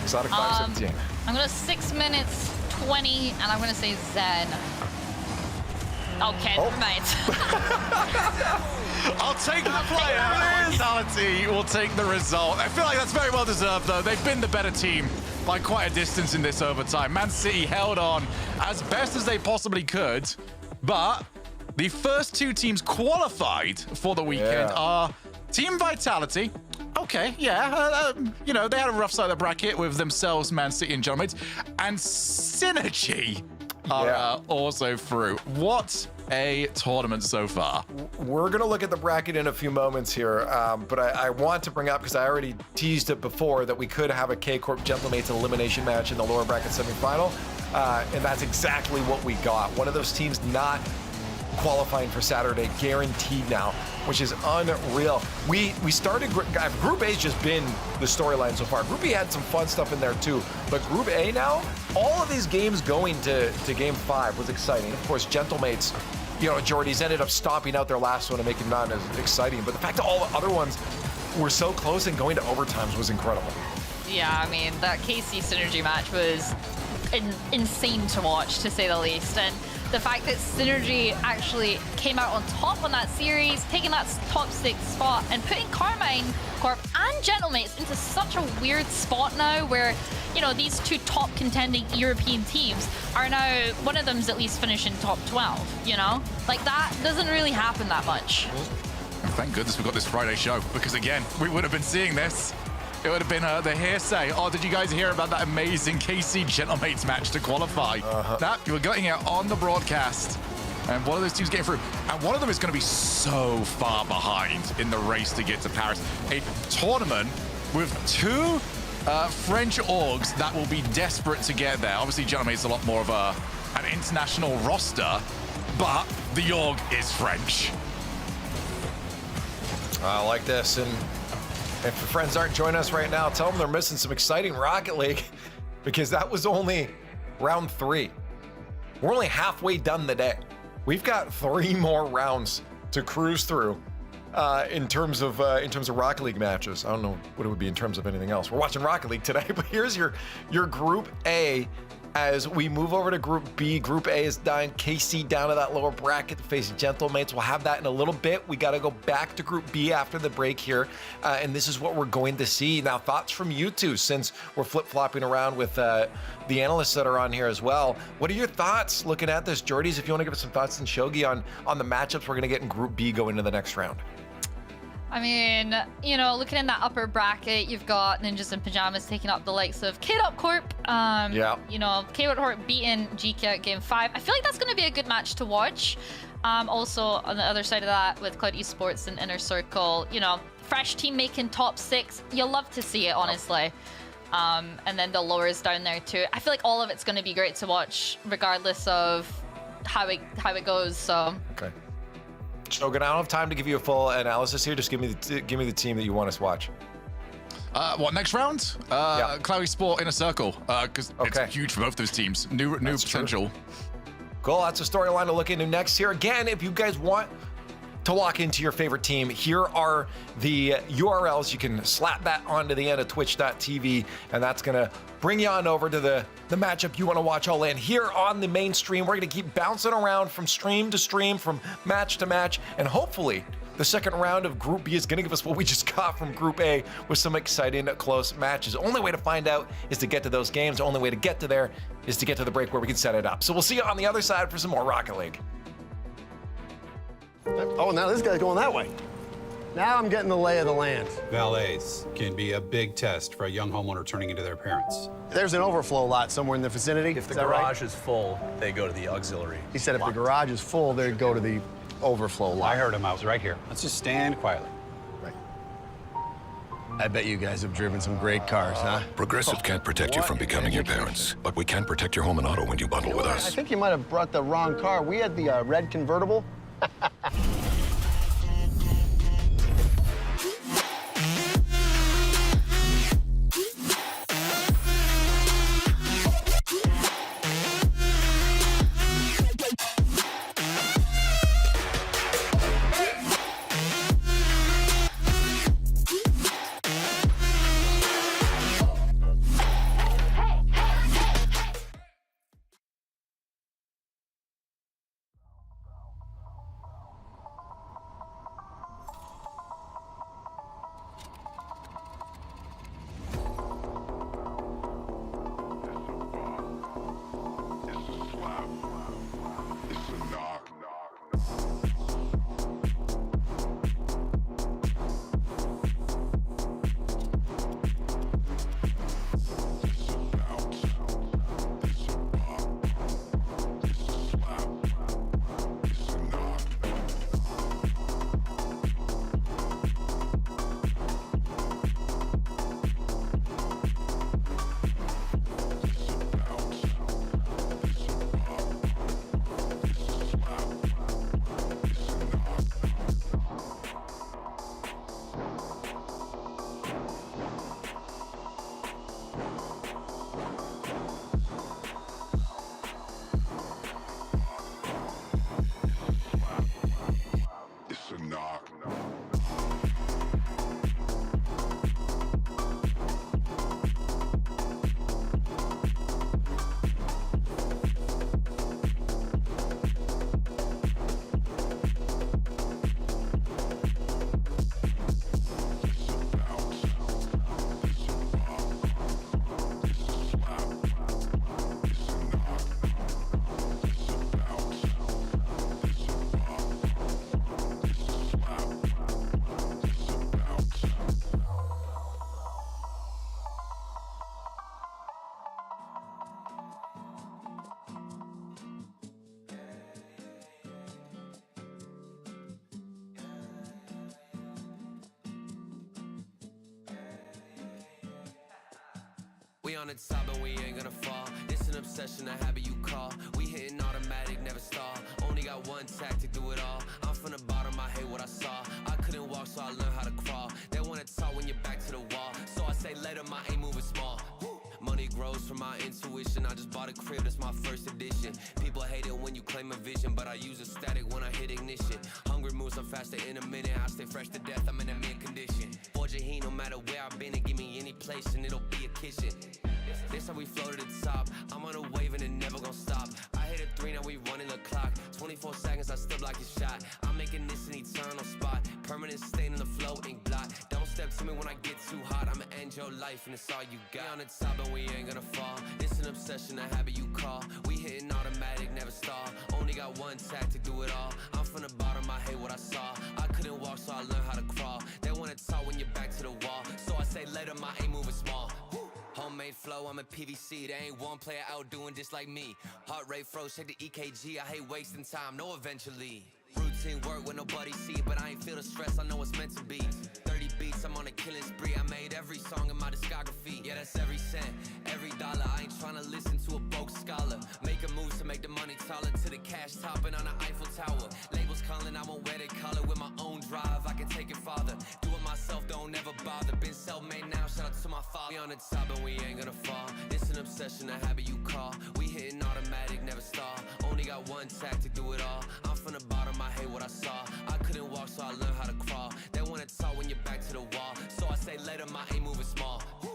[SPEAKER 2] Exotic 5:17.
[SPEAKER 3] I'm going to 6 minutes 20, and I'm going to say Zen. Okay, never mind.
[SPEAKER 4] I'll take the player. Vitality will take the result. I feel like that's very well deserved, though. They've been the better team by quite a distance in this overtime. Man City held on as best as they possibly could, but the first two teams qualified for the weekend are Team Vitality. Okay, yeah, you know, they had a rough side of the bracket with themselves, Man City and John Mates, and Synergy are also through. What a tournament so far.
[SPEAKER 2] We're going to look at the bracket in a few moments here, but I want to bring up, because I already teased it before, that we could have a K-Corp Gentlemates elimination match in the lower bracket semifinal, and that's exactly what we got. One of those teams not qualifying for Saturday, guaranteed now, which is unreal. We started, Group A's just been the storyline so far. Group B had some fun stuff in there too, but Group A now, all of these games going to Game 5 was exciting. Of course, Gentlemates, you know, Jordy's ended up stomping out their last one and making it not as exciting, but the fact that all the other ones were so close and going to overtimes was incredible.
[SPEAKER 3] Yeah, I mean, that KC Synergy match was insane to watch, to say the least, and the fact that Synergy actually came out on top on that series, taking that top 6 spot and putting Carmine Corp and Gentlemates into such a weird spot now where, you know, these two top contending European teams are now, one of them's at least finishing top 12, you know? Like, that doesn't really happen that much.
[SPEAKER 4] Thank goodness we got this Friday show, because again, we would have been seeing this. It would have been the hearsay. Oh, did you guys hear about that amazing KC Gentlemates match to qualify? That, you were getting it on the broadcast. And one of those teams getting through. And one of them is going to be so far behind in the race to get to Paris. A tournament with two French orgs that will be desperate to get there. Obviously, Gentlemates is a lot more of an international roster, but the org is French.
[SPEAKER 2] I like this. And if your friends aren't joining us right now, tell them they're missing some exciting Rocket League, because that was only round 3. We're only halfway done the day. We've got 3 more rounds to cruise through in terms of Rocket League matches. I don't know what it would be in terms of anything else. We're watching Rocket League today, but here's your Group A. As we move over to Group B, Group A is down, KC down to that lower bracket, facing Gentlemates. We'll have that in a little bit. We got to go back to Group B after the break here, and this is what we're going to see. Now, thoughts from you two, since we're flip-flopping around with the analysts that are on here as well. What are your thoughts looking at this? Jordy's, if you want to give us some thoughts, and Shogi on the matchups we're going to get in Group B going into the next round.
[SPEAKER 3] I mean, you know, looking in that upper bracket, you've got Ninjas in Pajamas taking up the likes of K-Dot Corp. You know, K-Dot Corp beating GK at Game 5. I feel like that's going to be a good match to watch. Also, on the other side of that, with Cloud Esports and Inner Circle, you know, fresh team making top 6. You'll love to see it, honestly. And then the lowers down there too. I feel like all of it's going to be great to watch, regardless of how it goes. So.
[SPEAKER 2] Okay. Shogun, I don't have time to give you a full analysis here. Just give me the team that you want us to watch.
[SPEAKER 4] What, next round? Cloudy Sport Inner Circle, because it's huge for both those teams. New potential.
[SPEAKER 2] Cool, that's a storyline to look into next. Here again, if you guys want to walk into your favorite team, here are the URLs. You can slap that onto the end of twitch.tv, and that's gonna bring you on over to the matchup you want to watch all in. Here on the main stream, we're gonna keep bouncing around from stream to stream, from match to match, and hopefully the second round of Group B is gonna give us what we just got from Group A with some exciting close matches. The only way to find out is to get to those games. The only way to get to there is to get to the break where we can set it up. So we'll see you on the other side for some more Rocket League.
[SPEAKER 5] Oh, now this guy's going that way. Now I'm getting the lay of the land.
[SPEAKER 6] Valets can be a big test for a young homeowner turning into their parents.
[SPEAKER 5] There's an overflow lot somewhere in the vicinity.
[SPEAKER 18] If the
[SPEAKER 5] Is that right?
[SPEAKER 18] garage is full, they go to the auxiliary.
[SPEAKER 5] He said if the garage is full, they'd go to the overflow lot.
[SPEAKER 6] I heard him. I was right here. Let's just stand quietly.
[SPEAKER 5] I bet you guys have driven some great cars, huh?
[SPEAKER 7] Progressive can't protect you from becoming your parents, but we can protect your home and auto when you bundle with
[SPEAKER 5] I
[SPEAKER 7] us.
[SPEAKER 5] think you might have brought the wrong car. We had the red convertible.
[SPEAKER 19] We on the top and we ain't gonna fall. It's an obsession, a habit you call. We hitting automatic, never stall. Only got one tactic, do it all. I'm from the bottom, I hate what I saw. I couldn't walk, so I learned how to crawl. They wanna talk when you're back to the wall. So I say later, my aim moving small. Money grows from my intuition. I just bought a crib, that's my first edition. People hate it when you claim a vision, but I use a static when I hit ignition. Hungry moves, I'm faster in a minute. I stay fresh to death, I'm in a mint condition. Forge a heat, no matter where I've been, and give me any place, and it'll be a kitchen. This how we flow to the top. I'm on a wave and it never gonna stop. I hit a 3, now we running the clock. 24 seconds, I still block your shot. I'm making this an eternal spot. Permanent stain in the flow, ink blot. Don't step to me when I get too hot. I'ma end your life and it's all you got. We on the top and we ain't gonna fall. It's an obsession, a habit you call. We hitting automatic, never stall. Only got one tactic, do it all. I'm from the bottom, I hate what I saw. I couldn't walk, so I learned how to crawl. They wanna talk when you're back to the wall. So I say later, my aim moving small. Homemade flow, I'm a PVC. There ain't one player out doing this like me. Heart rate froze, check the EKG. I hate wasting time, no eventually. Routine work when nobody see, but I ain't feel the stress, I know it's meant to be. 30 beats, I'm on a killing spree. I made every song in my discography. Yeah, that's every cent, every dollar. I ain't tryna trying to listen to a broke scholar. Make a move to make the money taller. To the cash topping on the Eiffel Tower. Labels calling, I won't wear the collar. With my own drive, I can take it farther. Do it myself, don't ever bother. Been self-made now, shout out to my father. We on the top and we ain't gonna fall. It's an obsession, a habit you call. We hitting automatic, never stall. Only got one tactic, do it all. I'm from the bottom, I hate what I saw. I couldn't walk, so I learned how to crawl. They wanna talk when you're back to the wall. So I say later, I ain't moving small. Woo.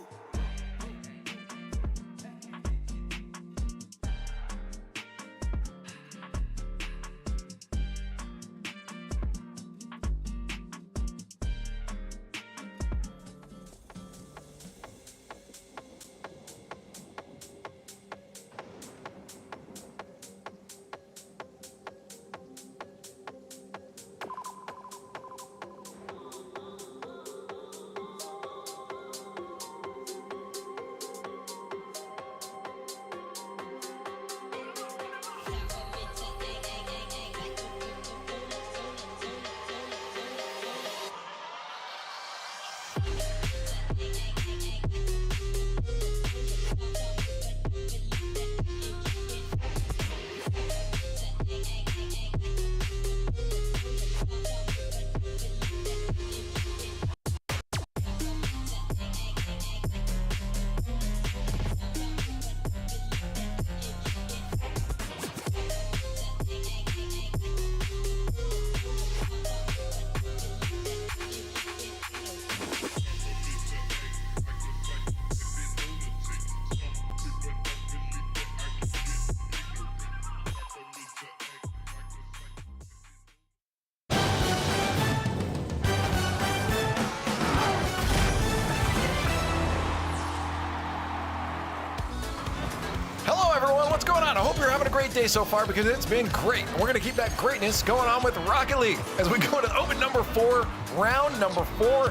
[SPEAKER 2] What's going on? I hope you're having a great day so far because it's been great. And we're going to keep that greatness going on with Rocket League as we go to open number 4, round number 4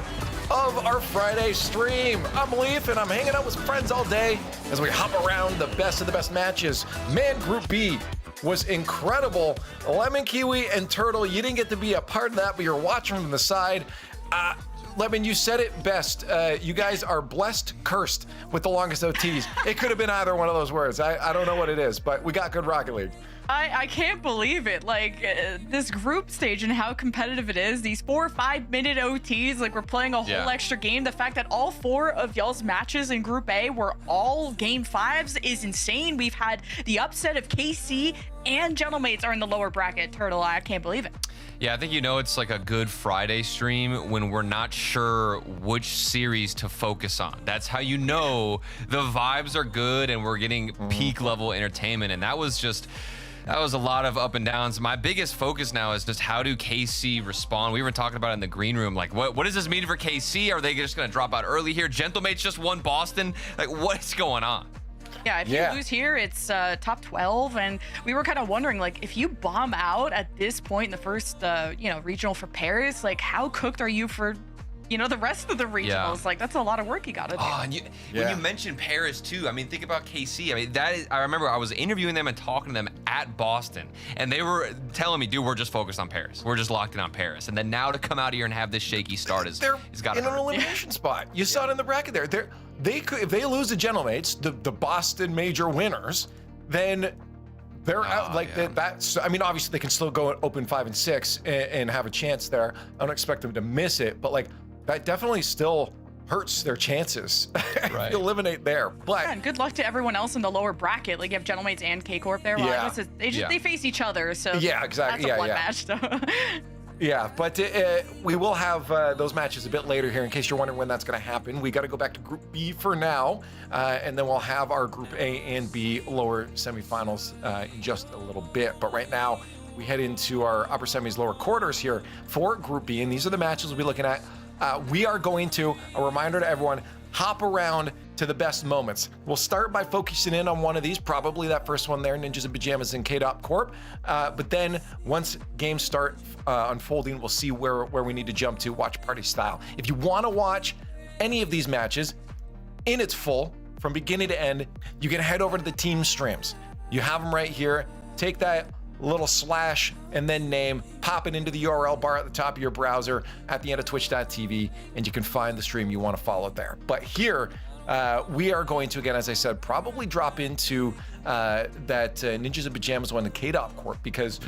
[SPEAKER 2] of our Friday stream. I'm Leaf and I'm hanging out with some friends all day as we hop around the best of the best matches. Man, Group B was incredible. Lemon, Kiwi, and Turtle, you didn't get to be a part of that, but you're watching from the side. Lemon, you said it best. You guys are blessed, cursed with the longest OTs. It could have been either one of those words. I don't know what it is, but we got good Rocket League.
[SPEAKER 9] I can't believe it. Like, this group stage and how competitive it is. These 4 or 5 minute OTs, like we're playing a whole extra game. The fact that all 4 of y'all's matches in Group A were all game 5s is insane. We've had the upset of KC and Gentlemates are in the lower bracket. Turtle, I can't believe it.
[SPEAKER 10] Yeah, I think it's like a good Friday stream when we're not sure which series to focus on. That's how the vibes are good and we're getting peak level entertainment. And that was a lot of up and downs. My biggest focus now is just how do KC respond? We were talking about it in the green room. Like, what does this mean for KC? Are they just going to drop out early here? Gentlemates just won Boston. Like, what's going on?
[SPEAKER 9] Yeah, if you lose here, it's top 12. And we were kind of wondering, like, if you bomb out at this point in the first, regional for Paris, like, how cooked are you for, the rest of the regionals?
[SPEAKER 10] Yeah.
[SPEAKER 9] Like, that's a lot of work you got to do.
[SPEAKER 10] Oh, and when you mentioned Paris, too, I mean, think about KC. I mean, I remember I was interviewing them and talking to them at Boston, and they were telling me, dude, we're just focused on Paris. We're just locked in on Paris. And then now to come out here and have this shaky start is got to
[SPEAKER 2] in an elimination spot. You saw it in the bracket there. They could, if they lose the Gentlemates, the Boston major winners, then they're out. Like that's. I mean, obviously they can still go open 5 and 6 and have a chance there. I don't expect them to miss it, but like that definitely still hurts their chances to eliminate there. But
[SPEAKER 9] and good luck to everyone else in the lower bracket. Like you have Gentlemates and K Corp there. Well, I guess they face each other. So
[SPEAKER 2] exactly.
[SPEAKER 9] That's a one match though.
[SPEAKER 2] Yeah, but we will have those matches a bit later here in case you're wondering when that's going to happen. We got to go back to Group B for now, and then we'll have our Group A and B lower semifinals in just a little bit. But right now, we head into our upper semis lower quarters here for Group B, and these are the matches we'll be looking at. We are going to, a reminder to everyone, hop around to the best moments. We'll start by focusing in on one of these, probably that first one there, Ninjas in Pajamas and K-Dop Corp. But then once games start unfolding, we'll see where we need to jump to, watch party style. If you want to watch any of these matches in its full, from beginning to end, you can head over to the team streams. You have them right here. Take that little slash and then name, pop it into the URL bar at the top of your browser at the end of twitch.tv, and you can find the stream you want to follow there. But here, we are going to, again, as I said, probably drop into that Ninjas in Pajamas one, the K-Dop Corp, because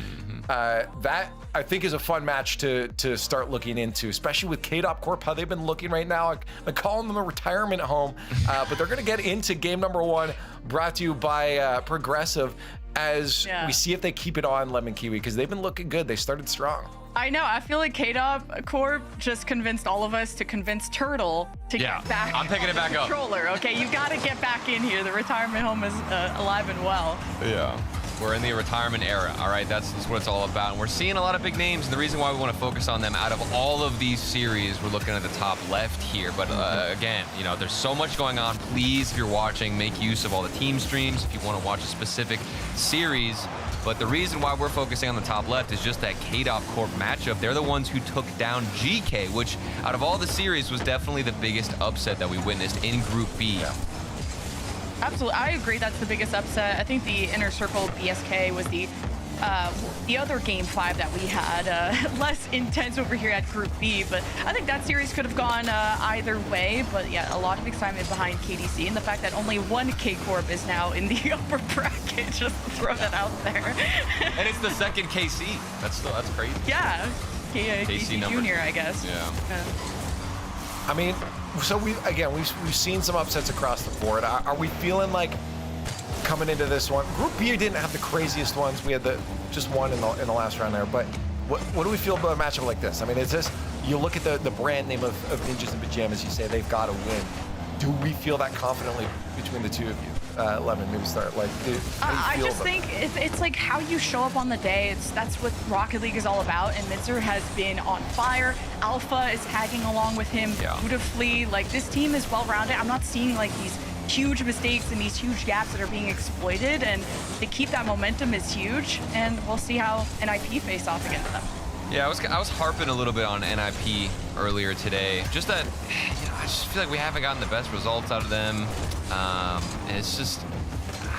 [SPEAKER 2] that I think is a fun match to start looking into, especially with K-Dop Corp, how they've been looking right now. I'm calling them a retirement home, but they're going to get into game number 1, brought to you by Progressive, as we see if they keep it on Lemon Kiwi, because they've been looking good. They started strong.
[SPEAKER 9] I know. I feel like K-Dop Corp just convinced all of us to convince Turtle to get back.
[SPEAKER 10] I'm picking it back up.
[SPEAKER 9] Controller. Okay, you got to get back in here. The retirement home is alive and well.
[SPEAKER 10] Yeah. We're in the retirement era, all right? That's what it's all about. And we're seeing a lot of big names. And the reason why we want to focus on them out of all of these series, we're looking at the top left here. But again, you know, there's so much going on. Please, if you're watching, make use of all the team streams if you want to watch a specific series. But the reason why we're focusing on the top left is just that K-Dop Corp matchup. They're the ones who took down GK, which out of all the series was definitely the biggest upset that we witnessed in Group B.
[SPEAKER 2] Yeah.
[SPEAKER 9] Absolutely. I agree that's the biggest upset. I think the Inner Circle BSK was the other Game 5 that we had. Less intense over here at Group B, but I think that series could have gone either way. But yeah, a lot of excitement behind KDC, and the fact that only one K-Corp is now in the upper bracket, just to throw that out there.
[SPEAKER 10] And it's the second KC. That's crazy.
[SPEAKER 9] Yeah. KC Junior, I guess.
[SPEAKER 10] Yeah.
[SPEAKER 2] I mean, so we've seen some upsets across the board. Are we feeling like coming into this one, Group B didn't have the craziest ones. We had just one in the last round there. But what do we feel about a matchup like this? I mean, is this, you look at the brand name of Ninjas in Pajamas, you say they've got to win. Do we feel that confidently between the two of you? Lemon, maybe start. Like,
[SPEAKER 9] I just think it's like how you show up on the day. That's what Rocket League is all about. And Mitzer has been on fire. Alpha is tagging along with him beautifully. Like, this team is well-rounded. I'm not seeing like these huge mistakes and these huge gaps that are being exploited. And to keep that momentum is huge. And we'll see how NIP face off against them.
[SPEAKER 10] Yeah, I was harping a little bit on NIP earlier today. Just that, you know, I just feel like we haven't gotten the best results out of them. And it's just,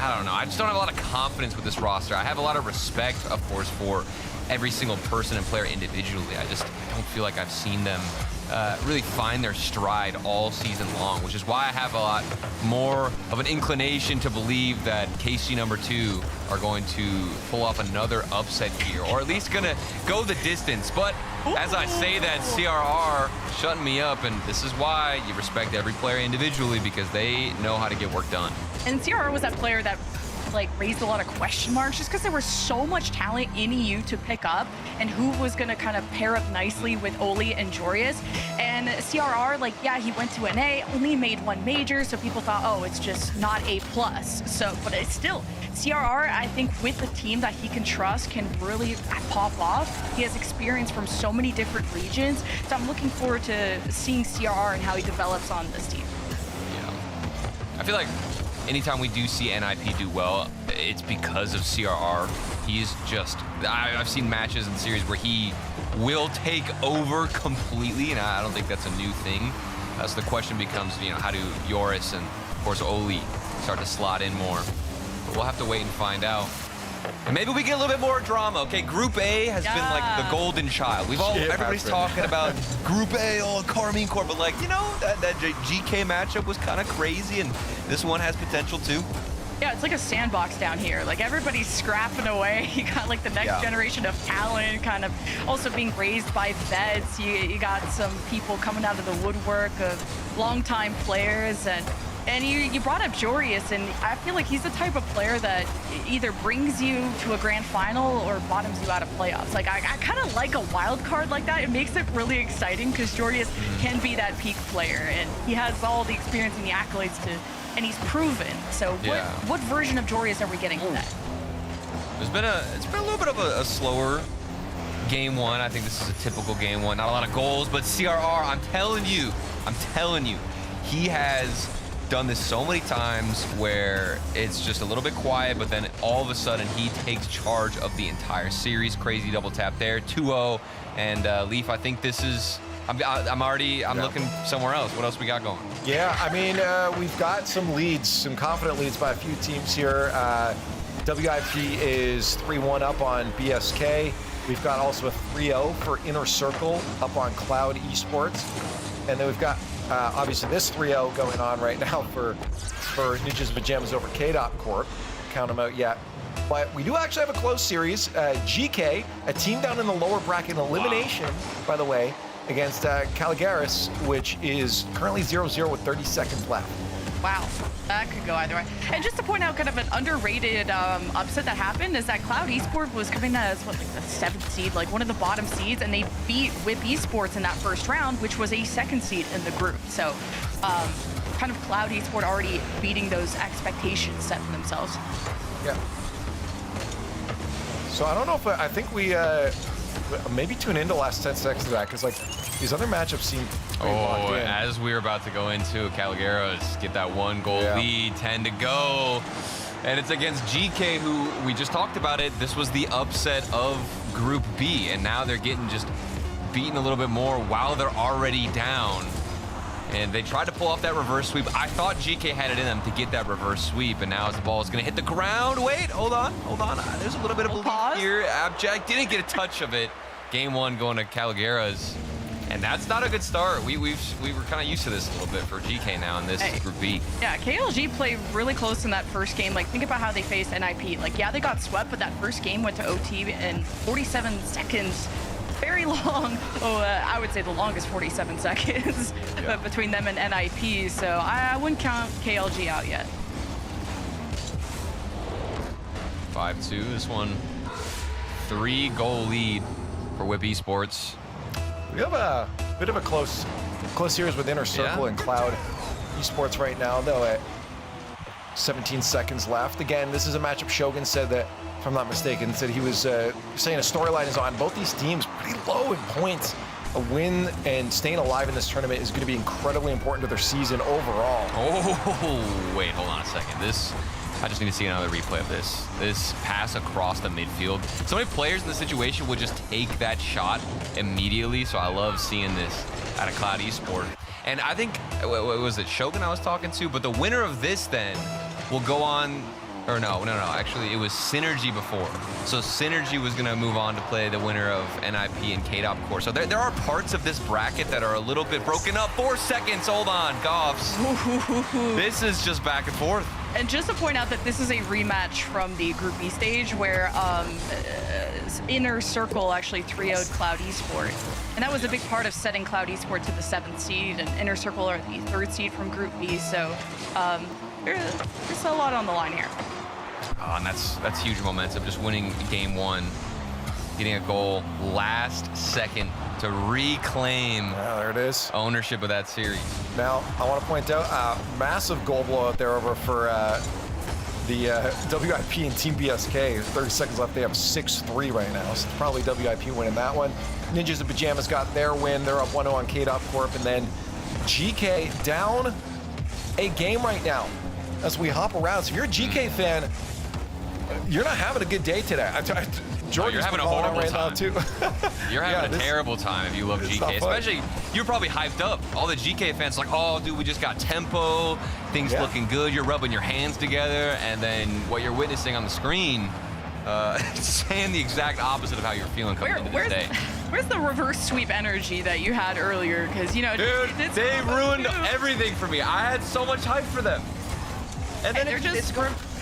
[SPEAKER 10] I don't know. I just don't have a lot of confidence with this roster. I have a lot of respect, of course, for every single person and player individually. I don't feel like I've seen them really find their stride all season long, which is why I have a lot more of an inclination to believe that KC number 2 are going to pull off another upset here, or at least gonna go the distance. But as I say that, CRR shutting me up, and this is why you respect every player individually, because they know how to get work done.
[SPEAKER 9] And CRR was that player that like raised a lot of question marks just because there was so much talent in EU to pick up, and who was going to kind of pair up nicely with Oli and Jorius. And CRR, like, yeah, he went to NA, only made one major, so people thought, oh, it's just not A+. So, but it's still, CRR, I think with the team that he can trust, can really pop off. He has experience from so many different regions, so I'm looking forward to seeing CRR and how he develops on this team.
[SPEAKER 10] Yeah. I feel like anytime we do see NIP do well, it's because of CRR. He's just, I've seen matches in series where he will take over completely, and I don't think that's a new thing. So the question becomes, you know, how do Joris and, of course, Oli start to slot in more? But we'll have to wait and find out. And maybe we get a little bit more drama. Okay, Group A has been like the golden child. Everybody's talking about Group A, Carmine Corp, but like, you know, that GK matchup was kind of crazy, and this one has potential too.
[SPEAKER 9] Yeah, it's like a sandbox down here. Like, everybody's scrapping away. You got like the next generation of talent kind of also being raised by vets. You got some people coming out of the woodwork of longtime players, and you brought up Jorius, and I feel like he's the type of player that either brings you to a grand final or bottoms you out of playoffs. Like, I kind of like a wild card like that. It makes it really exciting because Jorius can be that peak player, and he has all the experience and the accolades and he's proven. So what version of Jorius are we getting today?
[SPEAKER 10] It's been a little bit of a slower game one. I think this is a typical game one. Not a lot of goals, but CRR, I'm telling you, he has done this so many times where it's just a little bit quiet, but then all of a sudden he takes charge of the entire series. Crazy double tap there, 2-0, and Leaf, I think this is, I'm looking somewhere else. What else we got going?
[SPEAKER 2] Yeah, I mean, we've got some leads, some confident leads by a few teams here. WIP is 3-1 up on BSK. We've got also a 3-0 for Inner Circle up on Cloud Esports. And then we've got Obviously, this 3-0 going on right now for Ninjas and Pajamas over K-Dot Corp. Count them out yet. But we do actually have a close series. GK, a team down in the lower bracket, elimination, by the way, against Caligaris, which is currently 0-0 with 30 seconds left.
[SPEAKER 9] Wow, that could go either way. And just to point out kind of an underrated upset that happened is that Cloud Esports was coming as what, like the 7th seed, like one of the bottom seeds, and they beat Whip Esports in that first round, which was a 2nd seed in the group. So kind of Cloud Esports already beating those expectations set for themselves.
[SPEAKER 2] Yeah. So I don't know if I think we maybe tune into the last 10 seconds of that, because like these other matchups seem pretty locked in.
[SPEAKER 10] As we were about to go into, Caligaris get that 1-goal lead, 10 to go. And it's against GK, who we just talked about it. This was the upset of Group B, and now they're getting just beaten a little bit more while they're already down. And they tried to pull off that reverse sweep. I thought GK had it in them to get that reverse sweep, and now as the ball is going to hit the ground. Wait, hold on. There's a little bit of a lead here. Abjack didn't get a touch of it. Game 1 going to Caligaris. And that's not a good start. We were kind of used to this a little bit for GK now in this Group B.
[SPEAKER 9] Yeah, KLG played really close in that first game. Like, think about how they faced NIP. Like, yeah, they got swept, but that first game went to OT in 47 seconds. Very long. I would say the longest 47 seconds between them and NIP. So I wouldn't count KLG out yet.
[SPEAKER 10] 5-2, this one. 3-goal lead for Whip Esports.
[SPEAKER 2] We have a bit of a close series with Inner Circle and Cloud Esports right now, though at 17 seconds left. Again, this is a matchup Shogun said that, if I'm not mistaken, said he was saying a storyline is on both these teams pretty low in points. A win and staying alive in this tournament is going to be incredibly important to their season overall.
[SPEAKER 10] Oh, wait, hold on a second. I just need to see another replay of this. This pass across the midfield. So many players in this situation would just take that shot immediately, so I love seeing this out of Cloud Esports. And I think, was it Shogun I was talking to? But the winner of this then will go on, or no, actually it was Synergy before. So Synergy was gonna move on to play the winner of NIP and K-Dop Core. So there are parts of this bracket that are a little bit broken up. 4 seconds, hold on, Goffs. This is just back and forth.
[SPEAKER 9] And just to point out that this is a rematch from the Group B stage where Inner Circle actually 3-0'd Cloud Esports. And that was a big part of setting Cloud Esports to the 7th seed, and Inner Circle are the 3rd seed from Group B. So there's a lot on the line here.
[SPEAKER 10] Oh, and that's huge momentum, just winning Game 1. Getting a goal last second to reclaim
[SPEAKER 2] there it is.
[SPEAKER 10] Ownership of that series.
[SPEAKER 2] Now, I want to point out massive goal blowout there over for the WIP and Team BSK. 30 seconds left. They have 6-3 right now, so it's probably WIP winning that one. Ninjas and Pajamas got their win. They're up 1-0 on K-Dop Corp, and then GK down a game right now as we hop around. So if you're a GK fan, you're not having a good day today.
[SPEAKER 10] You're having a horrible
[SPEAKER 2] right
[SPEAKER 10] time.
[SPEAKER 2] Now too.
[SPEAKER 10] You're having a terrible time if you love GK. Especially, you're probably hyped up. All the GK fans like, oh, dude, we just got tempo. Things looking good. You're rubbing your hands together. And then what you're witnessing on the screen, saying the exact opposite of how you're feeling coming into this day.
[SPEAKER 9] Where's the reverse sweep energy that you had earlier? Because, you know,
[SPEAKER 10] dude, they ruined everything for me. I had so much hype for them. And then
[SPEAKER 9] they're just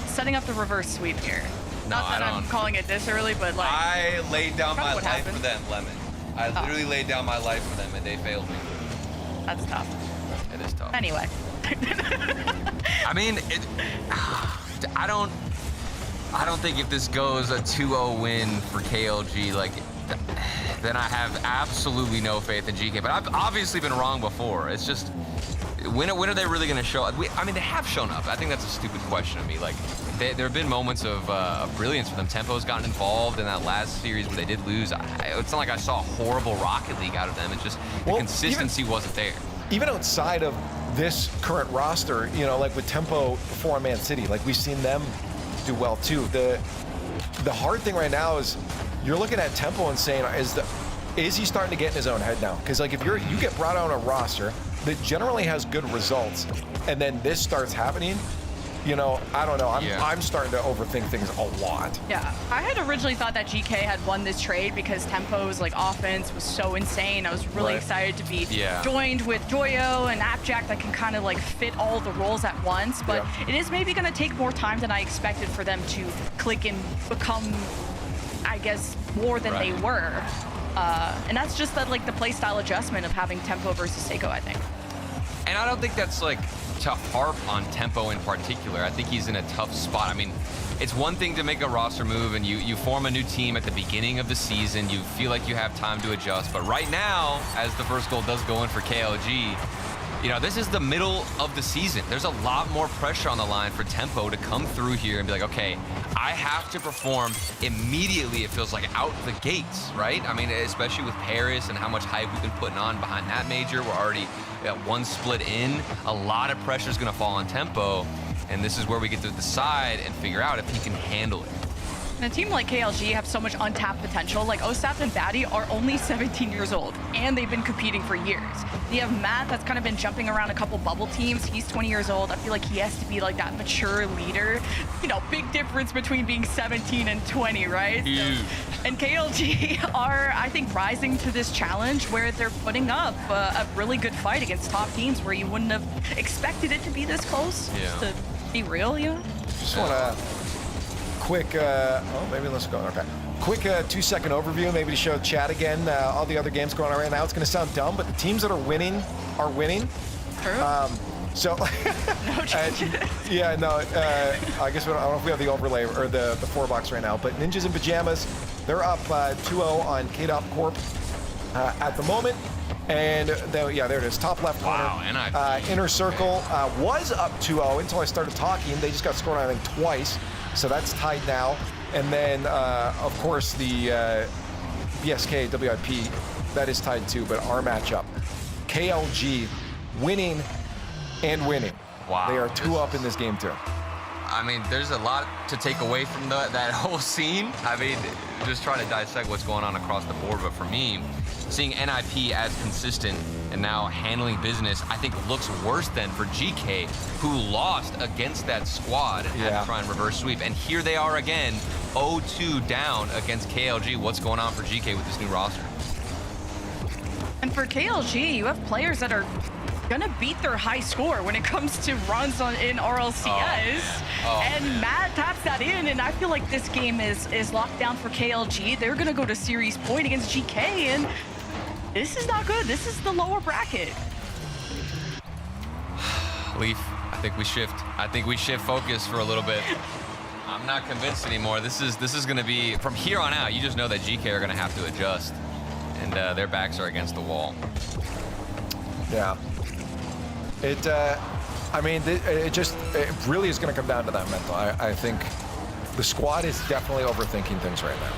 [SPEAKER 9] setting up the reverse sweep here.
[SPEAKER 10] No,
[SPEAKER 9] Not that I'm calling it this early, but like...
[SPEAKER 11] I laid down my life
[SPEAKER 9] happened.
[SPEAKER 11] for them, Lemon. I literally laid down my life for them, and they failed me.
[SPEAKER 9] That's tough.
[SPEAKER 10] It is tough.
[SPEAKER 9] Anyway.
[SPEAKER 10] I mean, I don't think if this goes a 2-0 win for KLG, like, then I have absolutely no faith in GK. But I've obviously been wrong before. It's just, when are they really going to show up? I mean, they have shown up. I think that's a stupid question to me. Like, there have been moments of brilliance for them. Tempo's gotten involved in that last series where they did lose. It's not like I saw a horrible Rocket League out of them. It's just the consistency wasn't there.
[SPEAKER 2] Even outside of this current roster, you know, like with Tempo before Man City, like we've seen them do well too. The hard thing right now is you're looking at Tempo and saying, is he starting to get in his own head now? Because like if you get brought on a roster that generally has good results, and then this starts happening, you know, I don't know. I'm starting to overthink things a lot.
[SPEAKER 9] Yeah, I had originally thought that GK had won this trade because Tempo's like offense was so insane. I was really excited to be joined with Joyo and Appjack that can kind of like fit all the roles at once. But it is maybe going to take more time than I expected for them to click and become, I guess, more than they were. And that's just that like the playstyle adjustment of having Tempo versus Seiko, I think.
[SPEAKER 10] And I don't think that's like to harp on Tempo in particular. I think he's in a tough spot. I mean, it's one thing to make a roster move and you form a new team at the beginning of the season. You feel like you have time to adjust. But right now, as the first goal does go in for KLG, you know, this is the middle of the season. There's a lot more pressure on the line for Tempo to come through here and be like, okay, I have to perform immediately, it feels like, out the gates, right? I mean, especially with Paris and how much hype we've been putting on behind that major. We're already at one split in. A lot of pressure is going to fall on Tempo, and this is where we get to decide and figure out if he can handle it.
[SPEAKER 9] And a team like KLG have so much untapped potential. Like Osap and Batty are only 17 years old, and they've been competing for years. You have Matt that's kind of been jumping around a couple bubble teams. He's 20 years old. I feel like he has to be like that mature leader. You know, big difference between being 17 and 20, right?
[SPEAKER 10] Huge.
[SPEAKER 9] And KLG are, I think, rising to this challenge where they're putting up a really good fight against top teams where you wouldn't have expected it to be this close.
[SPEAKER 10] Yeah.
[SPEAKER 9] Just to be real, you know?
[SPEAKER 2] Just want to quick, maybe let's go. Okay. Quick 2-second overview, maybe to show chat again, all the other games going on right now. It's going to sound dumb, but the teams that are winning are winning.
[SPEAKER 9] True.
[SPEAKER 2] So, yeah, no, I guess I don't know if we have the overlay or the 4-box right now, but Ninjas in Pajamas, they're up 2-0 on KDOP Corp at the moment. And there it is, top left corner. Inner Circle was up 2-0 until I started talking. They just got scored on, I think, twice. So that's tied now. And then, of course, the BSK WIP, that is tied too, but our matchup, KLG winning and winning.
[SPEAKER 10] Wow.
[SPEAKER 2] They are 2 up in this game too.
[SPEAKER 10] I mean, there's a lot to take away from that whole scene. I mean, just trying to dissect what's going on across the board. But for me, seeing NIP as consistent and now handling business, I think looks worse than for GK, who lost against that squad and had to try and reverse sweep. And here they are again, 0-2 down against KLG. What's going on for GK with this new roster?
[SPEAKER 9] And for KLG, you have players that are gonna beat their high score when it comes to runs in RLCS. And Matt taps that in, and I feel like this game is locked down for KLG. They're gonna go to series point against GK, and this is not good. This is the lower bracket.
[SPEAKER 10] Leaf, I think we shift. I think we shift focus for a little bit. I'm not convinced anymore. This is gonna be, from here on out, you just know that GK are gonna have to adjust, and their backs are against the wall.
[SPEAKER 2] Yeah. I mean, it really is going to come down to that mental. I think the squad is definitely overthinking things right now.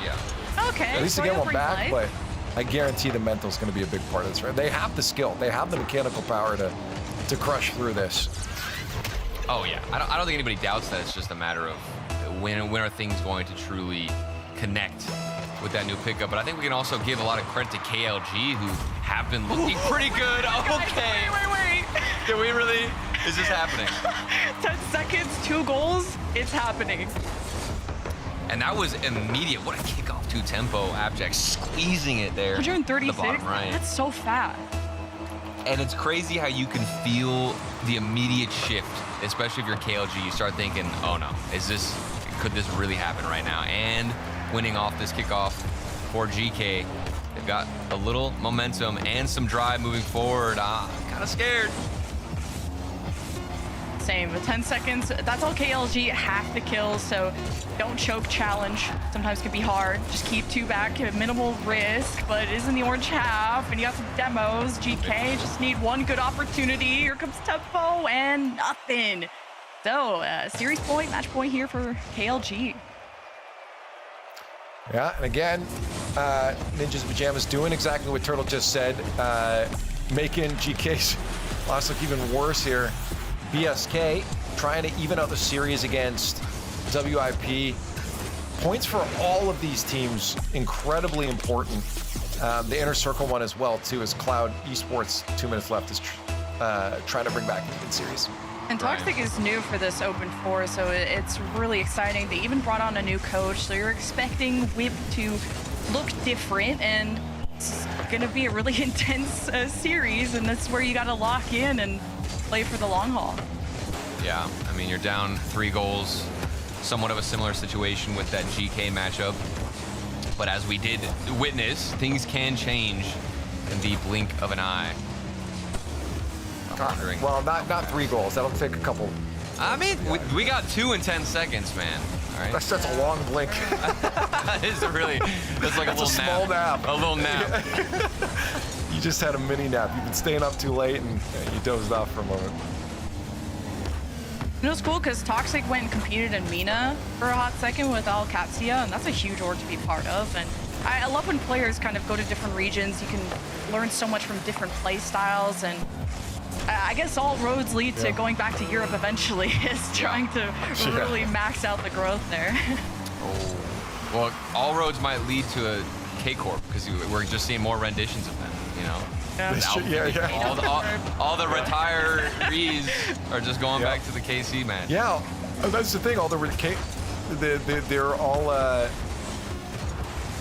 [SPEAKER 10] Yeah.
[SPEAKER 9] Okay.
[SPEAKER 2] At least to get one back, but I guarantee the mental is going to be a big part of this. Right? They have the skill. They have the mechanical power to crush through this.
[SPEAKER 10] Oh yeah. I don't think anybody doubts that. It's just a matter of when are things going to truly connect with that new pickup. But I think we can also give a lot of credit to KLG, who have been looking pretty good. Okay.
[SPEAKER 9] Wait.
[SPEAKER 10] Can we really? Is this happening?
[SPEAKER 9] 10 seconds, 2 goals. It's happening.
[SPEAKER 10] And that was immediate. What a kickoff to Tempo. Appjack squeezing it there.
[SPEAKER 9] 136.
[SPEAKER 10] The bottom right.
[SPEAKER 9] That's so fast.
[SPEAKER 10] And it's crazy how you can feel the immediate shift, especially if you're KLG. You start thinking, oh no, could this really happen right now? And winning off this kickoff for GK, they've got a little momentum and some drive moving forward. Kind of scared.
[SPEAKER 9] Same, but 10 seconds, that's all KLG have to kill, so don't choke challenge. Sometimes can be hard. Just keep 2 back at minimal risk, but it is in the orange half, and you have some demos. GK just need 1 good opportunity. Here comes Tempo, and nothing. So, series point, match point here for KLG.
[SPEAKER 2] Yeah, and again, Ninjas in Pajamas doing exactly what Turtle just said, making GK's loss look even worse here. BSK trying to even out the series against WIP. Points for all of these teams, incredibly important. The Inner Circle one as well, too, as Cloud Esports, 2 minutes left, is trying to bring back the series.
[SPEAKER 9] And Toxic is new for this Open 4, so it's really exciting. They even brought on a new coach, so you're expecting Whip to look different, and it's going to be a really intense series, and that's where you got to lock in and play for the long haul.
[SPEAKER 10] Yeah, I mean, you're down 3 goals. Somewhat of a similar situation with that GK matchup. But as we did witness, things can change in the blink of an eye.
[SPEAKER 2] Well, not 3 goals. That'll take a couple.
[SPEAKER 10] I mean, we got 2 in 10 seconds, man. All right.
[SPEAKER 2] That's a long blink.
[SPEAKER 10] That is that's like a little
[SPEAKER 2] small nap.
[SPEAKER 10] A little nap.
[SPEAKER 2] You just had a mini nap. You've been staying up too late and you dozed off for a moment.
[SPEAKER 9] It was cool because Toxic went and competed in MENA for a hot second with Al Katsia, and that's a huge org to be part of. And I love when players kind of go to different regions. You can learn so much from different play styles, and I guess all roads lead to going back to Europe eventually, is trying to really max out the growth there.
[SPEAKER 10] Oh, well, all roads might lead to a K-Corp because we're just seeing more renditions of them, you know? All the retirees are just going back to the KC, man.
[SPEAKER 2] Yeah, that's the thing. All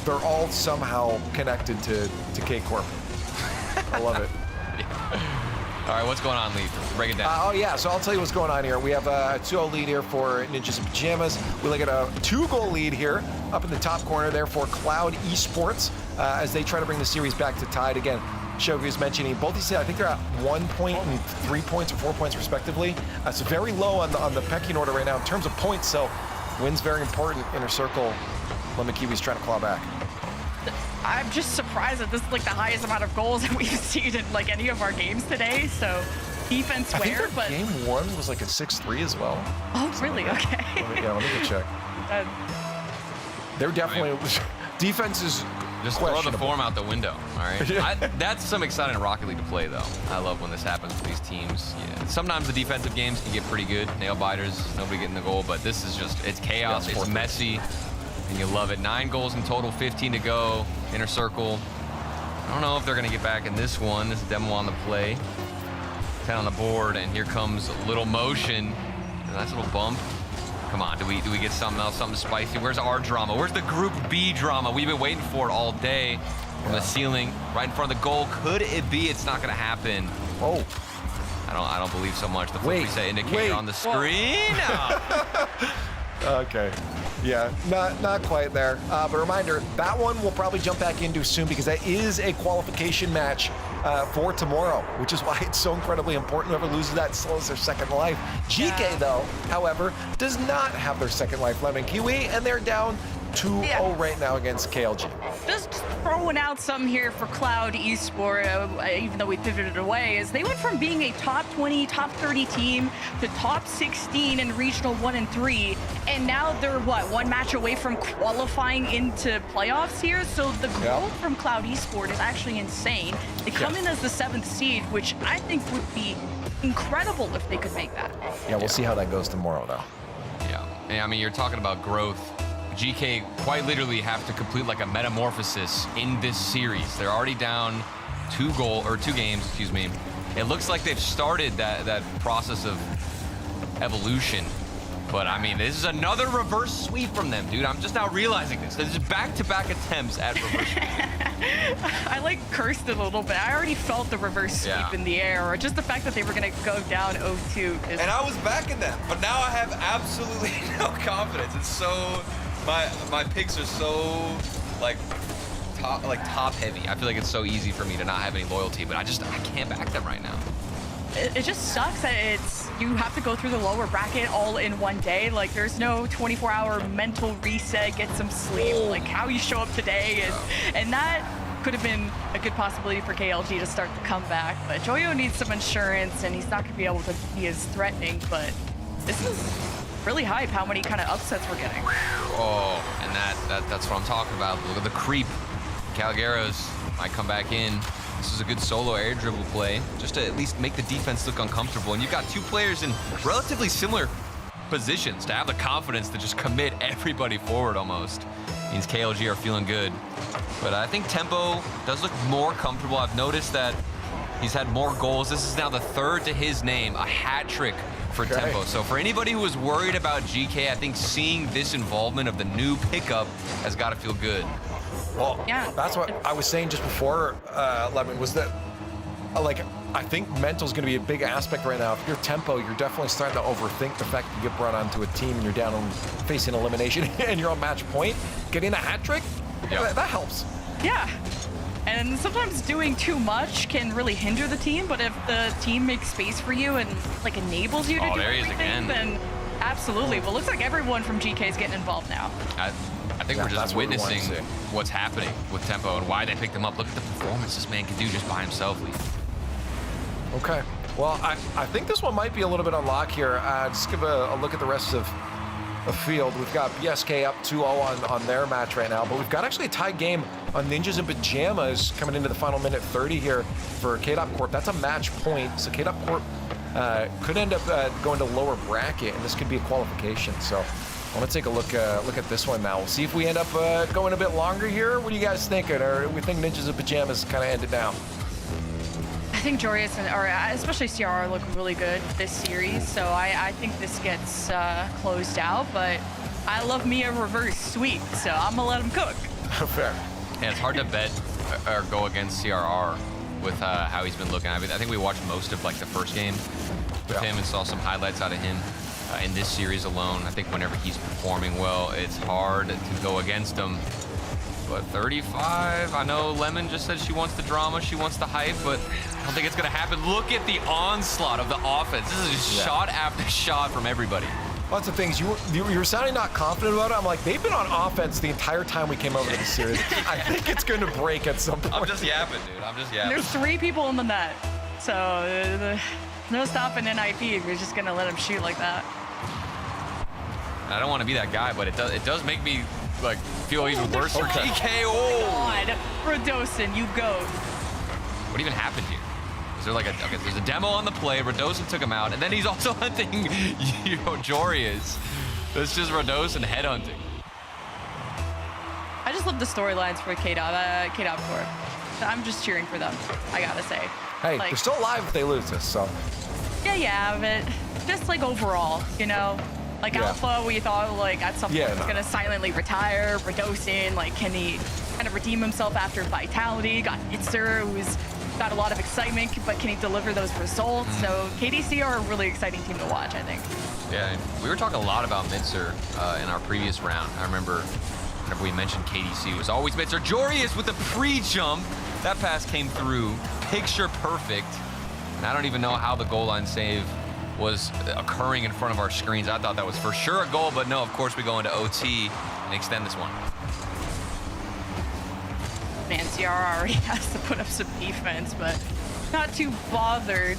[SPEAKER 2] they're all somehow connected to K-Corp. I love it.
[SPEAKER 10] All right, what's going on, Lee? Break it down.
[SPEAKER 2] So I'll tell you what's going on here. We have a 2-0 lead here for Ninjas in Pajamas. We look at a 2-goal lead here up in the top corner there for Cloud Esports as they try to bring the series back to tied again. Shogi was mentioning both these, I think they're at 1 point and 3 points or 4 points respectively. It's very low on the pecking order right now in terms of points, so wins very important. Inner Circle, Lemon Kiwi's trying to claw back.
[SPEAKER 9] I'm just surprised that this is like the highest amount of goals that we've seen in like any of our games today. So defense
[SPEAKER 2] I think
[SPEAKER 9] where, but
[SPEAKER 2] game 1 was like a 6-3 as well.
[SPEAKER 9] Oh, really? Okay.
[SPEAKER 2] Let me go check. They're definitely defense is
[SPEAKER 10] just throw the form out the window. All right. That's some exciting Rocket League to play, though. I love when this happens with these teams. Yeah. Sometimes the defensive games can get pretty good. Nail biters, nobody getting the goal, but this is just—it's chaos. It's messy. And you love it. 9 goals in total, 15 to go. Inner Circle. I don't know if they're going to get back in this one. This is demo on the play. 10 on the board, and here comes a little motion. A nice little bump. Come on, do we get something else, something spicy? Where's our drama? Where's the Group B drama? We've been waiting for it all day. From the ceiling, right in front of the goal. Could it be? It's not going to happen.
[SPEAKER 2] Oh.
[SPEAKER 10] I don't believe so much. The full reset indicator on the screen.
[SPEAKER 2] Okay. Yeah, not quite there. But a reminder, that one we'll probably jump back into soon because that is a qualification match for tomorrow, which is why it's so incredibly important. Whoever loses that still has their second life. GK, though, however, does not have their second life. Lemon Kiwi, and they're down 2-0 right now against KLG.
[SPEAKER 9] Just throwing out some here for Cloud Esport, even though we pivoted away, is they went from being a top 20, top 30 team to top 16 in regional 1 and 3, and now they're one match away from qualifying into playoffs here. So the growth from Cloud Esport is actually insane. They come in as the 7th seed, which I think would be incredible if they could make that.
[SPEAKER 2] Yeah, we'll see how that goes tomorrow, though.
[SPEAKER 10] Yeah, I mean, you're talking about growth. GK quite literally have to complete like a metamorphosis in this series. They're already down 2 games, excuse me. It looks like they've started that process of evolution. But I mean, this is another reverse sweep from them, dude. I'm just now realizing this. This is back-to-back attempts at reverse sweep.
[SPEAKER 9] I like cursed it a little bit. I already felt the reverse sweep in the air, or just the fact that they were gonna go down 0-2.
[SPEAKER 11] And I was backing them, but now I have absolutely no confidence. It's so, my picks are so
[SPEAKER 10] top heavy. I feel like it's so easy for me to not have any loyalty, but I can't back them right now.
[SPEAKER 9] It just sucks that you have to go through the lower bracket all in one day. Like, there's no 24-hour mental reset, get some sleep, like how you show up today. And that could have been a good possibility for KLG to start the comeback. But Joyo needs some insurance, and he's not going to be able to be as threatening. But this is really hype how many kind of upsets we're getting.
[SPEAKER 10] Oh, and that's what I'm talking about. Look at the creep. Calgaros might come back in. This is a good solo air dribble play, just to at least make the defense look uncomfortable. And you've got 2 players in relatively similar positions to have the confidence to just commit everybody forward almost. Means KLG are feeling good. But I think Tempo does look more comfortable. I've noticed that he's had more goals. This is now the 3rd to his name, a hat trick for
[SPEAKER 2] Okay.
[SPEAKER 10] Tempo. So for anybody who was worried about GK, I think seeing this involvement of the new pickup has got to feel good.
[SPEAKER 2] Well,
[SPEAKER 9] Yeah.
[SPEAKER 2] that's what I was saying just before, Lemon, was that, like, I think mental's going to be a big aspect right now. If you're Tempo, you're definitely starting to overthink the fact that you get brought onto a team and you're down and facing elimination and you're on match point. Getting a hat trick, that helps.
[SPEAKER 9] Yeah. And sometimes doing too much can really hinder the team, but if the team makes space for you and like enables you to do
[SPEAKER 10] there he is
[SPEAKER 9] everything,
[SPEAKER 10] again.
[SPEAKER 9] then absolutely. Well, looks like everyone from GK is getting involved now.
[SPEAKER 10] I think
[SPEAKER 2] Yeah,
[SPEAKER 10] we're
[SPEAKER 2] that's
[SPEAKER 10] just
[SPEAKER 2] what we wanna
[SPEAKER 10] witnessing
[SPEAKER 2] see.
[SPEAKER 10] what's happening with Tempo and why they picked him up. Look at the performance this man can do just by himself, Lee.
[SPEAKER 2] Okay. Well, I think this one might be a little bit on lock here. Just give a look at the rest of the field. We've got BSK up 2-0 on their match right now, but we've got actually a tied game on Ninjas in Pajamas coming into the final minute 30 here for KDOP Corp. That's a match point, so KDOP Corp could end up going to lower bracket, and this could be a qualification. So I want to take a look at this one now. We'll see if we end up going a bit longer here. What are you guys thinking? Or we think Ninjas in Pajamas kind of ended now?
[SPEAKER 9] I think Jorius or especially CRR look really good this series, so I think this gets closed out, but I love me a reverse sweep, so I'm gonna let him cook.
[SPEAKER 2] Fair.
[SPEAKER 10] Yeah, it's hard to bet or go against CRR with how he's been looking. I mean, I think we watched most of like the first game with him and saw some highlights out of him in this series alone. I think whenever he's performing well, it's hard to go against him. But 35, I know Lemon just said she wants the drama, she wants the hype, but I don't think it's gonna happen. Look at the onslaught of the offense. This is just shot after shot from everybody.
[SPEAKER 2] Lots of things. You were sounding not confident about it. I'm like, they've been on offense the entire time we came over to the series. I think it's going to break at some point.
[SPEAKER 10] I'm just yapping, dude. I'm just yapping.
[SPEAKER 9] There's 3 people in the net, so no stopping NIP if you're just gonna let him shoot like that.
[SPEAKER 10] I don't want to be that guy, but it does make me like feel even worse for GK.
[SPEAKER 9] God, Radosin, you go.
[SPEAKER 10] What even happened here? Is there like okay, there's a demo on the play, Radosin took him out, and then he's also hunting, Jorius. It's just Radosin headhunting.
[SPEAKER 9] I just love the storylines for KDOP Corp. I'm just cheering for them, I gotta say.
[SPEAKER 2] Hey,
[SPEAKER 9] like,
[SPEAKER 2] they're still alive if they lose this, so.
[SPEAKER 9] Yeah, but just like overall, you know? Like Alpha, we thought like at some point he was gonna silently retire. Radosin, like, can he kind of redeem himself after Vitality? Got Itzer, who's got a lot of excitement, but can he deliver those results? So KDC are a really exciting team to watch, I think.
[SPEAKER 10] Yeah, we were talking a lot about Mitzer in our previous round. I remember whenever we mentioned KDC, it was always Mitzer. Jorius with the pre-jump. That pass came through, picture perfect. And I don't even know how the goal line save was occurring in front of our screens. I thought that was for sure a goal, but no, of course we go into OT and extend this one.
[SPEAKER 9] Man, CR already has to put up some defense, but not too bothered.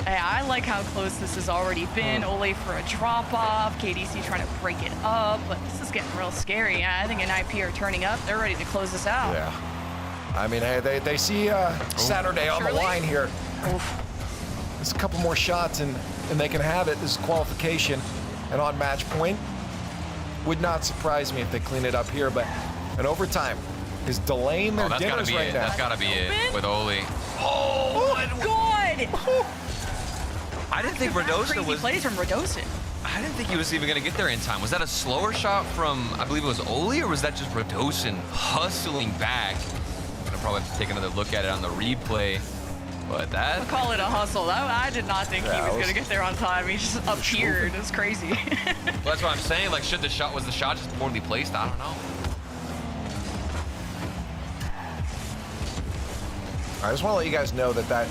[SPEAKER 9] Hey, I like how close this has already been. Ole for a drop-off, KDC trying to break it up, but this is getting real scary. I think NIP are turning up. They're ready to close this out.
[SPEAKER 2] Yeah. I mean, hey, they see Saturday on the line here. There's a couple more shots and they can have it. This is qualification and on match point. Would not surprise me if they clean it up here, but an overtime is delaying their dinners right now.
[SPEAKER 10] That's gotta be it with Ole.
[SPEAKER 9] Oh my God!
[SPEAKER 10] I didn't think Radosin
[SPEAKER 9] crazy
[SPEAKER 10] was.
[SPEAKER 9] plays from Radosin.
[SPEAKER 10] I didn't think he was even gonna get there in time. Was that a slower shot from, I believe it was Ole, or was that just Radosin hustling back? I'm gonna probably have to take another look at it on the replay. But that...
[SPEAKER 9] I'll call it a hustle. I did not think he was going to get there on time. He just appeared. It was crazy.
[SPEAKER 10] Well, that's what I'm saying. Like, was the shot just poorly placed? I don't know.
[SPEAKER 2] I just want to let you guys know that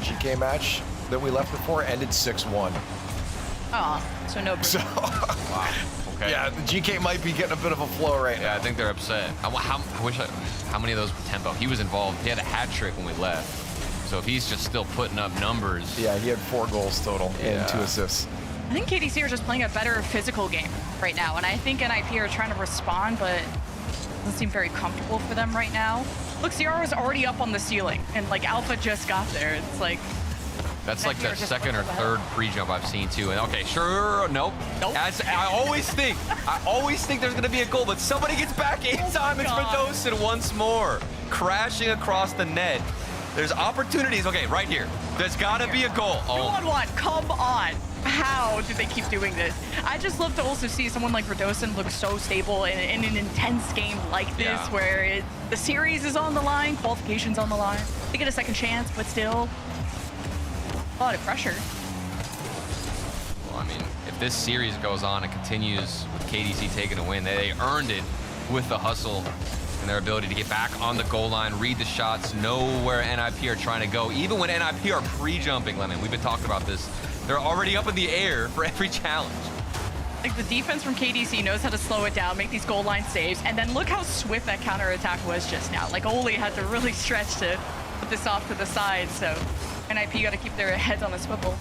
[SPEAKER 2] GK match that we left before ended 6-1.
[SPEAKER 9] Oh, so no.
[SPEAKER 2] So,
[SPEAKER 10] wow. Okay.
[SPEAKER 2] Yeah, the GK might be getting a bit of a flow right now.
[SPEAKER 10] Yeah, I think they're upset. How many of those were Tempo? He was involved. He had a hat trick when we left. So if he's just still putting up numbers.
[SPEAKER 2] Yeah, he had 4 goals total and 2 assists.
[SPEAKER 9] I think KDC are just playing a better physical game right now, and I think NIP are trying to respond, but it doesn't seem very comfortable for them right now. Look, CR was already up on the ceiling, and like Alpha just got there. It's like...
[SPEAKER 10] That's like the second or third pre-jump I've seen too. And okay, sure, nope. I always think there's gonna be a goal, but somebody gets back in time. It's Radosin once more, crashing across the net. There's opportunities. Okay, right here. There's gotta be a goal.
[SPEAKER 9] Oh. 2-on-1, come on. how do they keep doing this? I just love to also see someone like Radosin look so stable in an intense game like this, where the series is on the line, qualification's on the line. They get a second chance, but still a lot of pressure.
[SPEAKER 10] Well, I mean, if this series goes on and continues with KDC taking a win, they earned it with the hustle and their ability to get back on the goal line, read the shots, know where NIP are trying to go. Even when NIP are pre-jumping, Lemon, we've been talking about this, they're already up in the air for every challenge.
[SPEAKER 9] Like, the defense from KDC knows how to slow it down, make these goal line saves, and then look how swift that counterattack was just now. Like, Oli had to really stretch to put this off to the side, so NIP got to keep their heads on a swivel.
[SPEAKER 10] Ooh,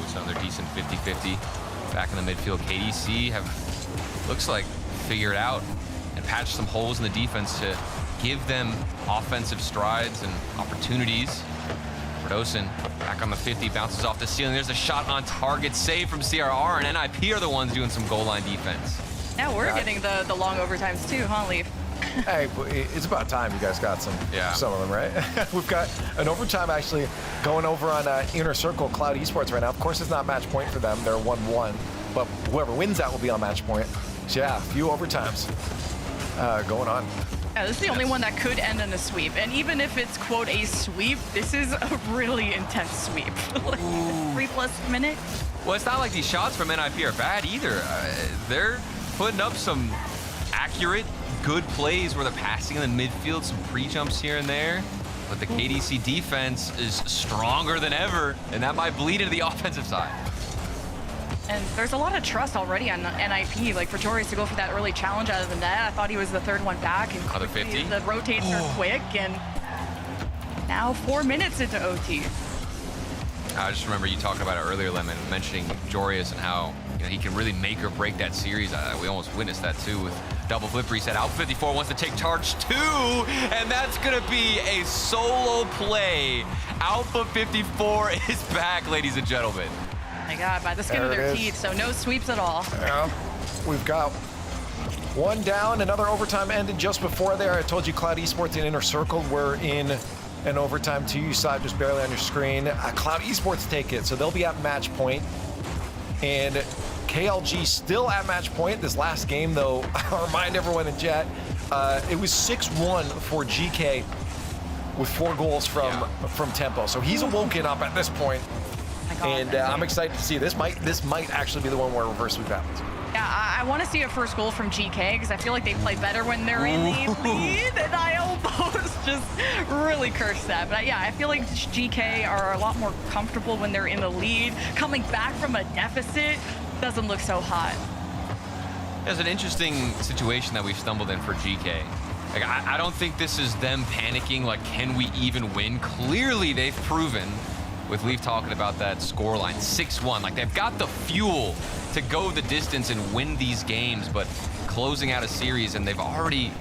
[SPEAKER 10] it's another decent 50-50 back in the midfield. KDC have, looks like, figured out and patched some holes in the defense to give them offensive strides and opportunities. Radosin back on the 50, bounces off the ceiling. There's a shot on target, save from CRR, and NIP are the ones doing some goal line defense.
[SPEAKER 9] Now we're getting the long overtimes too, huh, Leaf?
[SPEAKER 2] Hey, it's about time you guys got some of them, right? We've got an overtime actually going over on Inner Circle Cloud Esports right now. Of course, it's not match point for them. They're 1-1, but whoever wins that will be on match point. So yeah, a few overtimes going on.
[SPEAKER 9] Yeah, this is the only one that could end in a sweep. And even if it's, quote, a sweep, this is a really intense sweep. Like, 3+ minutes.
[SPEAKER 10] Well, it's not like these shots from NIP are bad either. They're putting up some accurate, good plays where they're passing in the midfield, some pre-jumps here and there. But the KDC defense is stronger than ever, and that might bleed into the offensive side.
[SPEAKER 9] And there's a lot of trust already on NIP. Like, for Torres to go for that early challenge out of the net, I thought he was the third one back. And
[SPEAKER 10] other 50?
[SPEAKER 9] The rotates are quick, and now 4 minutes into OT.
[SPEAKER 10] I just remember you talking about it earlier, Lemon, mentioning Jorius and how he can really make or break that series. We almost witnessed that too with double flip reset. Alpha 54 wants to take charge too, and that's gonna be a solo play. Alpha 54 is back, ladies and gentlemen.
[SPEAKER 9] My God, by the skin of their teeth, so no sweeps at all.
[SPEAKER 2] Yeah, we've got one down. Another overtime ended just before there. I told you Cloud Esports and Inner Circle were in an overtime too. You saw it just barely on your screen. Cloud Esports take it, so they'll be at match point. And KLG still at match point. This last game, though, I'll remind everyone in chat, it was 6-1 for GK with 4 goals from Tempo. So he's awoken up at this point. And I'm excited to see this might actually be the one where reverse sweep happens.
[SPEAKER 9] Yeah, I want to see a first goal from GK because I feel like they play better when they're in the lead, and I almost just really cursed that. But yeah, I feel like GK are a lot more comfortable when they're in the lead. Coming back from a deficit doesn't look so hot.
[SPEAKER 10] There's an interesting situation that we've stumbled in for GK. Like, I don't think this is them panicking, like, can we even win? Clearly, they've proven, with Leaf talking about that scoreline, 6-1. Like, they've got the fuel to go the distance and win these games, but closing out a series, and they've already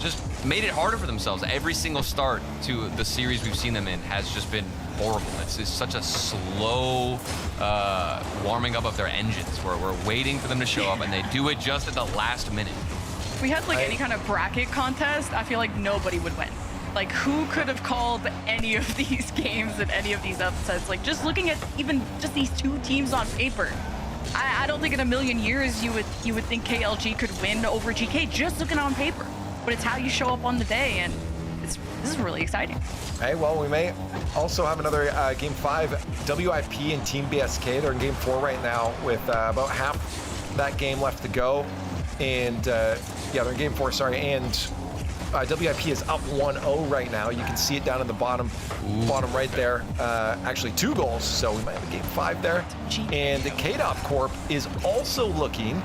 [SPEAKER 10] just made it harder for themselves. Every single start to the series we've seen them in has just been horrible. It's such a slow warming up of their engines, where we're waiting for them to show up, and they do it just at the last minute.
[SPEAKER 9] If we had, like, any kind of bracket contest, I feel like nobody would win. Like, who could have called any of these games and any of these upsets? Like, just looking at even just these two teams on paper, I don't think in a million years you would think KLG could win over GK just looking on paper. But it's how you show up on the day, and this is really exciting.
[SPEAKER 2] Hey, well, we may also have another Game 5. WIP and Team BSK, they're in Game 4 right now with about half that game left to go. And yeah, they're in Game 4, sorry, and WIP is up 1-0 right now. You can see it down in the bottom right there. Actually, 2 goals, so we might have a Game 5 there. And the KDOP Corp is also looking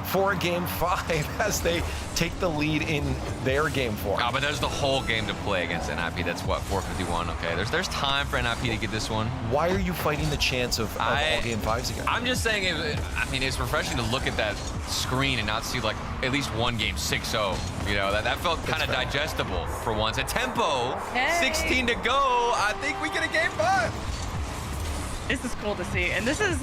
[SPEAKER 2] for a Game 5 as they take the lead in their Game 4.
[SPEAKER 10] Oh, but there's the whole game to play against NIP. That's what, 451. Okay, there's time for NIP to get this one.
[SPEAKER 2] Why are you fighting the chance of all Game 5s again?
[SPEAKER 10] I'm just saying, I mean, it's refreshing to look at that screen and not see, like, at least one game 6-0. You know, that felt kind of digestible for once. At tempo, 16 to go. I think we get a Game 5.
[SPEAKER 9] This is cool to see, and this is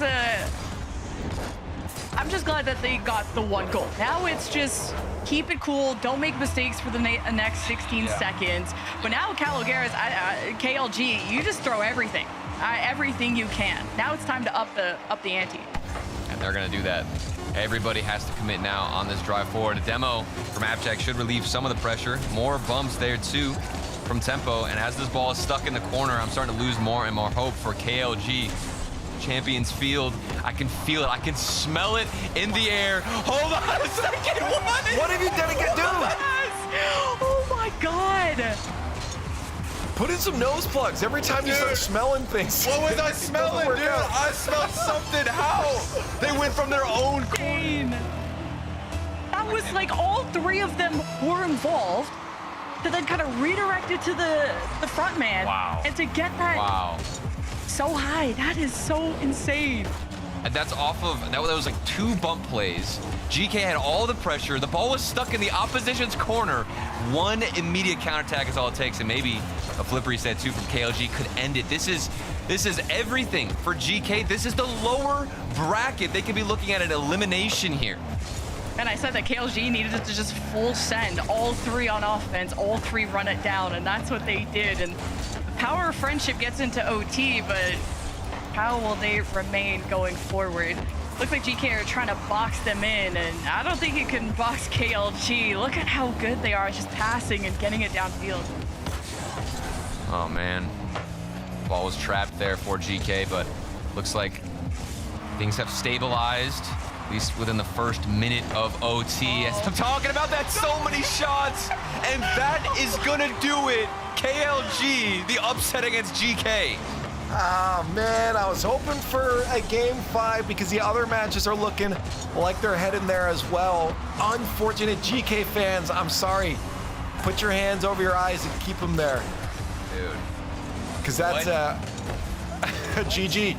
[SPEAKER 9] I'm just glad that they got the 1 goal. Now it's just keep it cool, don't make mistakes for the next 16 seconds. But now Calogares, KLG, you just throw everything everything you can. Now it's time to up the ante.
[SPEAKER 10] And they're going to do that. Everybody has to commit now on this drive forward. A demo from Abjack should relieve some of the pressure. More bumps there too from Tempo. And as this ball is stuck in the corner, I'm starting to lose more and more hope for KLG. Champions Field. I can feel it. I can smell it in the air. Hold on a second.
[SPEAKER 2] What have you done again, dude?
[SPEAKER 9] Oh my God.
[SPEAKER 2] Put in some nose plugs every time you start smelling things.
[SPEAKER 11] What was I smelling, dude? I smelled something. How? They went from their own
[SPEAKER 9] corner. That was like all three of them were involved to then kind of redirect it to the front man.
[SPEAKER 10] Wow.
[SPEAKER 9] And to get that so high, that is so insane.
[SPEAKER 10] And that's off of, that was like 2 bump plays. GK had all the pressure. The ball was stuck in the opposition's corner. 1 immediate counterattack is all it takes. And maybe a flip reset too from KLG could end it. This is everything for GK. This is the lower bracket. They could be looking at an elimination here.
[SPEAKER 9] And I said that KLG needed to just full send all 3 on offense, all 3 run it down, and that's what they did. And the power of friendship gets into OT, but how will they remain going forward? Looks like GK are trying to box them in, and I don't think you can box KLG. Look at how good they are just passing and getting it downfield.
[SPEAKER 10] Oh man, ball was trapped there for GK, but looks like things have stabilized, at least within the first minute of OT. As I'm talking about that, so many shots, and that is gonna do it. KLG, the upset against GK.
[SPEAKER 2] Ah, man, I was hoping for a game 5 because the other matches are looking like they're heading there as well. Unfortunate GK fans, I'm sorry. Put your hands over your eyes and keep them there.
[SPEAKER 10] Dude.
[SPEAKER 2] Because that's a GG.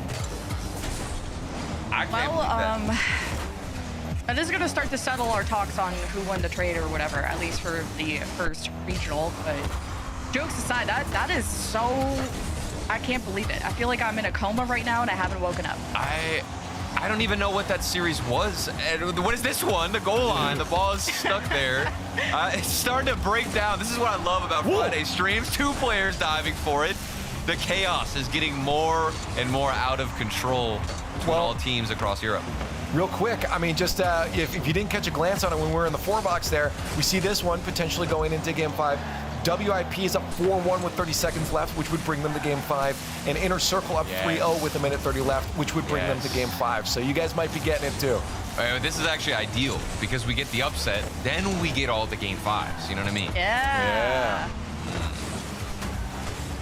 [SPEAKER 11] I can't believe that.
[SPEAKER 9] That is going to start to settle our talks on who won the trade or whatever, at least for the first regional. But jokes aside, that is so... I can't believe it. I feel like I'm in a coma right now and I haven't woken up.
[SPEAKER 10] I don't even know what that series was. And what is this one? The goal line. The ball is stuck there. It's starting to break down. This is what I love about Friday streams. 2 players diving for it. The chaos is getting more and more out of control for all teams across Europe.
[SPEAKER 2] Real quick, I mean, just if you didn't catch a glance on it when we were in the 4 box there, we see this one potentially going into game 5. WIP is up 4-1 with 30 seconds left, which would bring them to game 5. And Inner Circle up 3-0 with 1:30 left, which would bring them to game 5. So you guys might be getting it too.
[SPEAKER 10] This is actually ideal because we get the upset, then we get all the game 5s. You know what I mean?
[SPEAKER 9] Yeah.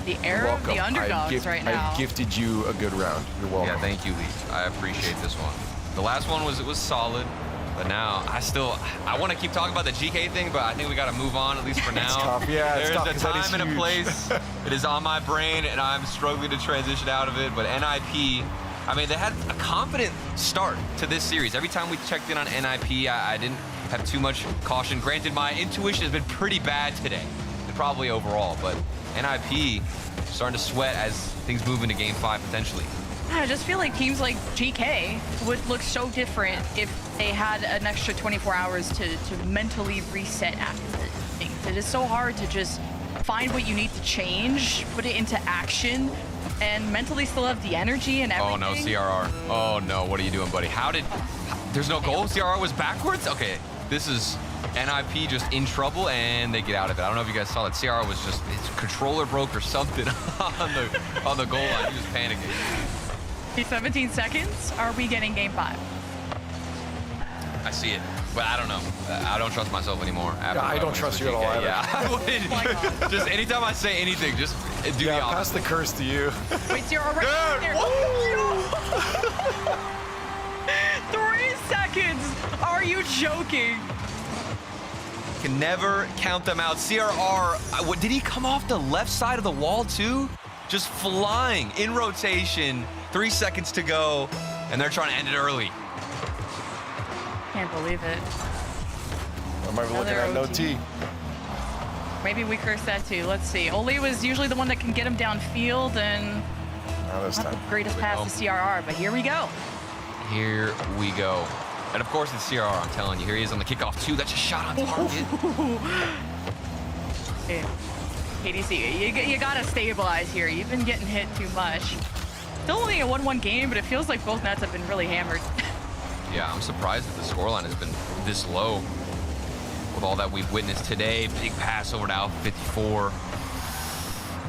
[SPEAKER 9] The era of the underdogs right now.
[SPEAKER 2] I gifted you a good round. You're welcome.
[SPEAKER 10] Yeah, thank you, Leach. I appreciate this one. The last one was solid. But now, I want to keep talking about the GK thing, but I think we got to move on, at least for now.
[SPEAKER 2] It's tough. Yeah,
[SPEAKER 10] There's
[SPEAKER 2] it's tough,
[SPEAKER 10] a
[SPEAKER 2] 'cause that is
[SPEAKER 10] time and a
[SPEAKER 2] huge.
[SPEAKER 10] place. It is on my brain, and I'm struggling to transition out of it. But NIP, I mean, they had a confident start to this series. Every time we checked in on NIP, I didn't have too much caution. Granted, my intuition has been pretty bad today, and probably overall. But NIP starting to sweat as things move into game 5 potentially.
[SPEAKER 9] I just feel like teams like GK would look so different if they had an extra 24 hours to mentally reset after the things. It is so hard to just find what you need to change, put it into action, and mentally still have the energy and everything.
[SPEAKER 10] Oh no, CRR. Oh no, what are you doing, buddy? There's no goal? CRR was backwards? Okay, this is NIP just in trouble, and they get out of it. I don't know if you guys saw that. CRR was just, his controller broke or something on the goal line. He was panicking.
[SPEAKER 9] 17 seconds. Are we getting game 5?
[SPEAKER 10] I see it, but I don't know. I don't trust myself anymore.
[SPEAKER 2] I don't trust you at all either.
[SPEAKER 10] Yeah, I wouldn't. Just anytime I say anything, just do the opposite.
[SPEAKER 2] Pass the curse to you.
[SPEAKER 9] Wait, CRR right there. 3 seconds. Are you joking?
[SPEAKER 10] Can never count them out. CRR, did he come off the left side of the wall too? Just flying in rotation. 3 seconds to go, and they're trying to end it early.
[SPEAKER 9] Can't believe it.
[SPEAKER 2] I might be looking at an OT.
[SPEAKER 9] Maybe we cursed that too. Let's see. Oli was usually the one that can get him downfield, and
[SPEAKER 2] not this time.
[SPEAKER 9] The greatest pass to CRR, but here we go.
[SPEAKER 10] Here we go. And of course it's CRR, I'm telling you. Here he is on the kickoff too. That's a shot on target.
[SPEAKER 9] KDC, you gotta stabilize here. You've been getting hit too much. still only a 1-1 game, but it feels like both nets have been really hammered.
[SPEAKER 10] Yeah, I'm surprised that the scoreline has been this low with all that we've witnessed today. Big pass over to Alpha 54.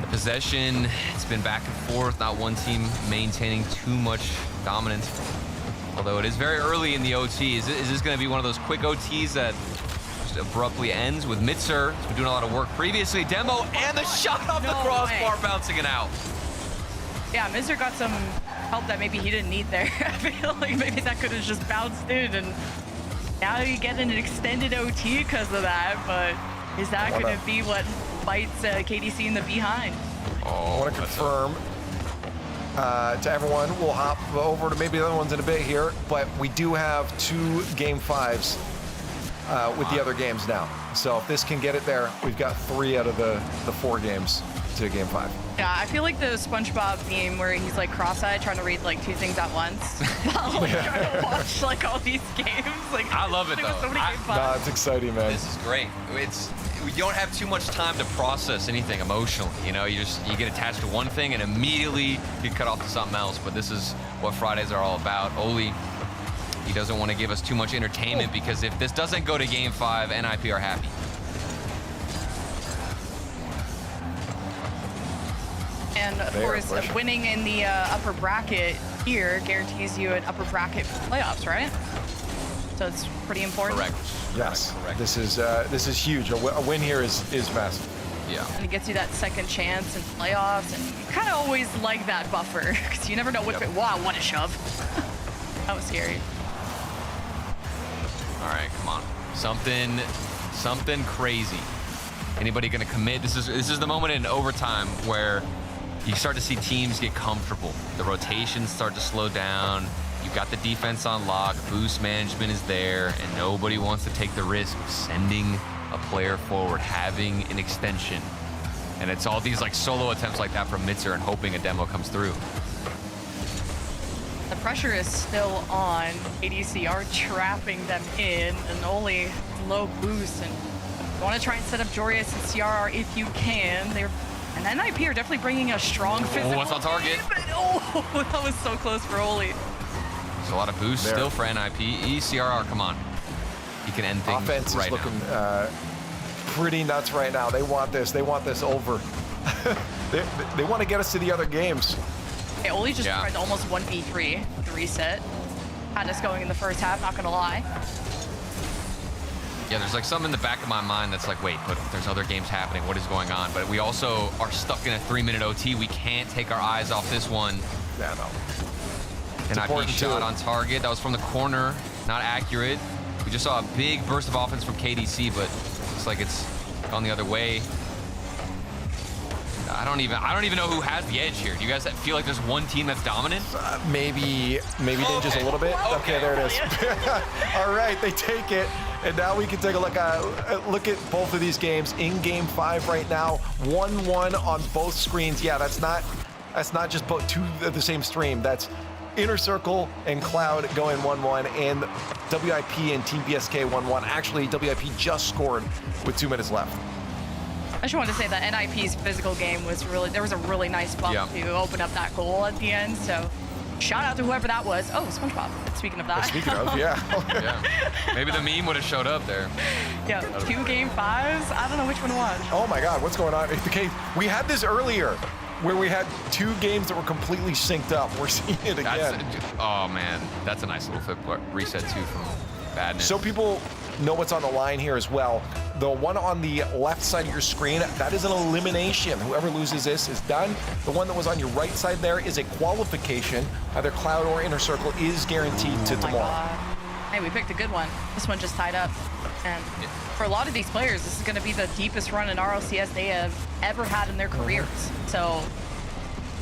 [SPEAKER 10] The possession, it's been back and forth. Not one team maintaining too much dominance. Although it is very early in the OT. Is this going to be one of those quick OTs that just abruptly ends with Mitzer? He's been doing a lot of work previously. Demo and the shot off the crossbar, bouncing it out.
[SPEAKER 9] Yeah, Mitzer got some help that maybe he didn't need there. I feel like maybe that could have just bounced in, and now you get an extended OT because of that. But is that going to be what bites KDC in the behind?
[SPEAKER 2] I want to confirm to everyone. We'll hop over to maybe the other ones in a bit here, but we do have 2 Game 5s with the other games now. So if this can get it there, we've got 3 out of the 4 games to Game 5.
[SPEAKER 9] Yeah, I feel like the SpongeBob meme where he's like cross-eyed trying to read like 2 things at once while like trying to watch like all these games. Like
[SPEAKER 10] I love it though.
[SPEAKER 9] So many Game 5s.
[SPEAKER 2] Nah, it's exciting, man.
[SPEAKER 10] This is great. We don't have too much time to process anything emotionally. You know, you get attached to one thing and immediately you cut off to something else. But this is what Fridays are all about. Oli, he doesn't want to give us too much entertainment because if this doesn't go to Game 5, NIP are happy.
[SPEAKER 9] And of course, winning in the upper bracket here guarantees you an upper bracket playoffs, right? So it's pretty important.
[SPEAKER 10] Correct.
[SPEAKER 2] Yes.
[SPEAKER 10] Correct.
[SPEAKER 2] This is huge. A win here is massive.
[SPEAKER 10] Yeah.
[SPEAKER 9] And it gets you that second chance in playoffs, and you kind of always like that buffer because you never know which way. Wow, what a shove! That was scary.
[SPEAKER 10] All right, come on. Something crazy. Anybody gonna commit? This is the moment in overtime where you start to see teams get comfortable. The rotations start to slow down. You've got the defense on lock. Boost management is there, and nobody wants to take the risk of sending a player forward, having an extension. And it's all these like solo attempts like that from Mitzer and hoping a demo comes through.
[SPEAKER 9] The pressure is still on. ADC are trapping them in, and only low boost. And you want to try and set up Jorius and CRR if you can. And NIP are definitely bringing a strong physical.
[SPEAKER 10] Oh, what's on target?
[SPEAKER 9] Oh, that was so close for Oli.
[SPEAKER 10] There's a lot of boost still for NIP. ECRR, come on. He can end things
[SPEAKER 2] Offense
[SPEAKER 10] right
[SPEAKER 2] is looking
[SPEAKER 10] now.
[SPEAKER 2] Pretty nuts right now. They want this. They want this over. they want to get us to the other games.
[SPEAKER 9] Hey, Oli just tried to almost 1v3 with the reset. Had us going in the first half, not gonna lie.
[SPEAKER 10] Yeah, there's like something in the back of my mind that's like, wait, but there's other games happening. What is going on? But we also are stuck in a 3-minute OT. We can't take our eyes off this one.
[SPEAKER 2] Yeah, no.
[SPEAKER 10] NIP shot on target. That was from the corner. Not accurate. We just saw a big burst of offense from KDC, but looks like it's gone the other way. I don't even know who has the edge here. Do you guys feel like there's one team that's dominant?
[SPEAKER 2] Maybe Ninjas a little bit. Okay, there it is. All right, they take it. And now we can take a look at both of these games in Game 5 right now. 1-1 on both screens. Yeah, that's not just both two of the same stream. That's Inner Circle and Cloud going 1-1, and WIP and Team BSK 1-1. Actually, WIP just scored with 2 minutes left.
[SPEAKER 9] I just wanted to say that NIP's physical game was there was a really nice bump to open up that goal at the end. So shout out to whoever that was. Oh, SpongeBob. Speaking of that.
[SPEAKER 2] Speaking of, yeah.
[SPEAKER 10] Maybe the meme would have showed up there.
[SPEAKER 9] Yeah, 2 Game 5s. I don't know which one to watch.
[SPEAKER 2] Oh my God, what's going on? Okay, we had this earlier where we had 2 games that were completely synced up. We're seeing it again.
[SPEAKER 10] Oh man, that's a nice little flip reset too from Badness.
[SPEAKER 2] So people know what's on the line here as well. The one on the left side of your screen, that is an elimination. Whoever loses this is done. The one that was on your right side there is a qualification. Either Cloud or Inner Circle is guaranteed to tomorrow.
[SPEAKER 9] God. Hey, we picked a good one. This one just tied up. And for a lot of these players, this is going to be the deepest run in RLCS they have ever had in their careers. So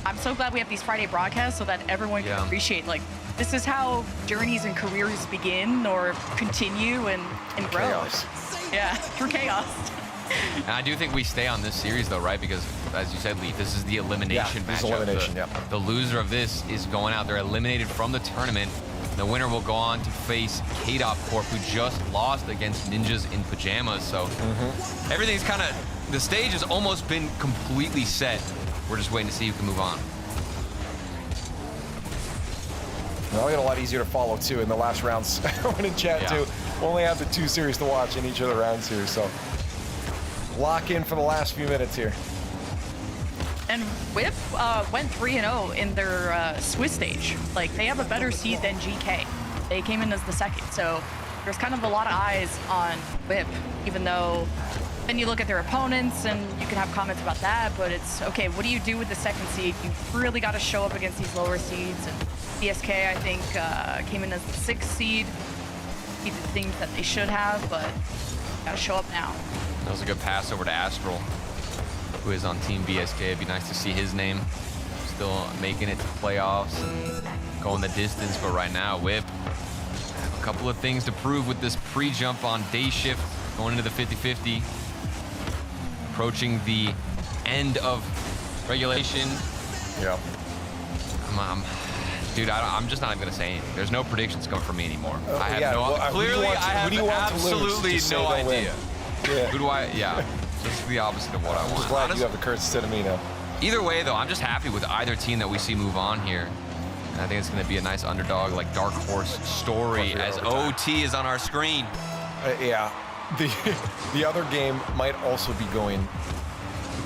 [SPEAKER 9] I'm so glad we have these Friday broadcasts so that everyone can appreciate, like, this is how journeys and careers begin or continue and grow.
[SPEAKER 2] Chaos.
[SPEAKER 9] Yeah, through chaos.
[SPEAKER 10] And I do think we stay on this series though, right? Because as you said, Leaf, this is the elimination matchup. The loser of this is going out. They're eliminated from the tournament. The winner will go on to face K-Dop Corp, who just lost against Ninjas in Pajamas. So everything's kind of, the stage has almost been completely set. We're just waiting to see who can move on.
[SPEAKER 2] Well, I got a lot easier to follow too in the last rounds. I went in chat too. Only have the 2 series to watch in each of the rounds here, so lock in for the last few minutes here.
[SPEAKER 9] And Whip went 3-0 in their Swiss stage. Like, they have a better seed than GK. They came in as the second, so there's kind of a lot of eyes on Whip, even though then you look at their opponents and you can have comments about that, but it's, okay, what do you do with the second seed? You've really got to show up against these lower seeds, and BSK, I think, came in as the 6th seed. He did things that they should have, but got to show up now.
[SPEAKER 10] That was a good pass over to Astral, who is on Team BSK. It'd be nice to see his name still making it to playoffs, going the distance, but right now, Whip, a couple of things to prove with this pre-jump on day shift, going into the 50-50, approaching the end of regulation.
[SPEAKER 2] Yeah.
[SPEAKER 10] Dude, I'm just not even gonna say anything. There's no predictions coming from me anymore. I have
[SPEAKER 2] yeah,
[SPEAKER 10] no.
[SPEAKER 2] well,
[SPEAKER 10] Clearly, I have absolutely no idea.
[SPEAKER 2] Yeah.
[SPEAKER 10] Who do I? Yeah, just the opposite of what I want.
[SPEAKER 2] I'm just glad you have the courage instead of me now.
[SPEAKER 10] Either way, though, I'm just happy with either team that we see move on here. And I think it's going to be a nice underdog, like dark horse story as OT is on our screen.
[SPEAKER 2] Yeah, the other game might also be going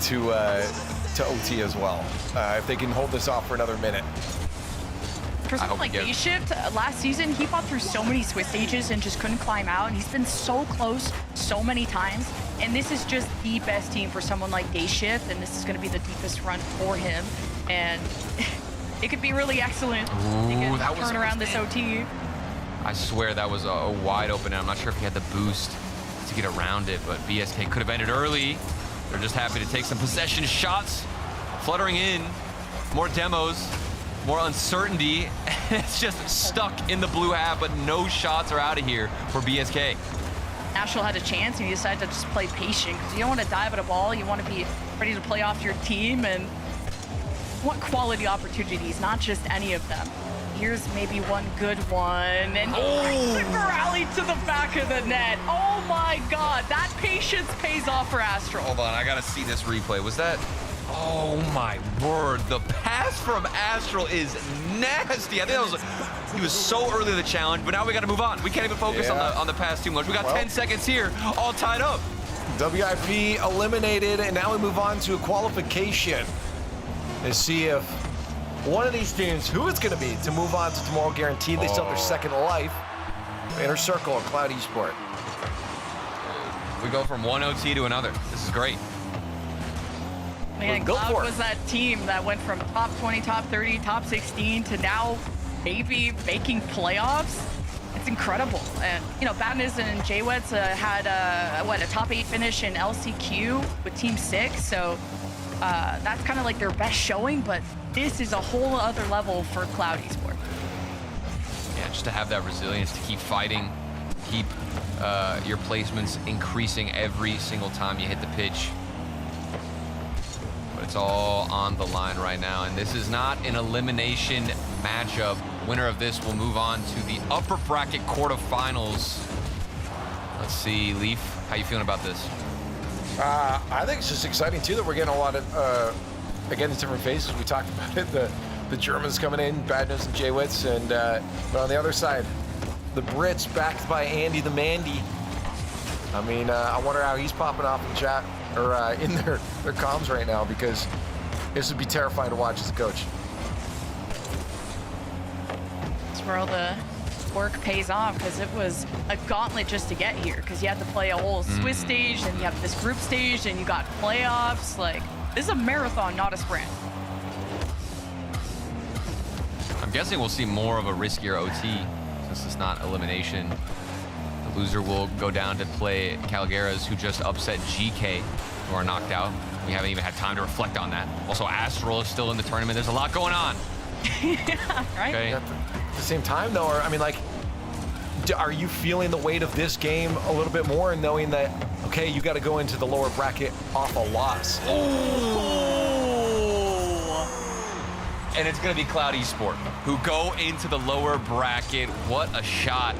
[SPEAKER 2] to OT as well, if they can hold this off for another minute.
[SPEAKER 9] For someone like Day Shift, last season, he fought through so many Swiss stages and just couldn't climb out, and he's been so close so many times. And this is just the best team for someone like Day Shift, and this is going to be the deepest run for him. And it could be really excellent. He could turn around this OT.
[SPEAKER 10] I swear that was a wide open, and I'm not sure if he had the boost to get around it, but BSK could have ended early. They're just happy to take some possession shots, fluttering in, more demos, more uncertainty. It's just stuck in the blue half, but no shots are out of here for BSK.
[SPEAKER 9] Astral had a chance, and he decided to just play patient, because you don't want to dive at a ball. You want to be ready to play off your team, and want quality opportunities, not just any of them. Here's maybe one good one, and rally to the back of the net. Oh my God, that patience pays off for Astral.
[SPEAKER 10] Hold on, I gotta see this replay. Was that? Oh my word, the pass from Astral is nasty. I think that was, he was so early in the challenge, but now we gotta move on. We can't even focus on the pass too much. We got 10 seconds here, all tied up.
[SPEAKER 2] WIP eliminated, and now we move on to a qualification to see if one of these teams, who it's going to be, to move on to tomorrow guaranteed. They still have their second life. Inner Circle and Cloud Esport.
[SPEAKER 10] We go from one OT to another. This is great.
[SPEAKER 9] Man, Cloud was that team that went from top 20, top 30, top 16 to now maybe making playoffs. It's incredible. And, you know, Badness and JWets had a top 8 finish in LCQ with Team 6. So that's kind of like their best showing, but this is a whole other level for Cloud Esport.
[SPEAKER 10] Yeah, just to have that resilience to keep fighting, keep your placements increasing every single time you hit the pitch. But it's all on the line right now, and this is not an elimination matchup. Winner of this will move on to the upper bracket quarterfinals. Let's see, Leaf, how you feeling about this?
[SPEAKER 2] I think it's just exciting too that we're getting a lot of again, these different phases. We talked about it. The Germans coming in, Badness and J-Wits, and but on the other side, the Brits backed by Andy the Mandy. I mean, I wonder how he's popping off in chat or in their comms right now, because this would be terrifying to watch as a coach.
[SPEAKER 9] That's where all the work pays off, because it was a gauntlet just to get here, because you had to play a whole Swiss stage, and you have this group stage, and you got playoffs. Like, this is a marathon, not a sprint.
[SPEAKER 10] I'm guessing we'll see more of a riskier OT since it's not elimination. The loser will go down to play Calgaras, who just upset GK, who are knocked out. We haven't even had time to reflect on that. Also, Astral is still in the tournament. There's a lot going on.
[SPEAKER 9] Yeah, right?
[SPEAKER 10] Okay.
[SPEAKER 2] At the same time, though, I mean, like, are you feeling the weight of this game a little bit more, and knowing that, okay, you got to go into the lower bracket off a loss?
[SPEAKER 10] And it's going to be Cloud Esport, who go into the lower bracket. What a shot.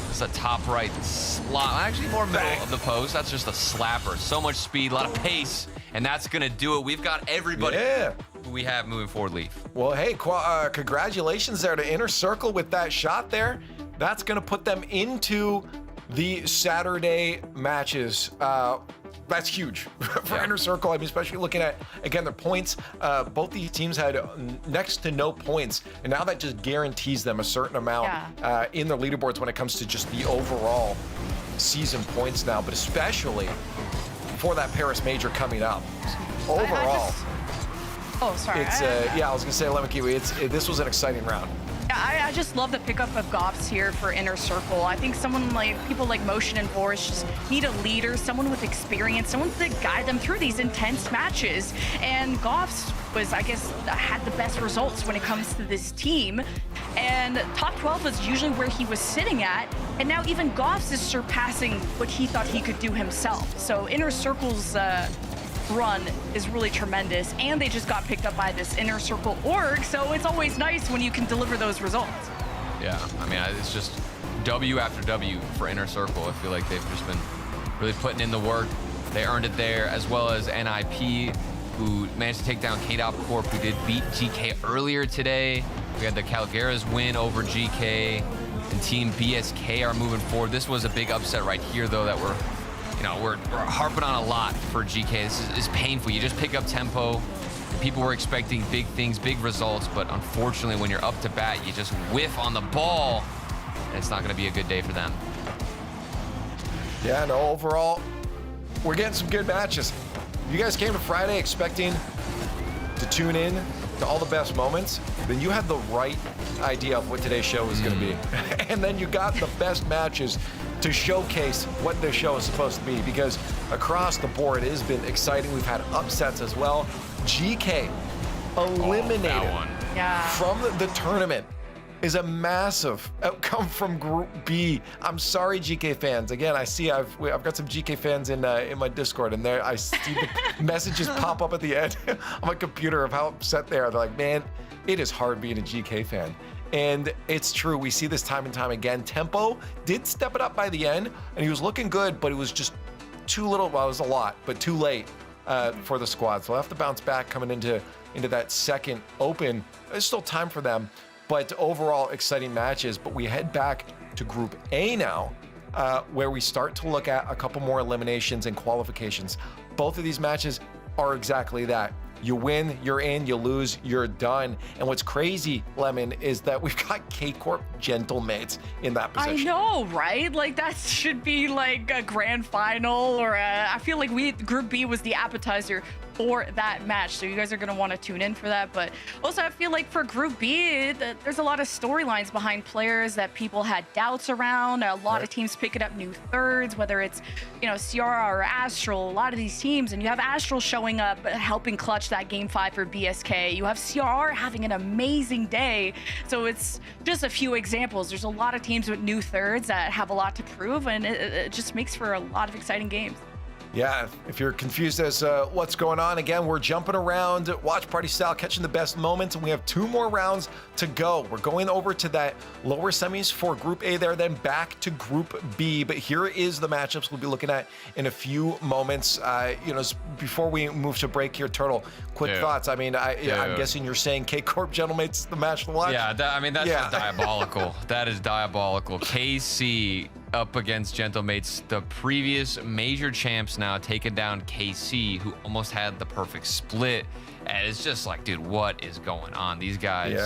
[SPEAKER 10] This is a top right slot. Actually, more middle of the post. That's just a slapper. So much speed, a lot of pace, and that's going to do it. We've got everybody who we have moving forward leave.
[SPEAKER 2] Well, hey, congratulations there to Inner Circle with that shot there. That's going to put them into the Saturday matches. That's huge for Inner Circle. I mean, especially looking at, again, their points. Both these teams had next to no points, and now that just guarantees them a certain amount in their leaderboards when it comes to just the overall season points now, but especially for that Paris Major coming up. Overall,
[SPEAKER 9] oh, sorry.
[SPEAKER 2] It's yeah, I was gonna say, Lemon Kiwi. This was an exciting round.
[SPEAKER 9] I just love the pickup of Goffs here for Inner Circle. I think someone like people like Motion and Boris just need a leader, someone with experience, someone to guide them through these intense matches. And Goffs was, I guess, had the best results when it comes to this team. And top 12 was usually where he was sitting at. And now even Goffs is surpassing what he thought he could do himself. So Inner Circle's run is really tremendous, and they just got picked up by this Inner Circle org, so it's always nice when you can deliver those results.
[SPEAKER 10] Yeah, I mean, it's just W after W for Inner Circle. I feel like they've just been really putting in the work. They earned it there, as well as NIP, who managed to take down K-Dop Corp, who did beat GK earlier today. We had the Calgaras win over GK, and Team BSK are moving forward. This was a big upset right here, though, that we're harping on a lot for GK. This is painful. You just pick up tempo. People were expecting big things, big results, but unfortunately, when you're up to bat, you just whiff on the ball, and it's not going to be a good day for them.
[SPEAKER 2] Yeah, no, overall, we're getting some good matches. You guys came to Friday expecting to tune in to all the best moments, then you had the right idea of what today's show was going to be. And then you got the best matches to showcase what this show is supposed to be, because across the board it has been exciting. We've had upsets as well. GK eliminated from the tournament is a massive outcome from Group B. I'm sorry, GK fans. Again, I see I've got some GK fans in my Discord, and there I see the messages pop up at the end on my computer of how upset they are. They're like, man, it is hard being a GK fan. And it's true. We see this time and time again. Tempo did step it up by the end, and he was looking good, but it was just too little. Well, it was a lot, but too late for the squad. So they'll have to bounce back coming into that second open. There's still time for them, but overall exciting matches. But we head back to Group A now, where we start to look at a couple more eliminations and qualifications. Both of these matches are exactly that. You win, you're in. You lose, you're done. And what's crazy, Lemon, is that we've got K-Corp Gentlemates in that position.
[SPEAKER 9] I know, right? Like, that should be like a grand final, or I feel like Group B was the appetizer for that match. So you guys are going to want to tune in for that. But also, I feel like for Group B, there's a lot of storylines behind players that people had doubts around. A lot of teams picking up new thirds, whether it's, Ciara or Astral, a lot of these teams. And you have Astral showing up, helping clutch that Game 5 for BSK. You have CR having an amazing day. So it's just a few examples. There's a lot of teams with new thirds that have a lot to prove, and it just makes for a lot of exciting games.
[SPEAKER 2] Yeah, if you're confused as what's going on, again, we're jumping around watch party style, catching the best moments, and we have 2 more rounds to go. We're going over to that lower semis for Group A there, then back to Group B. But here is the matchups we'll be looking at in a few moments. Before we move to break here, Turtle, quick thoughts. I mean, I'm guessing you're saying K-Corp Gentlemates is the match to watch?
[SPEAKER 10] Yeah, that's just diabolical. That is diabolical. KC up against Gentlemates, the previous major champs, now taking down KC, who almost had the perfect split. And it's just like, dude, what is going on? These guys.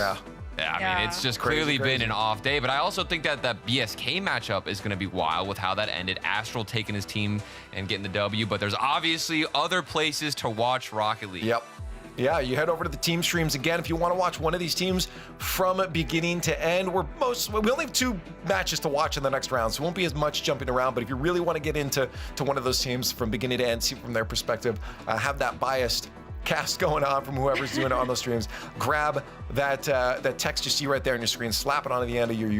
[SPEAKER 10] I mean, it's just clearly been an off day. But I also think that that BSK matchup is going to be wild with how that ended. Astral taking his team and getting the W. But there's obviously other places to watch Rocket League.
[SPEAKER 2] Yep. Yeah, you head over to the team streams again if you want to watch one of these teams from beginning to end. We only have 2 matches to watch in the next round, so it won't be as much jumping around. But if you really want to get into one of those teams from beginning to end, see from their perspective, have that biased cast going on from whoever's doing it on those streams, grab that text you see right there on your screen, slap it onto the end of your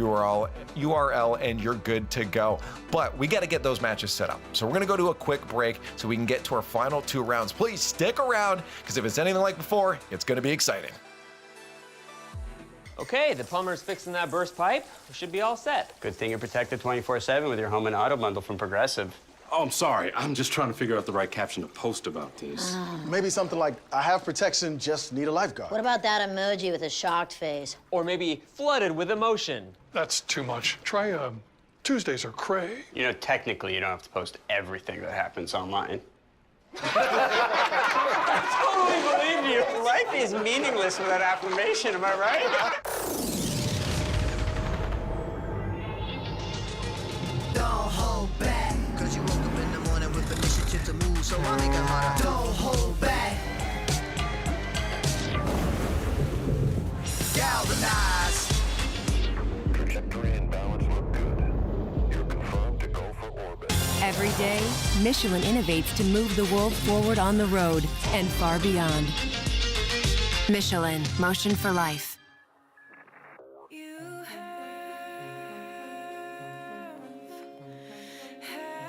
[SPEAKER 2] URL, and you're good to go. But we got to get those matches set up. So we're going to go to a quick break so we can get to our final 2 rounds. Please stick around, because if it's anything like before, it's going to be exciting.
[SPEAKER 12] Okay, the plumber's fixing that burst pipe. We should be all set.
[SPEAKER 20] Good thing you're protected 24/7 with your home and auto bundle from Progressive.
[SPEAKER 13] Oh, I'm sorry. I'm just trying to figure out the right caption to post about this.
[SPEAKER 14] Maybe something like, I have protection, just need a lifeguard.
[SPEAKER 15] What about that emoji with a shocked face?
[SPEAKER 12] Or maybe flooded with emotion.
[SPEAKER 16] That's too much. Try Tuesdays are cray.
[SPEAKER 20] You know, technically, you don't have to post everything that happens online.
[SPEAKER 12] I totally believe you.
[SPEAKER 20] Life is meaningless without affirmation, am I right?
[SPEAKER 8] Don't hold back, cause you woke up in the morning with initiative to move, so I make a lot of don't hold back. Galvanize.
[SPEAKER 7] Trajectory and balance look good. You're confirmed to go for orbit.
[SPEAKER 17] Every day, Michelin innovates to move the world forward on the road and far beyond. Michelin, motion for life.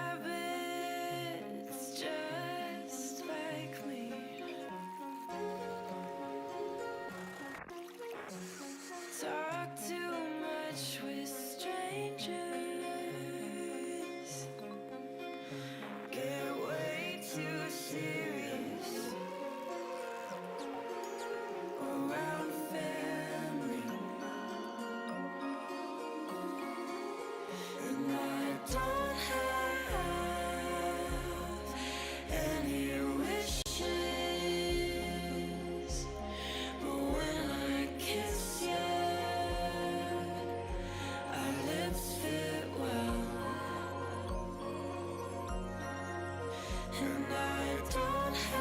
[SPEAKER 1] Habits just like me. Talk too much with strangers. Get way too serious around family. And I don't have any wishes, but when I kiss you, our lips fit well. And I don't have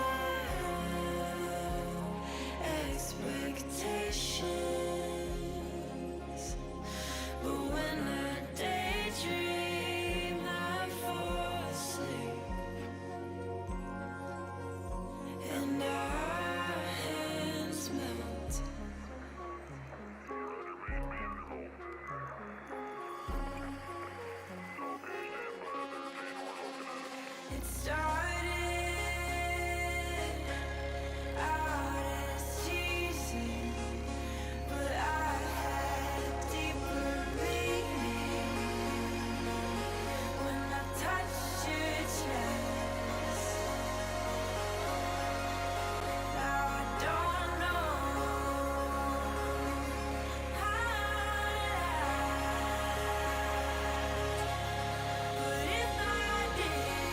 [SPEAKER 1] expectations, but when I daydream, I fall asleep, and our hands melt. It started out as teasing, but I had deeper meaning when I touched your chest. Now I don't know how to but if I did,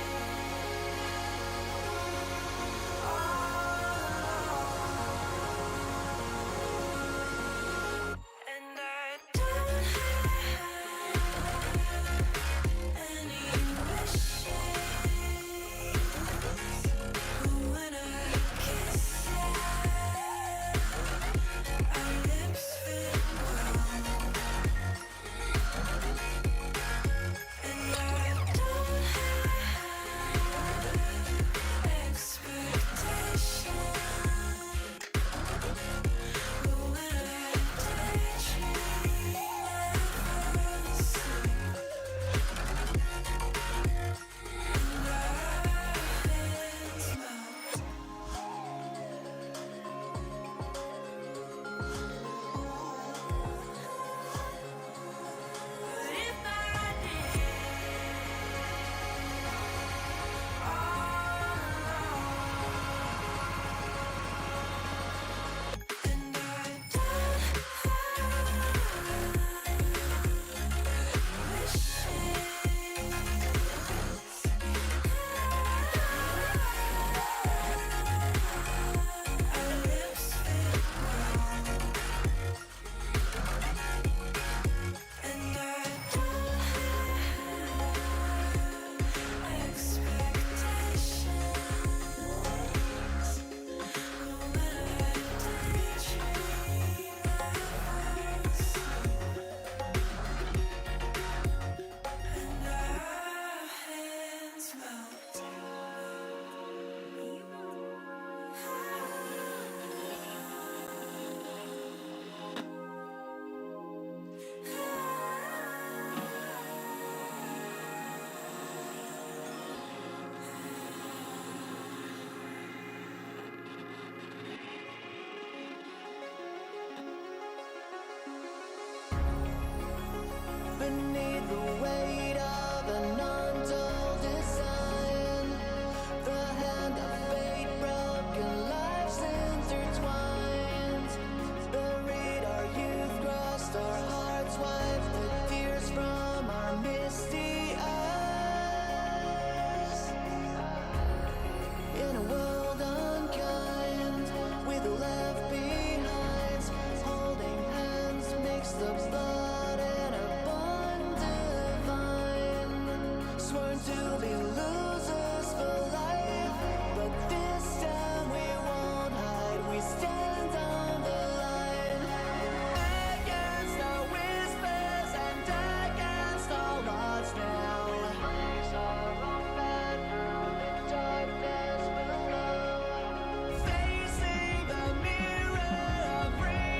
[SPEAKER 1] and I don't have any wishes, but when I kiss you, our lips fit well, and I don't have expectations. Beneath the weight of an untold desire.
[SPEAKER 8] to be losers for life, but this time we won't hide. We stand on the line against our whispers and against all odds now. Raise our own banner in darkness below, facing the mirror of reality.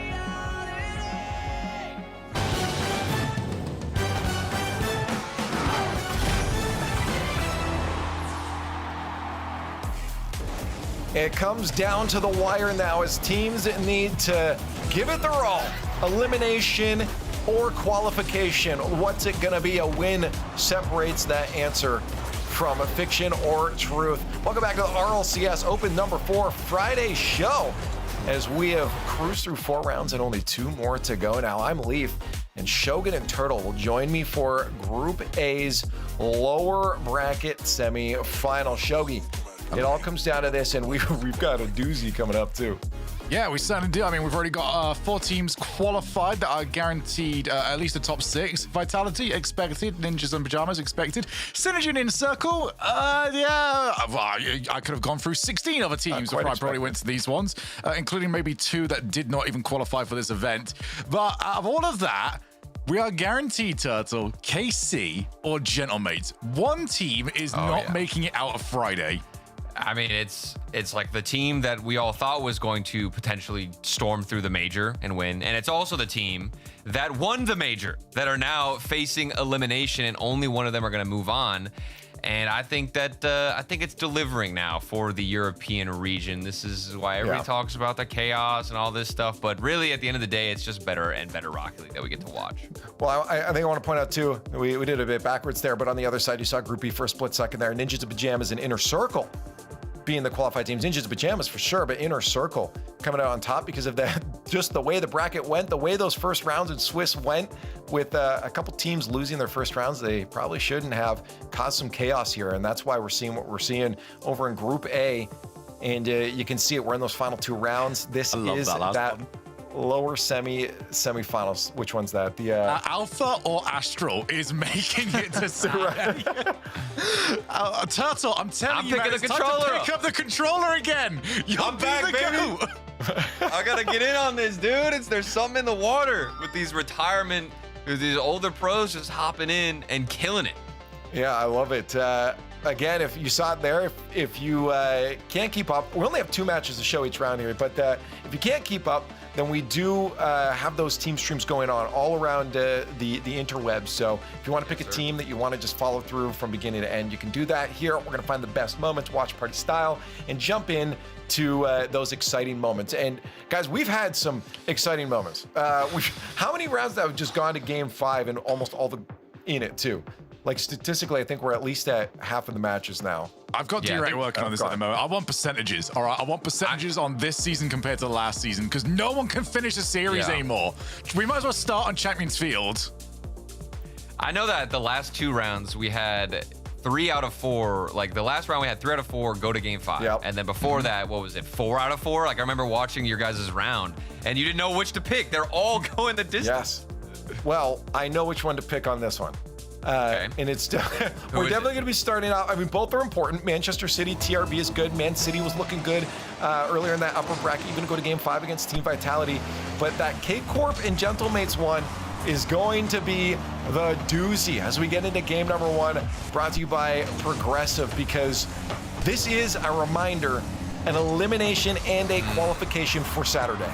[SPEAKER 2] It comes down to the wire now as teams need to give it their all. Elimination or qualification. What's it going to be? A win separates that answer from fiction or truth. Welcome back to the RLCS Open number 4 Friday show as we have cruised through 4 rounds and only 2 more to go. Now I'm Leaf, and Shogun and Turtle will join me for Group A's lower bracket semi-final. Shogi, it all comes down to this, and we've got a doozy coming up too.
[SPEAKER 4] Yeah, we certainly do. I mean, we've already got 4 teams qualified that are guaranteed at least the top 6. Vitality expected, Ninjas and Pajamas expected. Synergy and Inner Circle, yeah. Well, I could have gone through 16 other teams before I probably went to these ones, including maybe 2 that did not even qualify for this event. But out of all of that, we are guaranteed, Turtle, KC or Gentlemates. One team is not making it out of Friday.
[SPEAKER 10] I mean, it's like the team that we all thought was going to potentially storm through the major and win. And it's also the team that won the major that are now facing elimination, and only one of them are going to move on. And I think that it's delivering now for the European region. This is why everybody talks about the chaos and all this stuff. But really, at the end of the day, it's just better and better Rocket League that we get to watch.
[SPEAKER 2] Well, I think I want to point out, too, we did a bit backwards there, but on the other side, you saw Group B for a split second there. Ninjas and Pajamas and Inner Circle being the qualified teams. Ninjas and Pajamas for sure, but Inner Circle coming out on top because of that, just the way the bracket went, the way those first rounds in Swiss went, with a couple teams losing their first rounds. They probably shouldn't have, caused some chaos here, and that's why we're seeing what we're seeing over in Group A. And you can see it. We're in those final 2 rounds. This is that lower semifinals. Which one's that? The
[SPEAKER 4] Alpha or Astral is making it to Saturday. Turtle, I'm telling you, man, it's time to pick up the controller again.
[SPEAKER 11] I'm back, baby. I gotta get in on this, dude. There's something in the water with these these older pros just hopping in and killing it.
[SPEAKER 2] Yeah, I love it. Again, if you saw it there, if you can't keep up, we only have 2 matches to show each round here, but if you can't keep up, then we do have those team streams going on all around the interwebs. So if you want to pick a team that you want to just follow through from beginning to end, you can do that here. We're going to find the best moments, watch party style, and jump in to those exciting moments. And guys, we've had some exciting moments. How many rounds that have just gone to game 5 and almost all in it too? Like statistically, I think we're at least at half of the matches now.
[SPEAKER 4] I've got D-Ray working on this at the moment. I want percentages, all right? I want percentages on this season compared to the last season, because no one can finish the series anymore. We might as well start on Champions Field.
[SPEAKER 10] I know that the last 2 rounds we had 3 out of 4. Like the last round we had 3 out of 4 go to game 5. Yep. And then before that, what was it, 4 out of 4? Like I remember watching your guys' round and you didn't know which to pick. They're all going the distance.
[SPEAKER 2] Yes. Well, I know which one to pick on this one. And it's we're definitely going to be starting out. I mean, both are important. Manchester City, TRB is good. Man City was looking good earlier in that upper bracket, even to go to game 5 against Team Vitality. But that K-Corp and Gentlemates one is going to be the doozy as we get into game number 1, brought to you by Progressive, because this is a reminder, an elimination and a qualification for Saturday.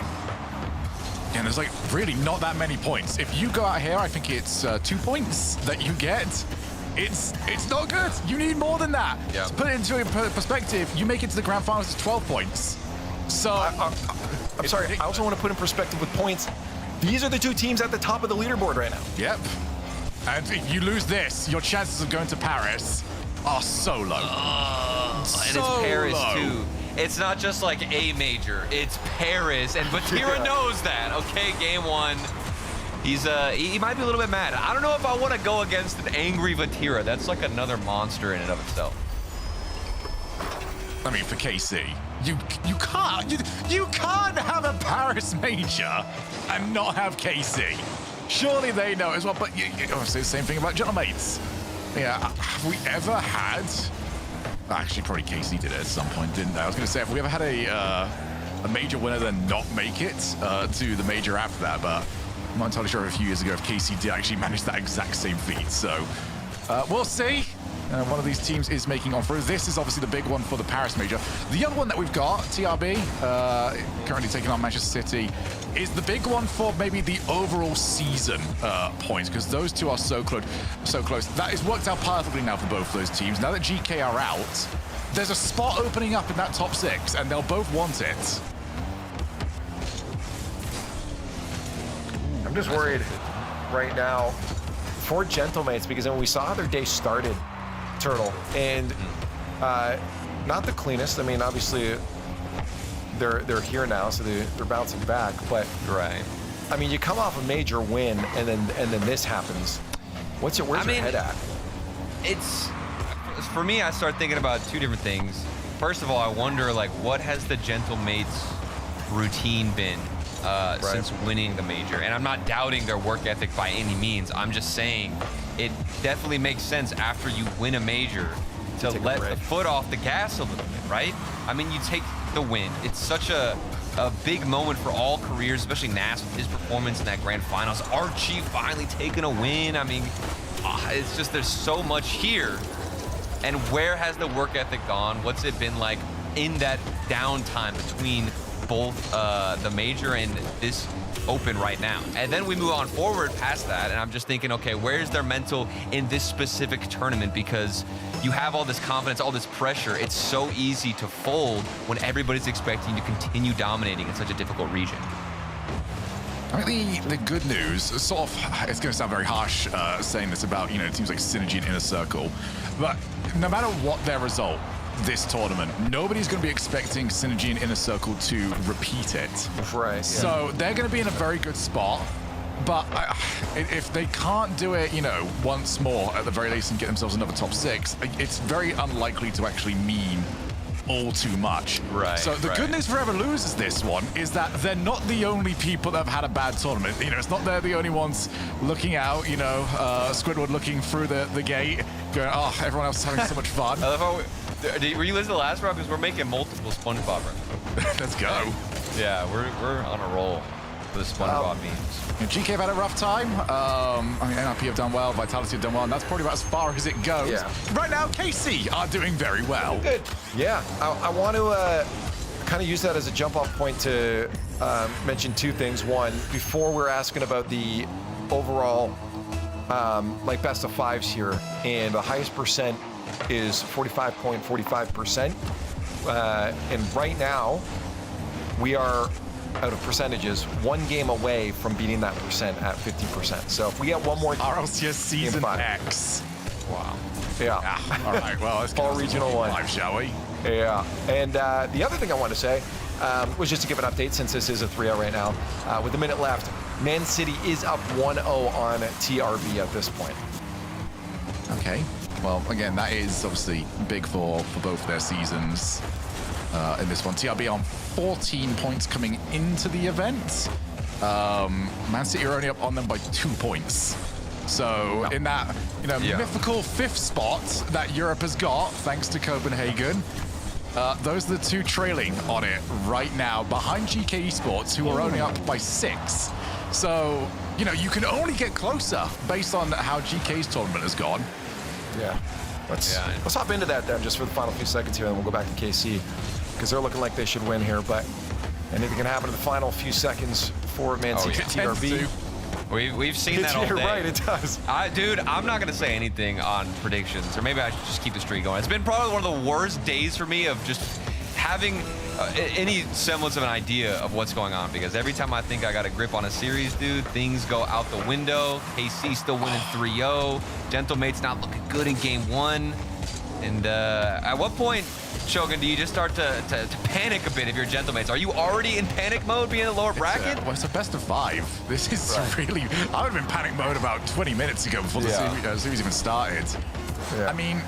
[SPEAKER 4] And there's like really not that many points. If you go out here, I think it's 2 points that you get. It's not good. You need more than that.
[SPEAKER 10] Yeah.
[SPEAKER 4] To put it into perspective, you make it to the grand finals, it's 12 points. So
[SPEAKER 2] I'm sorry. I also want to put in perspective with points. These are the 2 teams at the top of the leaderboard right now.
[SPEAKER 4] Yep. And if you lose this, your chances of going to Paris are so low.
[SPEAKER 10] And it's Paris too. It's not just like a major, it's Paris, and Vatira knows that. Okay, game 1. He might be a little bit mad. I don't know if I want to go against an angry Vatira. That's like another monster in and of itself.
[SPEAKER 4] I mean, for KC, you can't have a Paris major and not have KC. Surely they know as well. But you say the same thing about Gentlemates. Yeah, have we ever had... Actually, probably KC did it at some point, didn't they? I was going to say, have we ever had a major winner then not make it to the major after that? But I'm not entirely sure a few years ago if KC did actually manage that exact same feat. So we'll see. One of these teams is making on through. This is obviously the big one for the Paris major. The other one that we've got, TRB, currently taking on Manchester City, is the big one for maybe the overall season points, because those two are so close. That has worked out perfectly now for both of those teams. Now that GK are out, there's a spot opening up in that top 6, and they'll both want it.
[SPEAKER 2] I'm just worried right now for Gentlemates, because when we saw how their day started, Turtle, and not the cleanest. I mean, obviously they're here now, so they're bouncing back. But
[SPEAKER 10] right,
[SPEAKER 2] I mean, you come off a major win, and then this happens. Where's your head at?
[SPEAKER 10] It's for me. I start thinking about two different things. First of all, I wonder like what has the Gentlemates routine been since winning the major? And I'm not doubting their work ethic by any means. I'm just saying it definitely makes sense after you win a major to let the foot off the gas a little bit, right? I mean, you take the win. It's such a big moment for all careers, especially Nas with his performance in that grand finals. Archie finally taking a win. I mean, it's just there's so much here. And where has the work ethic gone? What's it been like in that downtime between both the major and this open right now? And then we move on forward past that, and I'm just thinking, okay, where's their mental in this specific tournament? Because you have all this confidence, all this pressure. It's so easy to fold when everybody's expecting you to continue dominating in such a difficult region.
[SPEAKER 4] I mean, the good news, sort of, it's going to sound very harsh saying this about, teams like Synergy and Inner Circle, but no matter what their result this tournament, nobody's going to be expecting Synergy and Inner Circle to repeat it.
[SPEAKER 2] Right. Yeah.
[SPEAKER 4] So they're going to be in a very good spot, but if they can't do it, once more at the very least and get themselves another top 6, it's very unlikely to actually mean all too much.
[SPEAKER 10] Right.
[SPEAKER 4] So the good news for whoever loses this one is that they're not the only people that have had a bad tournament. It's not they're the only ones looking out, Squidward looking through the gate, going, oh, everyone else is having so much fun.
[SPEAKER 10] I love how were you listening to the last round? Because we're making multiple SpongeBob runs.
[SPEAKER 4] Let's go.
[SPEAKER 10] Yeah, we're on a roll for the SpongeBob memes.
[SPEAKER 4] GK have had a rough time. I mean, NRP have done well, Vitality have done well, and that's probably about as far as it goes.
[SPEAKER 2] Yeah.
[SPEAKER 4] Right now, KC are doing very well.
[SPEAKER 2] Good. Yeah, I want to kind of use that as a jump-off point to mention two things. One, before we're asking about the overall like best of 5s here, and the highest percent is 45.45%. And right now, we are, out of percentages, 1 game away from beating that percent at 50%. So if we get one more
[SPEAKER 4] Rlcs Season X. Wow.
[SPEAKER 2] Yeah.
[SPEAKER 4] All right, well, let's
[SPEAKER 2] Fall Regional 1.
[SPEAKER 4] 5, shall we?
[SPEAKER 2] Yeah. And the other thing I wanted to say was just to give an update, since this is a 3-0 right now. With a minute left, Man City is up 1-0 on TRB at this point.
[SPEAKER 4] Okay. Well, again, that is obviously big for both their seasons in this one. TRB on 14 points coming into the event. Man City are only up on them by 2 points. So in that mythical 5th spot that Europe has got, thanks to Copenhagen, those are the two trailing on it right now, behind GK Esports, who are only up by 6. So, you can only get closer based on how GK's tournament has gone.
[SPEAKER 2] Yeah. Let's hop into that then, just for the final few seconds here, and then we'll go back to KC, because they're looking like they should win here, but anything can happen in the final few seconds for Man City TRB.
[SPEAKER 10] We've seen that all day.
[SPEAKER 2] You're right, it does.
[SPEAKER 10] Dude, I'm not going to say anything on predictions, or maybe I should just keep the streak going. It's been probably one of the worst days for me of just having any semblance of an idea of what's going on, because every time I think I got a grip on a series, dude, things go out the window. KC still winning 3-0. Gentlemate's not looking good in game 1. And at what point, Shogun, do you just start to panic a bit if you're Gentlemates? Are you already in panic mode being in the lower bracket?
[SPEAKER 4] Well, it's a best of 5. This is really... I would have been panic mode about 20 minutes ago before the series even started.
[SPEAKER 2] Yeah.
[SPEAKER 4] I mean,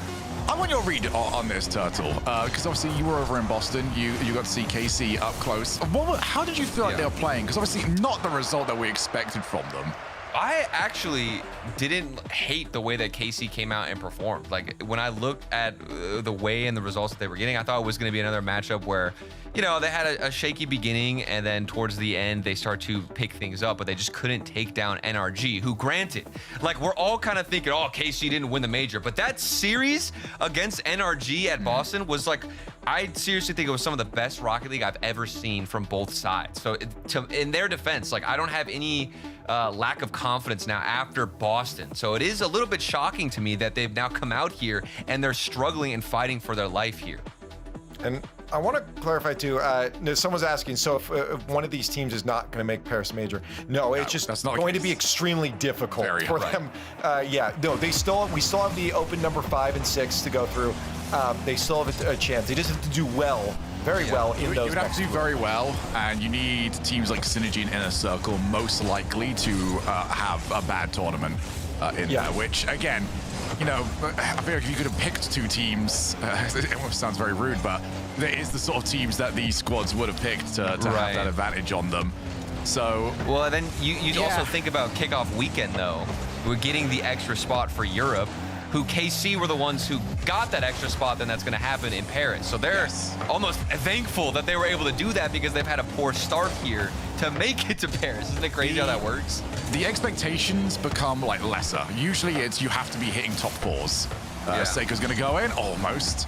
[SPEAKER 4] I want your read on this, Turtle, because obviously you were over in Boston. You got to see KC up close. How did you feel like they were playing? Because obviously not the result that we expected from them.
[SPEAKER 11] I actually didn't hate the way that KC came out and performed. Like, when I looked at the way and the results that they were getting, I thought it was going to be another matchup where, you know, they had a shaky beginning, and then towards the end, they start to pick things up, but they just couldn't take down NRG, who, granted, like, we're all kind of thinking, oh, KC didn't win the major, but that series against NRG at Boston was like, I seriously think it was some of the best Rocket League I've ever seen from both sides. So in their defense, like, I don't have any lack of confidence now after Boston. So it is a little bit shocking to me that they've now come out here and they're struggling and fighting for their life here.
[SPEAKER 2] And I want to clarify too, someone's asking, so if one of these teams is not going to make Paris Major, no, it's just going to be extremely difficult for them. Yeah, no, we still have the open number 5 and 6 to go through. They still have a chance. They just have to do well, very well in those.
[SPEAKER 4] You would have to do very well, and you need teams like Synergy and Inner Circle most likely to have a bad tournament in there, which, again, you know, I feel like if you could have picked 2 teams, it almost sounds very rude, but there is the sort of teams that these squads would have picked to have that advantage on them. So,
[SPEAKER 11] well, then you'd also think about kickoff weekend, though. We're getting the extra spot for Europe, who KC were the ones who got that extra spot, then that's going to happen in Paris. So they're almost thankful that they were able to do that because they've had a poor start here to make it to Paris. Isn't it crazy how that works?
[SPEAKER 4] The expectations become like lesser. Usually it's you have to be hitting top 4s. Seiko's going to go in, almost.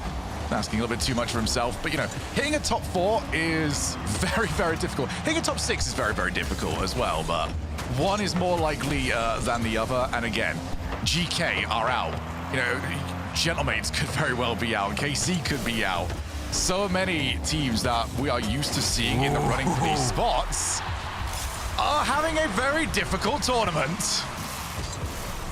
[SPEAKER 4] Asking a little bit too much for himself, but you know, hitting a top 4 is very, very difficult. Hitting a top 6 is very, very difficult as well, but one is more likely than the other. And again, GK are out. You know, Gentlemates could very well be out. KC could be out. So many teams that we are used to seeing in the running for these spots are having a very difficult tournament.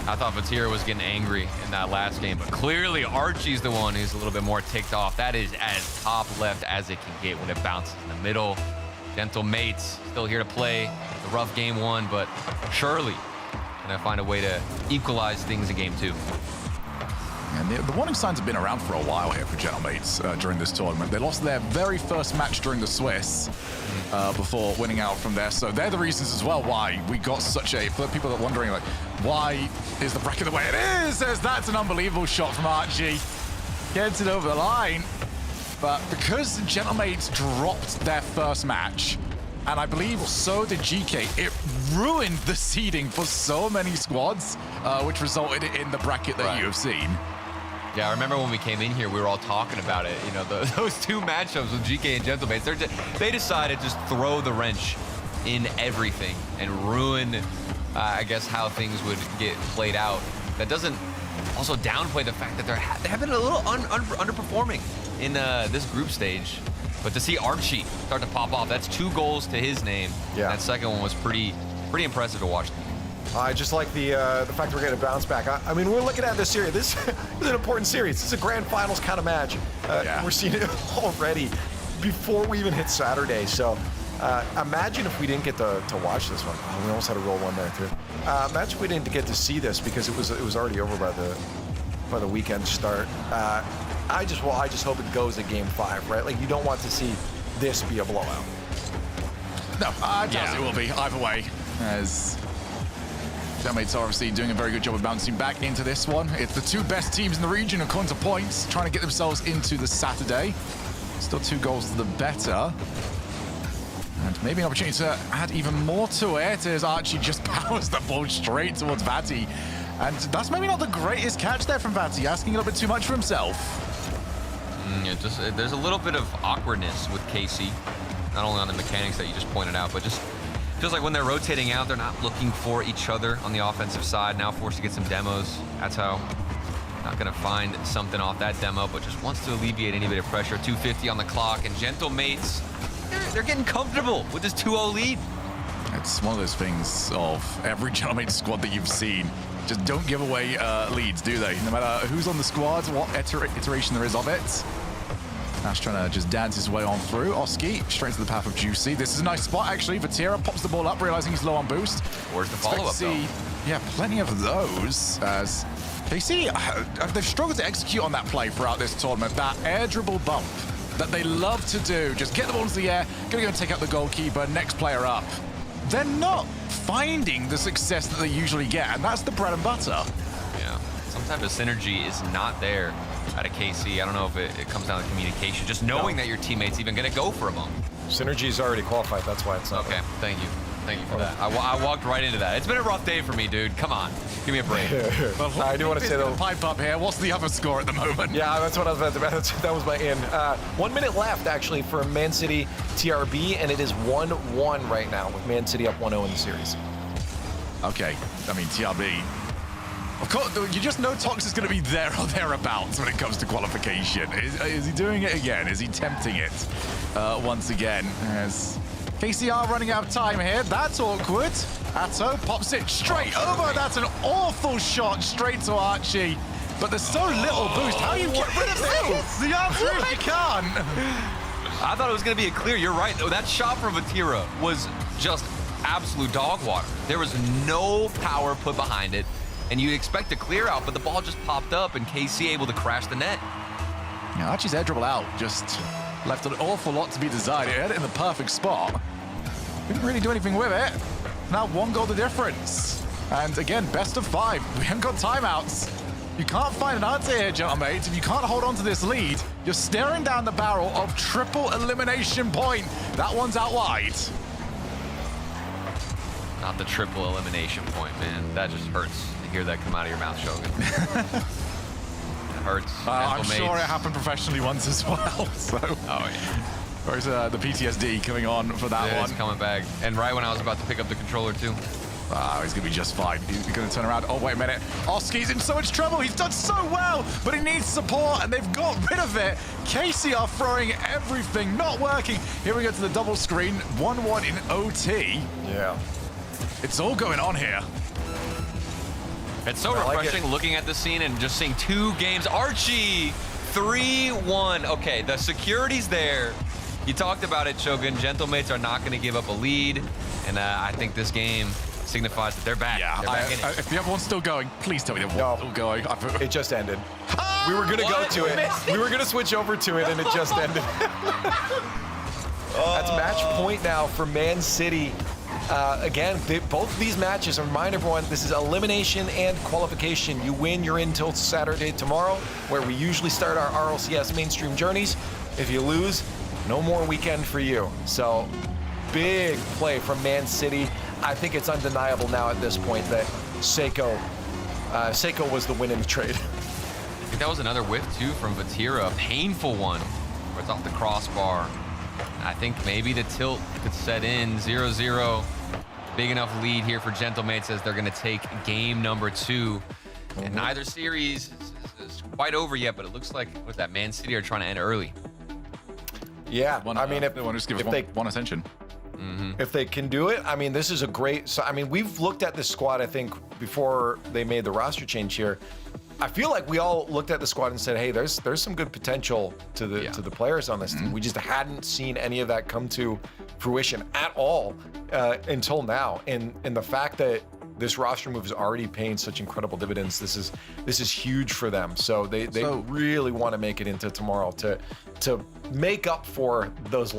[SPEAKER 11] I thought Vatira was getting angry in that last game, but clearly Archie's the one who's a little bit more ticked off. That is as top left as it can get when it bounces in the middle. Gentlemates still here to play the rough game 1, but surely gonna find a way to equalize things in game 2.
[SPEAKER 4] And the warning signs have been around for a while here for Gentlemates during this tournament. They lost their very first match during the Swiss before winning out from there. So they're the reasons as well why we got such a, for people that are wondering, like, why is the bracket the way it is? As that's an unbelievable shot from Archie. Gets it over the line. But because Gentlemates dropped their first match, and I believe so did GK, it ruined the seeding for so many squads, which resulted in the bracket that you have seen.
[SPEAKER 11] Yeah, I remember when we came in here, we were all talking about it. You know, those 2 matchups with GK and Gentlemates, they decided to just throw the wrench in everything and ruin, I guess, how things would get played out. That doesn't also downplay the fact that they have been a little underperforming in this group stage. But to see Archie start to pop off, that's 2 goals to his name. Yeah. That second one was pretty impressive to watch.
[SPEAKER 2] I just like the fact we're getting a bounce back. I mean, we're looking at this series. This is an important series. This is a grand finals kind of match. We're seeing it already before we even hit Saturday. So imagine if we didn't get to watch this one. Oh, we almost had a roll 1 there too. Imagine if we didn't get to see this because it was already over by the weekend start. I just hope it goes to game 5, right? Like, you don't want to see this be a blowout.
[SPEAKER 4] No, I doubt it will be either way, as Gentlemates are obviously doing a very good job of bouncing back into this one. It's the 2 best teams in the region according to points, trying to get themselves into the Saturday. Still 2 goals to the better. And maybe an opportunity to add even more to it as Archie just powers the ball straight towards Vati. And that's maybe not the greatest catch there from Vati, asking a little bit too much for himself.
[SPEAKER 11] There's a little bit of awkwardness with KC, not only on the mechanics that you just pointed out, but just feels like when they're rotating out, they're not looking for each other on the offensive side. Now forced to get some demos. That's how. Not going to find something off that demo, but just wants to alleviate any bit of pressure. 2:50 on the clock, and Gentlemates, they're getting comfortable with this 2-0 lead.
[SPEAKER 4] It's one of those things of every Gentlemates squad that you've seen. Just don't give away leads, do they? No matter who's on the squad, what iteration there is of it. Nash trying to just dance his way on through. Oski straight to the path of Juicy. This is a nice spot, actually. Vatira pops the ball up, realizing he's low on boost.
[SPEAKER 11] Where's the follow-up, though?
[SPEAKER 4] Yeah, plenty of those, as KC, they've struggled to execute on that play throughout this tournament. That air dribble bump that they love to do. Just get the ball into the air, gonna go and take out the goalkeeper, next player up. they're not finding the success that they usually get, and that's the bread and butter.
[SPEAKER 11] Yeah, some type of synergy is not there at a KC. I don't know if it comes down to communication, just knowing that your teammate's even going to go for a moment.
[SPEAKER 2] Synergy's already qualified, that's why it's not.
[SPEAKER 11] Okay, thank you. Thank you for that. I walked right into that. It's been a rough day for me, dude. Come on, give me a break.
[SPEAKER 2] I do want to say though,
[SPEAKER 4] pipe up here. What's the other score at the moment?
[SPEAKER 2] Yeah, that's what I was about to. That was my in. 1 minute left actually for Man City TRB, and it is 1-1 right now with Man City up 1-0 in the series.
[SPEAKER 4] Okay, I mean TRB. Of course, you just know Tox is going to be there or thereabouts when it comes to qualification. Is he doing it again? Is he tempting it once again? As KCR running out of time here. That's awkward. Atto pops it straight over. That's an awful shot straight to Archie. But there's so little boost. How do you get rid of this? The answer is you can't.
[SPEAKER 11] I thought it was going to be a clear. You're right. That shot from Vatira was just absolute dog water. There was no power put behind it. And you expect a clear out, but the ball just popped up and KC able to crash the net.
[SPEAKER 4] Yeah, Archie's air dribble out just left an awful lot to be desired. It had it in the perfect spot. Didn't really do anything with it. Now 1 goal the difference. And again, best of 5. We haven't got timeouts. You can't find an answer here, gentlemen. If you can't hold on to this lead, you're staring down the barrel of triple elimination point. That one's out wide.
[SPEAKER 11] Not the triple elimination point, man. That just hurts to hear that come out of your mouth, Shogun. It hurts.
[SPEAKER 4] I'm sure it happened professionally once as well. So.
[SPEAKER 11] Oh, yeah.
[SPEAKER 4] Where's the PTSD coming on for that one?
[SPEAKER 11] It's coming back. And right when I was about to pick up the controller, too.
[SPEAKER 4] He's going to be just fine. He's going to turn around. Oh, wait a minute. Oski's in so much trouble. He's done so well, but he needs support, and they've got rid of it. Casey are throwing everything, not working. Here we go to the double screen. 1-1 in OT.
[SPEAKER 2] Yeah.
[SPEAKER 4] It's all going on here.
[SPEAKER 11] It's so refreshing looking at the scene and just seeing 2 games. Archie, 3-1. Okay, the security's there. You talked about it, Shogun. Gentlemates are not going to give up a lead, and I think this game signifies that they're back.
[SPEAKER 4] Yeah,
[SPEAKER 11] they're back in it.
[SPEAKER 4] If the other one's still going, please tell me the one's still going.
[SPEAKER 2] It just ended. We were going to go to it. We were going to switch over to it, and it just ended. That's match point now for Man City. Again, both of these matches, remind everyone, this is elimination and qualification. You win, you're in till Saturday tomorrow, where we usually start our RLCS mainstream journeys. If you lose, no more weekend for you. So, big play from Man City. I think it's undeniable now at this point that Seiko was the win in the trade.
[SPEAKER 11] I think that was another whiff, too, from Vatira. A painful one, where it's off the crossbar. I think maybe the tilt could set in. 0-0. Big enough lead here for Gentlemates as they're going to take game number 2. And neither series is quite over yet, but it looks like, what's that, Man City are trying to end early.
[SPEAKER 2] Yeah, I mean, if
[SPEAKER 4] they want to just give us one attention.
[SPEAKER 2] If they can do it, I mean, this is a great. So, I mean, we've looked at this squad, I think, before they made the roster change here. I feel like we all looked at the squad and said, "Hey, there's some good potential to the players on this team." We just hadn't seen any of that come to fruition at all until now. And the fact that this roster move is already paying such incredible dividends, this is huge for them. So they really want to make it into tomorrow to make up for those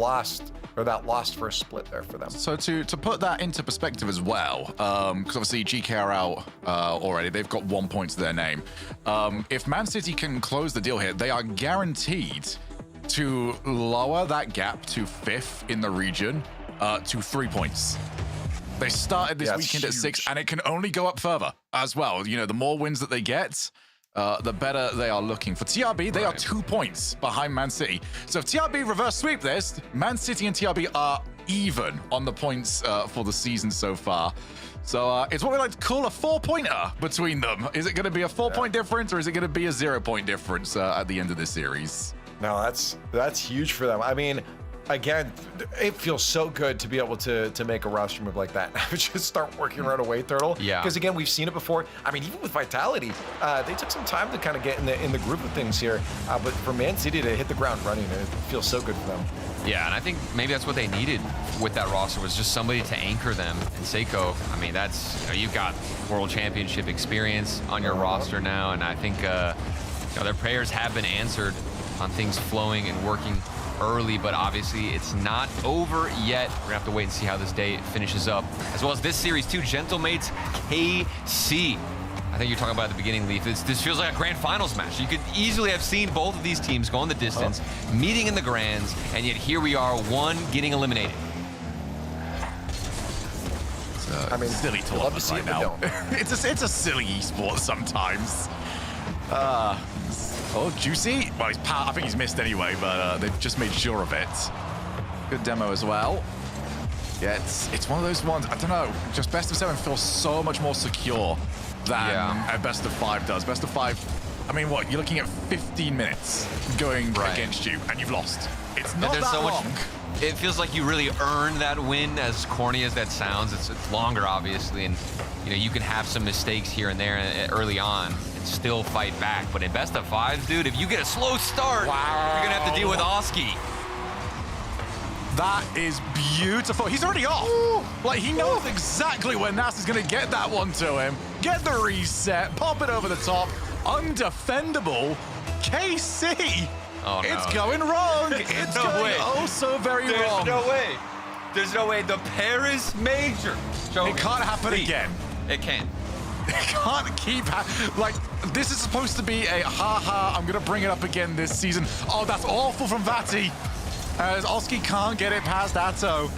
[SPEAKER 2] that lost first split there for them.
[SPEAKER 4] So to put that into perspective as well, because obviously GK are out already. They've got 1 point to their name. If Man City can close the deal here, they are guaranteed to lower that gap to 5th in the region to 3 points. They started this weekend at 6, and it can only go up further as well. You know, the more wins that they get, the better they are looking. For TRB, they are 2 points behind Man City. So if TRB reverse sweep this, Man City and TRB are even on the points for the season so far. So it's what we like to call a 4-pointer between them. Is it going to be a 4-point difference, or is it going to be a 0-point difference at the end of this series?
[SPEAKER 2] No, that's huge for them. I mean, again, it feels so good to be able to make a roster move like that. Just start working right away, Turtle.
[SPEAKER 11] Yeah.
[SPEAKER 2] Because again, we've seen it before. I mean, even with Vitality, they took some time to kind of get in the groove of things here. But for Man City to hit the ground running, it feels so good for them.
[SPEAKER 11] Yeah, and I think maybe that's what they needed with that roster, was just somebody to anchor them. And Seiko, I mean, that's, you've got World Championship experience on your roster now, and I think their prayers have been answered on things flowing and working early, but obviously it's not over yet. We're gonna have to wait and see how this day finishes up, as well as this series too. Gentlemates KC. I think you're talking about at the beginning, Leaf. This feels like a grand finals match. You could easily have seen both of these teams going the distance, meeting in the grands, and yet here we are, one getting eliminated.
[SPEAKER 4] I mean, silly to love to see right now. It's a silly esport sometimes. Oh, Juicy. Well, I think he's missed anyway, but they've just made sure of it. Good demo as well. Yeah, it's one of those ones. I don't know. Just best of 7 feels so much more secure than a best of 5 does. Best of 5. I mean, what? You're looking at 15 minutes going against you, and you've lost. It's not that long.
[SPEAKER 11] It feels like you really earn that win, as corny as that sounds. It's longer, obviously, and you can have some mistakes here and there early on and still fight back. But in best of 5s, dude, if you get a slow start, you're gonna have to deal with Oski.
[SPEAKER 4] That is beautiful. He's already off. Like, he knows exactly when Nas is gonna get that one to him. Get the reset, pop it over the top. Undefendable. KC.
[SPEAKER 11] Oh, no.
[SPEAKER 4] It's going wrong. It's going oh so very wrong.
[SPEAKER 11] There's no way. There's no way. The Paris Major.
[SPEAKER 4] It can't happen again.
[SPEAKER 11] It can't.
[SPEAKER 4] It can't keep like, this is supposed to be a ha-ha, I'm gonna bring it up again this season. Oh, that's awful from Vati. As Oski can't get it past Atto.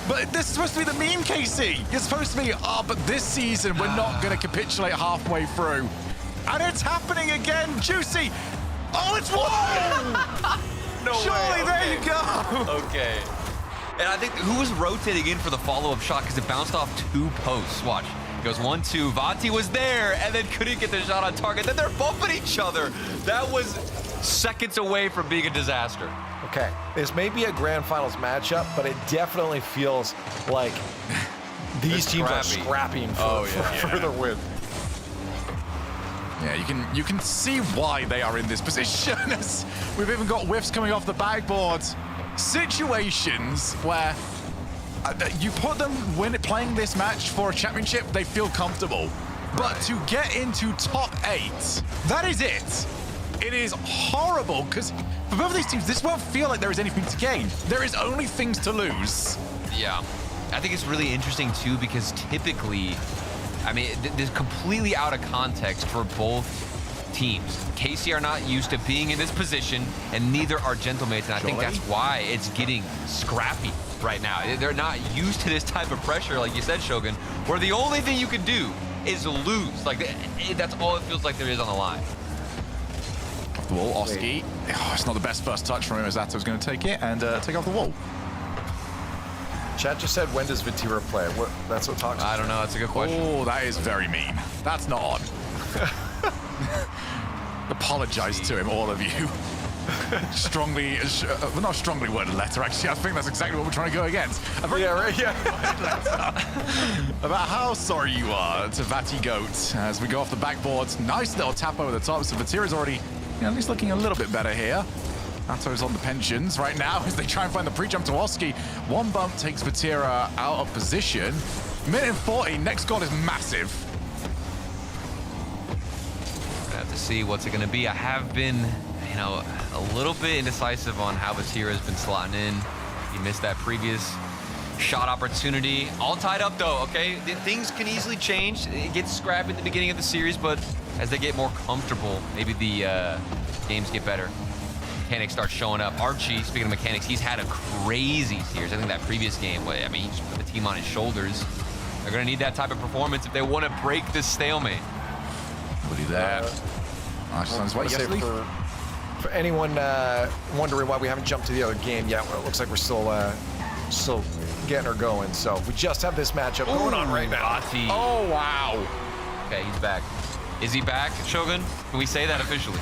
[SPEAKER 4] But this is supposed to be the meme, KC. It's supposed to be, but this season we're not gonna capitulate halfway through. And it's happening again, Juicy. Oh, it's one!
[SPEAKER 11] No
[SPEAKER 4] Surely,
[SPEAKER 11] way.
[SPEAKER 4] there you go.
[SPEAKER 11] Okay. And I think who was rotating in for the follow-up shot because it bounced off 2 posts. Watch. It goes 1-2. Vati was there and then couldn't get the shot on target. Then they're bumping each other. That was seconds away from being a disaster.
[SPEAKER 2] Okay, this may be a grand finals matchup, but it definitely feels like these teams are scrapping for the win.
[SPEAKER 4] Yeah, you can see why they are in this position. We've even got whiffs coming off the backboard. Situations where you put them playing this match for a championship, they feel comfortable. But to get into top 8, that is it. It is horrible, because for both of these teams, this won't feel like there is anything to gain. There is only things to lose.
[SPEAKER 11] Yeah. I think it's really interesting, too, because typically, I mean, this is completely out of context for both teams. KC are not used to being in this position, and neither are Gentlemates, and I think that's why it's getting scrappy right now. They're not used to this type of pressure, like you said, Shogun, where the only thing you can do is lose. Like, that's all it feels like there is on the line.
[SPEAKER 4] Off the wall, Oski. Oh, it's not the best first touch from him, as Atto's going to take it and take off the wall.
[SPEAKER 2] Chat just said, when does Vatira play? That's what talks.
[SPEAKER 11] I don't know. That's a good question.
[SPEAKER 4] Oh, that is very mean. That's not on. Apologize to him, all of you. Strongly, well, not strongly worded letter, actually. I think that's exactly what we're trying to go against. About how sorry you are to Vati Goat as we go off the backboard. Nice little tap over the top. So Vatira's already, at least looking a little bit better here. Atto's on the pensions right now as they try and find the pre-jump to Oski. One bump takes Vatira out of position. Minute and 40, next goal is massive.
[SPEAKER 11] Gonna have to see what's it gonna be. I have been, a little bit indecisive on how Vatira has been slotting in. He missed that previous shot opportunity. All tied up though, okay? Things can easily change. It gets scrappy at the beginning of the series, but as they get more comfortable, maybe the games get better. Mechanics start showing up. Archie, speaking of mechanics, he's had a crazy series. I think that previous game, I mean, he just put the team on his shoulders. They're going to need that type of performance if they want to break this stalemate.
[SPEAKER 4] Nobody there.
[SPEAKER 2] For anyone wondering why we haven't jumped to the other game yet, well, it looks like we're still getting her going. So we just have this matchup going on right now.
[SPEAKER 11] Vati.
[SPEAKER 4] Oh, wow.
[SPEAKER 11] Okay, he's back. Is he back, Shogun? Can we say that officially?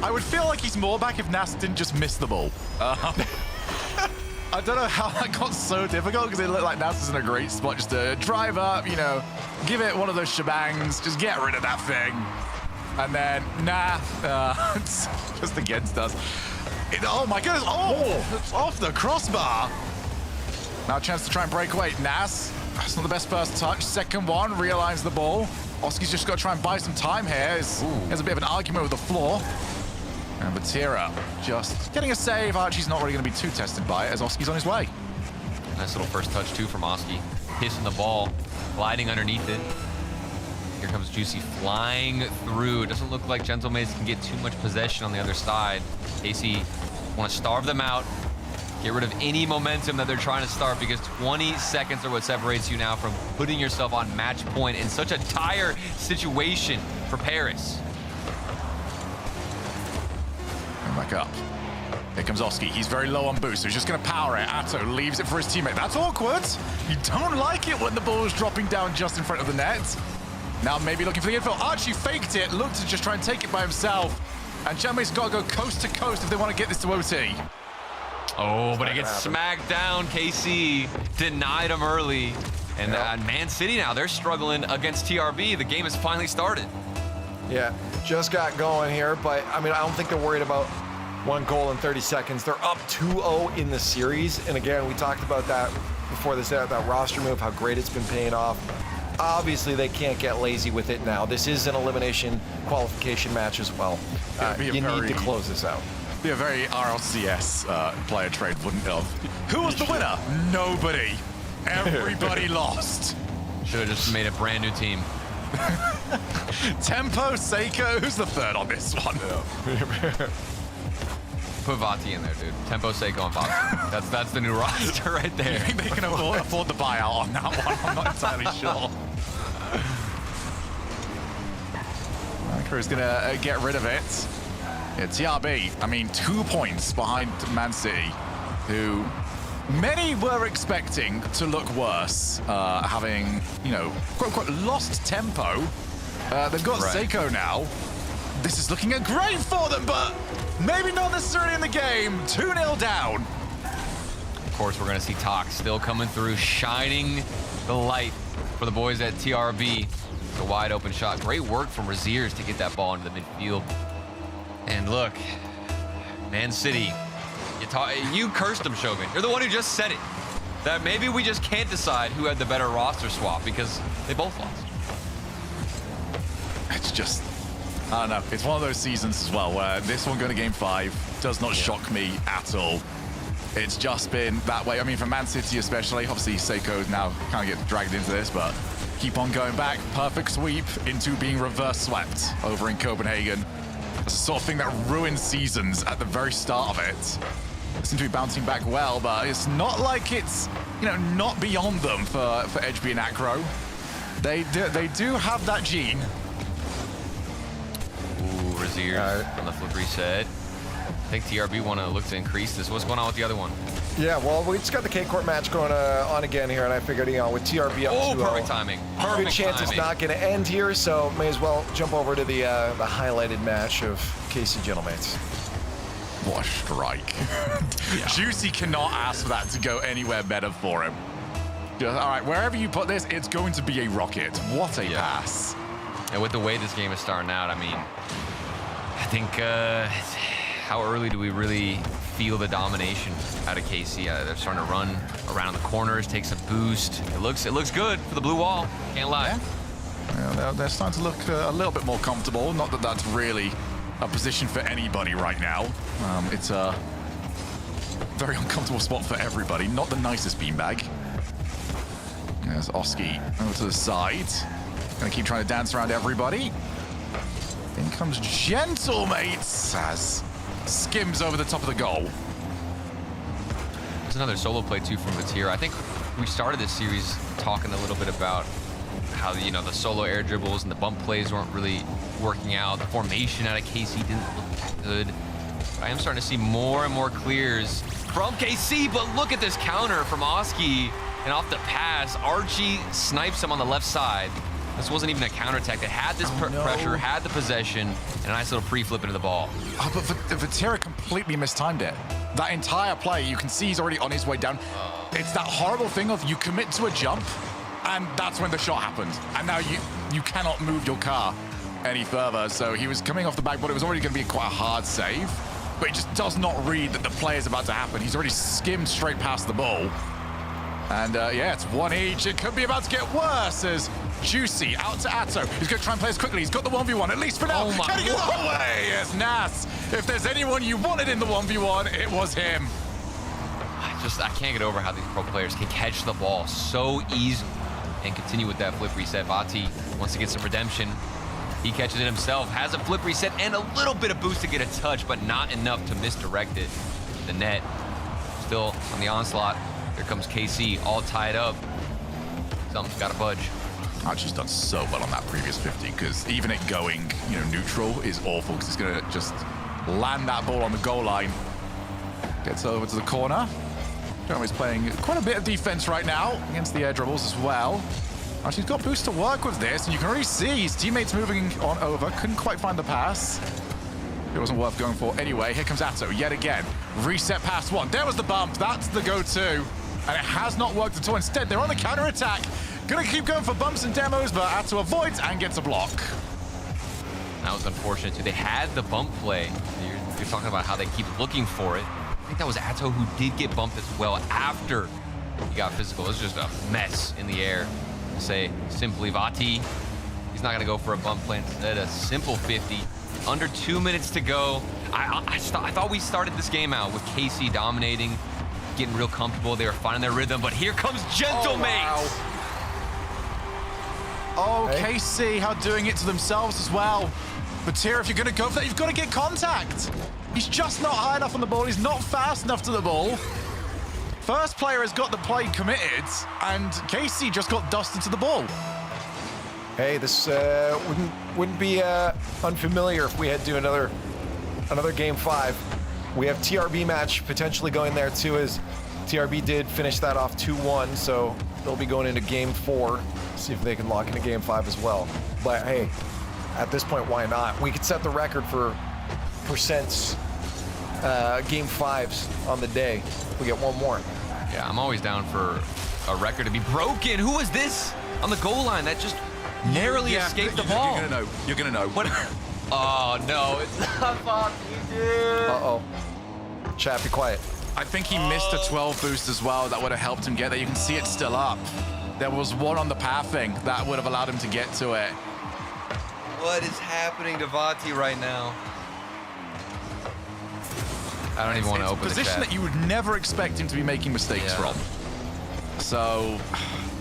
[SPEAKER 4] I would feel like he's more back if Nas didn't just miss the ball. I don't know how that got so difficult because it looked like Nas is in a great spot just to drive up, give it one of those shebangs, just get rid of that thing. And then, it's just against us. Oh my goodness, it's off the crossbar. Now a chance to try and break away. Nas, that's not the best first touch. Second one, realigns the ball. Oski's just got to try and buy some time here. He has a bit of an argument with the floor. And Vatira just getting a save. Archie's not really going to be too tested by it as Oski's on his way.
[SPEAKER 11] Nice little first touch, too, from Oski. Hissing the ball, gliding underneath it. Here comes Juicy flying through. It doesn't look like Gentlemates can get too much possession on the other side. KC want to starve them out. Get rid of any momentum that they're trying to start because 20 seconds are what separates you now from putting yourself on match point in such a dire situation for Paris.
[SPEAKER 4] And back up. Here comes Oski. He's very low on boost, so he's just going to power it. Atto leaves it for his teammate. That's awkward. You don't like it when the ball is dropping down just in front of the net. Now maybe looking for the infill. Archie faked it, looked to just try and take it by himself. And Gentlemate's got to go coast to coast if they want to get this to OT.
[SPEAKER 11] Oh, but it gets smacked down. KC denied him early. And Man City now, they're struggling against TRB. The game has finally started.
[SPEAKER 2] Yeah, just got going here, but I mean, I don't think they're worried about 1 goal in 30 seconds. They're up 2-0 in the series. And again, we talked about that before this, that roster move, how great it's been paying off. Obviously, they can't get lazy with it now. This is an elimination qualification match as well. You need to close this out.
[SPEAKER 4] Be a very RLCS player trade, wouldn't it? Who was the winner? Nobody. Everybody lost.
[SPEAKER 11] Should have just made a brand new team.
[SPEAKER 4] Tempo, Seiko, who's the third on this one?
[SPEAKER 11] Put Vati in there, dude. Tempo, Seiko, and Vati. That's the new roster right there.
[SPEAKER 4] You think they can afford the buyout on that one? I'm not entirely sure. Crew's gonna get rid of it. Yeah, TRB, I mean, 2 points behind Man City, who many were expecting to look worse, having, you know, quote-unquote, lost tempo. They've got Seiko now. This is looking great for them, but maybe not necessarily in the game. 2-0 down.
[SPEAKER 11] Of course, we're going to see Tox still coming through, shining the light for the boys at TRB. It's a wide open shot. Great work from Raziers to get that ball into the midfield. And look, Man City, you cursed them, Shogun. You're the one who just said it. That maybe we just can't decide who had the better roster swap because they both lost.
[SPEAKER 4] It's just, I don't know. It's one of those seasons as well where this one going to game 5 does not shock me at all. It's just been that way. I mean, for Man City especially, obviously Seiko now kind of gets dragged into this, but keep on going back. Perfect sweep into being reverse swept over in Copenhagen. It's the sort of thing that ruins seasons at the very start of it. They seem to be bouncing back well, but it's not like it's, you know, not beyond them for HB and Acro. They do have that gene.
[SPEAKER 11] Ooh, Razier on the flip reset. I think TRB want to look to increase this. What's going on with the other one?
[SPEAKER 2] Yeah, well, we just got the K-Court match going on again here, and I figured, you know, with TRB up 2-0,
[SPEAKER 11] perfect timing. Perfect
[SPEAKER 2] good chance
[SPEAKER 11] timing.
[SPEAKER 2] it's not going to end here, so may as well jump over to the highlighted match of KC Gentlemates.
[SPEAKER 4] What a strike. Juicy cannot ask for that to go anywhere better for him. Just, all right, wherever you put this, it's going to be a rocket. What a pass.
[SPEAKER 11] And with the way this game is starting out, I mean, I think how early do we really feel the domination out of KC? They're starting to run around the corners, take some boost. It looks good for the blue wall. Can't lie.
[SPEAKER 4] Yeah, they're starting to look a little bit more comfortable. Not that that's really a position for anybody right now. It's a very uncomfortable spot for everybody. Not the nicest beanbag. There's Oski over to the side. Gonna keep trying to dance around everybody. In comes Gentlemates as skims over the top of the goal.
[SPEAKER 11] There's another solo play too from Vatira. I think we started this series talking a little bit about how, you know, the solo air dribbles and the bump plays weren't really working out. The formation out of KC didn't look that good. I am starting to see more and more clears from KC, but look at this counter from Oski, and off the pass, Archie snipes him on the left side. This wasn't even a counterattack. They had this pressure, had the possession, and a nice little pre-flip into the ball.
[SPEAKER 4] Oh, but Vatira completely mistimed it. That entire play, you can see he's already on his way down. It's that horrible thing of you commit to a jump, and that's when the shot happened. And now you cannot move your car any further. So he was coming off the back, but it was already going to be quite a hard save. But he just does not read that the play is about to happen. He's already skimmed straight past the ball. And yeah, it's 1 each. It could be about to get worse as Juicy out to Atto. He's going to try and play as quickly. He's got the 1v1, at least for now.
[SPEAKER 11] Oh my
[SPEAKER 4] Can he get the whole way? Yes, Nas If there's anyone you wanted in the 1v1, it was him.
[SPEAKER 11] I can't get over how these pro players can catch the ball so easily and continue with that flip reset. Vati wants to get some redemption. He catches it himself, has a flip reset and a little bit of boost to get a touch, but not enough to misdirect it. The net still on the onslaught. Here comes KC, all tied up. Something's got to budge.
[SPEAKER 4] Archie's done so well on that previous 50 because even it going, neutral is awful because it's going to just land that ball on the goal line. Gets over to the corner. Jeremy's playing quite a bit of defense right now against the air dribbles as well. Archie's got boost to work with this, and you can already see his teammates moving on over. Couldn't quite find the pass. It wasn't worth going for anyway. Here comes Atto yet again. Reset past one. There was the bump. That's the go-to. And it has not worked at all. Instead, they're on the counter-attack. Gonna keep going for bumps and demos, but Atto avoids and gets a block.
[SPEAKER 11] That was unfortunate, too. They had the bump play. You're talking about how they keep looking for it. I think that was Atto who did get bumped as well after he got physical. It was just a mess in the air. To say simply Vati, he's not going to go for a bump play. Instead, a simple 50. Under 2 minutes to go. I thought we started this game out with KC dominating, getting real comfortable. They were finding their rhythm, but here comes Gentlemates.
[SPEAKER 4] Oh, hey. KC outdoing it to themselves as well. But Tira, if you're going to go for that, you've got to get contact. He's just not high enough on the ball. He's not fast enough to the ball. First player has got the play committed, and KC just got dusted to the ball.
[SPEAKER 2] Hey, this wouldn't be unfamiliar if we had to do another game 5. We have TRB match potentially going there too, as TRB did finish that off 2-1, so they'll be going into game 4, see if they can lock into game 5 as well. But hey, at this point, why not? We could set the record for percents game 5s on the day if we get one more.
[SPEAKER 11] Yeah, I'm always down for a record to be broken. Who was this on the goal line that just narrowly escaped the ball?
[SPEAKER 4] You're gonna know.
[SPEAKER 11] What? Oh no, it's not Vati, dude.
[SPEAKER 2] Uh-oh. Chat, be quiet.
[SPEAKER 4] I think he missed a 12 boost as well. That would have helped him get there. You can see it's still up. There was one on the pathing that would have allowed him to get to it.
[SPEAKER 11] What is happening to Vati right now? I don't even want to open the chat.
[SPEAKER 4] It's a position that you would never expect him to be making mistakes from. So,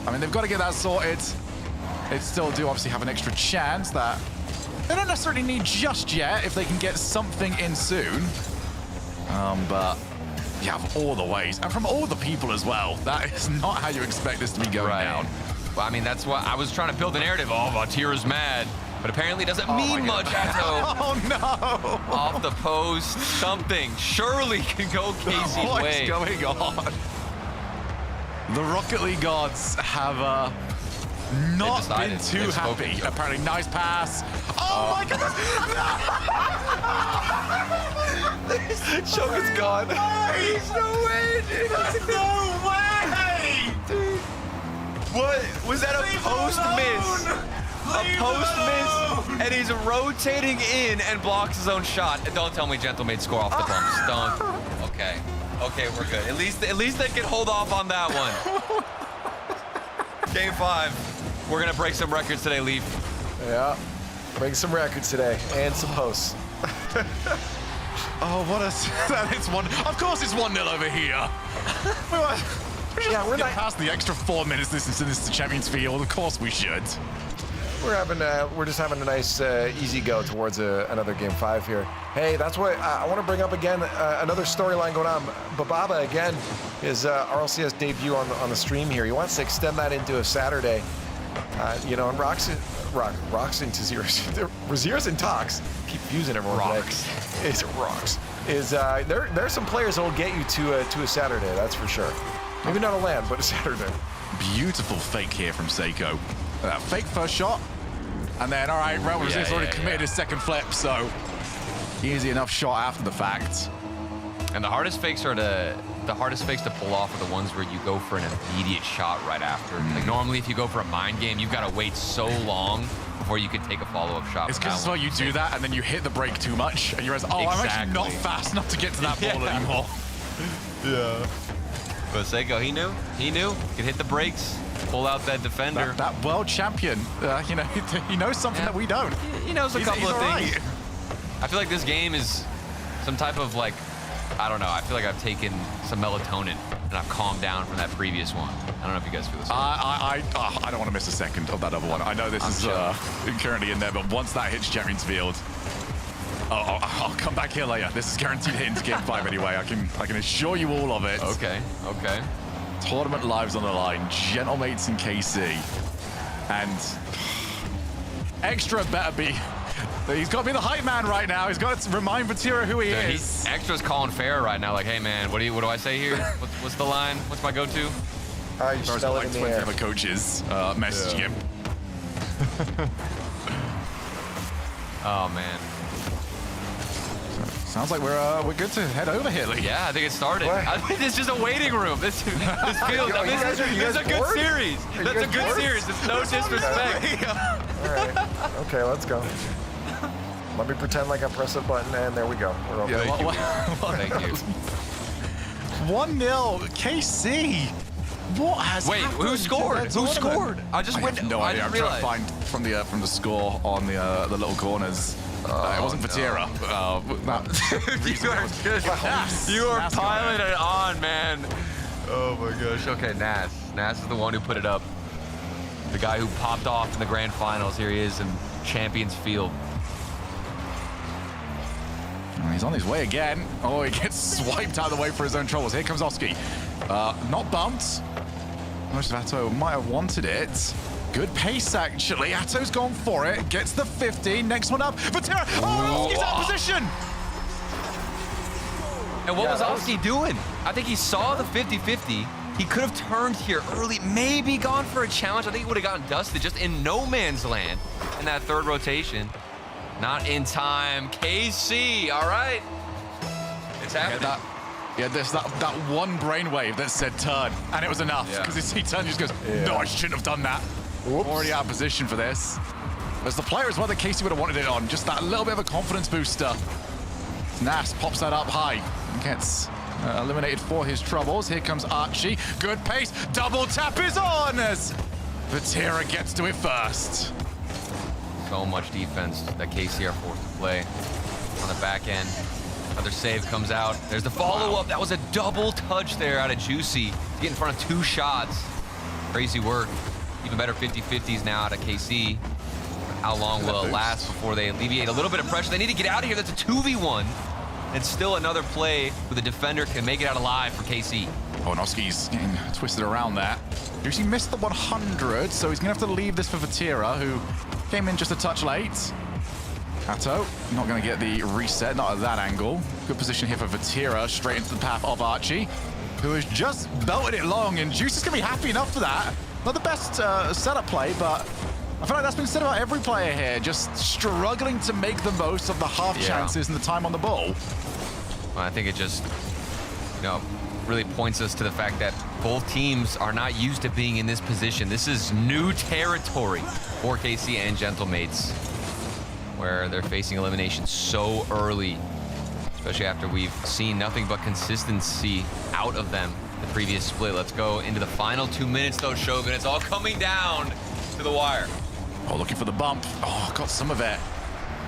[SPEAKER 4] I mean, they've got to get that sorted. They still do obviously have an extra chance that they don't necessarily need just yet if they can get something in soon. But you have all the ways, and from all the people as well. That is not how you expect this to be going down.
[SPEAKER 11] Well, I mean, that's what I was trying to build a narrative. Oh, Vatira's mad. But apparently doesn't mean much, Atto.
[SPEAKER 4] Oh, no.
[SPEAKER 11] Off the post, something surely can go KC's way.
[SPEAKER 4] What is going on? The Rocket League gods have not been too happy. Apparently, nice pass. Oh, my God.
[SPEAKER 2] Choke is gone.
[SPEAKER 11] There's no way, dude.
[SPEAKER 4] No way.
[SPEAKER 11] Dude. What? Was that a post miss? A post miss, and he's rotating in and blocks his own shot. And don't tell me Gentlemates score off the bumps. Don't. Okay. Okay, we're good. At least they can hold off on that one. Game 5. We're gonna break some records today, Leaf.
[SPEAKER 2] Yeah, break some records today and some posts.
[SPEAKER 4] Oh, what a... It's one. Of course, it's 1-0 over here. We're not past the extra 4 minutes. This is the Champions Field. Of course, we should.
[SPEAKER 2] We're just having a nice easy go towards another game 5 here. Hey, that's what I want to bring up again. Another storyline going on. Bababa again is RLCS debut on the stream here. He wants to extend that into a Saturday. And rocks into Zeros and Talks. Keep using everyone
[SPEAKER 11] Rocks.
[SPEAKER 2] today. Is rocks. There's some players that will get you to a Saturday. That's for sure. Maybe not a LAN, but a Saturday.
[SPEAKER 4] Beautiful fake here from Seiko. Fake first shot, and then all right, Rlcs has already committed his second flip, so easy enough shot after the fact.
[SPEAKER 11] And the hardest fakes to pull off are the ones where you go for an immediate shot right after. Like normally, if you go for a mind game, you've got to wait so long before you can take a follow-up shot.
[SPEAKER 4] It's because you do that, and then you hit the brake too much, and you realize, I'm actually not fast enough to get to that ball anymore.
[SPEAKER 11] Yeah. But Seiko, he knew. He could hit the brakes. Pull out that defender.
[SPEAKER 4] That world champion, he knows something that we don't.
[SPEAKER 11] He knows a couple of things. I feel like this game is some type of like, I don't know. I feel like I've taken some melatonin and I've calmed down from that previous one. I don't know if you guys feel the same.
[SPEAKER 4] I don't want to miss a second of that other one. I know this is currently in there, but once that hits Champions Field, I'll come back here later. This is guaranteed to hit into Game 5 anyway. I can assure you all of it.
[SPEAKER 11] Okay.
[SPEAKER 4] Tournament lives on the line. Gentlemates and KC. And Extra better be... He's got to be the hype man right now. He's got to remind Vatira who he is.
[SPEAKER 11] Extra's calling fair right now. Like, hey, man, what do I say here? What's the line? What's my go-to?
[SPEAKER 2] You smell it in the air.
[SPEAKER 4] Other coaches messaging him.
[SPEAKER 11] Oh, man.
[SPEAKER 4] Sounds like we're good to head over here, Lee.
[SPEAKER 11] Yeah, I think it started. I think it's just a waiting room. This feels. This is a good series. That's a good series. It's no disrespect.
[SPEAKER 2] All right. Okay, let's go. Let me pretend like I press a button, and there we go. We're over.
[SPEAKER 11] Thank you.
[SPEAKER 4] 1-0 KC. What has happened?
[SPEAKER 11] Who scored? Who scored? I
[SPEAKER 4] have no idea. I'm trying to find from the score on the little corners. It wasn't Vatira.
[SPEAKER 11] You are piling it on, man. Oh my gosh. Okay, Nas. Nas is the one who put it up. The guy who popped off in the grand finals. Here he is in Champions Field.
[SPEAKER 4] He's on his way again. Oh, he gets swiped out of the way for his own troubles. Here comes Oski. Not bumped. Most of Atto might have wanted it. Good pace, actually. Atto's gone for it. Gets the 50. Next one up. Vatira. Oh, Oski's out of position.
[SPEAKER 11] And what was Oski doing? I think he saw the 50-50. He could have turned here early, maybe gone for a challenge. I think he would have gotten dusted just in no man's land in that third rotation. Not in time. KC, all right. It's happening.
[SPEAKER 4] That one brainwave that said turn, and it was enough, because he turned and just goes, no, I shouldn't have done that. Whoops. Already out of position for this. As the player as well that Casey would have wanted it on, just that little bit of a confidence booster. Nas pops that up high and gets eliminated for his troubles. Here comes Archie. Good pace. Double tap is on as Vatira gets to it first.
[SPEAKER 11] So much defense that KC are forced to play on the back end. Another save comes out. There's the follow-up. That was a double touch there out of Juicy to get in front of 2 shots. Crazy work. Even better 50-50s now out of KC. How long will it last before they alleviate a little bit of pressure? They need to get out of here. That's a 2v1. And still another play where the defender can make it out alive for KC.
[SPEAKER 4] Oh, Noski's getting twisted around that. Juicy missed the 100, so he's going to have to leave this for Vatira, who came in just a touch late. Atto not going to get the reset, not at that angle. Good position here for Vatira, straight into the path of Archie, who has just belted it long, and Juice is going to be happy enough for that. Not the best setup play, but I feel like that's been said about every player here, just struggling to make the most of the half chances and the time on the ball.
[SPEAKER 11] Well, I think it just, really points us to the fact that both teams are not used to being in this position. This is new territory for KC and Gentlemates, where they're facing elimination so early, especially after we've seen nothing but consistency out of them the previous split. Let's go into the final 2 minutes, though, Shogun. It's all coming down to the wire.
[SPEAKER 4] Oh, looking for the bump. Oh, got some of it.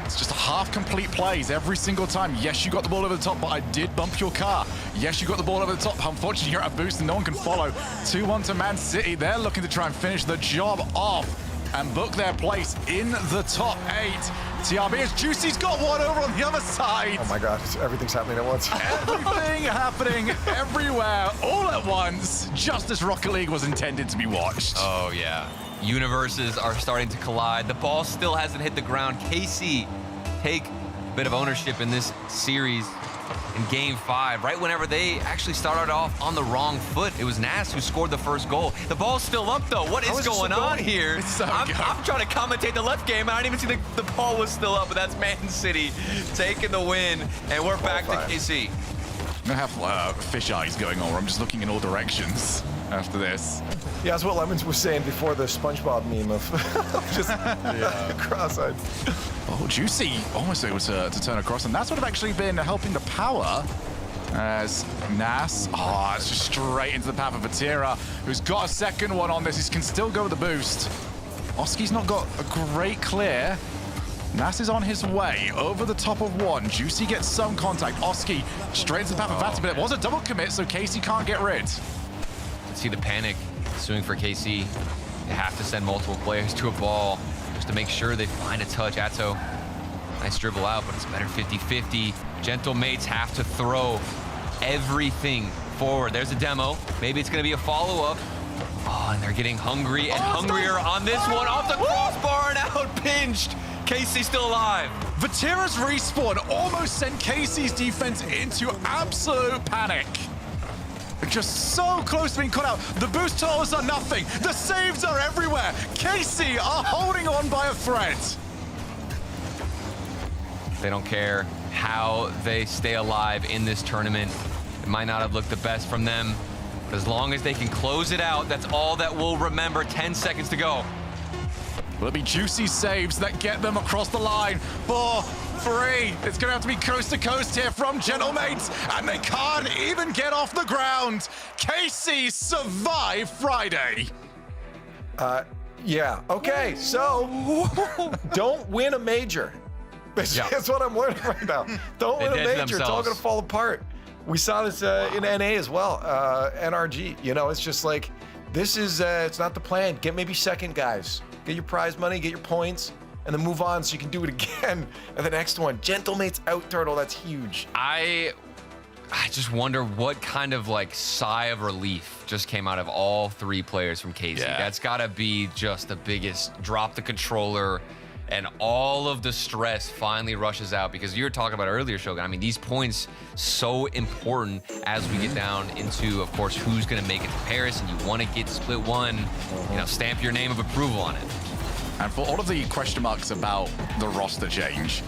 [SPEAKER 4] It's just half-complete plays every single time. Yes, you got the ball over the top, but I did bump your car. Yes, you got the ball over the top. Unfortunately, you're at a boost and no one can follow. 2-1 to Man City. They're looking to try and finish the job off and book their place in the top 8. TRB as Juicy's got one over on the other side.
[SPEAKER 2] Oh my God, everything's happening at once.
[SPEAKER 4] Everything happening everywhere, all at once, just as Rocket League was intended to be watched.
[SPEAKER 11] Oh yeah. Universes are starting to collide. The ball still hasn't hit the ground. KC take a bit of ownership in this series in Game 5, right whenever they actually started off on the wrong foot. It was Nas who scored the first goal. The ball's still up, though. What is going on here? I'm trying to commentate the left game, and I didn't even see the ball was still up, but that's Man City taking the win, and we're back to KC.
[SPEAKER 4] I'm gonna have fish eyes going on, where I'm just looking in all directions after this.
[SPEAKER 2] Yeah, that's what Lemons was saying before the SpongeBob meme of just cross-eyed.
[SPEAKER 4] Oh, Juicy almost able to turn across, and that's what have actually been helping the power as Nas, it's just straight into the path of Vatira, who's got a second one on this. He can still go with the boost. Oski's not got a great clear. Nass is on his way over the top of one. Juicy gets some contact. Oski straight into the path of Vati, but it was a double commit, so Casey can't get rid.
[SPEAKER 10] See the panic ensuing for KC. They have to send multiple players to a ball just to make sure they find a touch. Atto, nice dribble out, but it's better 50-50. Gentle Mates have to throw everything forward. There's a demo. Maybe it's going to be a follow-up. Oh, and they're getting hungry and hungrier on this one. Off the crossbar and out, pinched. Casey still alive.
[SPEAKER 4] Vatira's respawn almost sent Casey's defense into absolute panic. They're just so close to being cut out. The boost totals are nothing. The saves are everywhere. Casey are holding on by a thread.
[SPEAKER 10] They don't care how they stay alive in this tournament. It might not have looked the best from them, but as long as they can close it out, that's all that we'll remember. 10 seconds to go.
[SPEAKER 4] Will it be Juicy saves that get them across the line? 4, 3. It's going to have to be coast to coast here from Gentlemates, and they can't even get off the ground. Casey survive Friday.
[SPEAKER 2] Yeah. Okay. So don't win a major. That's what I'm learning right now. Don't win a major. It's all going to fall apart. We saw this in NA as well. NRG. You know, it's just like this is. It's not the plan. Get maybe second, guys. Get your prize money, get your points, and then move on so you can do it again. And the next one, Gentlemates out turtle. That's huge.
[SPEAKER 10] I just wonder what kind of like sigh of relief just came out of all three players from KC.
[SPEAKER 4] Yeah.
[SPEAKER 10] That's gotta be just the biggest drop the controller, and all of the stress finally rushes out, because you were talking about earlier, Shogun. I mean, these points so important as we get down into, of course, who's going to make it to Paris, and you want to get split one, you know, stamp your name of approval on it.
[SPEAKER 4] And for all of the question marks about the roster change,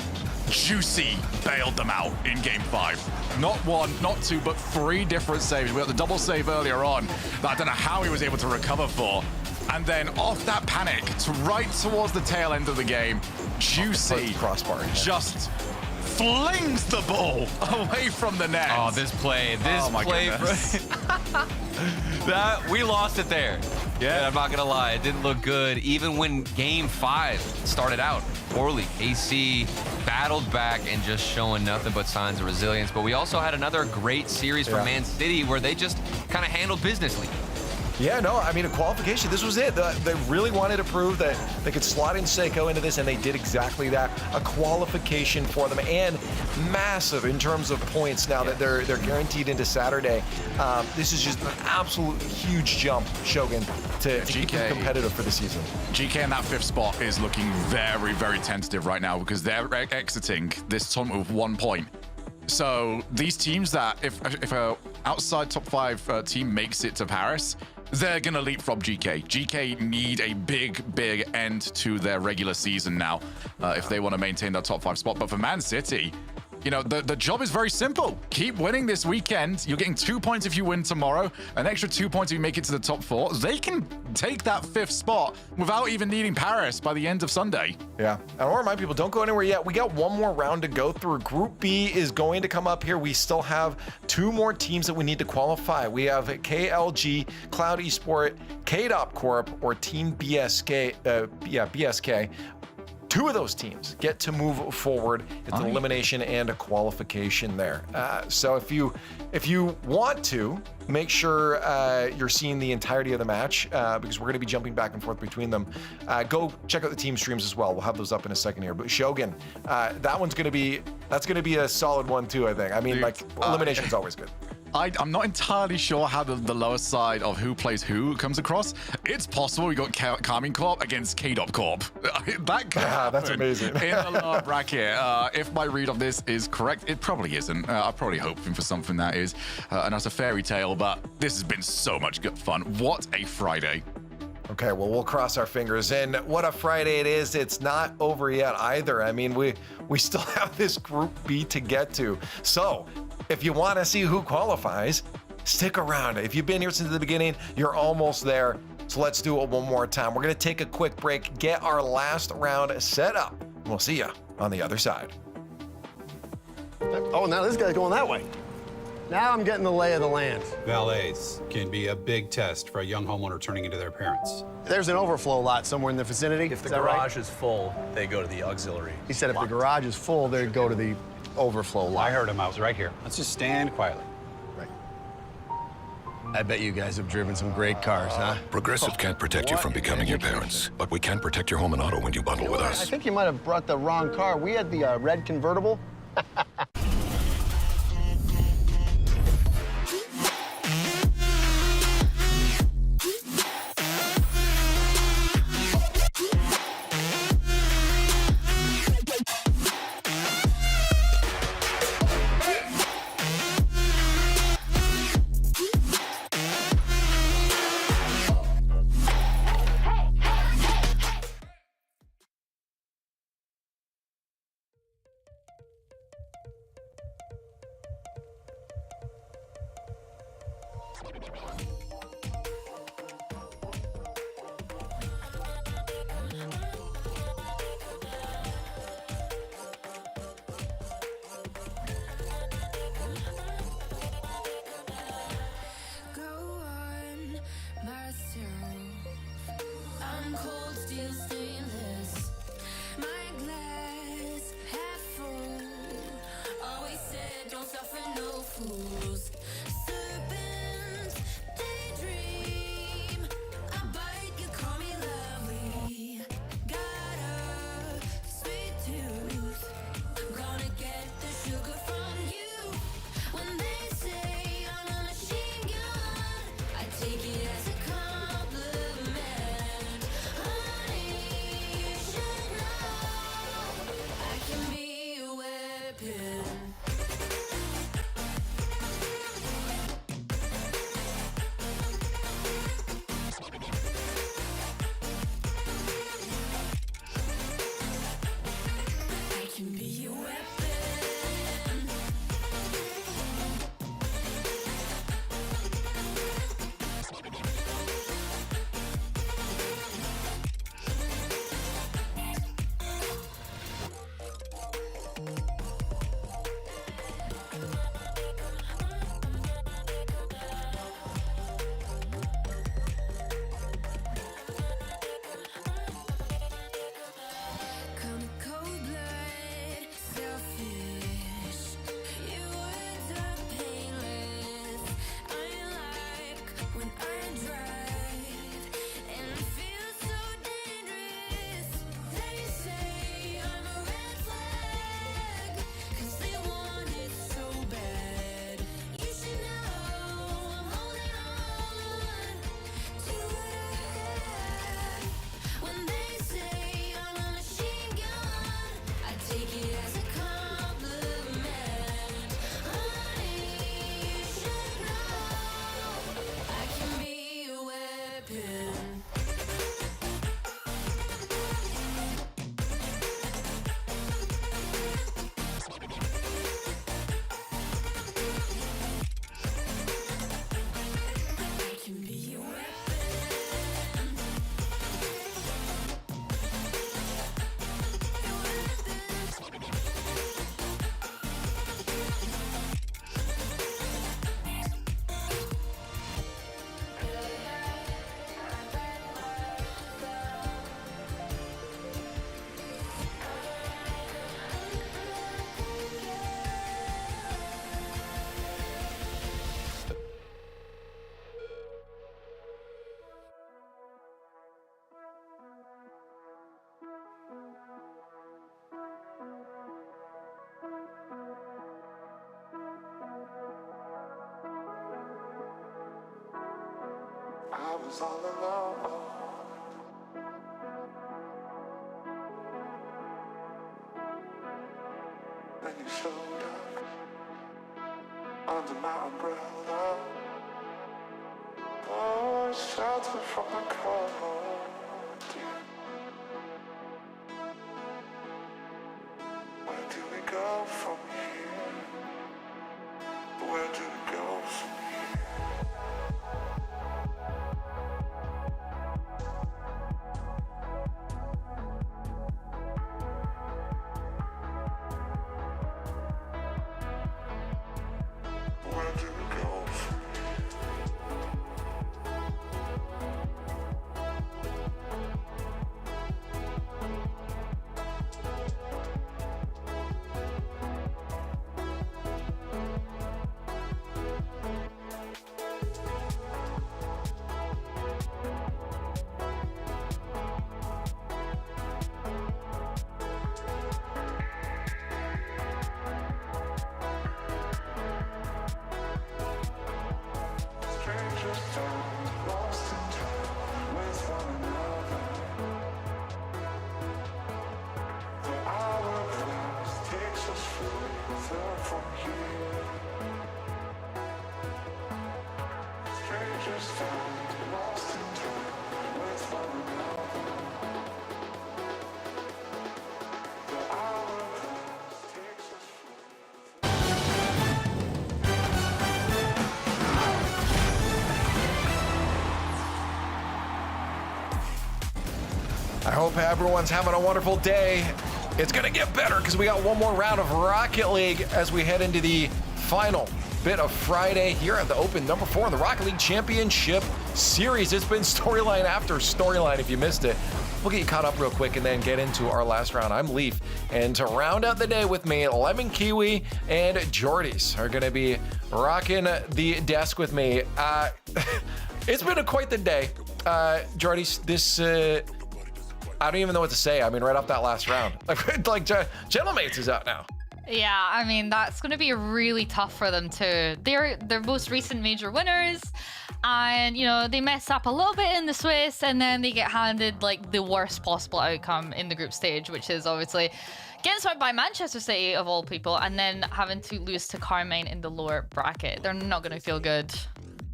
[SPEAKER 4] Juicy bailed them out in Game 5. Not one, not two, but 3 different saves. We got the double save earlier on that I don't know how he was able to recover for. And then off that panic, to right towards the tail end of the game, Juicy just flings the ball away from the net.
[SPEAKER 10] Oh, this play. That we lost it there. Yeah, I'm not gonna lie, it didn't look good. Even when Game 5 started out poorly, KC battled back and just showing nothing but signs of resilience. But we also had another great series from Man City where they just kind of handled businessly.
[SPEAKER 2] Yeah, no, I mean, a qualification, this was it. They really wanted to prove that they could slot in Seiko into this, and they did exactly that. A qualification for them, and massive in terms of points now that they're guaranteed into Saturday. This is just an absolute huge jump, Shogun, to keep them competitive for the season.
[SPEAKER 4] GK in that 5th spot is looking very, very tentative right now, because they're exiting this tournament with 1 point. So these teams that, if a outside top 5 team makes it to Paris, they're going to leapfrog GK. GK need a big end to their regular season now if they want to maintain their top 5 spot. But for Man City, you know, the job is very simple. Keep winning this weekend. You're getting 2 points if you win tomorrow, an extra 2 points if you make it to the top 4. They can take that 5th spot without even needing Paris by the end of Sunday.
[SPEAKER 2] Yeah, and I want to remind people, don't go anywhere yet. We got one more round to go through. Group B is going to come up here. We still have 2 more teams that we need to qualify. We have KLG, Cloud Esport, KDOP Corp, or Team BSK. BSK. 2 of those teams get to move forward. It's an elimination and a qualification there. So if you want to, make sure you're seeing the entirety of the match because we're going to be jumping back and forth between them. Go check out the team streams as well. We'll have those up in a second here. But Shogun, that's going to be a solid one too, I think. I mean, like, elimination's always good.
[SPEAKER 4] I'm not entirely sure how the lower side of who plays who comes across. It's possible we got Carmine Corp against KDOP Corp. That could happen.
[SPEAKER 2] That's amazing.
[SPEAKER 4] In the lower bracket. If my read of this is correct, it probably isn't. I'm probably hoping for something that is. And that's a fairy tale, but this has been so much good fun. What a Friday.
[SPEAKER 2] Okay, well, we'll cross our fingers. And what a Friday it is. It's not over yet either. I mean, we still have this Group B to get to. So if you want to see who qualifies, stick around. If you've been here since the beginning, you're almost there. So let's do it one more time. We're going to take a quick break, get our last round set up. We'll see you on the other side.
[SPEAKER 14] Oh, now this guy's going that way.
[SPEAKER 5] Now I'm getting the lay of the land.
[SPEAKER 6] Valets can be a big test for a young homeowner turning into their parents.
[SPEAKER 5] There's an overflow lot somewhere in the vicinity.
[SPEAKER 18] If the
[SPEAKER 5] Is that right?
[SPEAKER 18] garage is full, they go to the auxiliary.
[SPEAKER 5] He said if the garage is full, they'd go to the overflow lot.
[SPEAKER 6] I heard him. I was right here. Let's just stand quietly.
[SPEAKER 5] I bet you guys have driven some great cars, huh?
[SPEAKER 7] Progressive can't protect you from becoming your parents, but we can protect your home and auto when you bundle with
[SPEAKER 5] I
[SPEAKER 7] us.
[SPEAKER 5] think you might have brought the wrong car. We had the red convertible.
[SPEAKER 1] Go on myself. I'm cold steel stainless. My glass half full. Always said don't suffer no fools. Serpents daydream. I bite, you call me lovely. Got a sweet tooth. Gonna get the sugar from you. When they say I'm a machine gun, I take it as a compliment. Honey, you should know I can be a weapon. I can be a weapon. Come cold blood, selfish. Your words are painless. I like when I drive and feel so dangerous. They say I'm a red flag, 'cause they want it so bad. You should know I'm holding on to what I have. When they say I'm a machine gun, I take it as a compliment. Honey, you should know I can be a weapon. I can be a weapon.
[SPEAKER 8] I was all alone. Then you showed up under my umbrella. Oh, shelter from the cold. Where do we go from here? Where do we go from here? Where do
[SPEAKER 2] I hope everyone's having a wonderful day. It's gonna get better because we got one more round of Rocket League as we head into the final bit of Friday here at the Open number 4 in the Rocket League Championship Series. It's been storyline after storyline if you missed it. We'll get you caught up real quick and then get into our last round. I'm Leaf, and to round out the day with me, Lemon Kiwi and Jordies are gonna be rocking the desk with me. It's been quite the day. Jordies, this, I don't even know what to say. I mean, right off that last round. like Gentlemates is out now.
[SPEAKER 3] Yeah, I mean, that's going to be really tough for them too. They're their most recent major winners, and, you know, they mess up a little bit in the Swiss, and then they get handed, like, the worst possible outcome in the group stage, which is obviously getting swept by Manchester City, of all people, and then having to lose to Carmine in the lower bracket. They're not going to feel good.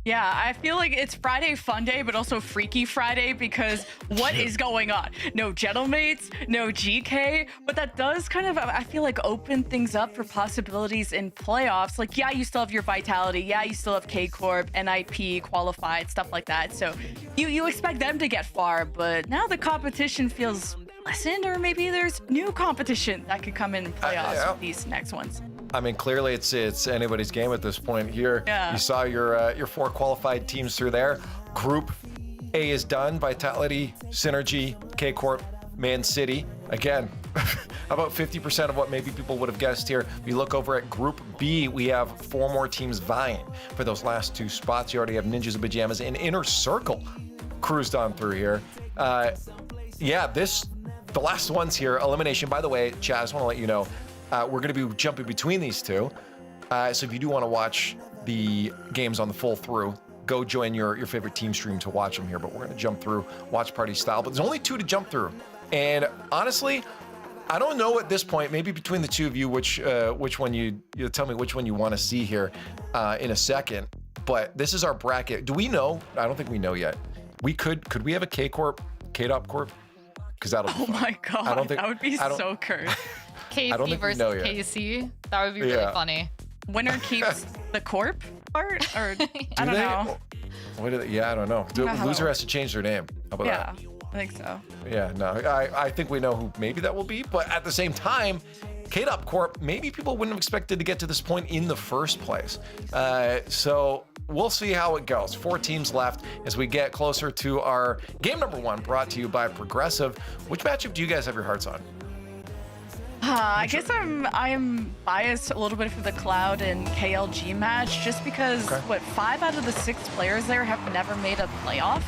[SPEAKER 9] Yeah, I feel like it's Friday Fun Day, but also Freaky Friday, because what is going on? No Gentlemates, no GK, but that does kind of, I feel like, open things up for possibilities in playoffs. Like, yeah, you still have your Vitality. Yeah, you still have K-Corp, NIP, qualified, stuff like that. So you expect them to get far, but now the competition feels lessened, or maybe there's new competition that could come in playoffs with these next ones.
[SPEAKER 2] I mean, clearly it's anybody's game at this point here.
[SPEAKER 9] Yeah.
[SPEAKER 2] You saw your 4 qualified teams through there. Group A is done. Vitality, Synergy, K-Corp, Man City. Again, about 50% of what maybe people would have guessed here. We look over at Group B, we have 4 more teams vying for those last 2 spots. You already have Ninjas of Pajamas and Inner Circle cruised on through here. Yeah, the last ones here, elimination. By the way, Chaz, I just want to let you know, we're going to be jumping between these two. So if you do want to watch the games on the full through, go join your favorite team stream to watch them here. But we're going to jump through watch party style. But there's only 2 to jump through. And honestly, I don't know at this point, maybe between the 2 of you, which one you tell me which one you want to see here in a second. But this is our bracket. Do we know? I don't think we know yet. Could we have a K-Corp, K-Dop Corp? Because that'll be fun.
[SPEAKER 9] My God,
[SPEAKER 2] I don't think,
[SPEAKER 9] that would be so cursed.
[SPEAKER 3] KC versus KC. That would be really funny.
[SPEAKER 9] Winner keeps the corp part, or I don't know.
[SPEAKER 2] I don't know. Loser has to change their name. How about that?
[SPEAKER 9] Yeah, I think so.
[SPEAKER 2] Yeah, no, I think we know who maybe that will be, but at the same time, K-Dop Corp, maybe people wouldn't have expected to get to this point in the first place. So we'll see how it goes. 4 teams left as we get closer to our game number 1, brought to you by Progressive. Which matchup do you guys have your hearts on?
[SPEAKER 9] I guess I'm biased a little bit for the Cloud and KLG match, just because 5 out of the 6 players there have never made a playoff.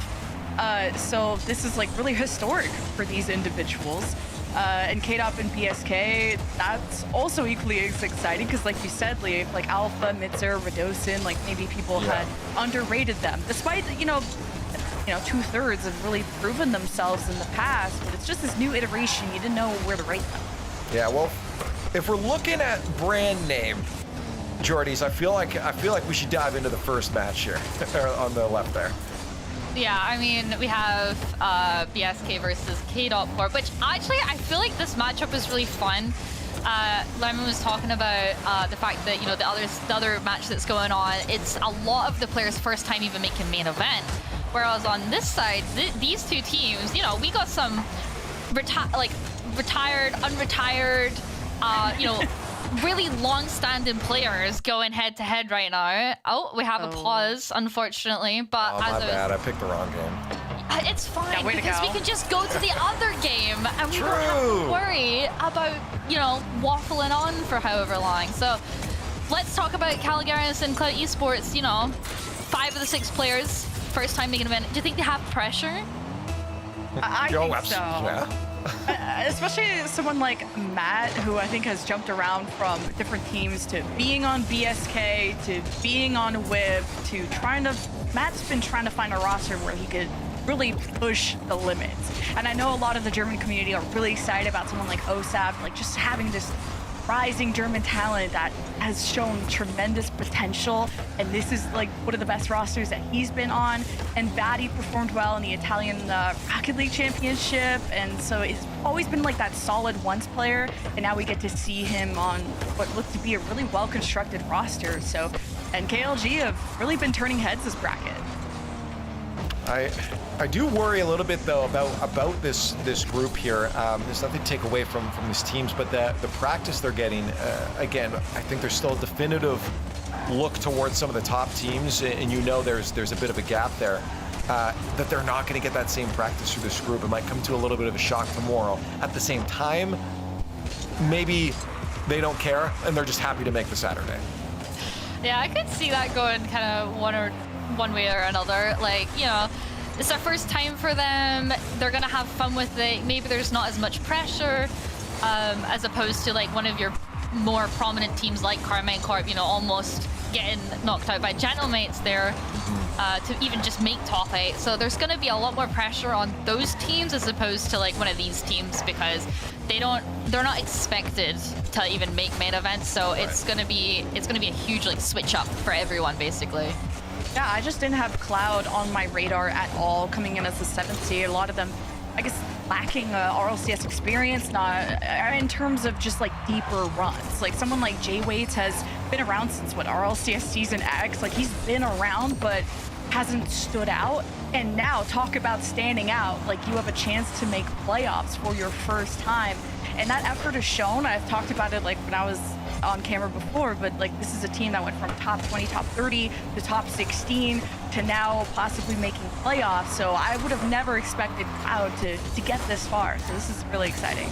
[SPEAKER 9] So this is like really historic for these individuals. And KDOP and BSK, that's also equally as exciting, because like you said, Lee, like Alpha, Mitzer, Radosin, like maybe people had underrated them, despite, you know, 2/3 have really proven themselves in the past, but it's just this new iteration. You didn't know where to rate them.
[SPEAKER 2] Yeah, well, if we're looking at brand name, Jordies, I feel like we should dive into the first match here on the left there.
[SPEAKER 3] Yeah, I mean, we have BSK versus K-Dot Corp, which actually I feel like this matchup is really fun. Lemon was talking about the fact that, you know, the other match that's going on, it's a lot of the players' first time even making main event. Whereas on this side, these 2 teams, you know, we got some retired, unretired, you know, really long-standing players going head-to-head right now. Oh, we have a pause, unfortunately. But
[SPEAKER 2] my bad, I picked the wrong game.
[SPEAKER 3] It's fine, because we can just go to the other game, and we don't have to worry about, you know, waffling on for however long. So let's talk about Caligarius and Cloud Esports. You know, 5 of the 6 players, first time making an event. Do you think they have pressure?
[SPEAKER 9] I think so.
[SPEAKER 2] Yeah.
[SPEAKER 9] Especially someone like Matt, who I think has jumped around from different teams to being on BSK to being on WIB to Matt's been trying to find a roster where he could really push the limits. And I know a lot of the German community are really excited about someone like OSAP, like just having this rising German talent that has shown tremendous potential, and this is like one of the best rosters that he's been on. And Batty performed well in the Italian Rocket League Championship, and so it's always been like that solid once player, and now we get to see him on what looks to be a really well-constructed roster. So, and KLG have really been turning heads this bracket.
[SPEAKER 2] I do worry a little bit though about this group here. There's nothing to take away from these teams, but the practice they're getting, again, I think there's still a definitive look towards some of the top teams, and you know there's a bit of a gap there. That they're not going to get that same practice through this group. It might come to a little bit of a shock tomorrow. At the same time, maybe they don't care and they're just happy to make the Saturday.
[SPEAKER 3] Yeah, I could see that going kind of one way or another. Like, you know, it's their first time for them. They're gonna have fun with it. Maybe there's not as much pressure as opposed to like one of your more prominent teams like Carmine Corp, you know, almost getting knocked out by Gentlemates there to even just make top 8. So there's going to be a lot more pressure on those teams as opposed to like one of these teams, because they're not expected to even make main events. So it's going to be a huge like switch up for everyone basically.
[SPEAKER 9] Yeah, I just didn't have Cloud on my radar at all coming in as the 7th seed. A lot of them, I guess, lacking RLCS experience, not in terms of just like deeper runs. Like someone like Jay Waits has been around since what, RLCS Season X? Like he's been around but hasn't stood out. And now talk about standing out. Like you have a chance to make playoffs for your first time. And that effort is shown. I've talked about it like when I was on camera before, but like this is a team that went from top 20, top 30 to top 16 to now possibly making playoffs. So I would have never expected Cloud to get this far. So this is really exciting.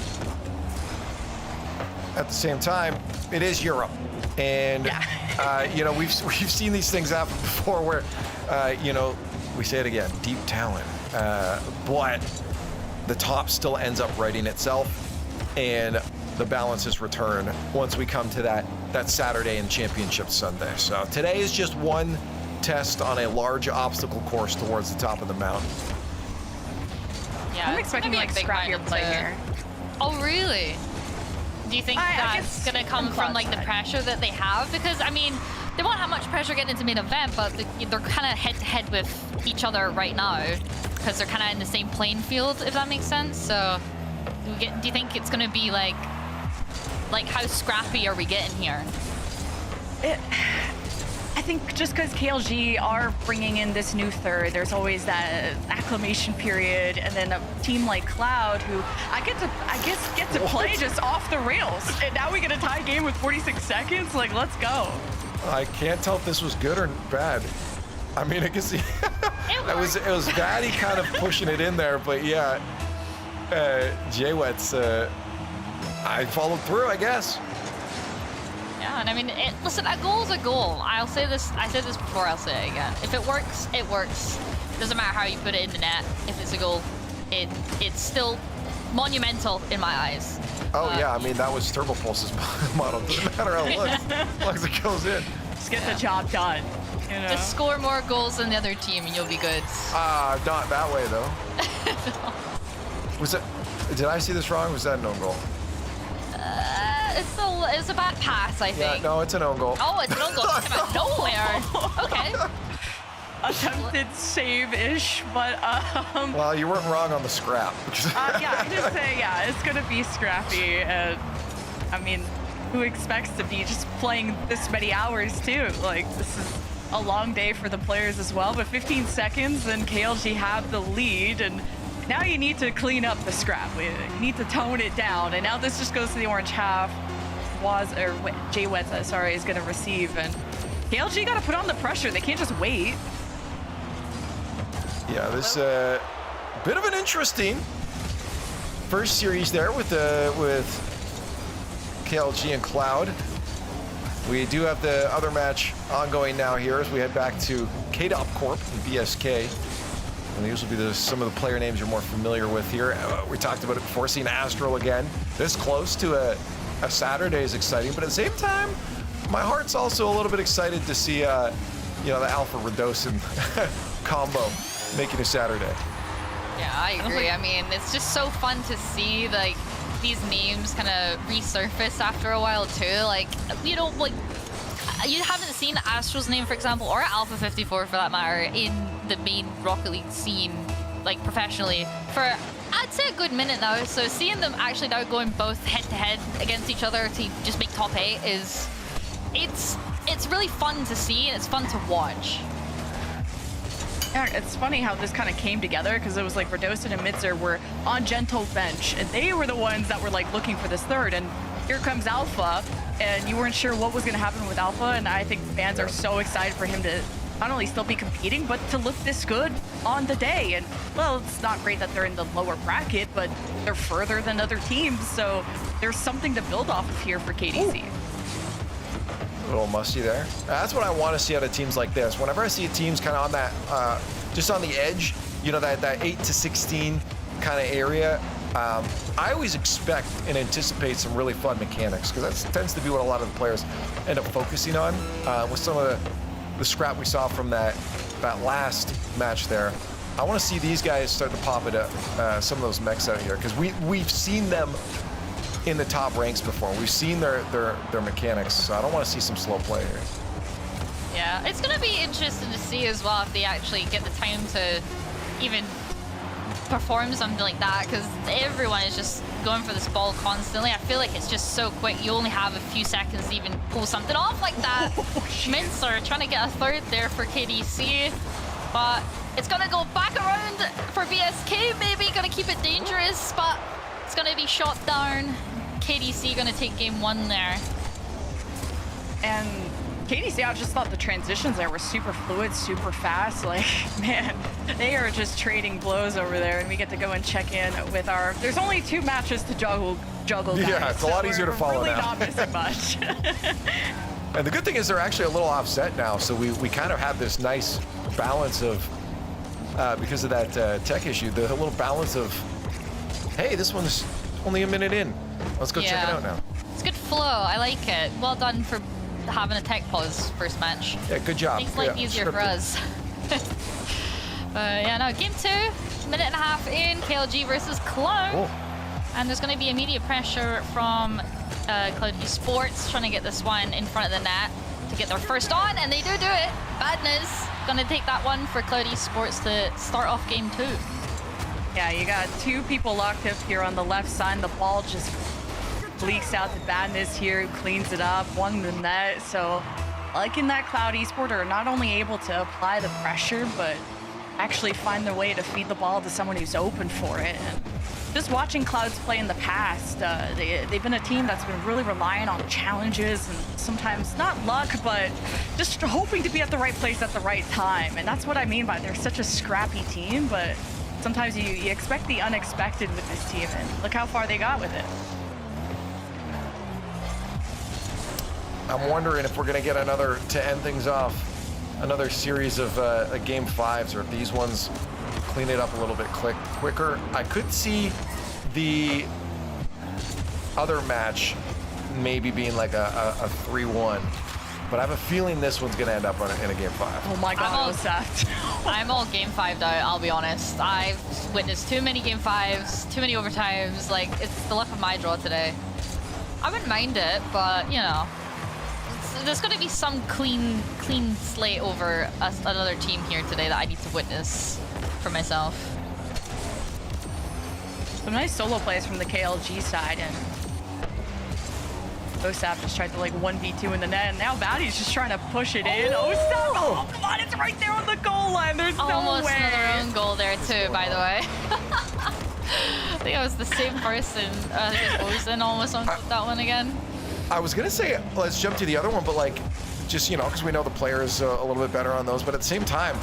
[SPEAKER 2] At the same time, it is Europe, and you know, we've seen these things happen before where you know, we say it again, deep talent, but the top still ends up righting itself, and the balances return once we come to that Saturday and Championship Sunday. So today is just one test on a large obstacle course towards the top of the mountain.
[SPEAKER 3] Yeah,
[SPEAKER 9] I'm expecting like scrappier play here.
[SPEAKER 3] Oh really? Do you think that's gonna come from like the pressure that they have? Because I mean, they won't have much pressure getting into main event, but they're kind of head to head with each other right now because they're kind of in the same playing field, if that makes sense. So do you think it's gonna be like how scrappy are we getting here?
[SPEAKER 9] I think just because KLG are bringing in this new third, there's always that acclimation period, and then a team like Cloud, who I guess get to play just off the rails, and now we get a tie game with 46 seconds. Like, let's go.
[SPEAKER 2] I can't tell if this was good or bad. I mean, I guess it was Batty kind of pushing it in there, but yeah, J-Wet's, I followed through, I guess.
[SPEAKER 3] Yeah, and I mean, listen, a goal's a goal. I'll say this, I said this before, I'll say it again. If it works, it works. Doesn't matter how you put it in the net. If it's a goal, it's still monumental in my eyes.
[SPEAKER 2] Oh yeah, I mean, that was Turbo Pulse's model. Doesn't matter how it looks, as long as it goes in.
[SPEAKER 9] Just get the job done. You know?
[SPEAKER 3] Just score more goals than the other team and you'll be good.
[SPEAKER 2] Not that way though. Was it, did I see this wrong? Was that an own goal?
[SPEAKER 3] It's a bad pass, I think.
[SPEAKER 2] Yeah, no, it's an own goal.
[SPEAKER 3] Oh, it's an own goal. It came out of nowhere. Okay.
[SPEAKER 9] Attempted save-ish, but
[SPEAKER 2] well, you weren't wrong on the scrap.
[SPEAKER 9] yeah, I just say yeah, it's gonna be scrappy, and I mean, who expects to be just playing this many hours too? Like, this is a long day for the players as well. But 15 seconds, and KLG have the lead, and now you need to clean up the scrap. You need to tone it down, and now this just goes to the orange half. J-Wetz, sorry, is gonna receive, and KLG gotta put on the pressure. They can't just wait.
[SPEAKER 2] Yeah, this bit of an interesting first series there with KLG and Cloud. We do have the other match ongoing now here as we head back to K-Dop Corp and BSK. And these will be some of the player names you're more familiar with here. We talked about it before, seeing Astral again. This close to a Saturday is exciting, but at the same time, my heart's also a little bit excited to see, you know, the Alpha Redosin combo making a Saturday.
[SPEAKER 3] Yeah, I agree. I mean, it's just so fun to see, like, these names kind of resurface after a while too. Like, you know, like you haven't seen Astral's name, for example, or Alpha 54 for that matter, in the main Rocket League scene, like professionally, for I'd say a good minute now. So seeing them actually now going both head to head against each other to just make top 8 is, it's really fun to see and it's fun to watch.
[SPEAKER 9] Yeah, it's funny how this kind of came together, because it was like Radosin and Mitzer were on Gentle bench, and they were the ones that were like looking for this third, and here comes Alpha, and you weren't sure what was going to happen with Alpha, and I think fans are so excited for him to not only still be competing, but to look this good on the day. And, well, it's not great that they're in the lower bracket, but they're further than other teams, so there's something to build off of here for KDC.
[SPEAKER 2] A little musty there. That's what I want to see out of teams like this. Whenever I see teams kind of on that, just on the edge, you know, that 8 to 16 kind of area, I always expect and anticipate some really fun mechanics, because that tends to be what a lot of the players end up focusing on. With some of the scrap we saw from that last match there, I want to see these guys start to pop it up, some of those mechs out here, because we've seen them in the top ranks before. We've seen their mechanics, so I don't want to see some slow play here.
[SPEAKER 3] Yeah, it's going to be interesting to see as well if they actually get the time to even perform something like that, because everyone is just going for this ball constantly. I feel like it's just so quick. You only have a few seconds to even pull something off like that. Mincer trying to get a third there for KDC, but it's going to go back around for BSK, maybe going to keep it dangerous, but it's going to be shot down. KDC going to take game 1 there.
[SPEAKER 9] And KDC, I just thought the transitions there were super fluid, super fast. Like, man, they are just trading blows over there, and we get to go and check in with our... There's only 2 matches to juggle guys,
[SPEAKER 2] yeah, it's a lot easier to follow
[SPEAKER 9] really
[SPEAKER 2] now.
[SPEAKER 9] Not missing much.
[SPEAKER 2] And the good thing is they're actually a little offset now, so we kind of have this nice balance of, because of that tech issue, the little balance of, hey, this one's only a minute in. Let's go check it out now.
[SPEAKER 3] It's good flow. I like it. Well done for having a tech pause first match.
[SPEAKER 2] Yeah, good job.
[SPEAKER 3] Makes life easier for us. Yeah, no, game 2, minute and a half in, KLG versus Cloud.
[SPEAKER 2] Cool.
[SPEAKER 3] And there's going to be immediate pressure from Cloud Esports trying to get this one in front of the net to get their first on, and they do it. Badness going to take that one for Cloud Esports to start off game 2.
[SPEAKER 9] Yeah, you got 2 people locked up here on the left side. The ball just leaks out to Badness here, who cleans it up, 1 in the net. So, like in that Cloud Esport, are not only able to apply the pressure, but actually find their way to feed the ball to someone who's open for it. And just watching Clouds play in the past, they've been a team that's been really reliant on challenges and sometimes not luck, but just hoping to be at the right place at the right time. And that's what I mean by they're such a scrappy team, but sometimes you expect the unexpected with this team, and look how far they got with it.
[SPEAKER 2] I'm wondering if we're going to get another, to end things off, another series of game 5s, or if these ones clean it up a little bit quicker. I could see the other match maybe being like a 3-1, but I have a feeling this one's going to end up in a game 5.
[SPEAKER 9] Oh my God,
[SPEAKER 3] I'm all game 5'd out, I'll be honest. I've witnessed too many game 5s, too many overtimes. Like, it's the luck of my draw today. I wouldn't mind it, but, you know, there's going to be some clean slate over another team here today that I need to witness for myself.
[SPEAKER 9] Some nice solo plays from the KLG side, and Osap just tried to like 1v2 in the net, and now Bounty's just trying to push it in. Osap, oh come on, it's right there on the goal line. There's
[SPEAKER 3] almost
[SPEAKER 9] no way.
[SPEAKER 3] Another own goal there too, by the way. I think it was the same person. I think Ozen almost on that one again.
[SPEAKER 2] I was gonna say let's jump to the other one, but like, just, you know, because we know the players a little bit better on those, but at the same time,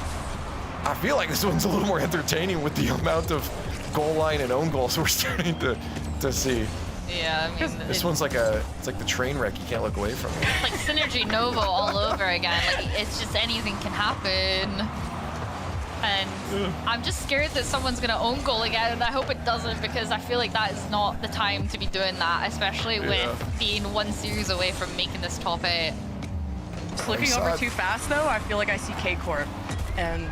[SPEAKER 2] I feel like this one's a little more entertaining with the amount of goal line and own goals we're starting to see.
[SPEAKER 3] Yeah, I mean,
[SPEAKER 2] this one's like it's like the train wreck you can't look away from.
[SPEAKER 3] It's like Synergy Novo all over again. Like, it's just anything can happen. And I'm just scared that someone's gonna own goal again, and I hope it doesn't, because I feel like that is not the time to be doing that, especially with being 1 series away from making this top 8.
[SPEAKER 9] Just looking over too fast though, I feel like I see K-Corp, and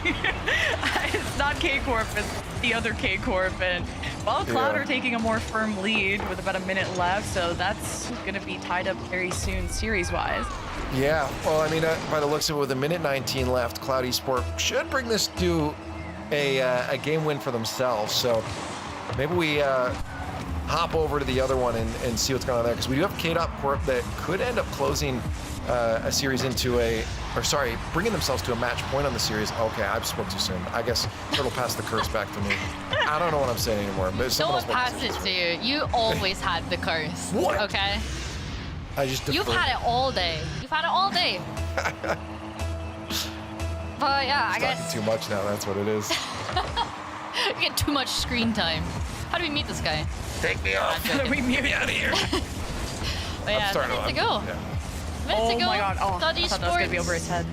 [SPEAKER 9] it's not K-Corp, it's the other K-Corp, and Well, Cloud
[SPEAKER 2] Yeah.
[SPEAKER 9] are taking a more firm lead with about a minute left, so that's going to be tied up very soon series-wise.
[SPEAKER 2] Yeah, well, I mean, by the looks of it, with a minute 19 left, Cloud Esport should bring this to a game win for themselves. So maybe we hop over to the other one and see what's going on there, because we do have K-Dot Corp that could end up closing a series into bringing themselves to a match point on the series. Okay, I spoke too soon. I guess it'll pass the curse back to me. I don't know what I'm saying anymore. But
[SPEAKER 3] No
[SPEAKER 2] someone
[SPEAKER 3] one
[SPEAKER 2] else
[SPEAKER 3] passed it to you. You always had the curse.
[SPEAKER 2] What?
[SPEAKER 3] Okay?
[SPEAKER 2] I just
[SPEAKER 3] You've
[SPEAKER 2] defer.
[SPEAKER 3] had it all day. You've had it all day. But yeah, I guess
[SPEAKER 2] Talking too much now, that's what it is.
[SPEAKER 3] you get too much screen time. How do we meet this guy?
[SPEAKER 2] Take me off.
[SPEAKER 9] How do we mute?
[SPEAKER 2] Get me out of here.
[SPEAKER 3] But yeah, minutes to go. Minutes to go.
[SPEAKER 9] My God. Oh,
[SPEAKER 3] Dodgy
[SPEAKER 9] I thought that was going to be
[SPEAKER 3] Sports
[SPEAKER 9] over his head.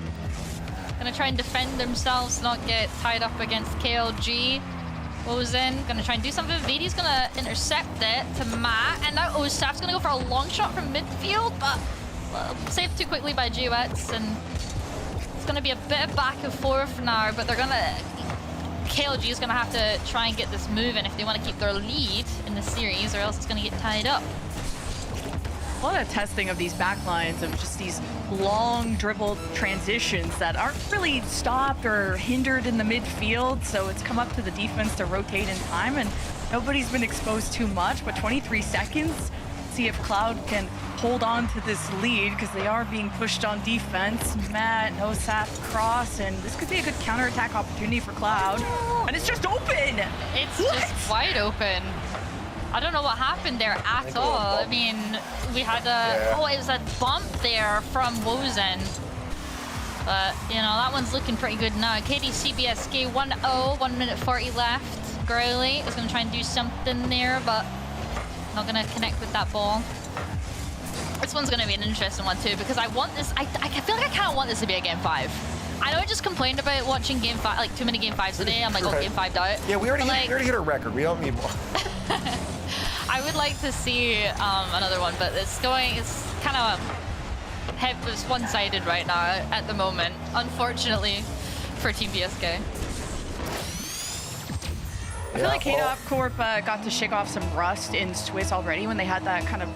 [SPEAKER 3] Gonna try and defend themselves, not get tied up against KLG. Ozen gonna try and do something. Vadi's gonna intercept it to Matt, and now Ostaf's gonna go for a long shot from midfield, but saved too quickly by G-Wets, and it's gonna be a bit of back and forth now, but KLG is gonna have to try and get this moving if they want to keep their lead in the series, or else it's gonna get tied up.
[SPEAKER 9] A lot of testing of these backlines, of just these long dribble transitions that aren't really stopped or hindered in the midfield. So it's come up to the defense to rotate in time, and nobody's been exposed too much. But 23 seconds, see if Cloud can hold on to this lead, because they are being pushed on defense. Matt, no sap cross, and this could be a good counterattack opportunity for Cloud. And it's just open!
[SPEAKER 3] It's just wide open. I don't know what happened there at all. I mean, we had it was a bump there from Wozen. But, you know, that one's looking pretty good now. KDCBSK 1-0, 1 minute 40 left. Growly is going to try and do something there, but not going to connect with that ball. This one's going to be an interesting one too, because I want this, I feel like I kind of want this to be a game 5. I know I just complained about watching game 5, like too many game 5s today. I'm like, oh, game 5'd out.
[SPEAKER 2] Yeah, we already hit our record. We don't need more.
[SPEAKER 3] I would like to see another one, but it's kind of it's one-sided right now at the moment, unfortunately for Team BSK.
[SPEAKER 9] I feel like K-Dot Corp got to shake off some rust in Swiss already when they had that kind of,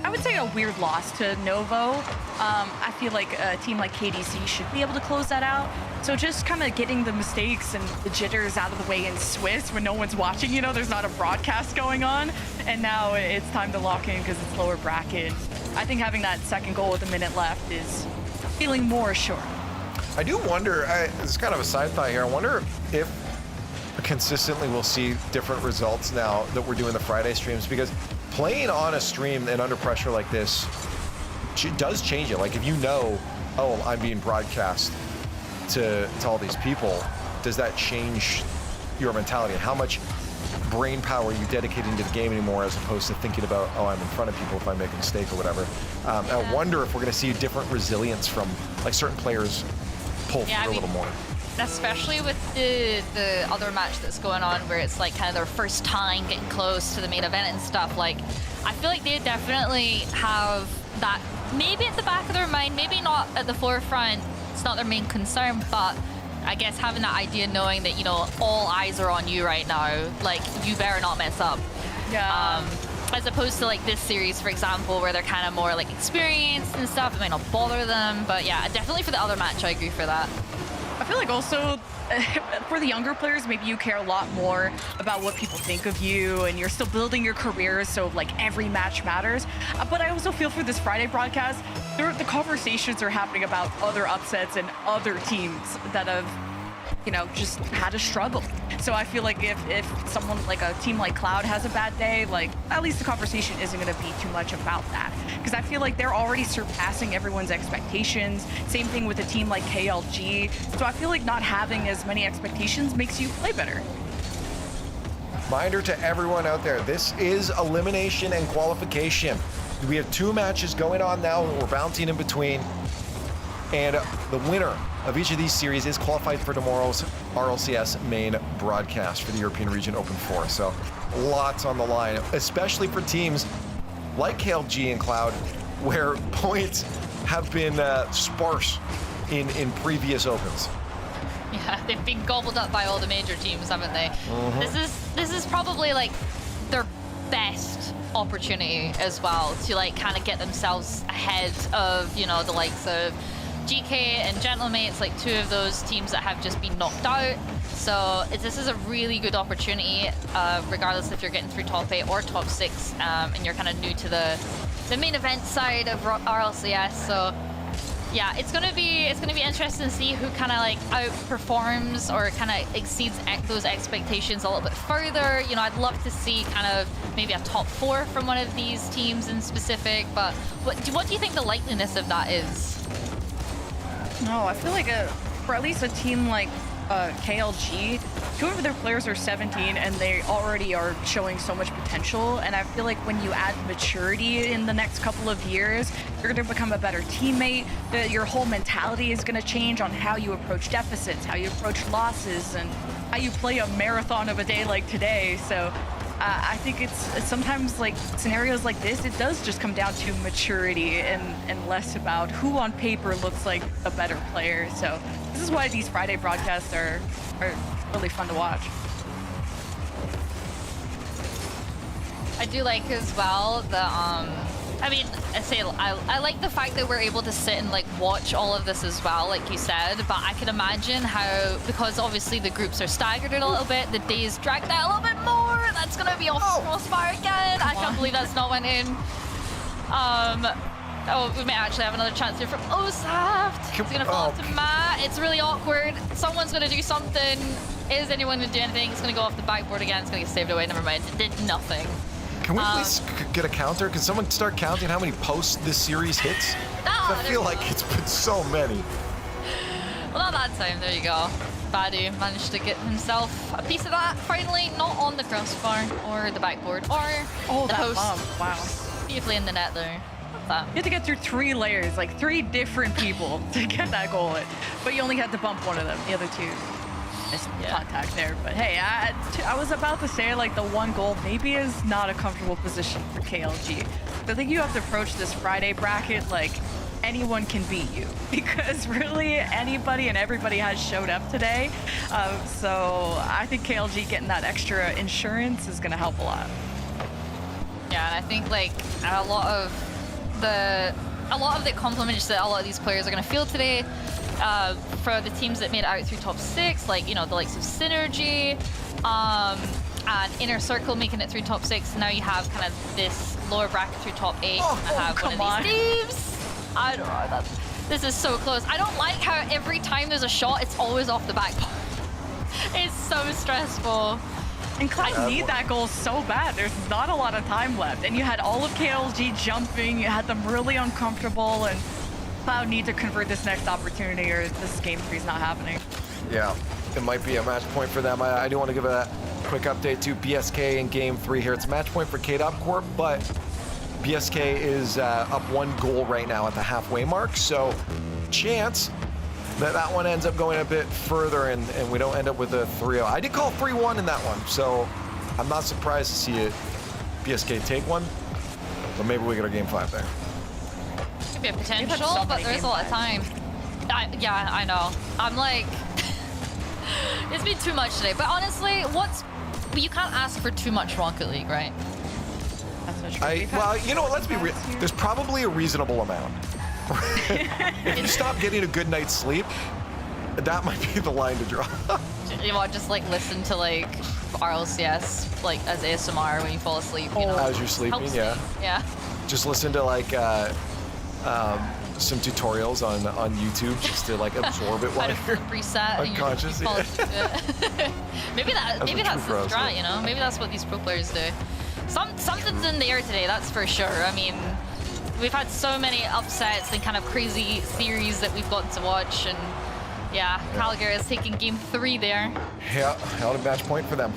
[SPEAKER 9] I would say, a weird loss to Novo. I feel like a team like KDC should be able to close that out. So just kind of getting the mistakes and the jitters out of the way in Swiss when no one's watching, you know, there's not a broadcast going on. And now it's time to lock in because it's lower bracket. I think having that second goal with a minute left is feeling more assured.
[SPEAKER 2] I do wonder, it's kind of a side thought here, I wonder if consistently we'll see different results now that we're doing the Friday streams, because playing on a stream and under pressure like this does change it. Like if you know, oh, I'm being broadcast to all these people, does that change your mentality and how much brain power you dedicate into the game anymore, as opposed to thinking about, oh, I'm in front of people if I make a mistake or whatever. I wonder if we're going to see different resilience from like certain players pull through a little more.
[SPEAKER 3] Especially with the other match that's going on, where it's like kind of their first time getting close to the main event and stuff. Like, I feel like they definitely have that maybe at the back of their mind, maybe not at the forefront. It's not their main concern, but I guess having that idea, knowing that, you know, all eyes are on you right now, like, you better not mess up.
[SPEAKER 9] Yeah.
[SPEAKER 3] As opposed to like this series, for example, where they're kind of more like experienced and stuff. It might not bother them, but yeah, definitely for the other match, I agree for that.
[SPEAKER 9] I feel like also for the younger players, maybe you care a lot more about what people think of you, and you're still building your careers, so like every match matters. But I also feel for this Friday broadcast, the conversations are happening about other upsets and other teams that have, you know, just had a struggle. So I feel like if someone like a team like Cloud has a bad day, like at least the conversation isn't going to be too much about that, because I feel like they're already surpassing everyone's expectations. Same thing with a team like KLG. So I feel like not having as many expectations makes you play better.
[SPEAKER 2] Reminder to everyone out there, this is elimination and qualification. We have 2 matches going on now. We're bouncing in between. And the winner of each of these series is qualified for tomorrow's RLCS main broadcast for the European Region Open 4. So lots on the line, especially for teams like KLG and Cloud, where points have been sparse in previous Opens.
[SPEAKER 3] Yeah, they've been gobbled up by all the major teams, haven't they?
[SPEAKER 2] Mm-hmm.
[SPEAKER 3] This is probably like their best opportunity as well to like kind of get themselves ahead of, you know, the likes of GK and Gentlemates, like 2 of those teams that have just been knocked out. So this is a really good opportunity, regardless if you're getting through top 8 or top 6, and you're kind of new to the main event side of RLCS. So yeah, it's gonna be interesting to see who kind of like outperforms or kind of exceeds those expectations a little bit further. You know, I'd love to see kind of maybe a top 4 from one of these teams in specific. But what do you think the likeliness of that is?
[SPEAKER 9] No, I feel like for at least a team like KLG, 2 of their players are 17 and they already are showing so much potential. And I feel like when you add maturity in the next couple of years, you're going to become a better teammate. Your whole mentality is going to change on how you approach deficits, how you approach losses, and how you play a marathon of a day like today. So I think it's sometimes like scenarios like this, it does just come down to maturity and less about who on paper looks like a better player. So this is why these Friday broadcasts are really fun to watch.
[SPEAKER 3] I do like as well the I mean, I like the fact that we're able to sit and like watch all of this as well, like you said, but I can imagine how, because obviously the groups are staggered a little bit, the days dragged out a little bit more. That's gonna be off crossfire again. I can't believe that's not went in. Oh, we may actually have another chance here from Osaft. It's gonna fall to Matt. It's really awkward. Someone's gonna do something. Is anyone gonna do anything? It's gonna go off the backboard again. It's gonna get saved away. Never mind. It did nothing.
[SPEAKER 2] Can we please get a counter? Can someone start counting how many posts this series hits? I feel like it's been so many.
[SPEAKER 3] Well, not that time. There you go. Badu managed to get himself a piece of that. Finally, not on the crossbar or the backboard or the post.
[SPEAKER 9] Bomb. Wow.
[SPEAKER 3] Beautifully in the net there. That.
[SPEAKER 9] You had to get through 3 layers, like 3 different people to get that goal in. But you only had to bump one of them. The other 2 missed contact there. But hey, I was about to say like the 1 goal maybe is not a comfortable position for KLG. I think you have to approach this Friday bracket like anyone can beat you, because really anybody and everybody has showed up today. So I think KLG getting that extra insurance is going to help a lot.
[SPEAKER 3] Yeah, and I think like a lot of the compliments that a lot of these players are going to feel today, for the teams that made it out through top 6, like, you know, the likes of Synergy, and Inner Circle making it through top 6. Now you have kind of this lower bracket through top 8. I have one of these teams. I don't know. This is so close. I don't like how every time there's a shot, it's always off the backboard. It's so stressful.
[SPEAKER 9] And Cloud need that goal so bad. There's not a lot of time left. And you had all of KLG jumping. You had them really uncomfortable. And Cloud need to convert this next opportunity or this game 3 is not happening.
[SPEAKER 2] Yeah, it might be a match point for them. I do want to give a quick update to BSK in game 3 here. It's a match point for KDOP Corp, but BSK is up 1 goal right now at the halfway mark. So chance that one ends up going a bit further and we don't end up with a 3-0. I did call 3-1 in that one, so I'm not surprised to see it BSK take one, but maybe we get our game 5 there.
[SPEAKER 3] Could be a potential, but there's a lot of time. Yeah, I know. I'm like, it's been too much today, but honestly, you can't ask for too much Rocket League, right?
[SPEAKER 9] That's not true.
[SPEAKER 2] Well, you know what, let's be real. There's probably a reasonable amount. If you stop getting a good night's sleep, that might be the line to draw.
[SPEAKER 3] You want just like listen to like RLCS like as ASMR when you fall asleep, you know?
[SPEAKER 2] As you're sleeping, yeah.
[SPEAKER 3] Yeah.
[SPEAKER 2] Just listen to like some tutorials on YouTube just to like absorb it while you're
[SPEAKER 3] reset
[SPEAKER 2] unconscious.
[SPEAKER 3] Maybe that's the strat, you know? Maybe that's what these pro players do. Something's in the air today, that's for sure. I mean, we've had so many upsets and kind of crazy series that we've gotten to watch, and yeah, Calgary is taking game 3 there.
[SPEAKER 2] Yeah, held a match point for them.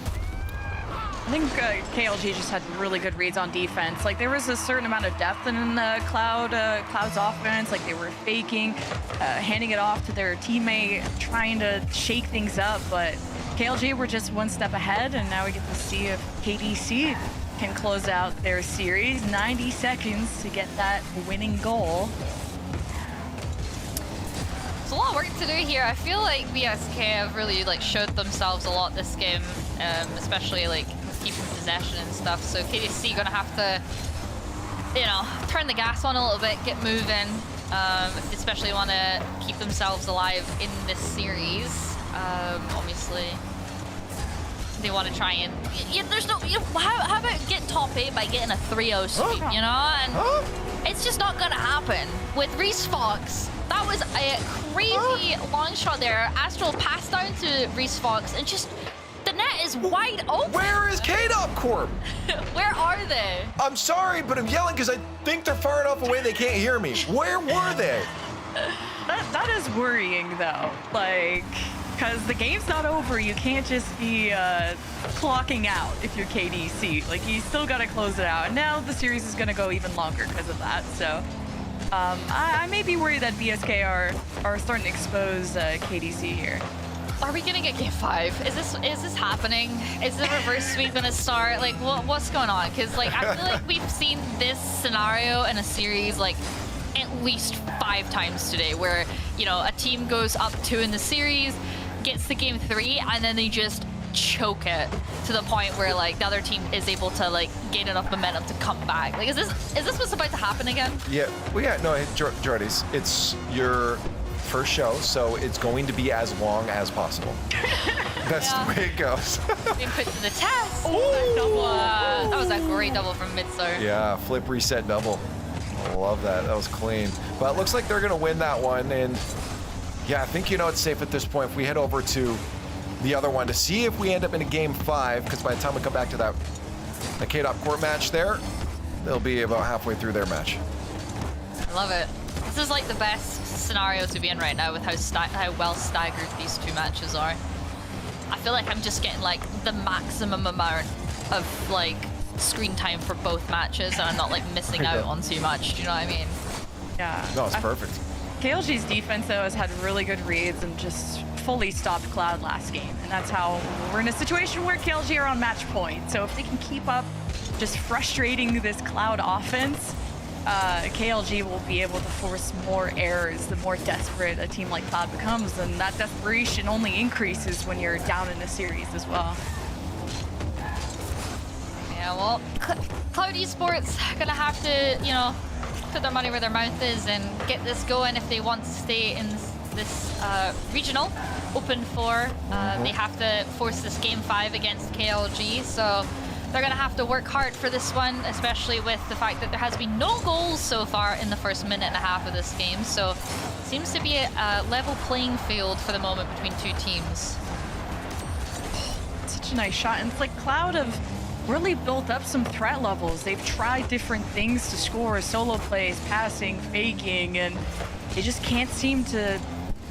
[SPEAKER 9] I think KLG just had really good reads on defense. Like there was a certain amount of depth in Cloud's offense. Like they were faking, handing it off to their teammate, trying to shake things up. But KLG were just 1 step ahead, and now we get to see if KDC can close out their series. 90 seconds to get that winning goal.
[SPEAKER 3] There's a lot of work to do here. I feel like BSK have really like showed themselves a lot this game, especially like keeping possession and stuff. So KDC gonna have to, you know, turn the gas on a little bit, get moving, especially want to keep themselves alive in this series. Obviously, they want to try and, there's no, how about get top 8 by getting a 3-0 sweep, you know? And it's just not gonna happen. With Reese Fox, that was a crazy long shot there. Astral passed down to Reese Fox and just, the net is wide open.
[SPEAKER 2] Where is KDOP Corp?
[SPEAKER 3] Where are they?
[SPEAKER 2] I'm sorry, but I'm yelling because I think they're far enough away they can't hear me. Where were they?
[SPEAKER 9] That is worrying though, like, because the game's not over. You can't just be clocking out if you're KDC. Like, you still got to close it out. And now the series is going to go even longer because of that. So I may be worried that BSK are starting to expose KDC here.
[SPEAKER 3] Are we gonna get game 5? Is this happening? Is the reverse sweep gonna start? Like, what's going on? Because like I feel like we've seen this scenario in a series like at least 5 times today, where you know a team goes up 2 in the series, gets to game 3, and then they just choke it to the point where like the other team is able to like gain enough momentum to come back. Like, is this what's about to happen again?
[SPEAKER 2] Yeah, we got no, Jordy's. It's your first show, so it's going to be as long as possible. That's the way it goes.
[SPEAKER 3] Being put to the test. That was a great double from Midstar.
[SPEAKER 2] Yeah, flip reset double. I love that. That was clean. But it looks like they're going to win that one. And yeah, I think, you know, it's safe at this point if we head over to the other one to see if we end up in a game 5, because by the time we come back to that KDOP court match there, they'll be about halfway through their match.
[SPEAKER 3] I love it. This is like the best scenario to be in right now with how well staggered these 2 matches are. I feel like I'm just getting like the maximum amount of like screen time for both matches, and I'm not like missing out on too much. Do you know what I mean?
[SPEAKER 9] Yeah.
[SPEAKER 2] No, it's perfect.
[SPEAKER 9] KLG's defense though has had really good reads and just fully stopped Cloud last game, and that's how we're in a situation where KLG are on match point. So if they can keep up just frustrating this Cloud offense, KLG will be able to force more errors the more desperate a team like Cloud becomes, and that desperation only increases when you're down in a series as well.
[SPEAKER 3] Yeah, well, Cloud Esports gonna have to, you know, put their money where their mouth is and get this going if they want to stay in this regional Open 4. They have to force this game 5 against KLG, so they're going to have to work hard for this one, especially with the fact that there has been no goals so far in the first minute and a half of this game. So seems to be a level playing field for the moment between 2 teams.
[SPEAKER 9] Such a nice shot. And it's like Cloud have really built up some threat levels. They've tried different things to score, solo plays, passing, faking, and they just can't seem to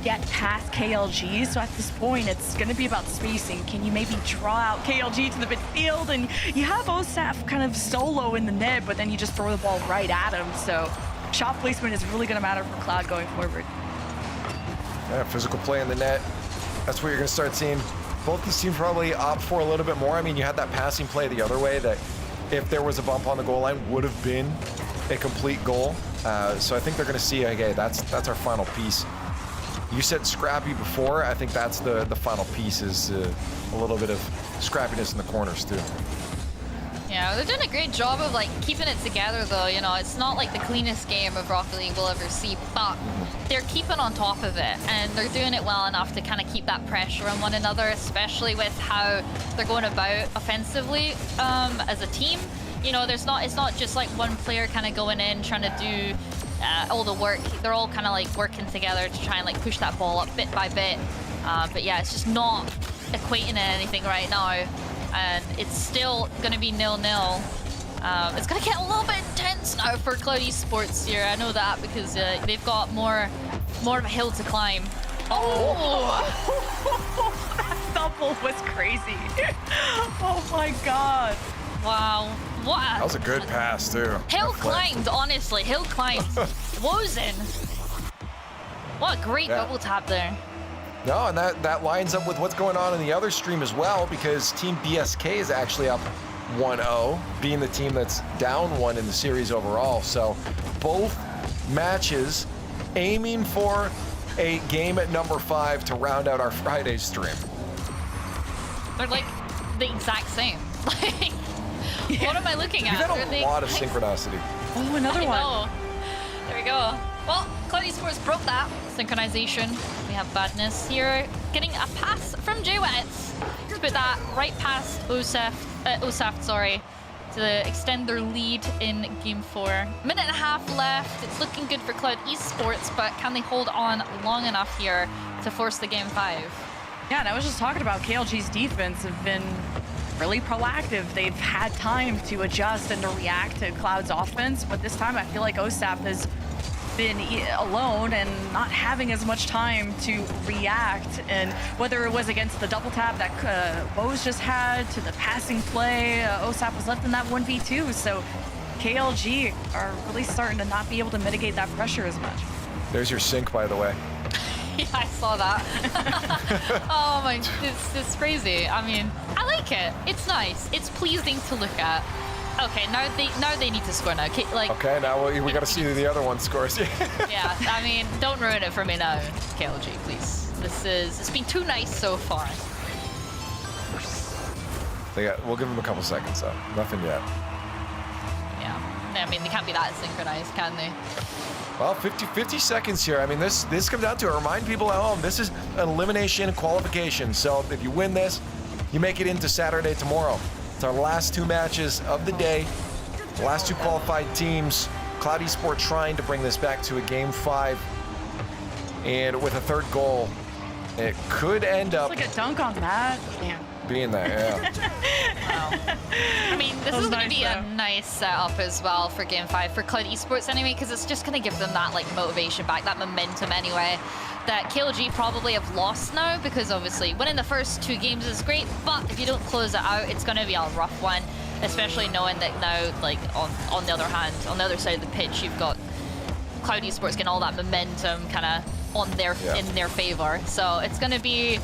[SPEAKER 9] get past KLG. So at this point, it's going to be about spacing. Can you maybe draw out KLG to the midfield? And you have OSAF kind of solo in the net, but then you just throw the ball right at him. So shot placement is really going to matter for Cloud going forward.
[SPEAKER 2] Yeah, physical play in the net. That's what you're going to start seeing. Both these teams probably opt for a little bit more. I mean, you had that passing play the other way that if there was a bump on the goal line would have been a complete goal. So I think they're going to see, okay, that's our final piece. You said scrappy before. I think that's the final piece, is a little bit of scrappiness in the corners too.
[SPEAKER 3] Yeah, they're doing a great job of like keeping it together though. You know, it's not like the cleanest game of Rocket League we'll ever see, but they're keeping on top of it, and they're doing it well enough to kind of keep that pressure on one another, especially with how they're going about offensively as a team. You know, it's not just like one player kind of going in trying to do all the work. They're all kind of like working together to try and like push that ball up bit by bit. But yeah, it's just not equating in anything right now, and it's still going to be 0-0. It's going to get a little bit intense now for Cloud Esports here. I know that because they've got more of a hill to climb. Oh!
[SPEAKER 9] That double was crazy. Oh my god.
[SPEAKER 3] Wow. What?
[SPEAKER 2] That was a good pass too.
[SPEAKER 3] Hill climbed, honestly. Hill climbed. Wozen. What a great double tap there.
[SPEAKER 2] No, and that lines up with what's going on in the other stream as well, because Team BSK is actually up 1-0, being the team that's down 1 in the series overall. So both matches aiming for a game at number 5 to round out our Friday stream.
[SPEAKER 3] They're like the exact same. Like, what am I looking at?
[SPEAKER 2] You've had a lot of synchronicity.
[SPEAKER 9] Oh, another one.
[SPEAKER 3] There we go. Well, Cloud Esports broke that synchronization. We have badness here. Getting a pass from JWets to put that right past OSAFT, sorry, to extend their lead in Game 4. Minute and a half left. It's looking good for Cloud Esports, but can they hold on long enough here to force the Game 5?
[SPEAKER 9] Yeah, and I was just talking about KLG's defense have been really proactive. They've had time to adjust and to react to Cloud's offense, but this time I feel like OSAP has been alone and not having as much time to react. And whether it was against the double tap that Woes just had, to the passing play, OSAP was left in that 1v2. So KLG are really starting to not be able to mitigate that pressure as much.
[SPEAKER 2] There's your sync, by the way.
[SPEAKER 3] Yeah, I saw that. Oh my, it's crazy. I mean, I like it. It's nice. It's pleasing to look at. Okay, now they need to score now. Like,
[SPEAKER 2] okay, now we got to see who the other one scores.
[SPEAKER 3] Yeah, I mean, don't ruin it for me now, KLG, please. It's been too nice so far.
[SPEAKER 2] We'll give them a couple seconds though. Nothing yet.
[SPEAKER 3] Yeah, I mean, they can't be that synchronized, can they?
[SPEAKER 2] Well, 50 seconds here. I mean, this comes down to it. Remind people at home, this is an elimination qualification. So if you win this, you make it into Saturday tomorrow. It's our last two matches of the day. The last two qualified teams. Cloud Esports trying to bring this back to a Game 5. And with a third goal, it could end up...
[SPEAKER 9] It's like a dunk on that. Damn.
[SPEAKER 2] Being there, yeah.
[SPEAKER 3] Wow. I mean, this is going to be a nice setup as well for Game 5 for Cloud Esports anyway, because it's just going to give them that like motivation back, that momentum anyway, that KLG probably have lost now, because obviously winning the first two games is great, but if you don't close it out, it's going to be a rough one, especially knowing that now, like on the other hand, on the other side of the pitch, you've got Cloud Esports getting all that momentum kind of on in their favor. So it's going to be...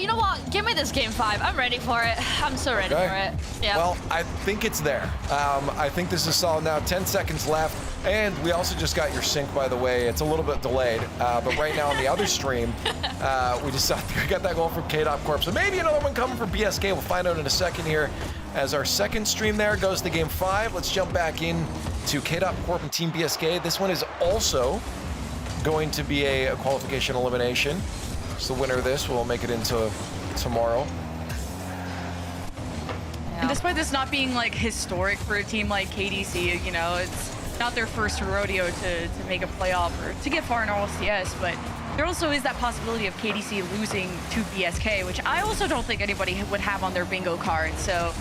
[SPEAKER 3] you know what? Give me this Game 5. I'm ready for it. I'm so ready for it. Yeah.
[SPEAKER 2] Well, I think it's there. I think this is solid now. 10 seconds left. And we also just got your sync, by the way. It's a little bit delayed. But right now on the other stream, we got that goal from KDOP Corp. So maybe another one coming from BSK. We'll find out in a second here. As our second stream there goes to Game 5. Let's jump back in to KDOP Corp and Team BSK. This one is also going to be a qualification elimination. So the winner of this will make it into tomorrow.
[SPEAKER 9] And despite this not being like historic for a team like KDC, you know, it's not their first rodeo to make a playoff or to get far in RLCS, but there also is that possibility of KDC losing to BSK, which I also don't think anybody would have on their bingo card. So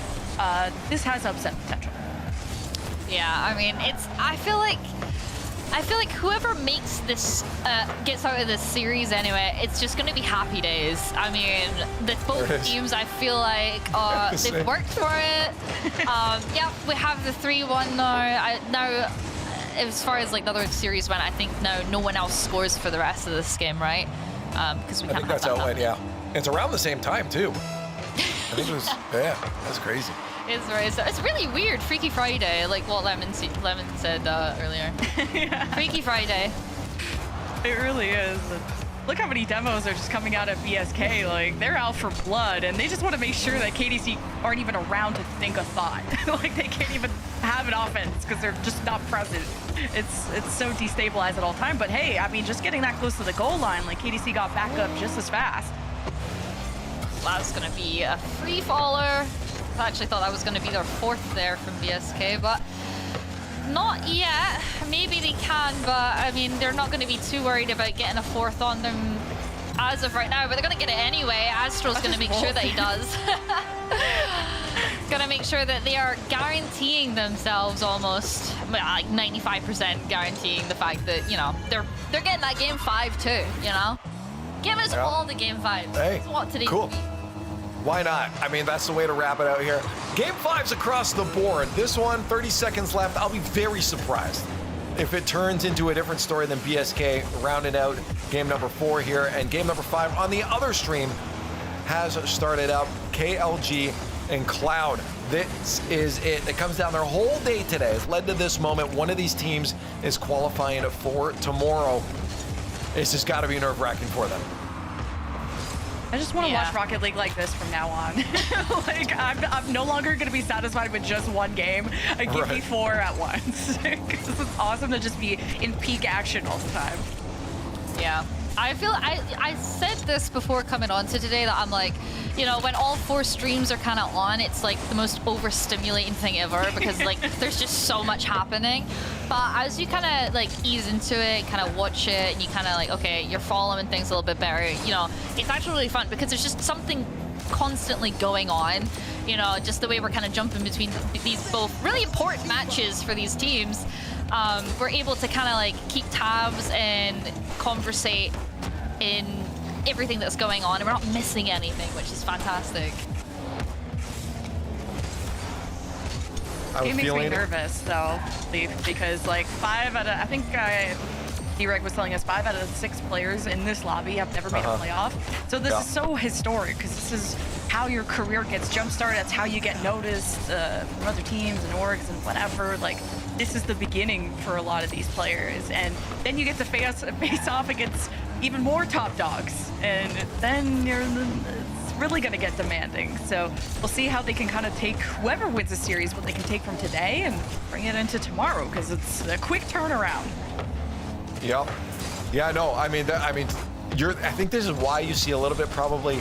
[SPEAKER 9] this has upset potential.
[SPEAKER 3] Yeah, I mean, I feel like whoever makes this, gets out of this series anyway, it's just going to be happy days. I mean, both teams, I feel like, they've worked for it. Yeah, we have the 3-1 now. Now, as far as like the other series went, I think now no one else scores for the rest of this game, right? Because we can't have
[SPEAKER 2] that's
[SPEAKER 3] that
[SPEAKER 2] how it went,
[SPEAKER 3] happen.
[SPEAKER 2] yeah. It's around the same time, too. I think it was, yeah, that's crazy.
[SPEAKER 3] It's really weird. Freaky Friday, like what Lemon said earlier. Yeah. Freaky Friday.
[SPEAKER 9] It really is. Look how many demos are just coming out of BSK. Like, they're out for blood, and they just want to make sure that KDC aren't even around to think a thought. Like, they can't even have an offense because they're just not present. It's so destabilized at all time. But hey, I mean, just getting that close to the goal line, like KDC got back up just as fast.
[SPEAKER 3] That's gonna be a free faller. I actually thought that was going to be their fourth there from BSK, but not yet. Maybe they can, but I mean, they're not going to be too worried about getting a fourth on them as of right now, but they're going to get it anyway. Astro's going to make sure that he does. Going to make sure that they are guaranteeing themselves almost, like 95% guaranteeing the fact that, you know, they're getting that Game 5 too, you know? Give us all the Game 5.
[SPEAKER 2] Hey,
[SPEAKER 3] that's what today's
[SPEAKER 2] cool. Why not? I mean, that's the way to wrap it out here. Game 5's across the board. This one, 30 seconds left. I'll be very surprised if it turns into a different story than BSK rounding out game number 4 here. And game number 5 on the other stream has started up. KLG and Cloud. This is it. It comes down their whole day today. It's led to this moment. One of these teams is qualifying for tomorrow. It's just got to be nerve-wracking for them.
[SPEAKER 9] I just want to watch Rocket League like this from now on. Like, I'm no longer going to be satisfied with just one game. Give me 4 at once. Because it's awesome to just be in peak action all the time.
[SPEAKER 3] Yeah. I feel I said this before coming on to today that I'm like, you know, when all 4 streams are kind of on, it's like the most overstimulating thing ever because like there's just so much happening. But as you kind of like ease into it, kind of watch it, and you kind of like, okay, you're following things a little bit better. You know, it's actually really fun because there's just something constantly going on. You know, just the way we're kind of jumping between these both really important matches for these teams. We're able to kind of like keep tabs and conversate in everything that's going on, and we're not missing anything, which is fantastic.
[SPEAKER 9] It makes me nervous though, because like 5 out of, I think D-Reg was telling us 5 out of 6 players in this lobby have never made a playoff. So this is so historic because this is how your career gets jump-started. That's how you get noticed from other teams and orgs and whatever. Like, this is the beginning for a lot of these players. And then you get to face off against even more top dogs. And then it's really going to get demanding. So we'll see how they can kind of take whoever wins the series, what they can take from today and bring it into tomorrow, because it's a quick turnaround.
[SPEAKER 2] Yep. Yeah, no, I mean, I think this is why you see a little bit probably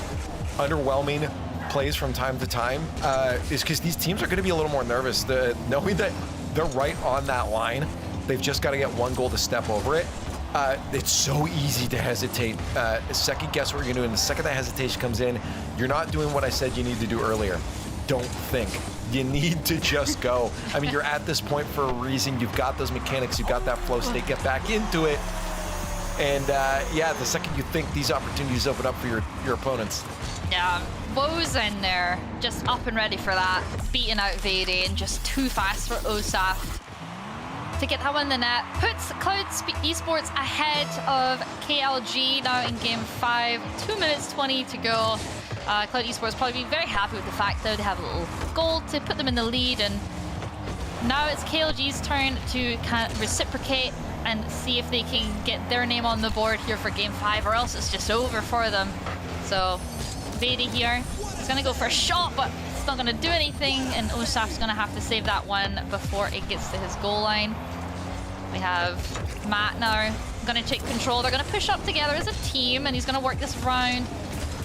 [SPEAKER 2] underwhelming plays from time to time, is because these teams are going to be a little more nervous. Knowing that they're right on that line, they've just got to get 1 goal to step over it. It's so easy to hesitate, second guess what you're doing. The second that hesitation comes in, you're not doing what I said you need to do earlier. Don't think. You need to just go. I mean, you're at this point for a reason. You've got those mechanics. You've got that flow state. Get back into it. And yeah, the second you think these opportunities open up for your opponents.
[SPEAKER 3] Yeah, Woe's in there, just up and ready for that. Beating out Vade and just too fast for OSAF to get that one in the net. Puts Cloud Esports ahead of KLG now in game 5. 2 minutes 20 to go. Cloud Esports probably be very happy with the fact that they have a little goal to put them in the lead, and now it's KLG's turn to kind of reciprocate and see if they can get their name on the board here for game 5, or else it's just over for them. So Vade here, he's gonna go for a shot, but it's not gonna do anything, and Osaf's gonna have to save that one before it gets to his goal line. We have Matt now gonna take control. They're gonna push up together as a team, and he's gonna work this round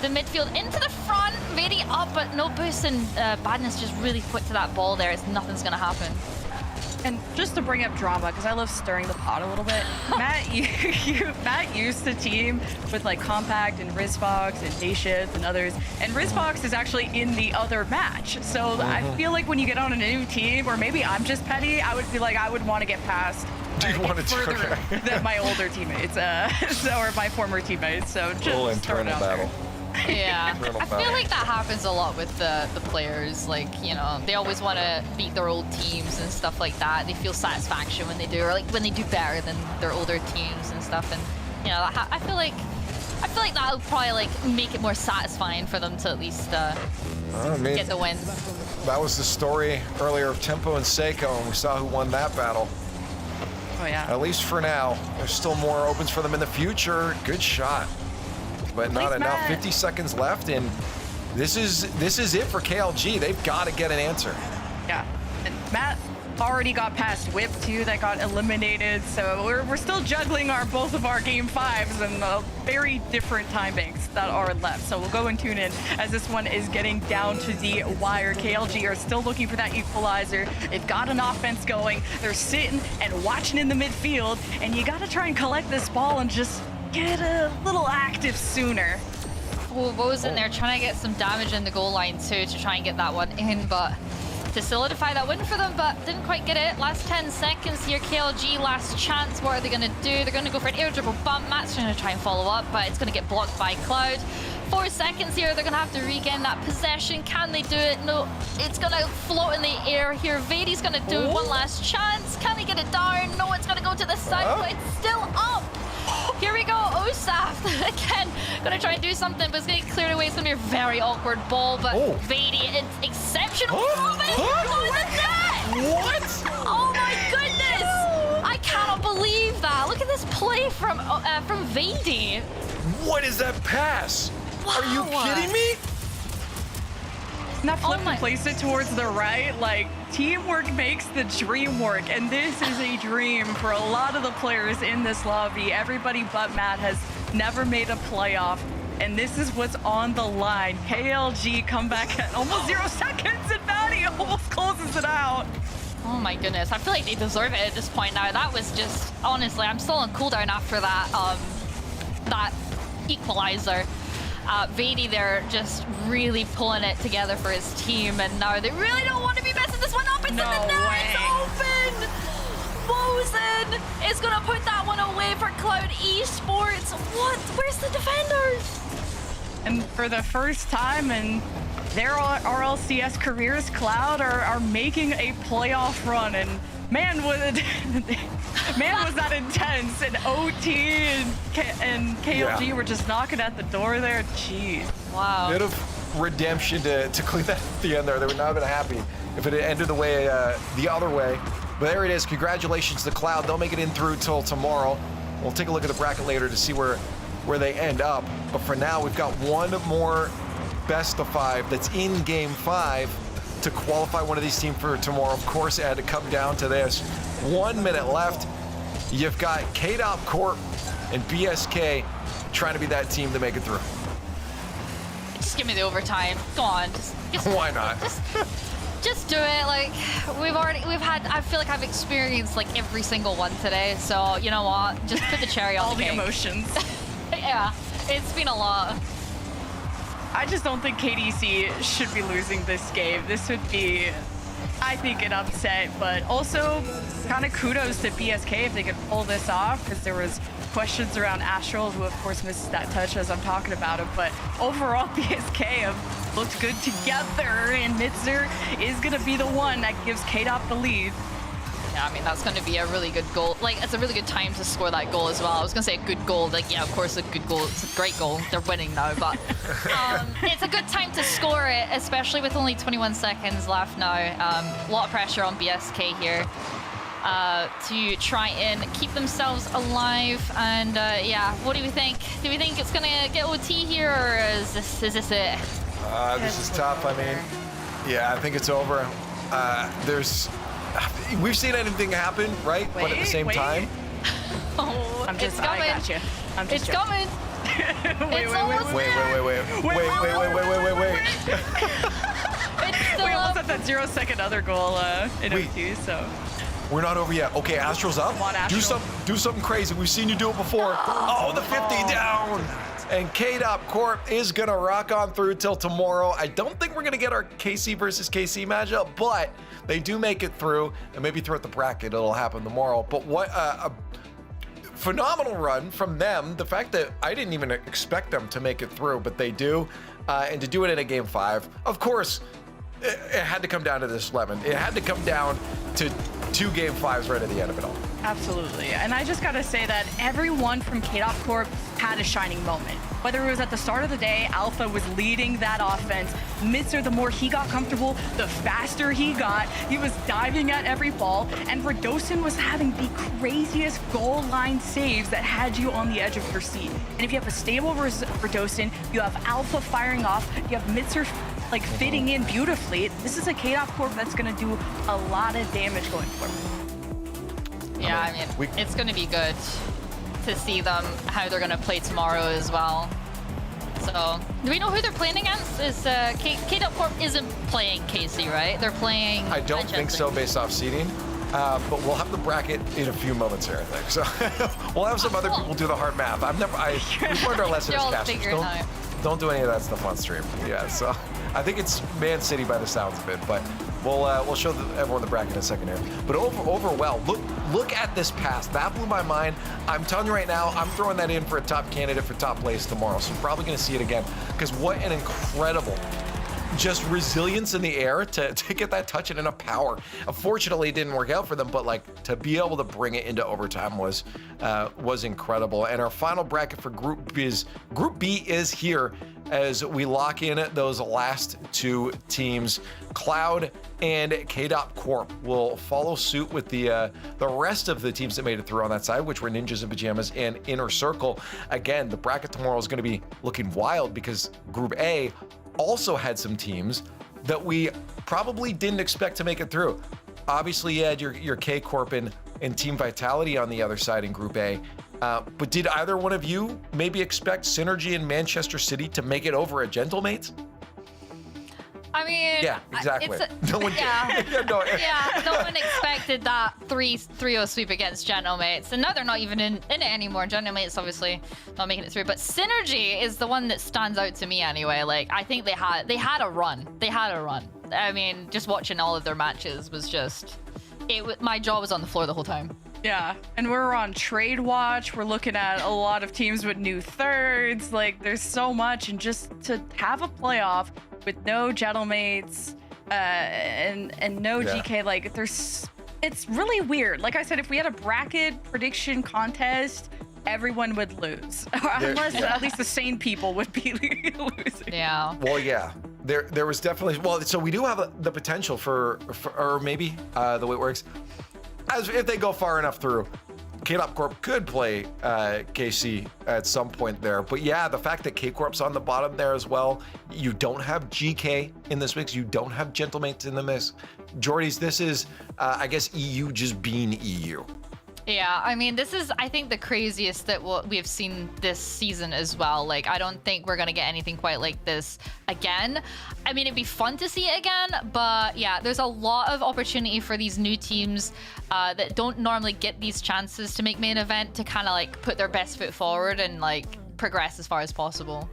[SPEAKER 3] the midfield into the front. Vade up, but no boost, and Badness just really quick to that ball there. Nothing's gonna happen.
[SPEAKER 9] And just to bring up drama, because I love stirring the pot a little bit, Matt used to team with like Compact and Rizfox and Dayshift and others, and Rizfox is actually in the other match. So I feel like when you get on a new team, or maybe I'm just petty, I would feel like I would want to get past further than my older teammates, or my former teammates. So just throw it out there.
[SPEAKER 3] Yeah, I feel like that happens a lot with the players. Like, you know, they always want to beat their old teams and stuff like that. They feel satisfaction when they do, or like when they do better than their older teams and stuff. And you know, I feel like that'll probably like make it more satisfying for them to at least get the win.
[SPEAKER 2] That was the story earlier of Tempo and Seiko, and we saw who won that battle.
[SPEAKER 9] Oh yeah.
[SPEAKER 2] At least for now. There's still more opens for them in the future. Good shot. But not enough.
[SPEAKER 9] Matt.
[SPEAKER 2] 50 seconds left, and this is it for KLG. They've got to get an answer.
[SPEAKER 9] Yeah, and Matt already got past Whip too, that got eliminated. So we're still juggling both of our game 5s and very different time banks that are left. So we'll go and tune in as this one is getting down to the wire. KLG are still looking for that equalizer. They've got an offense going. They're sitting and watching in the midfield, and you got to try and collect this ball and just get a little active sooner.
[SPEAKER 3] Well, Woe's in there trying to get some damage in the goal line too to try and get that one in, but to solidify that win for them, but didn't quite get it. Last 10 seconds here, KLG, last chance. What are they gonna do? They're gonna go for an air dribble bump. Matt's gonna try and follow up, but it's gonna get blocked by Cloud. 4 seconds here, they're gonna have to regain that possession. Can they do it? No, it's gonna float in the air here. Vade's gonna do one last chance. Can he get it down? No, it's gonna go to the side, but it's still up. Here we go, Osaf again, gonna try and do something, but it's gonna get cleared away. It's gonna be a very awkward ball, but Vade, it's exceptional.
[SPEAKER 2] What?
[SPEAKER 3] Oh my goodness! I cannot believe that. Look at this play from Vade.
[SPEAKER 2] What is that pass? Are you kidding me?
[SPEAKER 9] Now flip and place it towards the right. Like, teamwork makes the dream work, and this is a dream for a lot of the players in this lobby. Everybody but Matt has never made a playoff, and this is what's on the line. KLG come back at almost 0 seconds, and Maddie almost closes it out.
[SPEAKER 3] Oh my goodness, I feel like they deserve it at this point now. That was just, honestly, I'm still on cooldown after that, that equalizer. Vady there just really pulling it together for his team, and now they really don't want to be messing this one up. It's in the net, it's open! Mosen is gonna put that one away for Cloud Esports. What? Where's the defenders?
[SPEAKER 9] And for the first time in their RLCS careers, Cloud are making a playoff run, and man, was that intense. And OT and KLG were just knocking at the door there. Jeez.
[SPEAKER 3] Wow.
[SPEAKER 2] Bit of redemption to clean that at the end there. They would not have been happy if it had ended the way the other way. But there it is. Congratulations to Cloud. They'll make it in through till tomorrow. We'll take a look at the bracket later to see where they end up. But for now, we've got one more best of 5 that's in game 5 to qualify one of these teams for tomorrow. Of course, it had to come down to this. 1 minute left. You've got KDOP Corp and BSK trying to be that team to make it through.
[SPEAKER 3] Just give me the overtime. Go on. Just
[SPEAKER 2] Why not?
[SPEAKER 3] Just do it. Like, I feel like I've experienced like every single one today. So, you know what? Just put the cherry on
[SPEAKER 9] all
[SPEAKER 3] the cake.
[SPEAKER 9] the emotions.
[SPEAKER 3] Yeah, it's been a lot.
[SPEAKER 9] I just don't think KDC should be losing this game. This would be, I think, an upset, but also kind of kudos to BSK if they could pull this off, because there was questions around Astral, who of course misses that touch as I'm talking about him, but overall BSK have looked good together, and Mitzer is going to be the one that gives KDOP the lead.
[SPEAKER 3] Yeah, I mean, that's going to be a really good goal. Like, it's a really good time to score that goal as well. I was going to say a good goal. Like, yeah, of course, a good goal. It's a great goal. They're winning now, but it's a good time to score it, especially with only 21 seconds left now. A lot of pressure on BSK here to try and keep themselves alive. And yeah, what do we think? Do we think it's going to get OT here, or is this it?
[SPEAKER 2] This is tough. I mean, yeah, I think it's over. We've seen anything happen, right? But at the same time,
[SPEAKER 3] oh,
[SPEAKER 9] it's coming. I got you.
[SPEAKER 3] It's coming.
[SPEAKER 2] wait.
[SPEAKER 9] We almost had that 0 second other goal in OT, so.
[SPEAKER 2] We're not over yet. Okay, Astral's up.
[SPEAKER 9] Come on, Astral.
[SPEAKER 2] Do something crazy. We've seen you do it before. Oh, the 50 down. And KDOP Corp is gonna rock on through till tomorrow. I don't think we're gonna get our KC versus KC matchup, but they do make it through, and maybe throughout the bracket it'll happen tomorrow. But what a phenomenal run from them. The fact that I didn't even expect them to make it through, but they do, and to do it in a game 5. Of course, it had to come down to this lemon. It had to come down to 2 game 5s right at the end of it all.
[SPEAKER 9] Absolutely. And I just gotta say that everyone from KDOP Corp had a shining moment. Whether it was at the start of the day, Alpha was leading that offense. Mitzer, the more he got comfortable, the faster he got. He was diving at every ball, and Radosin was having the craziest goal line saves that had you on the edge of your seat. And if you have a stable Radosin, you have Alpha firing off, you have Mitzer like fitting in beautifully. This is a KDOP Corp that's gonna do a lot of damage going forward.
[SPEAKER 3] Yeah, I mean, it's going to be good to see them, how they're going to play tomorrow as well. So, do we know who they're playing against? Is KDOP Corp isn't playing KC, right? They're playing
[SPEAKER 2] I don't think so based off seeding, but we'll have the bracket in a few moments here, I think. So we'll have some other people do the hard math. We've learned our lesson as casters. Don't do any of that stuff on stream. Yeah, so I think it's Man City by the sounds of it, but we'll show everyone the bracket in a second here. But overall, look at this pass. That blew my mind. I'm telling you right now, I'm throwing that in for a top candidate for top place tomorrow. So I'm probably going to see it again, because what an incredible just resilience in the air to get that touch and enough power. Unfortunately, it didn't work out for them, but like to be able to bring it into overtime was incredible. And our final bracket for Group B is here. as we lock in those last two teams. Cloud and KDOP Corp will follow suit with the rest of the teams that made it through on that side, which were Ninjas in Pajamas and Inner Circle. Again, the bracket tomorrow is going to be looking wild because Group A also had some teams that we probably didn't expect to make it through. Obviously, you had your K Corp and Team Vitality on the other side in Group A. But did either one of you maybe expect Synergy and Manchester City to make it over at Gentlemates?
[SPEAKER 3] I mean,
[SPEAKER 2] yeah, exactly. No one,
[SPEAKER 3] no one expected that 3-0 sweep against Gentlemates, and now they're not even in it anymore. Gentlemates obviously not making it through, but Synergy is the one that stands out to me anyway. Like, I think they had a run. They had a run. I mean, just watching all of their matches was just my jaw was on the floor the whole time.
[SPEAKER 9] Yeah, and we're on trade watch. We're looking at a lot of teams with new thirds. Like, there's so much, and just to have a playoff with no Gentlemates and no GK, like, it's really weird. Like I said, if we had a bracket prediction contest, everyone would lose, unless at least the sane people would be losing.
[SPEAKER 3] Yeah.
[SPEAKER 2] Well, yeah. There was definitely, so we do have the potential for or maybe the way it works, as if they go far enough through, KDOP Corp could play KC at some point there. But yeah, the fact that K Corp's on the bottom there as well, you don't have GK in this mix, you don't have Gentlemates in the mix. Jordies, this is, I guess, EU just being EU.
[SPEAKER 3] Yeah, I mean, this is, I think, the craziest that we have seen this season as well. Like, I don't think we're going to get anything quite like this again. I mean, it'd be fun to see it again, but yeah, there's a lot of opportunity for these new teams that don't normally get these chances to make main event to kind of like put their best foot forward and like progress as far as possible.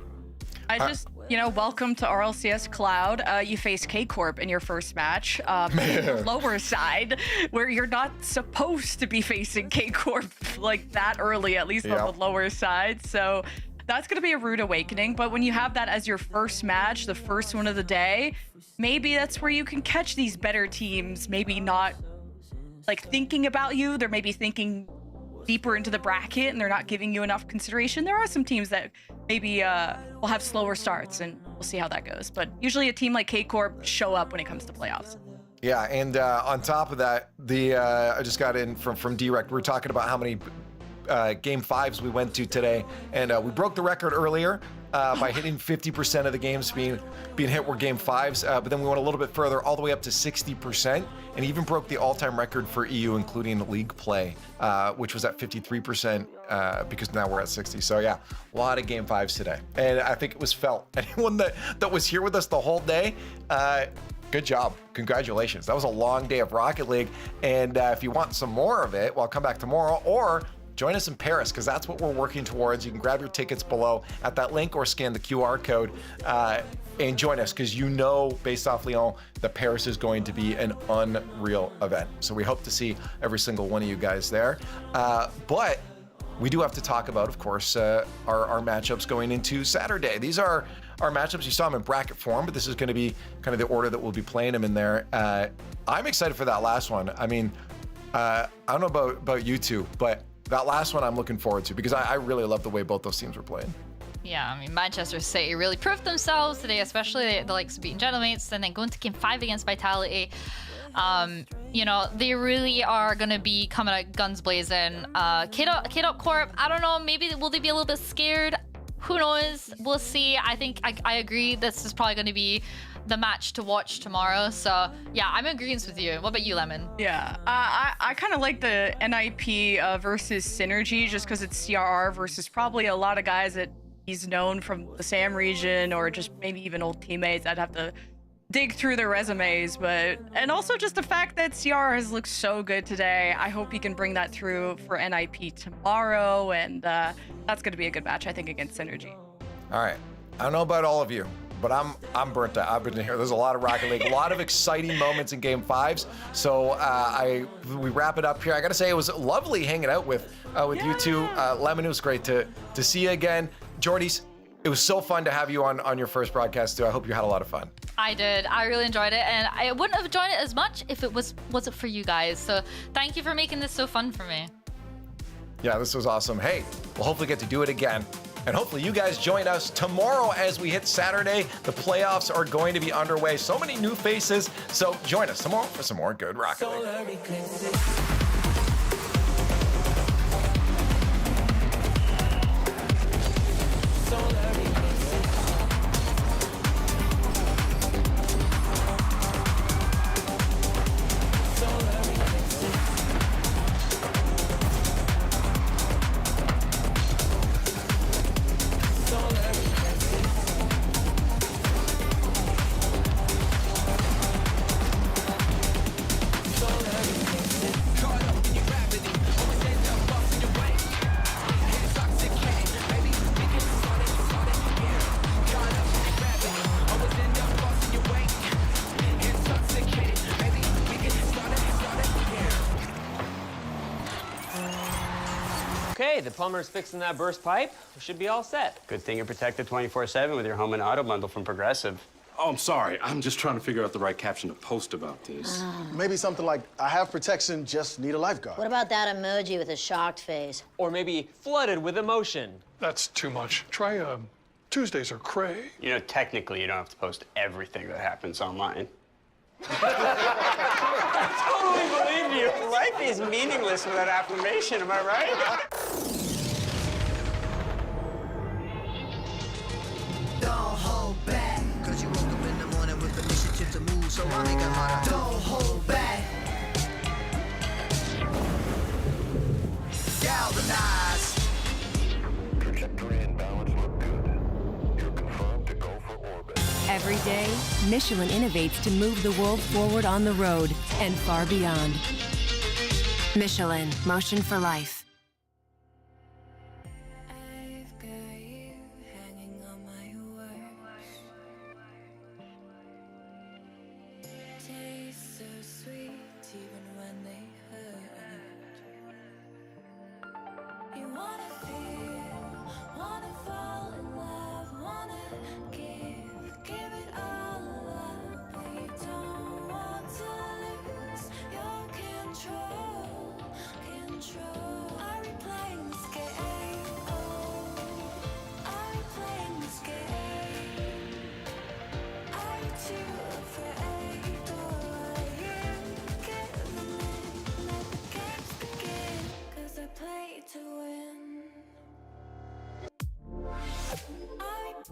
[SPEAKER 9] I just, welcome to RLCS Cloud. You face K-Corp in your first match. The lower side, where you're not supposed to be facing K-Corp like that early, at least on the lower side. So that's going to be a rude awakening. But when you have that as your first match, the first one of the day, maybe that's where you can catch these better teams, maybe not like thinking about you. They're maybe thinking deeper into the bracket and they're not giving you enough consideration. There are some teams that maybe will have slower starts, and we'll see how that goes. But usually a team like K-Corp show up when it comes to playoffs.
[SPEAKER 2] Yeah, and on top of that, I just got in from Direct. We were talking about how many Game 5s we went to today, and we broke the record earlier by hitting 50% of the games being hit were Game 5s, but then we went a little bit further, all the way up to 60%, and even broke the all-time record for EU, including league play, which was at 53%, because now we're at 60. So yeah, a lot of Game 5s today, and I think it was felt. Anyone that was here with us the whole day, good job. Congratulations. That was a long day of Rocket League, and if you want some more of it, well, come back tomorrow, or join us in Paris, because that's what we're working towards. You can grab your tickets below at that link or scan the QR code and join us, because based off Lyon, that Paris is going to be an unreal event. So we hope to see every single one of you guys there. But we do have to talk about, of course, our matchups going into Saturday. These are our matchups. You saw them in bracket form, but this is going to be kind of the order that we'll be playing them in there. I'm excited for that last one. I mean, I don't know about you two, but that last one I'm looking forward to, because I really love the way both those teams were playing.
[SPEAKER 3] Yeah, I mean, Manchester City really proved themselves today, especially the likes of beating Gentlemates and then going to Game 5 against Vitality. They really are going to be coming out guns blazing. KDOP Corp, I don't know, maybe will they be a little bit scared? Who knows? We'll see. I think I agree this is probably going to be the match to watch tomorrow. So yeah, I'm in agreement with you. What about you, Lemon?
[SPEAKER 9] Yeah, I kind of like the NIP versus Synergy, just because it's CRR versus probably a lot of guys that he's known from the SAM region, or just maybe even old teammates. I'd have to dig through their resumes, and also just the fact that CR has looked so good today. I hope he can bring that through for NIP tomorrow, and that's going to be a good match, I think, against Synergy.
[SPEAKER 2] All right, I don't know about all of you, but I'm burnt out. I've been here. There's a lot of Rocket League, a lot of exciting moments in Game 5s. So we wrap it up here. I got to say, it was lovely hanging out with you two. Lemon, it was great to see you again. Jordies, it was so fun to have you on your first broadcast too. I hope you had a lot of fun.
[SPEAKER 3] I did. I really enjoyed it, and I wouldn't have enjoyed it as much if it wasn't for you guys. So thank you for making this so fun for me.
[SPEAKER 2] Yeah, this was awesome. Hey, we'll hopefully get to do it again. And hopefully you guys join us tomorrow as we hit Saturday. The playoffs are going to be underway. So many new faces. So join us tomorrow for some more good Rocket League.
[SPEAKER 12] Okay, the plumber's fixing that burst pipe. We should be all set.
[SPEAKER 20] Good thing you're protected 24/7 with your home and auto bundle from Progressive.
[SPEAKER 13] Oh, I'm sorry. I'm just trying to figure out the right caption to post about this.
[SPEAKER 14] Maybe something like, I have protection, just need a lifeguard.
[SPEAKER 15] What about that emoji with a shocked face?
[SPEAKER 12] Or maybe flooded with emotion.
[SPEAKER 16] That's too much. Try Tuesdays are cray.
[SPEAKER 20] You know, technically, you don't have to post everything that happens online.
[SPEAKER 12] I totally believe you.
[SPEAKER 20] Life is meaningless without affirmation, am I right?
[SPEAKER 8] Don't hold back, cause you woke up in the morning with the initiative to move, so I make it harder. Don't hold back. Galvanize.
[SPEAKER 7] Trajectory and balance look good. You're confirmed to go for orbit.
[SPEAKER 17] Every day, Michelin innovates to move the world forward on the road and far beyond. Michelin, motion for life.
[SPEAKER 1] I've got you hanging on my words. Taste so sweet even when they hurt. You wanna feel, wanna fall in love, wanna give it all up, but you don't want to lose your control. Are we playing this game? Oh, are we playing this game? Are you too afraid, or are you giving in? Let the games begin, 'cause I play to win. Are we